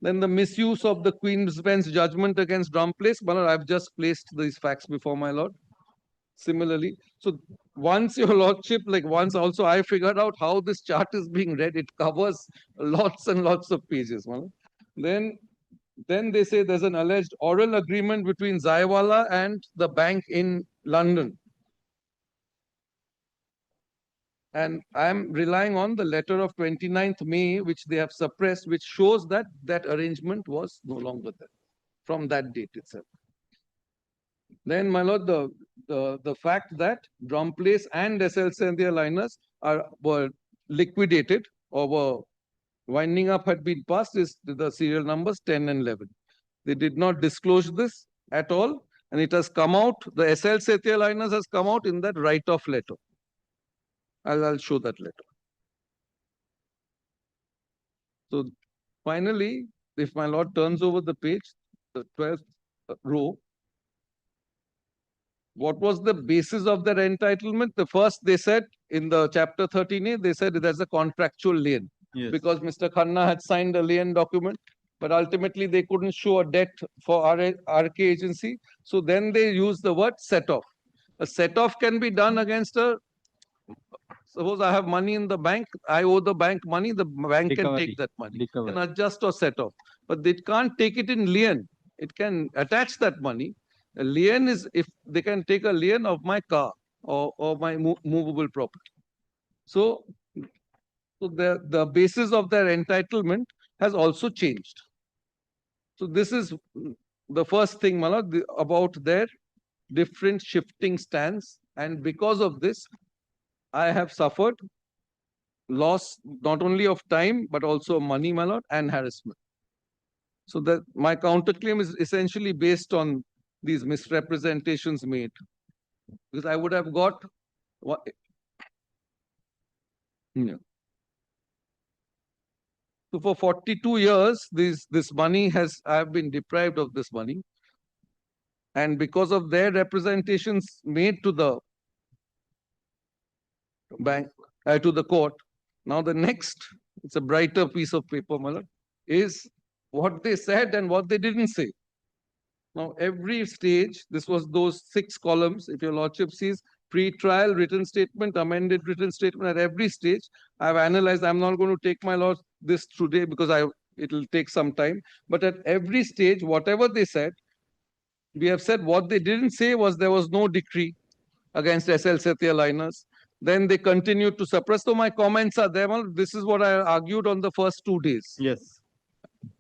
Then the misuse of the Queen's Bench judgment against Drum Place. My lord, I've just placed these facts before my lord. Similarly, so once your lordship, once also I figured out how this chart is being read, it covers lots and lots of pages. Then they say there's an alleged oral agreement between Zaiwala and the bank in London. And I'm relying on the letter of 29th May, which they have suppressed, which shows that that arrangement was no longer there from that date itself. Then, my lord, the fact that Drum Place and SL Setia Liners were liquidated or were winding up had been passed is the serial numbers 10 and 11. They did not disclose this at all, and it has come out, the SL Setia Liners has come out in that write-off letter. I'll show that letter. So finally, if my lord turns over the page, the 12th row, what was the basis of their entitlement? The first they said in the chapter 13A, they said there's a contractual lien. Yes. Because Mr. Khanna had signed a lien document, but ultimately they couldn't show a debt for RK agency. So then they used the word set off. A set off can be done against suppose I have money in the bank, I owe the bank money, the bank can take that money. Can adjust or set off. But they can't take it in lien. It can attach that money. A lien is if they can take a lien of my car or my movable property. So the basis of their entitlement has also changed. So this is the first thing, Malad, about their different shifting stance. And because of this, I have suffered loss not only of time, but also money, Malad, and harassment. So that my counterclaim is essentially based on these misrepresentations made. Because I would have got what. Yeah. So for 42 years, this money I have been deprived of this money. And because of their representations made to the bank, to the court, now the next, it's a brighter piece of paper, Malad, is what they said and what they didn't say. Now, every stage, this was those 6 columns, if your lordship sees, pre-trial written statement, amended written statement at every stage. I've analyzed, I'm not going to take my lord this today because it will take some time. But at every stage, whatever they said, we have said what they didn't say was there was no decree against SL Setia Liners. Then they continued to suppress. So my comments are there. This is what I argued on the first 2 days. Yes.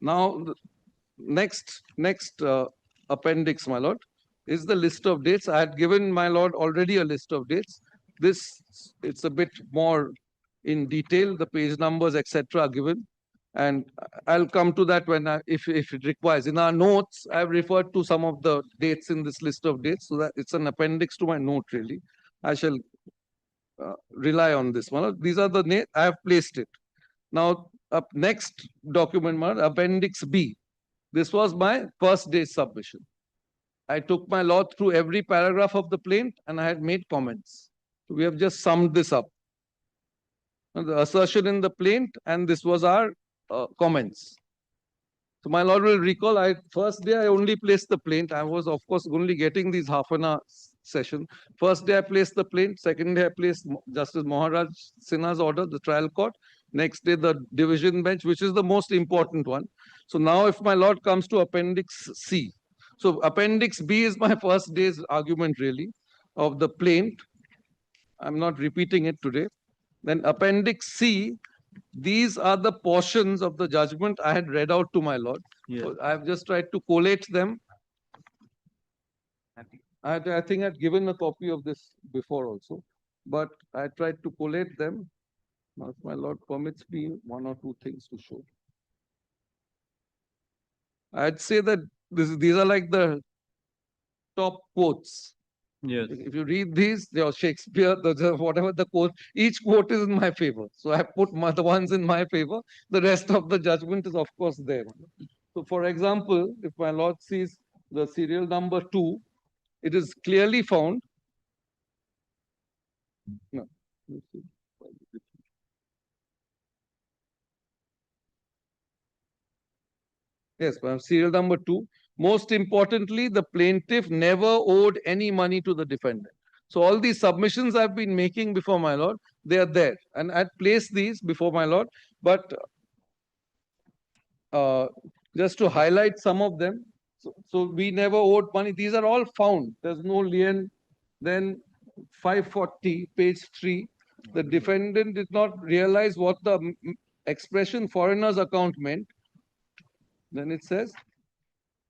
Now, next appendix, my lord, is the list of dates. I had given my lord already a list of dates. It's a bit more in detail. The page numbers, etc., are given. And I'll come to that when if it requires. In our notes, I've referred to some of the dates in this list of dates, so that it's an appendix to my note, really. I shall rely on this one. These are the names. I have placed it. Now, up next document, Appendix B. This was my first day submission. I took my law through every paragraph of the plaint and I had made comments. So we have just summed this up. The assertion in the plaint, and this was our comments. So my lord will recall, first day I only placed the plaint. I was of course only getting these half an hour session. First day I placed the plaint. Second day I placed Justice Maharaj Sinha's order, the trial court. Next day the division bench, which is the most important one. So now if my lord comes to Appendix C. So Appendix B is my first day's argument really of the plaint. I'm not repeating it today. Then Appendix C, these are the portions of the judgment I had read out to my lord. Yes. So I have just tried to collate them. I think I'd given a copy of this before also, but I tried to collate them. Now, if my lord permits me, one or two things to show. I'd say that these are like the top quotes. Yes. If you read these, they are Shakespeare, whatever the quote, each quote is in my favor. So I put the ones in my favor. The rest of the judgment is of course there. So for example, if my lord sees the serial number 2, it is clearly found. No. Yes, serial number 2. Most importantly, the plaintiff never owed any money to the defendant. So all these submissions I've been making before my lord, they are there. And I'd placed these before my lord. But just to highlight some of them. So we never owed money. These are all found. There's no lien. Then 540, page 3. The defendant did not realize what the expression foreigner's account meant. Then it says,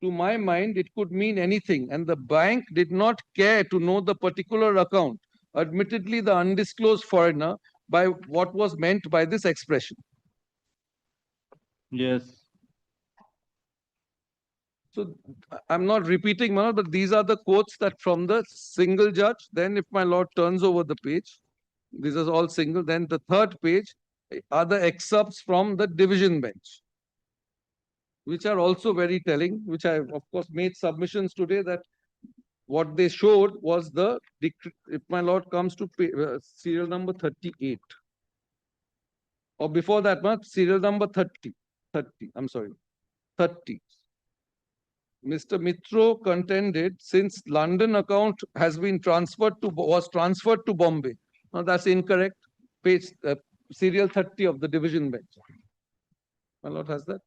to my mind, it could mean anything, and the bank did not care to know the particular account, admittedly the undisclosed foreigner, by what was meant by this expression. Yes. So I'm not repeating, my lord, but these are the quotes that from the single judge. Then if my lord turns over the page, this is all single. Then the third page are the excerpts from the division bench, which are also very telling, which I, of course, made submissions today that what they showed was the, if my lord comes to serial number 38, or before that much, serial number 30, I'm sorry, 30. Mr. Mitro contended since London account has been was transferred to Bombay. Now that's incorrect. Page serial 30 of the division bench. My lord has that.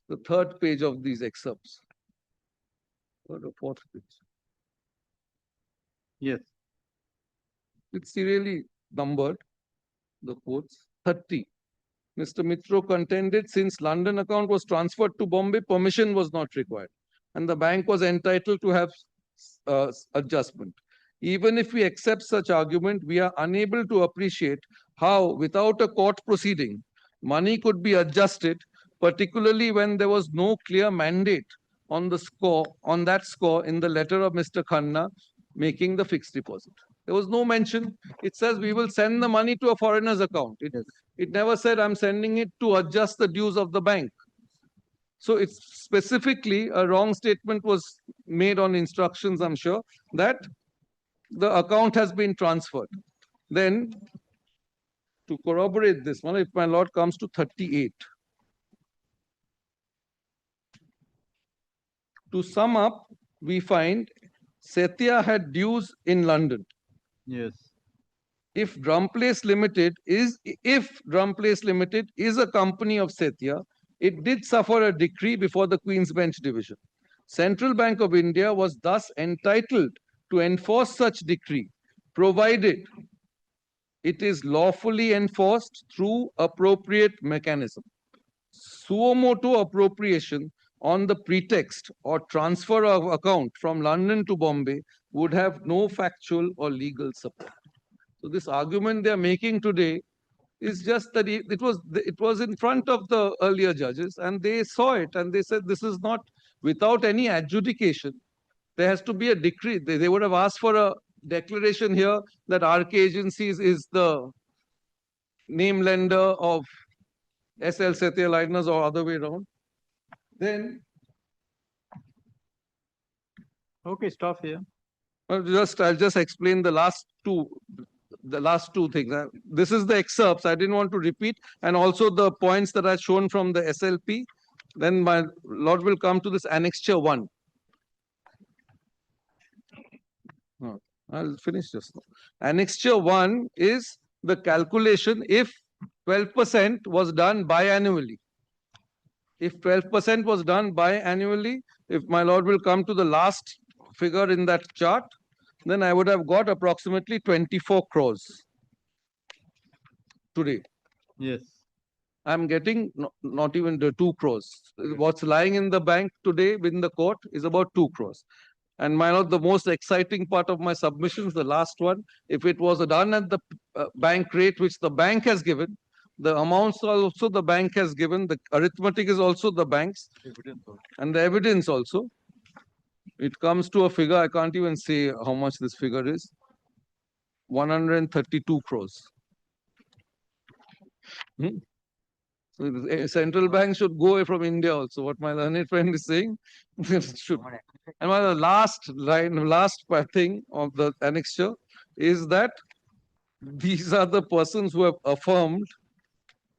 The third page of these excerpts. Third or fourth page. Yes. It's serially numbered, the quotes. 30. Mr. Mitro contended since London account was transferred to Bombay, permission was not required. And the bank was entitled to have adjustment. Even if we accept such argument, we are unable to appreciate how, without a court proceeding, money could be adjusted, particularly when there was no clear mandate on the score, on that score in the letter of Mr. Khanna making the fixed deposit. There was no mention. It says we will send the money to a foreigner's account. It never said I'm sending it to adjust the dues of the bank. So it's specifically a wrong statement was made on instructions, I'm sure, that the account has been transferred. Then to corroborate this one, if my lord comes to 38. To sum up, we find Setia had dues in London. Yes. If Drumplace Limited is a company of Setia, it did suffer a decree before the Queen's Bench Division. Central Bank of India was thus entitled to enforce such decree, provided it is lawfully enforced through appropriate mechanism. Suo motu appropriation on the pretext or transfer of account from London to Bombay would have no factual or legal support. So this argument they are making today is just that it was in front of the earlier judges and they saw it and they said this is not without any adjudication. There has to be a decree. They would have asked for a declaration here that RK Agencies is the name lender of SL Setia Liners or other way around. Then, okay, stop here. I'll just explain the last two things. This is the excerpts. I didn't want to repeat, and also the points that are shown from the SLP. Then my lord will come to this annexure 1. No, I'll finish just now. Annexure 1 is the calculation if 12% was done biannually. If 12% was done biannually, if my lord will come to the last figure in that chart, then I would have got approximately 24 crores today. Yes. I'm getting not even the 2 crores. What's lying in the bank today in the court is about 2 crores. And my lord, the most exciting part of my submissions, the last one, if it was done at the bank rate which the bank has given, the amounts also the bank has given, the arithmetic is also the bank's, and the evidence also. It comes to a figure, I can't even say how much this figure is, 132 crores. So the central bank should go away from India also, what my learned friend is saying. Should. And my last line, last thing of the annexure is that these are the persons who have affirmed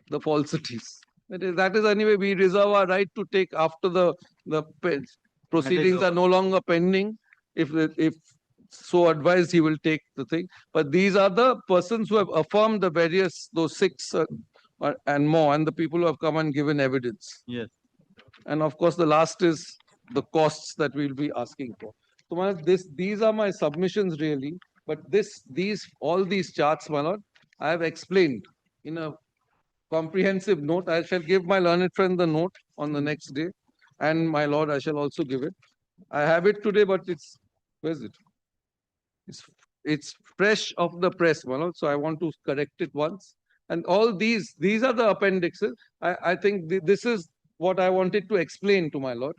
the falsities. That is anyway, we reserve our right to take after the proceedings are no longer pending. If so advised, he will take the thing. But these are the persons who have affirmed the various, those 6 and more, and the people who have come and given evidence. Yes. And of course, the last is the costs that we'll be asking for. So these are my submissions really. But all these charts, my lord, I have explained in a comprehensive note. I shall give my learned friend the note on the next day. And my lord, I shall also give it. I have it today, but where is it? It's fresh off the press, my lord. So I want to correct it once. And all these are the appendixes. I think this is what I wanted to explain to my lord.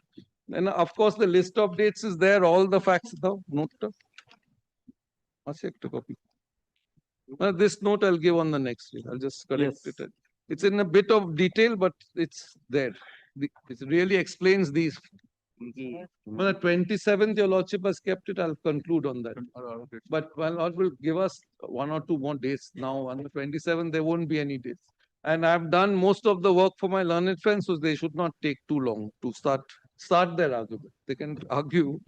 And of course, the list of dates is there, all the facts. Note. Copy. This note I'll give on the next day. I'll just correct it. It's in a bit of detail, but it's there. It really explains these. Well, the 27th, your lordship has kept it. I'll conclude on that. But my lord will give us 1 or 2 more days now. On the 27th, there won't be any dates. And I've done most of the work for my learned friends, so they should not take too long to start their argument. They can argue.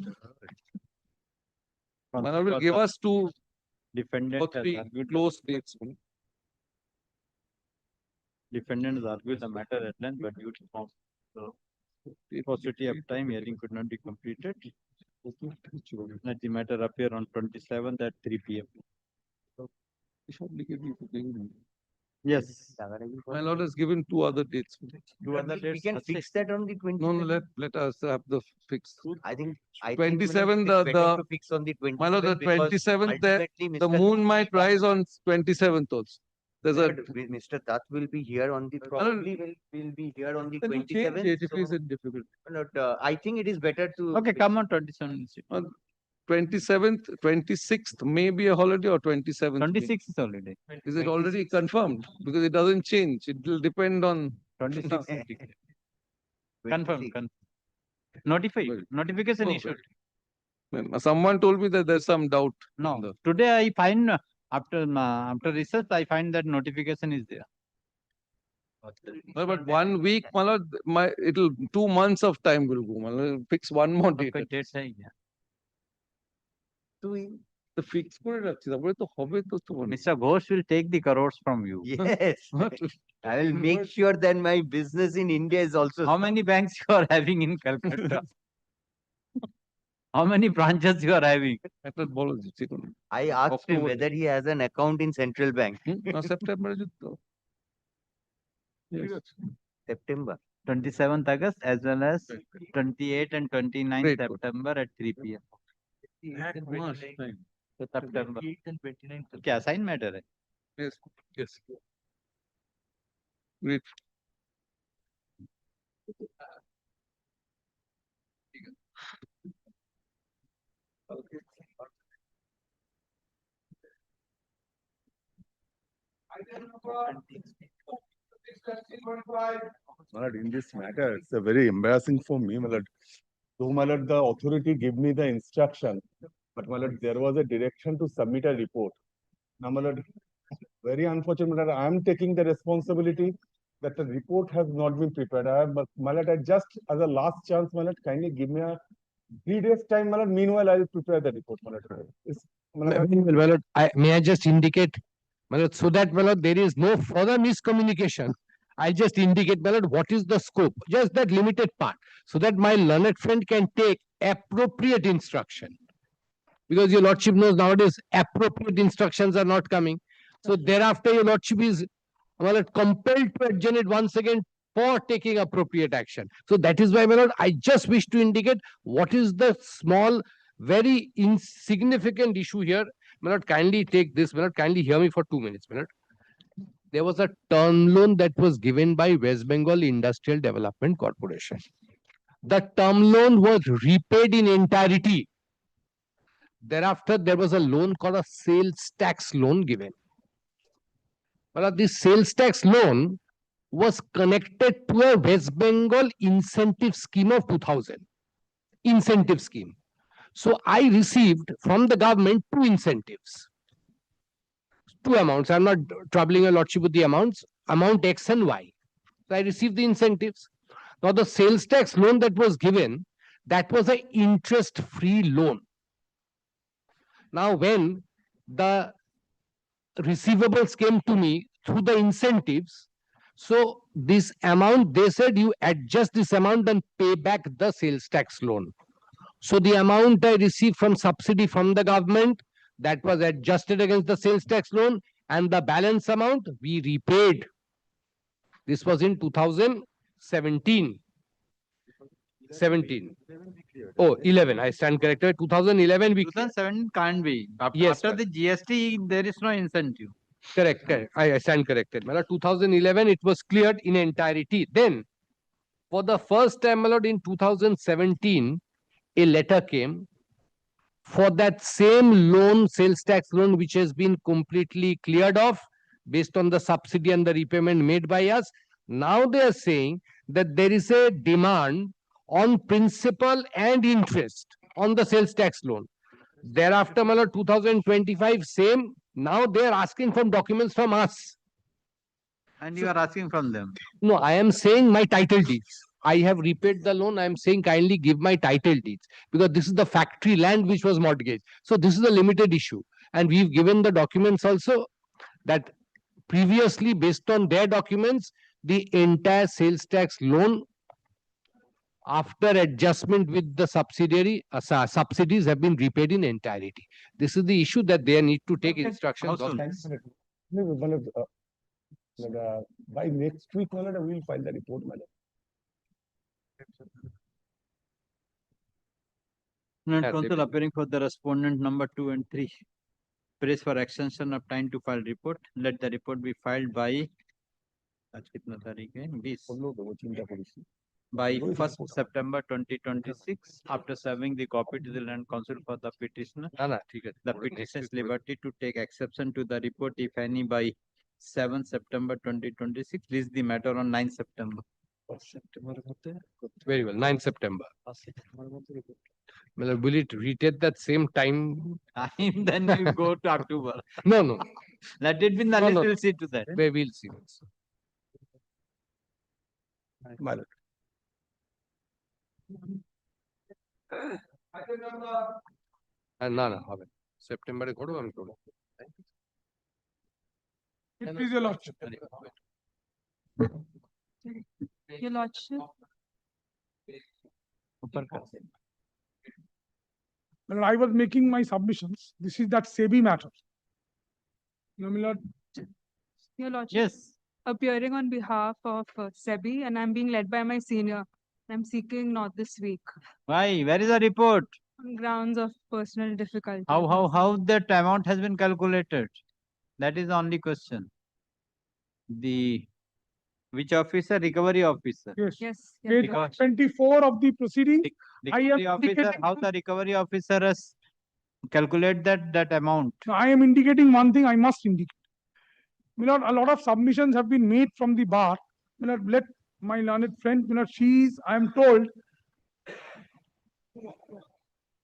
My lord will give us 2 or 3 close dates. Defendant has argued the matter at length, but due to the paucity of time, hearing could not be completed. Let the matter appear on 27th at 3 p.m. Yes. My lord has given 2 other dates. 2 other dates. We can fix that on the 27th. No, let us have the fix. I think 27th, it's better to fix on the 27th. My lord, the because 27th, ultimately the Mr. moon might rise on 27th also. There's a Mr. Dutt will be here on the probably will be here on the 27th. If it is difficult. But I think it is better to. Okay, come on 27th. 27th, 26th may be a holiday or 27th. 26th is holiday. Is it already confirmed? Because it doesn't change. It will depend on 26th. Confirmed. Notification issued. Someone told me that there's some doubt. No. Today I find after research I find that notification is there. No, but 1 week, my lord, it'll 2 months of time will go. My lord, fix 1 more date. The fix করে রাখছি তারপরে তো হবে তো তোমার Mr. Ghosh will take the crores from you. Yes. I will make sure that my business in India is also. How many banks you are having in Calcutta? How many branches you are having? I asked him whether he has an account in Central Bank. September. September. 27th August as well as 28th and 29th September at 3 p.m. September. क्या assign matter है? Yes. Great. My lord, in this matter, it's a very embarrassing for me, my lord. Though, my lord, the authority gave me the instruction, but my lord, there was a direction to submit a report. Now, my lord, very unfortunate, my lord, I am taking the responsibility that the report has not been prepared. I have, my lord, I just as a last chance, my lord, kindly give me a 3 days time, my lord. Meanwhile, I will prepare the report, my lord. Well, may I just indicate, my lord, so that, my lord, there is no further miscommunication. I just indicate, my lord, what is the scope, just that limited part, so that my learned friend can take appropriate instruction. Because your lordship knows nowadays appropriate instructions are not coming. So thereafter, your lordship is, my lord, compelled to adjourn it once again for taking appropriate action. So that is why, my lord, I just wish to indicate what is the small, very insignificant issue here. My lord, kindly take this, my lord, kindly hear me for 2 minutes, my lord. There was a term loan that was given by West Bengal Industrial Development Corporation. The term loan was repaid in entirety. Thereafter, there was a loan called a sales tax loan given. But this sales tax loan was connected to a West Bengal incentive scheme of 2000. Incentive scheme. So I received from the government 2 incentives. 2 amounts. I'm not troubling your lordship with the amounts. Amount X and Y. So I received the incentives. Now the sales tax loan that was given, that was an interest-free loan. Now when the receivables came to me through the incentives, so this amount, they said you adjust this amount and pay back the sales tax loan. So the amount I received from subsidy from the government, that was adjusted against the sales tax loan, and the balance amount we repaid. This was in 2017. 17. Oh, 11. I stand corrected. 2011. 2007 can't be. Yes, After the GST, there is no incentive. Correct. I stand corrected. My lord, 2011, it was cleared in entirety. Then, for the first time, my lord, in 2017, a letter came for that same loan, sales tax loan, which has been completely cleared off based on the subsidy and the repayment made by us. Now they are saying that there is a demand on principal and interest on the sales tax loan. Thereafter, my lord, 2025, same. Now they are asking for documents from us. And you are asking from them. No, I am saying my title deeds. I have repaid the loan. I am saying kindly give my title deeds, because this is the factory land which was mortgaged. So this is a limited issue. And we've given the documents also that previously, based on their documents, the entire sales tax loan, after adjustment with the subsidiary, subsidies have been repaid in entirety. This is the issue that they need to take instructions of. By next week, we will file the report, madam. Counsel appearing for the respondent number 2 and 3. Praise for extension of time to file report. Let the report be filed by by 1st September 2026, after serving the copy to the Land Council for the petitioner. The petitioner is liberty to take exception to the report, if any, by 7th September 2026. Reach the matter on 9th September. Very well, 9th September. Well, will it retake that same time? Then you go to October. No. Let it be in the list, we'll see to that. We will see. My lord. No, হবে সেপ্টেম্বরে ঘটবো আমি করবো। Please, your lordship. Your lordship. Well, I was making my submissions. This is that SEBI matter. No, my lord. Your lordship. Yes. Appearing on behalf of SEBI, and I'm being led by my senior. I'm seeking not this week. Why? Where is the report? On grounds of personal difficulty. How that amount has been calculated? That is the only question. Which officer? Recovery officer. Yes. Page 24 of the proceeding. Recovery officer, how the recovery officer has calculate that amount? I am indicating one thing I must indicate. My lord, a lot of submissions have been made from the bar. My lord, let my learned friend, my lord, I am told.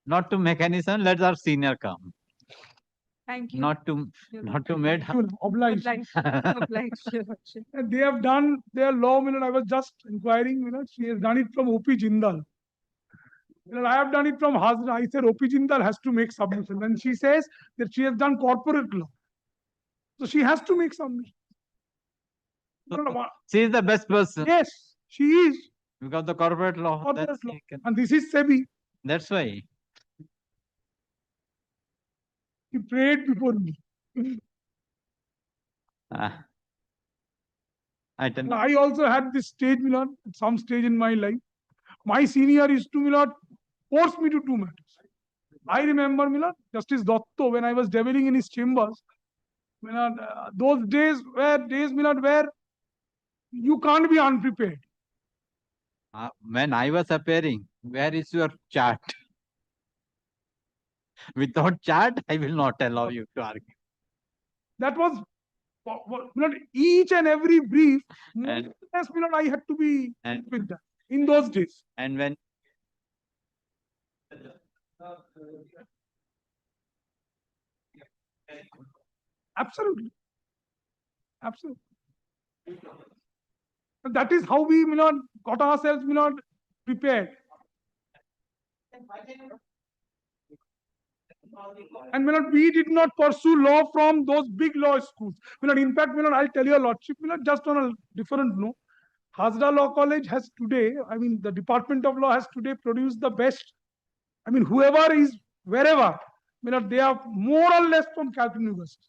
Not to make any sense, let our senior come. Thank you. Not to made. Obliged. Obliged, Your Lordship. And they have done their law, I was just inquiring, she has done it from OP Jindal. I have done it from Hazra. I said OP Jindal has to make submission. And she says that she has done corporate law. So she has to make submission. She is the best person. Yes, she is. Because the corporate law. Corporate that's- law. And this is SEBI. That's why. He prayed before me. Ah. I tell you. I also had this stage, at some stage in my life. My senior used to, force me to do matters. I remember, Justice Dotto, when I was debating in his chambers, those days where, where you can't be unprepared. When I was appearing, where is your chart? Without chart, I will not allow you to argue. That was, each and every brief, And- I had to be And- with that in those days. And when Absolutely. Absolutely. And that is how we got ourselves prepared. And we did not pursue law from those big law schools. In fact, I'll tell your lordship, just on a different note, Hazra Law College has today, the Department of Law has today produced the best. Whoever is wherever, they are more or less from Calcutta University.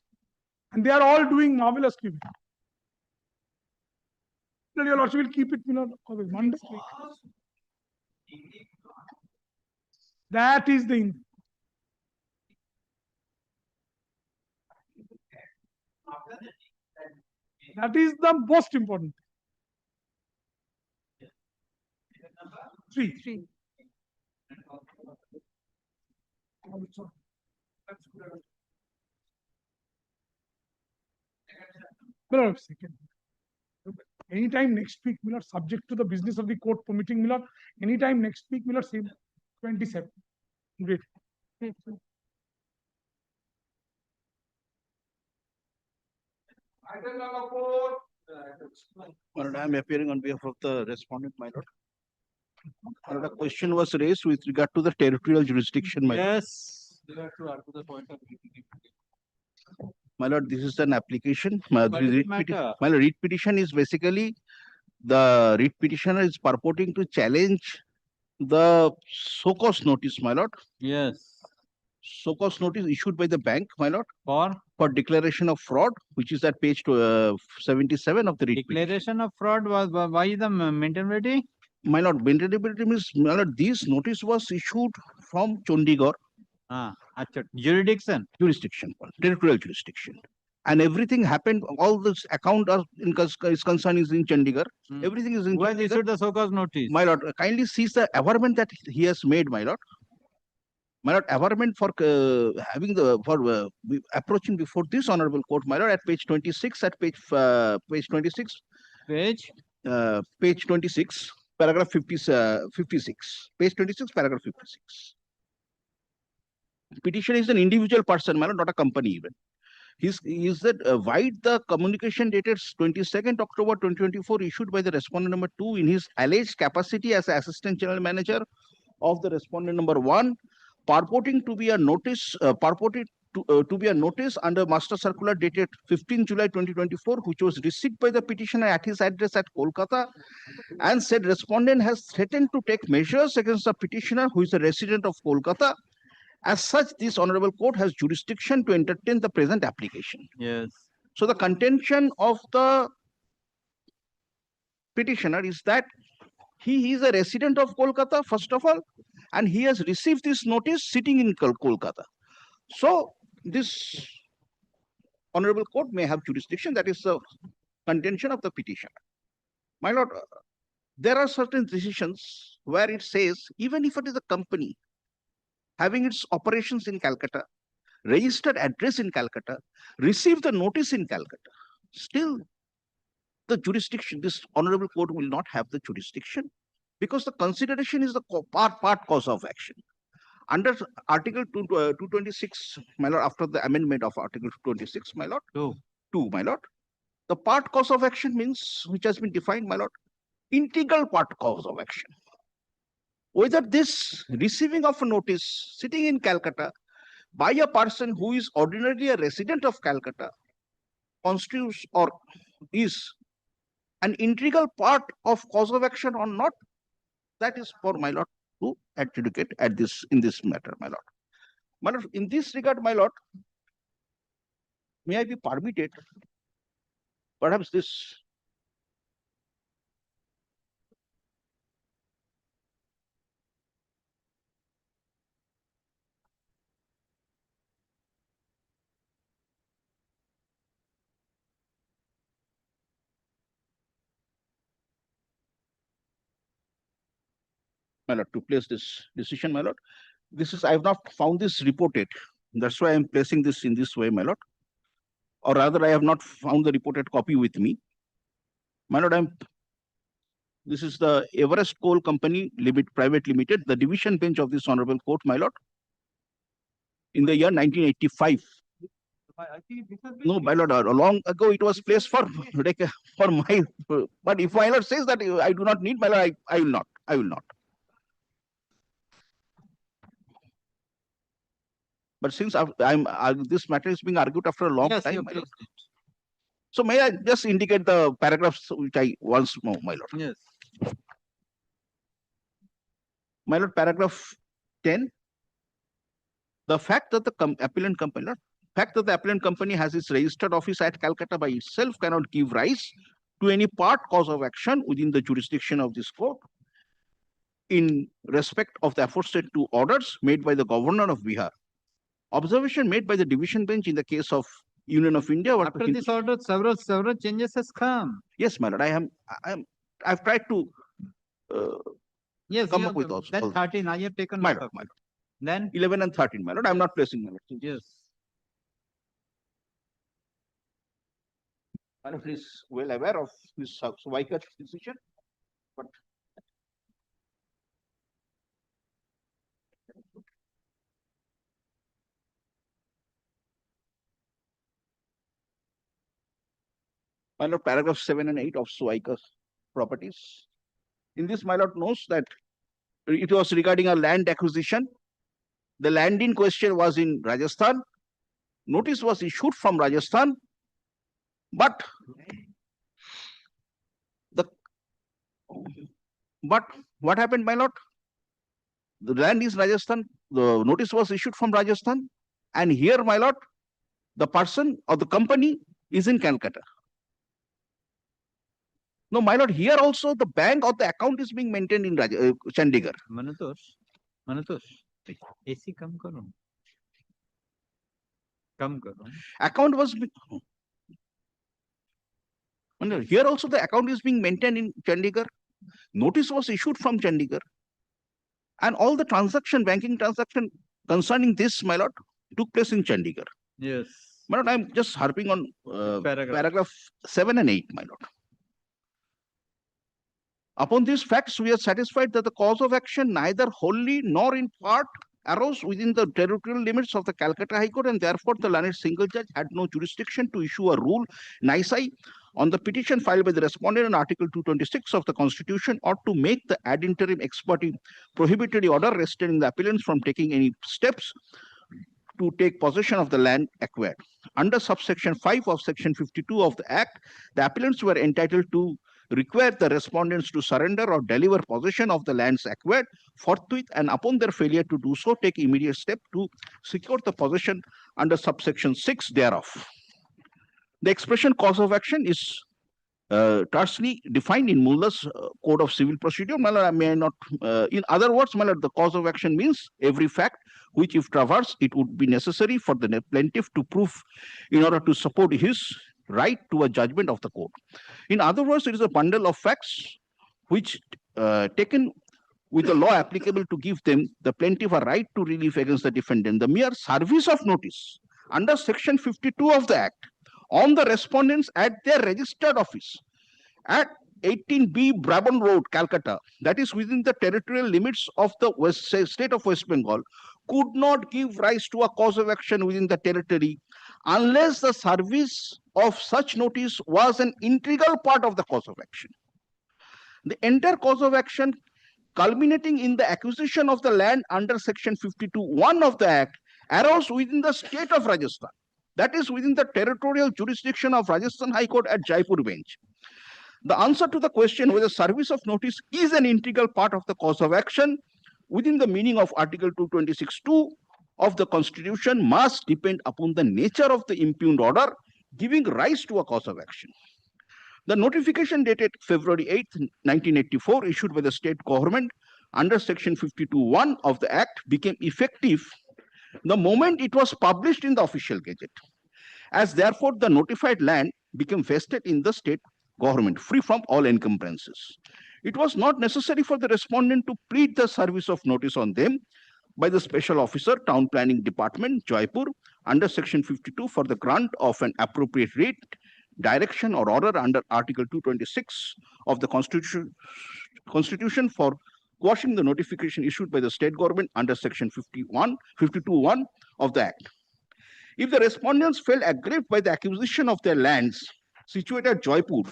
And they are all doing marvelously well. Your lordship will keep it, Monday. That is the That is the most important. 3. Second. Anytime next week, subject to the business of the court permitting, anytime next week, same 27. Great. I am appearing on behalf of the respondent, my lord. My lord, a question was raised with regard to the territorial jurisdiction, my lord. Yes. My lord, this is an application. My But lord, it matter. my lord, writ petition is basically the writ petitioner is purporting to challenge the SOCOS notice, my lord. Yes. SOCOS notice issued by the bank, my lord, For declaration of fraud, which is at page 77 of the writ petition. declaration of fraud was by the maintainability. My lord, maintainability means, my lord, this notice was issued from Chandigarh. Jurisdiction. Territorial jurisdiction. And everything happened, all this account is concerned is in Chandigarh. Everything is in Who has Chandigarh. issued the so-called notice? My lord, kindly sees the averment that he has made, my lord. My lord, averment for approaching before this honorable court, my lord, at page 26, at page 26. Page 26, paragraph 56. Page 26, paragraph 56. Petitioner is an individual person, my lord, not a company even. He said, why the communication dated 22nd October 2024 issued by the respondent number 2 in his alleged capacity as assistant general manager of the respondent number 1, purporting to be a notice, to be a notice under master circular dated 15 July 2024, which was received by the petitioner at his address at Kolkata, and said respondent has threatened to take measures against the petitioner who is a resident of Kolkata. As such, this honorable court has jurisdiction to entertain the present application. Yes. So the contention of the petitioner is that he is a resident of Kolkata, first of all, and he has received this notice sitting in Kolkata. So this honorable court may have jurisdiction. That is the contention of the petitioner. My lord, there are certain decisions where it says, even if it is a company having its operations in Calcutta, registered address in Calcutta, received the notice in Calcutta, still the jurisdiction, this honorable court will not have the jurisdiction because the consideration is the part cause of action. Under Article 226, my lord, after the amendment of Article 226, my lord, 2, my lord, the part cause of action means, which has been defined, my lord, integral part cause of action. Whether this receiving of a notice sitting in Calcutta by a person who is ordinarily a resident of Calcutta constitutes or is an integral part of cause of action or not, that is for my lord to adjudicate at this in this matter, my lord. My lord, in this regard, my lord, may I be permitted, perhaps this my lord, to place this decision, my lord. This is, I have not found this reported. That's why I'm placing this in this way, my lord. Or rather, I have not found the reported copy with me. My lord, this is the Everest Coal Company Private Limited, the division bench of this honorable court, my lord, in the year 1985. No, my lord, long ago it was placed for my, but if my lord says that I do not need, my lord, I will not. I will not. But since this matter is being argued after a long time, my lord. So may I just indicate the paragraphs which I once more, my lord. Yes. My lord, paragraph 10. The fact that the appellant company has its registered office at Calcutta by itself cannot give rise to any part cause of action within the jurisdiction of this court in respect of the aforesaid two orders made by the governor of Bihar. Observation made by the division bench in the case of Union of India. After this order, several changes has come. Yes, my lord. I've tried to yes, come up with also. Then 13, I have taken my note lord, of it. Then 11 and 13, my lord. I'm not placing my lord. Yes. My lord is well aware of this Swaikar's decision, but my lord, paragraph 7 and 8 of Swaikar's properties. In this, my lord knows that it was regarding a land acquisition. The land in question was in Rajasthan. Notice was issued from Rajasthan, but what happened, my lord? The land is Rajasthan. The notice was issued from Rajasthan, and here, my lord, the person or the company is in Calcutta. No, my lord, here also the bank or the account is being maintained in Chandigarh. Manatosh, AC come karo. Come karo. Account was here also the account is being maintained in Chandigarh. Notice was issued from Chandigarh. And all the banking transaction concerning this, my lord, took place in Chandigarh. Yes. My lord, I'm just harping on paragraph 7 and 8, my lord. Upon these facts, we are satisfied that the cause of action neither wholly nor in part arose within the territorial limits of the Calcutta High Court, and therefore the learned single judge had no jurisdiction to issue a rule nisi on the petition filed by the respondent in Article 226 of the Constitution, or to make the ad interim ex parte prohibitory order restraining the appellants from taking any steps to take possession of the land acquired. Under subsection 5 of section 52 of the Act, the appellants were entitled to require the respondents to surrender or deliver possession of the lands acquired forthwith, and upon their failure to do so, take immediate step to secure the possession under subsection 6 thereof. The expression cause of action is tersely defined in Mulla's Code of Civil Procedure. In other words, the cause of action means every fact which, if traversed, it would be necessary for the plaintiff to prove in order to support his right to a judgment of the court. In other words, it is a bundle of facts which, taken with the law applicable to give them, the plaintiff, a right to relief against the defendant. The mere service of notice under section 52 of the Act on the respondents at their registered office at 18B Brabant Road, Calcutta, that is within the territorial limits of the state of West Bengal, could not give rise to a cause of action within the territory unless the service of such notice was an integral part of the cause of action. The entire cause of action culminating in the acquisition of the land under section 52(1) of the Act arose within the state of Rajasthan, that is within the territorial jurisdiction of Rajasthan High Court at Jaipur bench. The answer to the question whether service of notice is an integral part of the cause of action within the meaning of Article 226(2) of the Constitution must depend upon the nature of the impugned order giving rise to a cause of action. The notification dated February 8, 1984, issued by the state government under section 52(1) of the Act became effective the moment it was published in the official gazette. As therefore the notified land became vested in the state government, free from all encumbrances. It was not necessary for the respondent to plead the service of notice on them by the special officer, Town Planning Department, Jaipur, under section 52 for the grant of an appropriate rate, direction or order under Article 226 of the Constitution for quashing the notification issued by the state government under section 52(1) of the Act. If the respondents felt aggrieved by the acquisition of their lands situated at Jaipur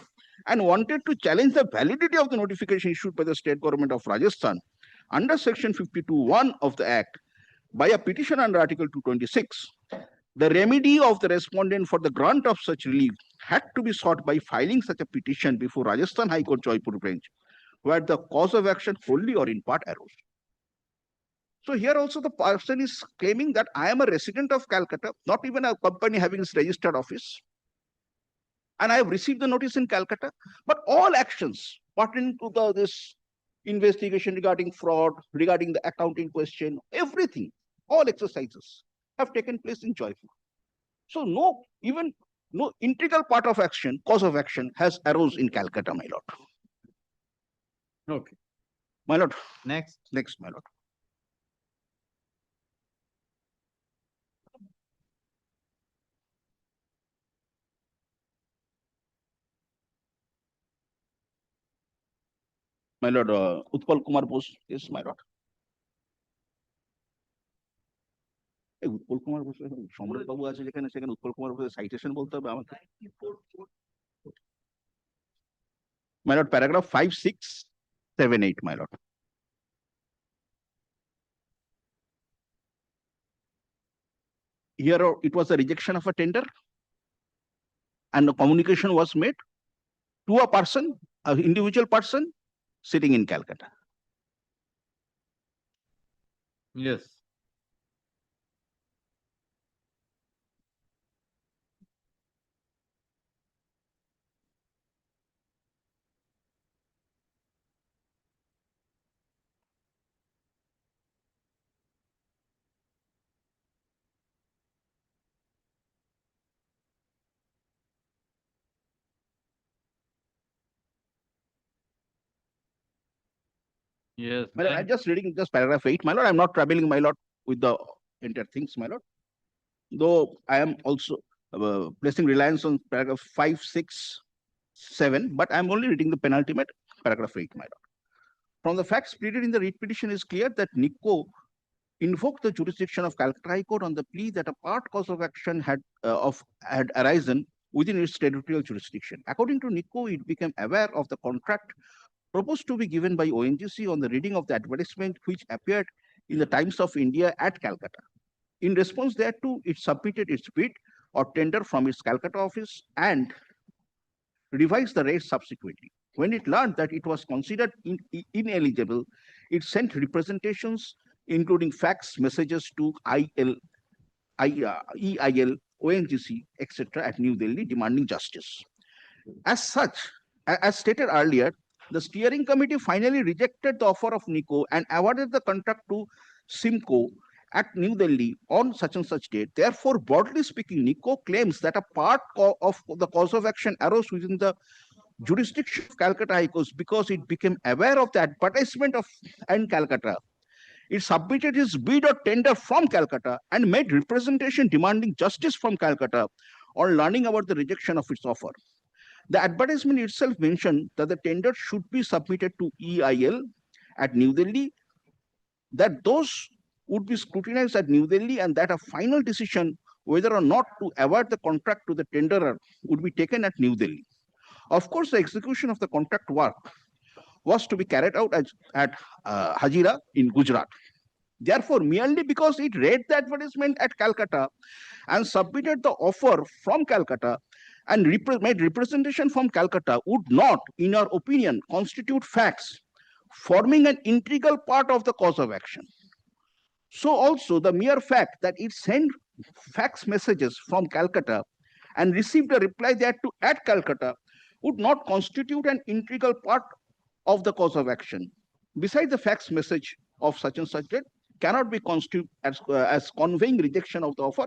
and wanted to challenge the validity of the notification issued by the state government of Rajasthan under section 52(1) of the Act by a petition under Article 226, the remedy of the respondent for the grant of such relief had to be sought by filing such a petition before Rajasthan High Court Jaipur bench, where the cause of action wholly or in part arose. So here also the person is claiming that I am a resident of Calcutta, not even a company having its registered office, and I have received the notice in Calcutta, but all actions pertaining to this investigation regarding fraud, regarding the accounting question, everything, all exercises have taken place in Jaipur. So no integral part of action, cause of action has arose in Calcutta, my lord. Okay. My lord. Next, my lord. My lord, Utpal Kumar Bose is my lord. Utpal Kumar Basu সম্রাট বাবু আছে যেখানে সেখানে Utpal Kumar Basu citation বলতে হবে আমাকে my lord paragraph 5678 my lord here it was a rejection of a tender and the communication was made to a person, an individual person sitting in Calcutta. Yes. Yes. My lord, I'm just reading just paragraph 8, my lord. I'm not troubling, my lord, with the entire things, my lord. Though I am also placing reliance on paragraph 5, 6, 7, but I'm only reading the penultimate paragraph 8, my lord. From the facts pleaded in the writ petition is clear that NICO invoked the jurisdiction of Calcutta High Court on the plea that a part cause of action had arisen within its territorial jurisdiction. According to NICO, it became aware of the contract proposed to be given by ONGC on the reading of the advertisement which appeared in the Times of India at Calcutta. In response thereto, it submitted its bid or tender from its Calcutta office and revised the rates subsequently. When it learned that it was considered ineligible, it sent representations, including fax messages to EIL, ONGC, etc. at New Delhi, demanding justice. As such, as stated earlier, the steering committee finally rejected the offer of NICO and awarded the contract to Simco at New Delhi on such and such date. Therefore, broadly speaking, NICO claims that a part of the cause of action arose within the jurisdiction of Calcutta High Court because it became aware of the advertisement in Calcutta. It submitted its bid or tender from Calcutta and made representation demanding justice from Calcutta on learning about the rejection of its offer. The advertisement itself mentioned that the tender should be submitted to EIL at New Delhi, that those would be scrutinized at New Delhi, and that a final decision whether or not to award the contract to the tenderer would be taken at New Delhi. Of course, the execution of the contract work was to be carried out at Hazira in Gujarat. Therefore, merely because it read the advertisement at Calcutta and submitted the offer from Calcutta and made representation from Calcutta would not, in our opinion, constitute facts forming an integral part of the cause of action. So also the mere fact that it sent fax messages from Calcutta and received a reply thereto at Calcutta would not constitute an integral part of the cause of action. Besides, the fax message of such and such date cannot be constituted as conveying rejection of the offer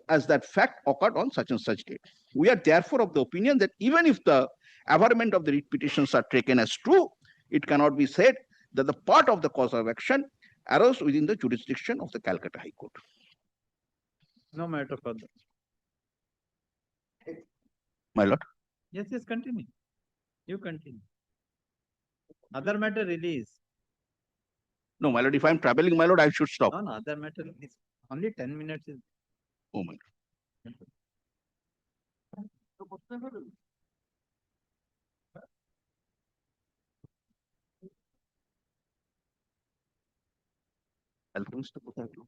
as that fact occurred on such and such date. We are therefore of the opinion that even if the averment of the writ petitions are taken as true, it cannot be said that the part of the cause of action arose within the jurisdiction of the Calcutta High Court. No matter further. My lord. Yes, yes, continue. You continue. Other matter release. No, my lord, if I am traveling, my lord, I should stop. No, no, other matter is only 10 minutes is. Oh my God. Alchemist to potato.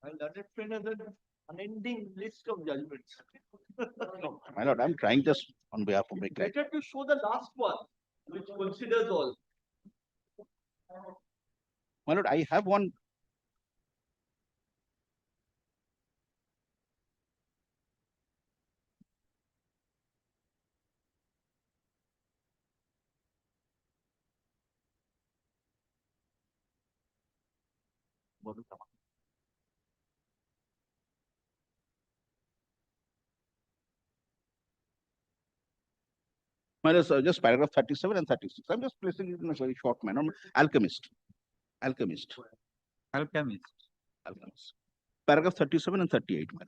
And that friend has an unending list of judgments. No, my lord, I'm trying just on behalf of my client. Better to show the last one, which considers all. My lord, I have one. My lord, just paragraph 37 and 36. I'm just placing it in a very short manner. Alchemist. Alchemist. Alchemist. Alchemist. Paragraph 37 and 38, my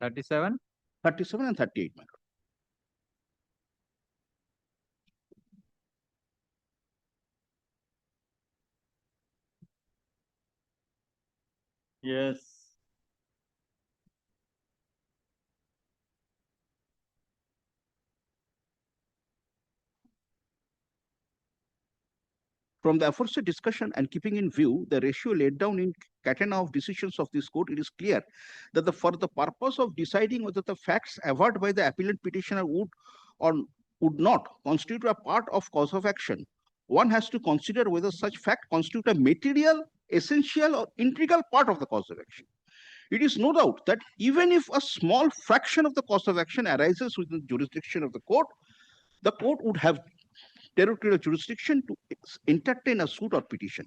lord. 37? 37 and 38, my lord. Yes. From the aforesaid discussion and keeping in view the ratio laid down in catena of decisions of this court, it is clear that for the purpose of deciding whether the facts averred by the appellant petitioner would or would not constitute a part of cause of action, one has to consider whether such fact constitute a material, essential, or integral part of the cause of action. It is no doubt that even if a small fraction of the cause of action arises within the jurisdiction of the court would have territorial jurisdiction to entertain a suit or petition.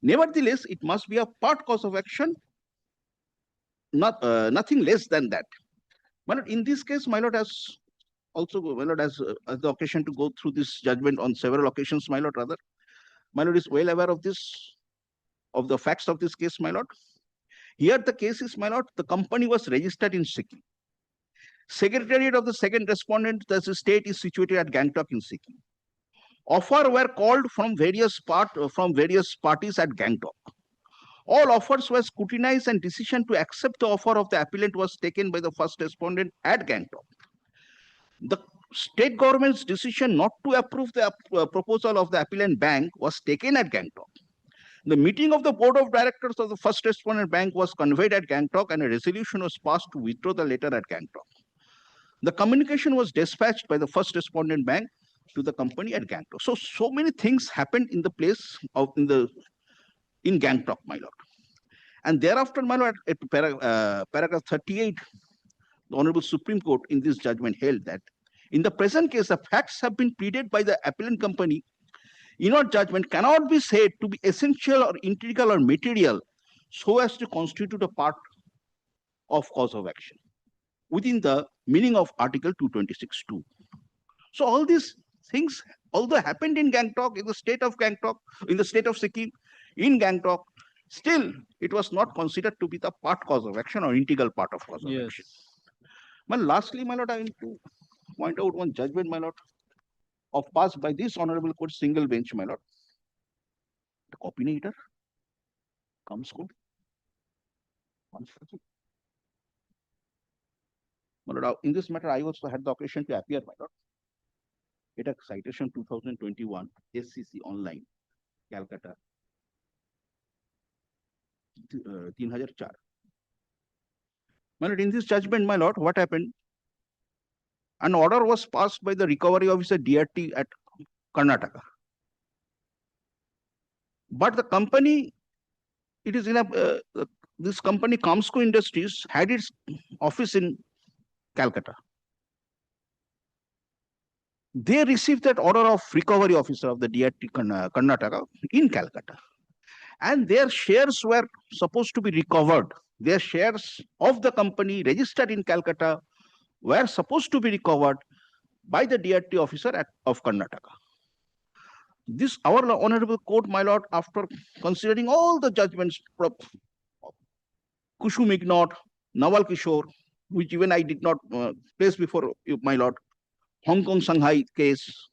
Nevertheless, it must be a part cause of action, nothing less than that. My lord, in this case, my lord has also, my lord has the occasion to go through this judgment on several occasions, my lord, rather. My lord is well aware of this, of the facts of this case, my lord. Here the case is, my lord, the company was registered in Sikkim. Secretariat of the second respondent, the state is situated at Gangtok in Sikkim. Offers were called from various parties at Gangtok. All offers were scrutinized and decision to accept the offer of the appellant was taken by the first respondent at Gangtok. The state government's decision not to approve the proposal of the appellant bank was taken at Gangtok. The meeting of the board of directors of the first respondent bank was conveyed at Gangtok and a resolution was passed to withdraw the letter at Gangtok. The communication was dispatched by the first respondent bank to the company at Gangtok. So many things happened in the place of in Gangtok, my lord. And thereafter, my lord, at paragraph 38, the Honorable Supreme Court in this judgment held that in the present case, the facts have been pleaded by the appellant company. In our judgment, cannot be said to be essential or integral or material so as to constitute a part of cause of action within the meaning of Article 226(2). So all these things, although happened in Gangtok, in the state of Gangtok, in the state of Sikkim, in Gangtok, still it was not considered to be the part cause of action or integral part of cause of action. Well, lastly, my lord, I want to point out one judgment, my lord. of passed by this honorable court single bench, my lord. The copinator comes good. My lord, in this matter, I also had the occasion to appear, my lord. It a citation 2021 SCC online, Calcutta. 3004. My lord, in this judgment, my lord, what happened? An order was passed by the recovery officer DRT at Karnataka. But the company, it is in a, this company, Kamsco Industries, had its office in Calcutta. They received that order of recovery officer of the DRT Karnataka in Calcutta. And their shares were supposed to be recovered. Their shares of the company registered in Calcutta were supposed to be recovered by the DRT officer of Karnataka. This, our honorable court, my lord, after considering all the judgments, Kushum Ignot, Nawal Kishore, which even I did not place before you, my lord, Hong Kong Shanghai case,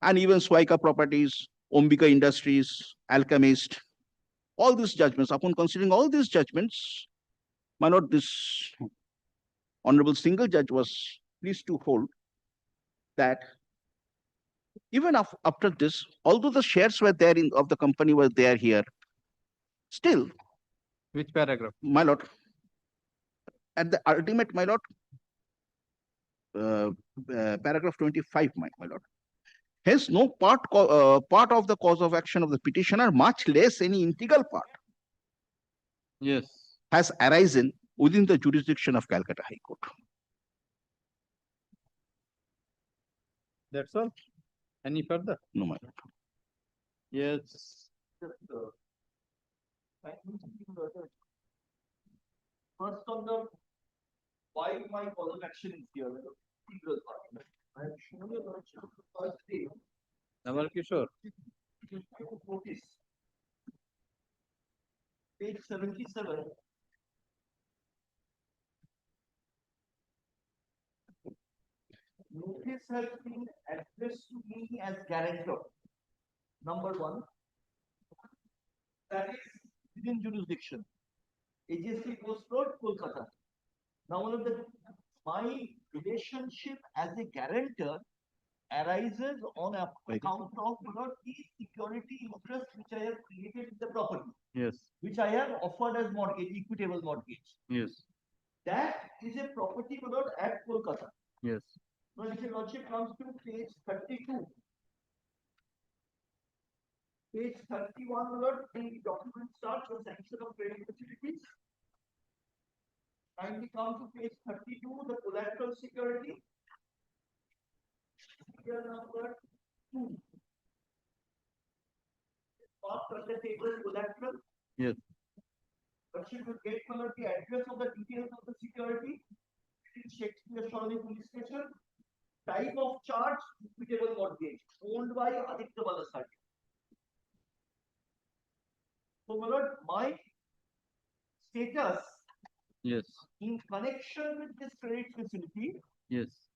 and even Swaika Properties, Ombika Industries, Alchemist, all these judgments, upon considering all these judgments, my lord, this honorable single judge was pleased to hold that even after this, although the shares were there of the company were there here, still. Which paragraph? My lord, at the ultimate, my lord, paragraph 25, my lord. Hence, no part of the cause of action of the petitioner, much less any integral part, Yes. has arisen within the jurisdiction of Calcutta High Court. That's all. Any further? No, my lord. Yes. First on the why my cause of action is here. Integral part. I have shown you the first day. Nawal Kishore. Notice. Page 77. Notice has been addressed to me as guarantor. Number one. That is within jurisdiction. AGST Post Road, Kolkata. Now, one of my relationship as a guarantor arises on account of the security interest which I have created in the property. Yes. Which I have offered as mortgage, equitable mortgage. Yes. That is a property at Kolkata. Yes. Now, if your lordship comes to page 32. Page 31, the document starts with sanction of credit facilities. And we come to page 32, the collateral security. Here number 2. Part of the table collateral. Yes. But you will get the address of the details of the security. In Shakespeare Shirley Police Station. Type of charge, equitable mortgage, owned by Aditya Balasari. So, my lord, my status, yes, in connection with this credit facility, yes,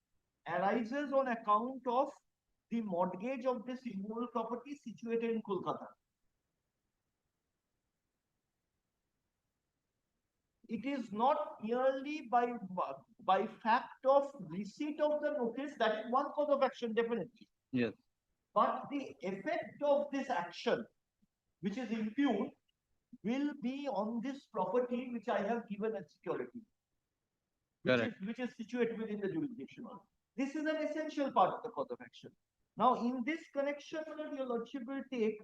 arises on account of the mortgage of this immovable property situated in Kolkata. It is not merely by fact of receipt of the notice, that is one cause of action, definitely. Yes. But the effect of this action, which is impugned, will be on this property which I have given as security, which is situated within the jurisdiction. This is an essential part of the cause of action. Now, in this connection, your lordship will take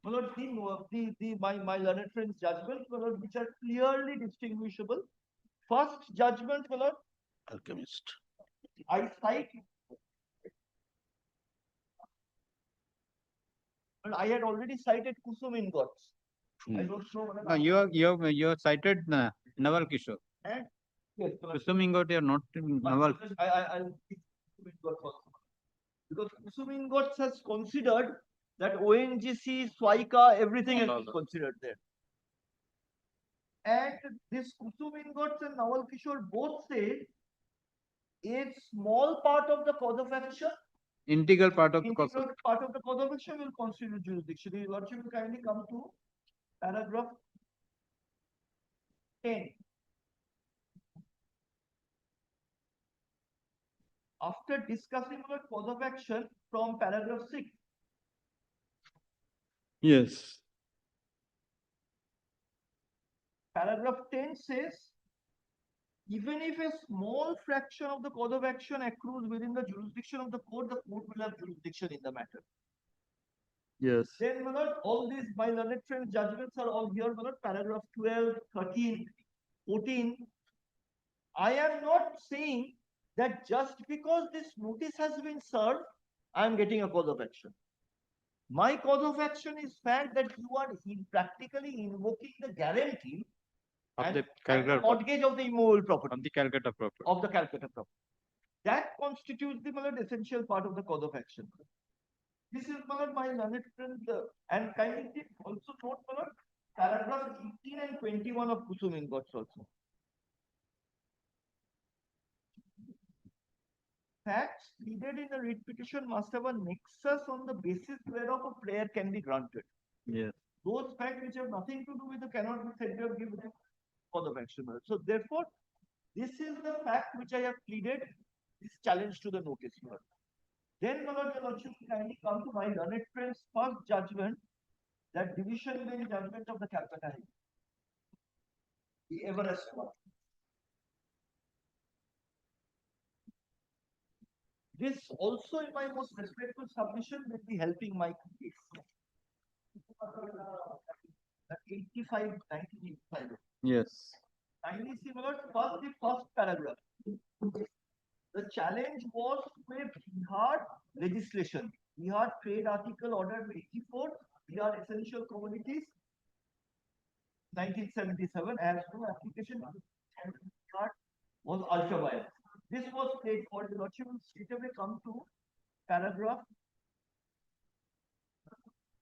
my learned friend's judgment, which are clearly distinguishable. First judgment, Alchemist. I cite. And I had already cited Kusum ingots. I don't know. You have cited Nawal Kishore. And yes, Kusum ingot, you are not Nawal. I'll keep Kusum ingots also. Because Kusum ingots has considered that ONGC, Swaika, everything has been considered there. And this Kusum ingots and Nawal Kishore both say a small part of the cause of action Integral part of the cause. Integral part of the cause of action will constitute jurisdiction. Your Lordship will kindly come to paragraph 10. After discussing the cause of action from paragraph 6, Yes. paragraph 10 says, even if a small fraction of the cause of action accrues within the jurisdiction of the court will have jurisdiction in the matter. Yes. Then, my lord, all these my learned friends' judgments are all here, my lord, paragraph 12, 13, 14. I am not saying that just because this notice has been served, I am getting a cause of action. My cause of action is fact that you are practically invoking the guarantee Of the and Calcutta mortgage of the immovable property. Of the Calcutta property. Of the Calcutta property. That constitutes the essential part of the cause of action. This is my learned friend, and kindly also note paragraph 18 and 21 of Kusum Ingots also. Facts pleaded in the writ petition must have a nexus on the basis whereof a prayer can be granted. Yes. Those facts which have nothing to do with the cannot be said to have given cause of action. So therefore, this is the fact which I have pleaded, this challenge to the notice here. Then, my lord, your lordship kindly come to my learned friend's first judgment, that division bench judgment of the Calcutta High Court. The Everest one. This also, in my most respectful submission, will be helping my case. 1985. Yes. Kindly see, my lord, first the first paragraph. The challenge was to a Bihar legislation. Bihar Trade Article Order 84, Bihar Essential Commodities, 1977, as no application Bihar was ultra vires. This was played for the lordship will straight away come to paragraph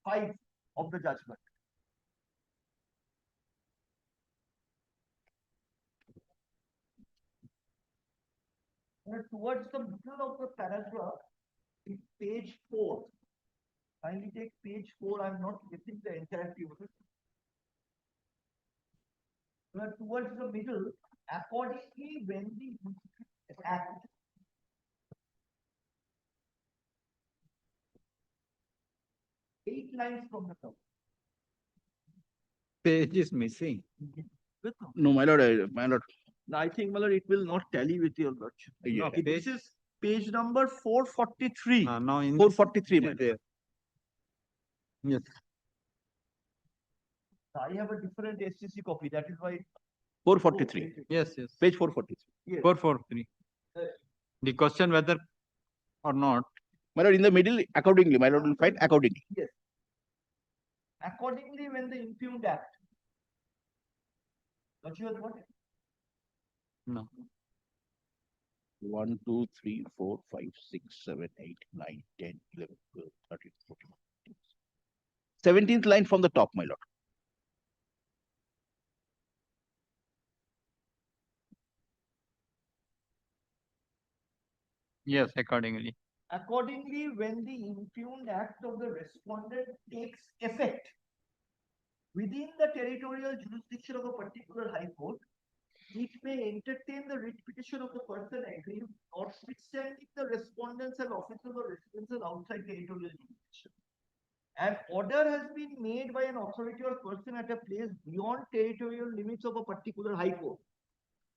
5 of the judgment. And towards the middle of the paragraph, in page 4. Kindly take page 4. I'm not getting the entirety of it. But towards the middle, accordingly, when the act eight lines from the top. Page is missing. No, my lord, my lord. I think, my lord, it will not tally with your lordship. Yeah. Okay, this is page number 443. Now in 443, my lord. there. Yes. I have a different SCC copy. That is why 443. Yes, yes. Page 443. Yes. 443. The question whether or not. My lord, in the middle, accordingly, my lord will find accordingly. Yes. Accordingly, when the impugned act. What you have got? No. 1, 2, 3, 4, 5, 6, 7, 8, 9, 10, 11, 12, 13, 14, 15. 17th line from the top, my lord. Yes, accordingly. Accordingly, when the impugned act of the respondent takes effect within the territorial jurisdiction of a particular high court, it may entertain the writ petition of the person aggrieved, notwithstanding the respondents and officers or residents outside territorial jurisdiction. An order has been made by an authority or person at a place beyond territorial limits of a particular high court,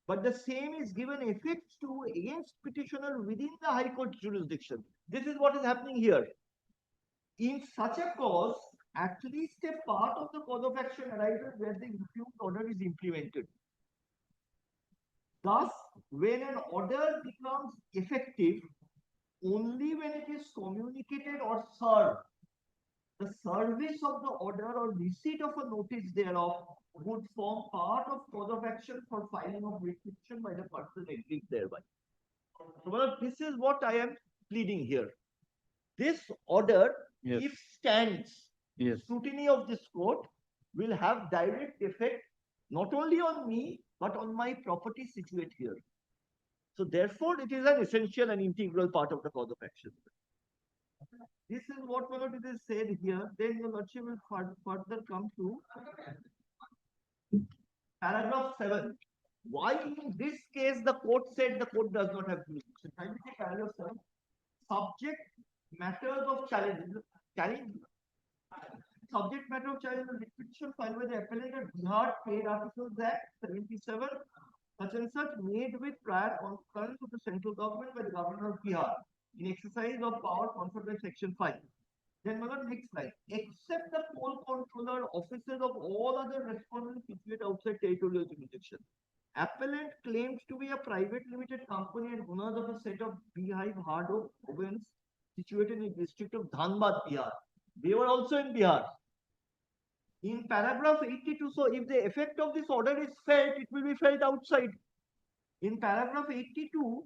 but the same is given effect to against petitioner within the high court jurisdiction. This is what is happening here. In such a cause, at least a part of the cause of action arises where the impugned order is implemented. Thus, when an order becomes effective, only when it is communicated or served, the service of the order or receipt of a notice thereof would form part of cause of action for filing of writ petition by the person aggrieved thereby. Well, this is what I am pleading here. This order, Yes. if stands, Yes. scrutiny of this court will have direct effect not only on me, but on my property situate here. So therefore, it is an essential and integral part of the cause of action. This is what it is said here. Then your lordship will further come to paragraph 7. Why in this case the court said the court does not have jurisdiction? Kindly take paragraph 7. Subject matters of challenge. Subject matter of challenge is a petition filed by the appellant at Bihar Trade Articles Act 77, such and such, made with prior concurrence of the central government by the governor of Bihar in exercise of power conferred by section 5. Then next slide. Except the coal controller, officers of all other respondents situated outside territorial jurisdiction. Appellant claimed to be a private limited company and owners of a set of beehive hard ovens situated in the district of Dhanbad, Bihar. They were also in Bihar. In paragraph 82, so if the effect of this order is felt, it will be felt outside. In paragraph 82,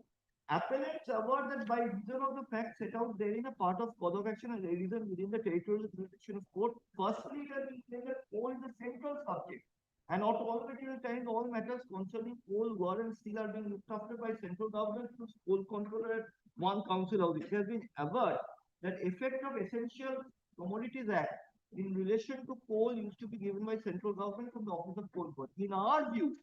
appellants award that by reason of the facts set out therein a part of cause of action and reason within the territorial jurisdiction of court, firstly it has been claimed that coal is the central subject, and not all material times all matters concerning coal, war and steel are being looked after by central government through coal controller at one council house. It has been averred that effect of Essential Commodities Act in relation to coal used to be given by central government from the office of coal board. In our view,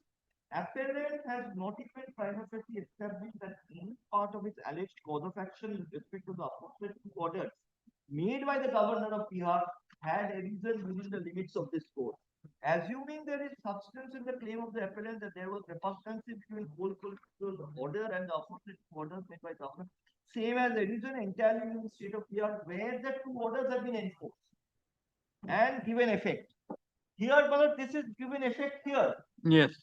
appellant has not even prima facie established that any part of its alleged cause of action in respect to the aforesaid orders made by the governor of Bihar had arisen within the limits of this court. Assuming there is substance in the claim of the appellant that there was repugnancy between coal control order and the aforesaid orders made by governor, same as arisen entirely in the state of Bihar where the two orders have been enforced and given effect. Here, but this is given effect here. Yes.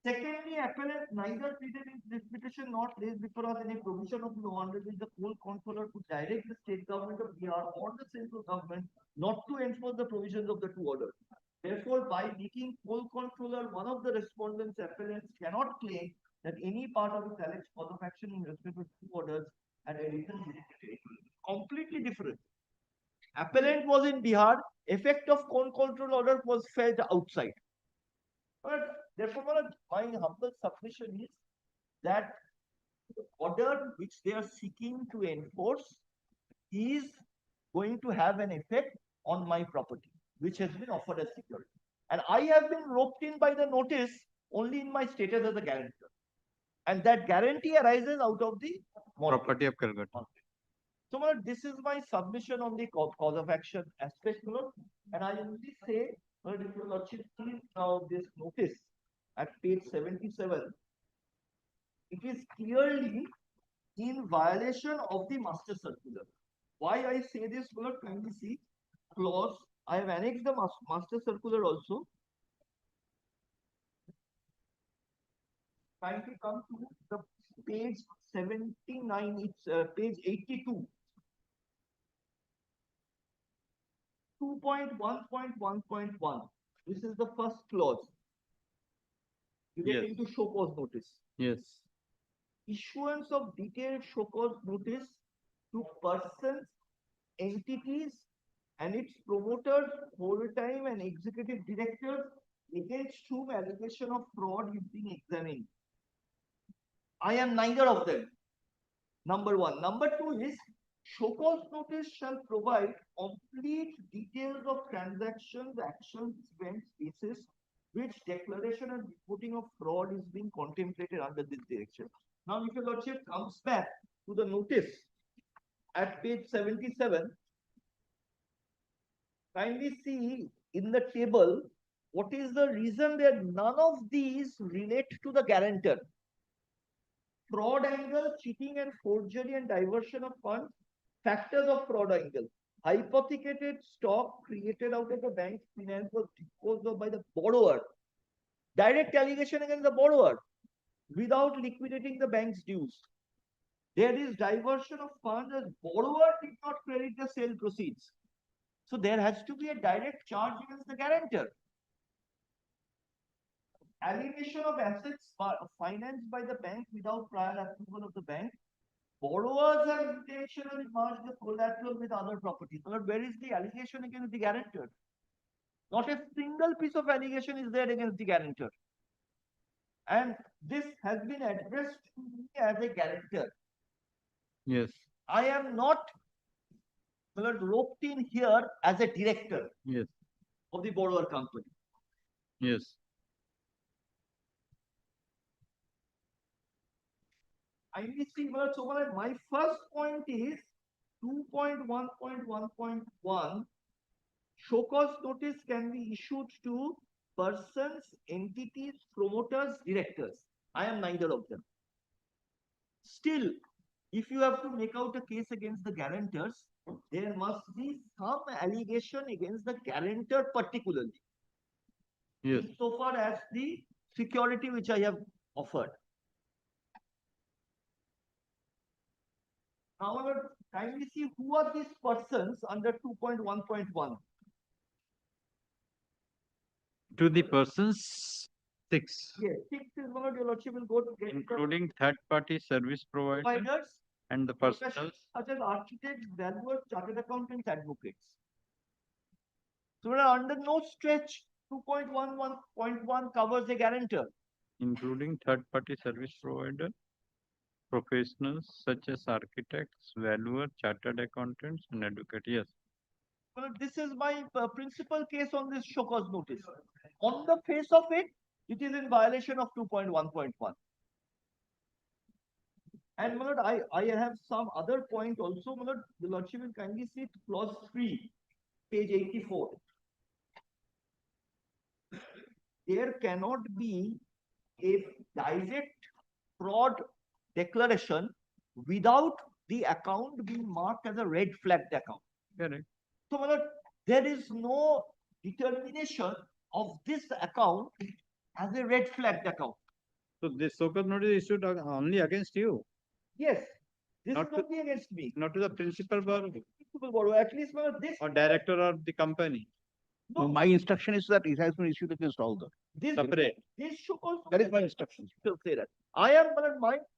Secondly, appellant neither pleaded in this petition nor placed before us any provision of law under which the coal controller could direct the state government of Bihar or the central government not to enforce the provisions of the two orders. Therefore, by making coal controller one of the respondents, appellants cannot claim that any part of its alleged cause of action in respect to two orders had arisen within the territory. Completely different. Appellant was in Bihar, effect of coal control order was felt outside. But therefore, my humble submission is that the order which they are seeking to enforce is going to have an effect on my property, which has been offered as security. And I have been roped in by the notice only in my status as a guarantor. And that guarantee arises out of the Property of Calcutta. So, this is my submission on the cause of action aspect, and I only say, if your lordship sees now this notice at page 77, it is clearly in violation of the master circular. Why I say this, kindly see clause. I have annexed the master circular also. Kindly come to the page 79, it's page 82. 2.1.1.1. This is the first clause. Relating to show cause notice. Yes. Issuance of detailed show cause notice to persons, entities, and its promoters, whole-time and executive directors against whom allegation of fraud is being examined. I am neither of them. Number one. Number two is show cause notice shall provide complete details of transactions, actions, events, cases, which declaration and reporting of fraud is being contemplated under this direction. Now, if your lordship comes back to the notice at page 77, kindly see in the table what is the reason that none of these relate to the guarantor. Fraud angle, cheating and forgery and diversion of funds, factors of fraud angle. Hypothecated stock created out of the bank's finance was disposed of by the borrower. Direct allegation against the borrower without liquidating the bank's dues. There is diversion of funds as borrower did not credit the sale proceeds. So there has to be a direct charge against the guarantor. Alienation of assets financed by the bank without prior approval of the bank. Borrowers have intentionally merged the collateral with other properties. But where is the allegation against the guarantor? Not a single piece of allegation is there against the guarantor. And this has been addressed to me as a guarantor. Yes. I am not roped in here as a director Yes, of the borrower company. yes. I will see whether so my first point is 2.1.1.1. Show cause notice can be issued to persons, entities, promoters, directors. I am neither of them. Still, if you have to make out a case against the guarantors, there must be some allegation against the guarantor particularly. Yes. So far as the security which I have offered. However, kindly see who are these persons under 2.1.1. To the persons, 6, Yes, 6 is one of your lordship will go to get including third-party service providers providers and the professionals personnel. such as architects, valuers, chartered accountants, advocates. So under no stretch, 2.11.1 covers a guarantor. Including third-party service provider, professionals such as architects, valuer, chartered accountants, and advocate. Yes. Well, this is my principal case on this show cause notice. On the face of it, it is in violation of 2.1.1. And my lord, I have some other point also. My lord, the lordship will kindly see clause 3, page 84. There cannot be a direct fraud declaration without the account being marked as a red flagged account. Correct. So, my lord, there is no determination of this account as a red flagged account. So this so-called notice issued only against you, Yes, this Not is only against me. not to the principal borrower Principal borrower, at least my lord, this or director of the company. No, my instruction is that it has been issued against all the. this Separate. this should also That is my instruction. will say that. I am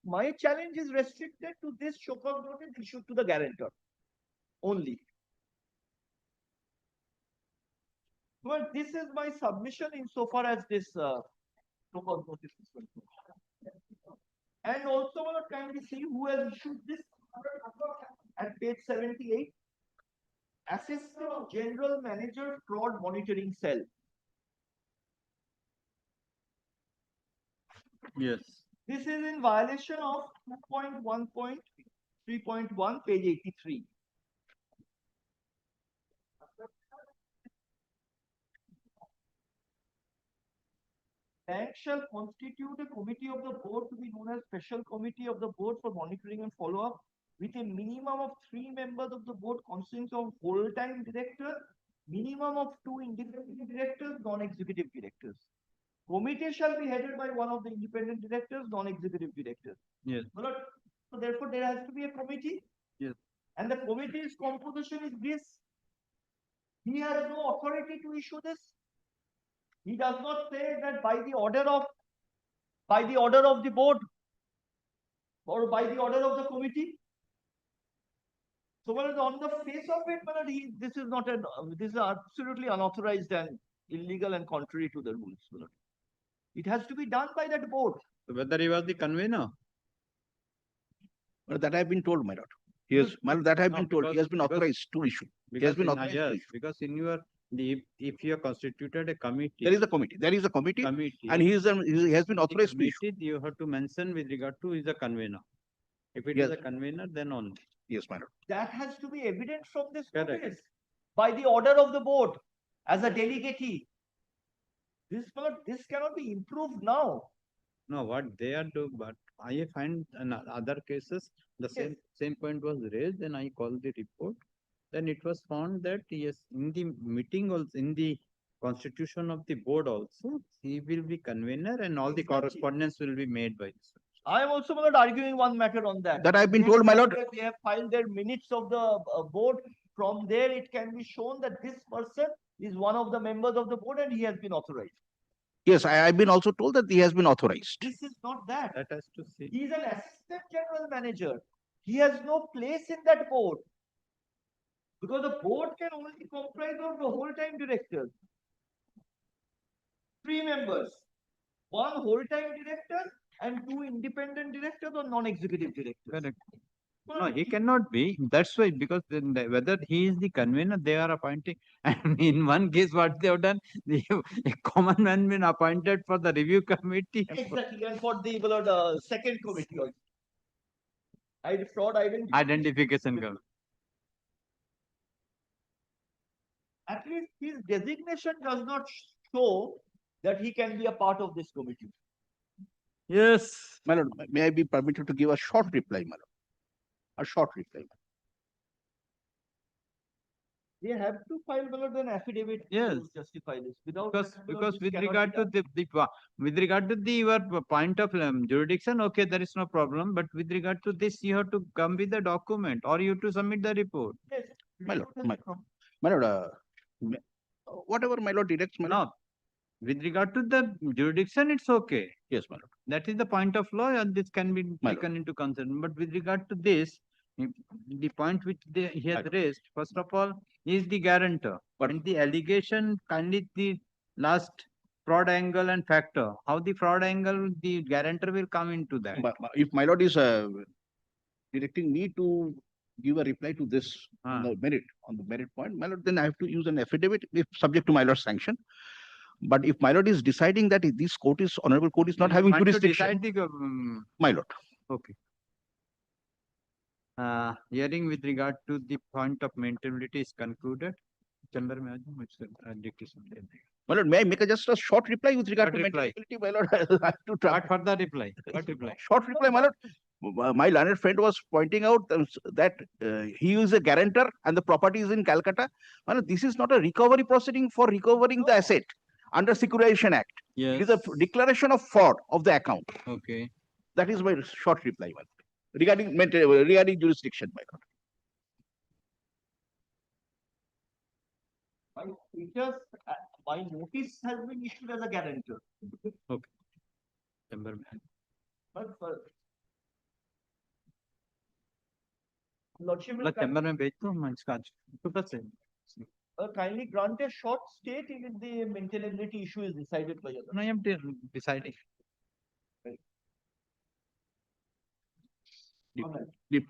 my challenge is restricted to this show cause notice issued to the guarantor only. Well, this is my submission insofar as this show cause notice is concerned. And also, well, kindly see who has issued this at page 78. Assistant General Manager Fraud Monitoring Cell. Yes. This is in violation of 2.1.3.1, page 83. Bank shall constitute a committee of the board to be known as Special Committee of the Board for monitoring and follow-up with a minimum of 3 members of the board consisting of whole-time director, minimum of 2 independent directors, non-executive directors. Committee shall be headed by one of the independent directors, non-executive directors. Yes. So therefore, there has to be a committee. Yes. And the committee's composition is this. He has no authority to issue this. He does not say that by the order of the board or by the order of the committee. So on the face of it, this is not this is absolutely unauthorized and illegal and contrary to the rules. It has to be done by that board. So whether he was the convener. But that I have been told, my lord. He has, my lord, that I have been told. He has been authorized to issue. He has been authorized to issue. Because in your if you have constituted a committee. There is a committee. There is a committee. And he has been authorized to issue. You have to mention with regard to is a convener. If it is a convener, then only. Yes, my lord. That has to be evident from this Correct. notice by the order of the board as a delegatee. This cannot be improved now. No, what they are doing, but I find in other cases the same point was raised, and I called the report. Then it was found that yes, in the meeting also, in the constitution of the board also, he will be convener and all the correspondence will be made by this. I am also not arguing one matter on that. That I have been told, my lord. They have filed their minutes of the board. From there, it can be shown that this person is one of the members of the board and he has been authorized. Yes, I have been also told that he has been authorized. This is not that. That has to see. He is an assistant general manager. He has no place in that board. Because the board can only comprise of the whole-time directors. 3 members. 1 whole-time director and 2 independent directors or non-executive directors. Correct. No, he cannot be. That's why, because then whether he is the convener, they are appointing. And in one case, what they have done, a common man been appointed for the review committee. Exactly, and for the second committee also. Fraud Identification committee. At least his designation does not show that he can be a part of this committee. Yes. My lord, may I be permitted to give a short reply, my lord? A short reply. They have to file an affidavit Yes. to justify this. Without Because this with cannot regard be to done. with regard to your point of jurisdiction, okay, there is no problem. But with regard to this, you have to come with the document or you have to submit the report. Yes. My lord, my lord, whatever my lord directs, my lord. No, with regard to the jurisdiction, it's okay. Yes, my lord. That is the point of law, and this can be My taken into consideration. But with regard to this, the point which he has raised, first of all, is the guarantor. And the allegation kindly the last fraud angle and factor. How the fraud angle, the guarantor will come into that. If my lord is directing me to give a reply to this on the merit point, my lord, then I have to use an affidavit if subject to my lord's sanction. But if my lord is deciding that this court is, honorable court is not having jurisdiction, my lord. Okay. Hearing with regard to the point of maintainability is concluded. Chamber में आ जाओ, मुझसे dictation ले लेंगे. My lord, may I make just a short reply with regard What to reply? maintainability, my lord? I have to try. What further reply? What reply? Short reply, my lord. My learned friend was pointing out that he is a guarantor and the property is in Calcutta. My lord, this is not a recovery proceeding for recovering the asset under Securitization Act. Yes. It is a declaration of fraud of the account. Okay. That is my short reply, my lord. Regarding jurisdiction, my lord. My notice has been issued as a guarantor. Okay. Chamber में. But Lordship will chamber में भेज दो, मैं इसका छोटा से. kindly grant a short stay till the maintainability issue is decided by others. No, I am deciding. All right. Deep.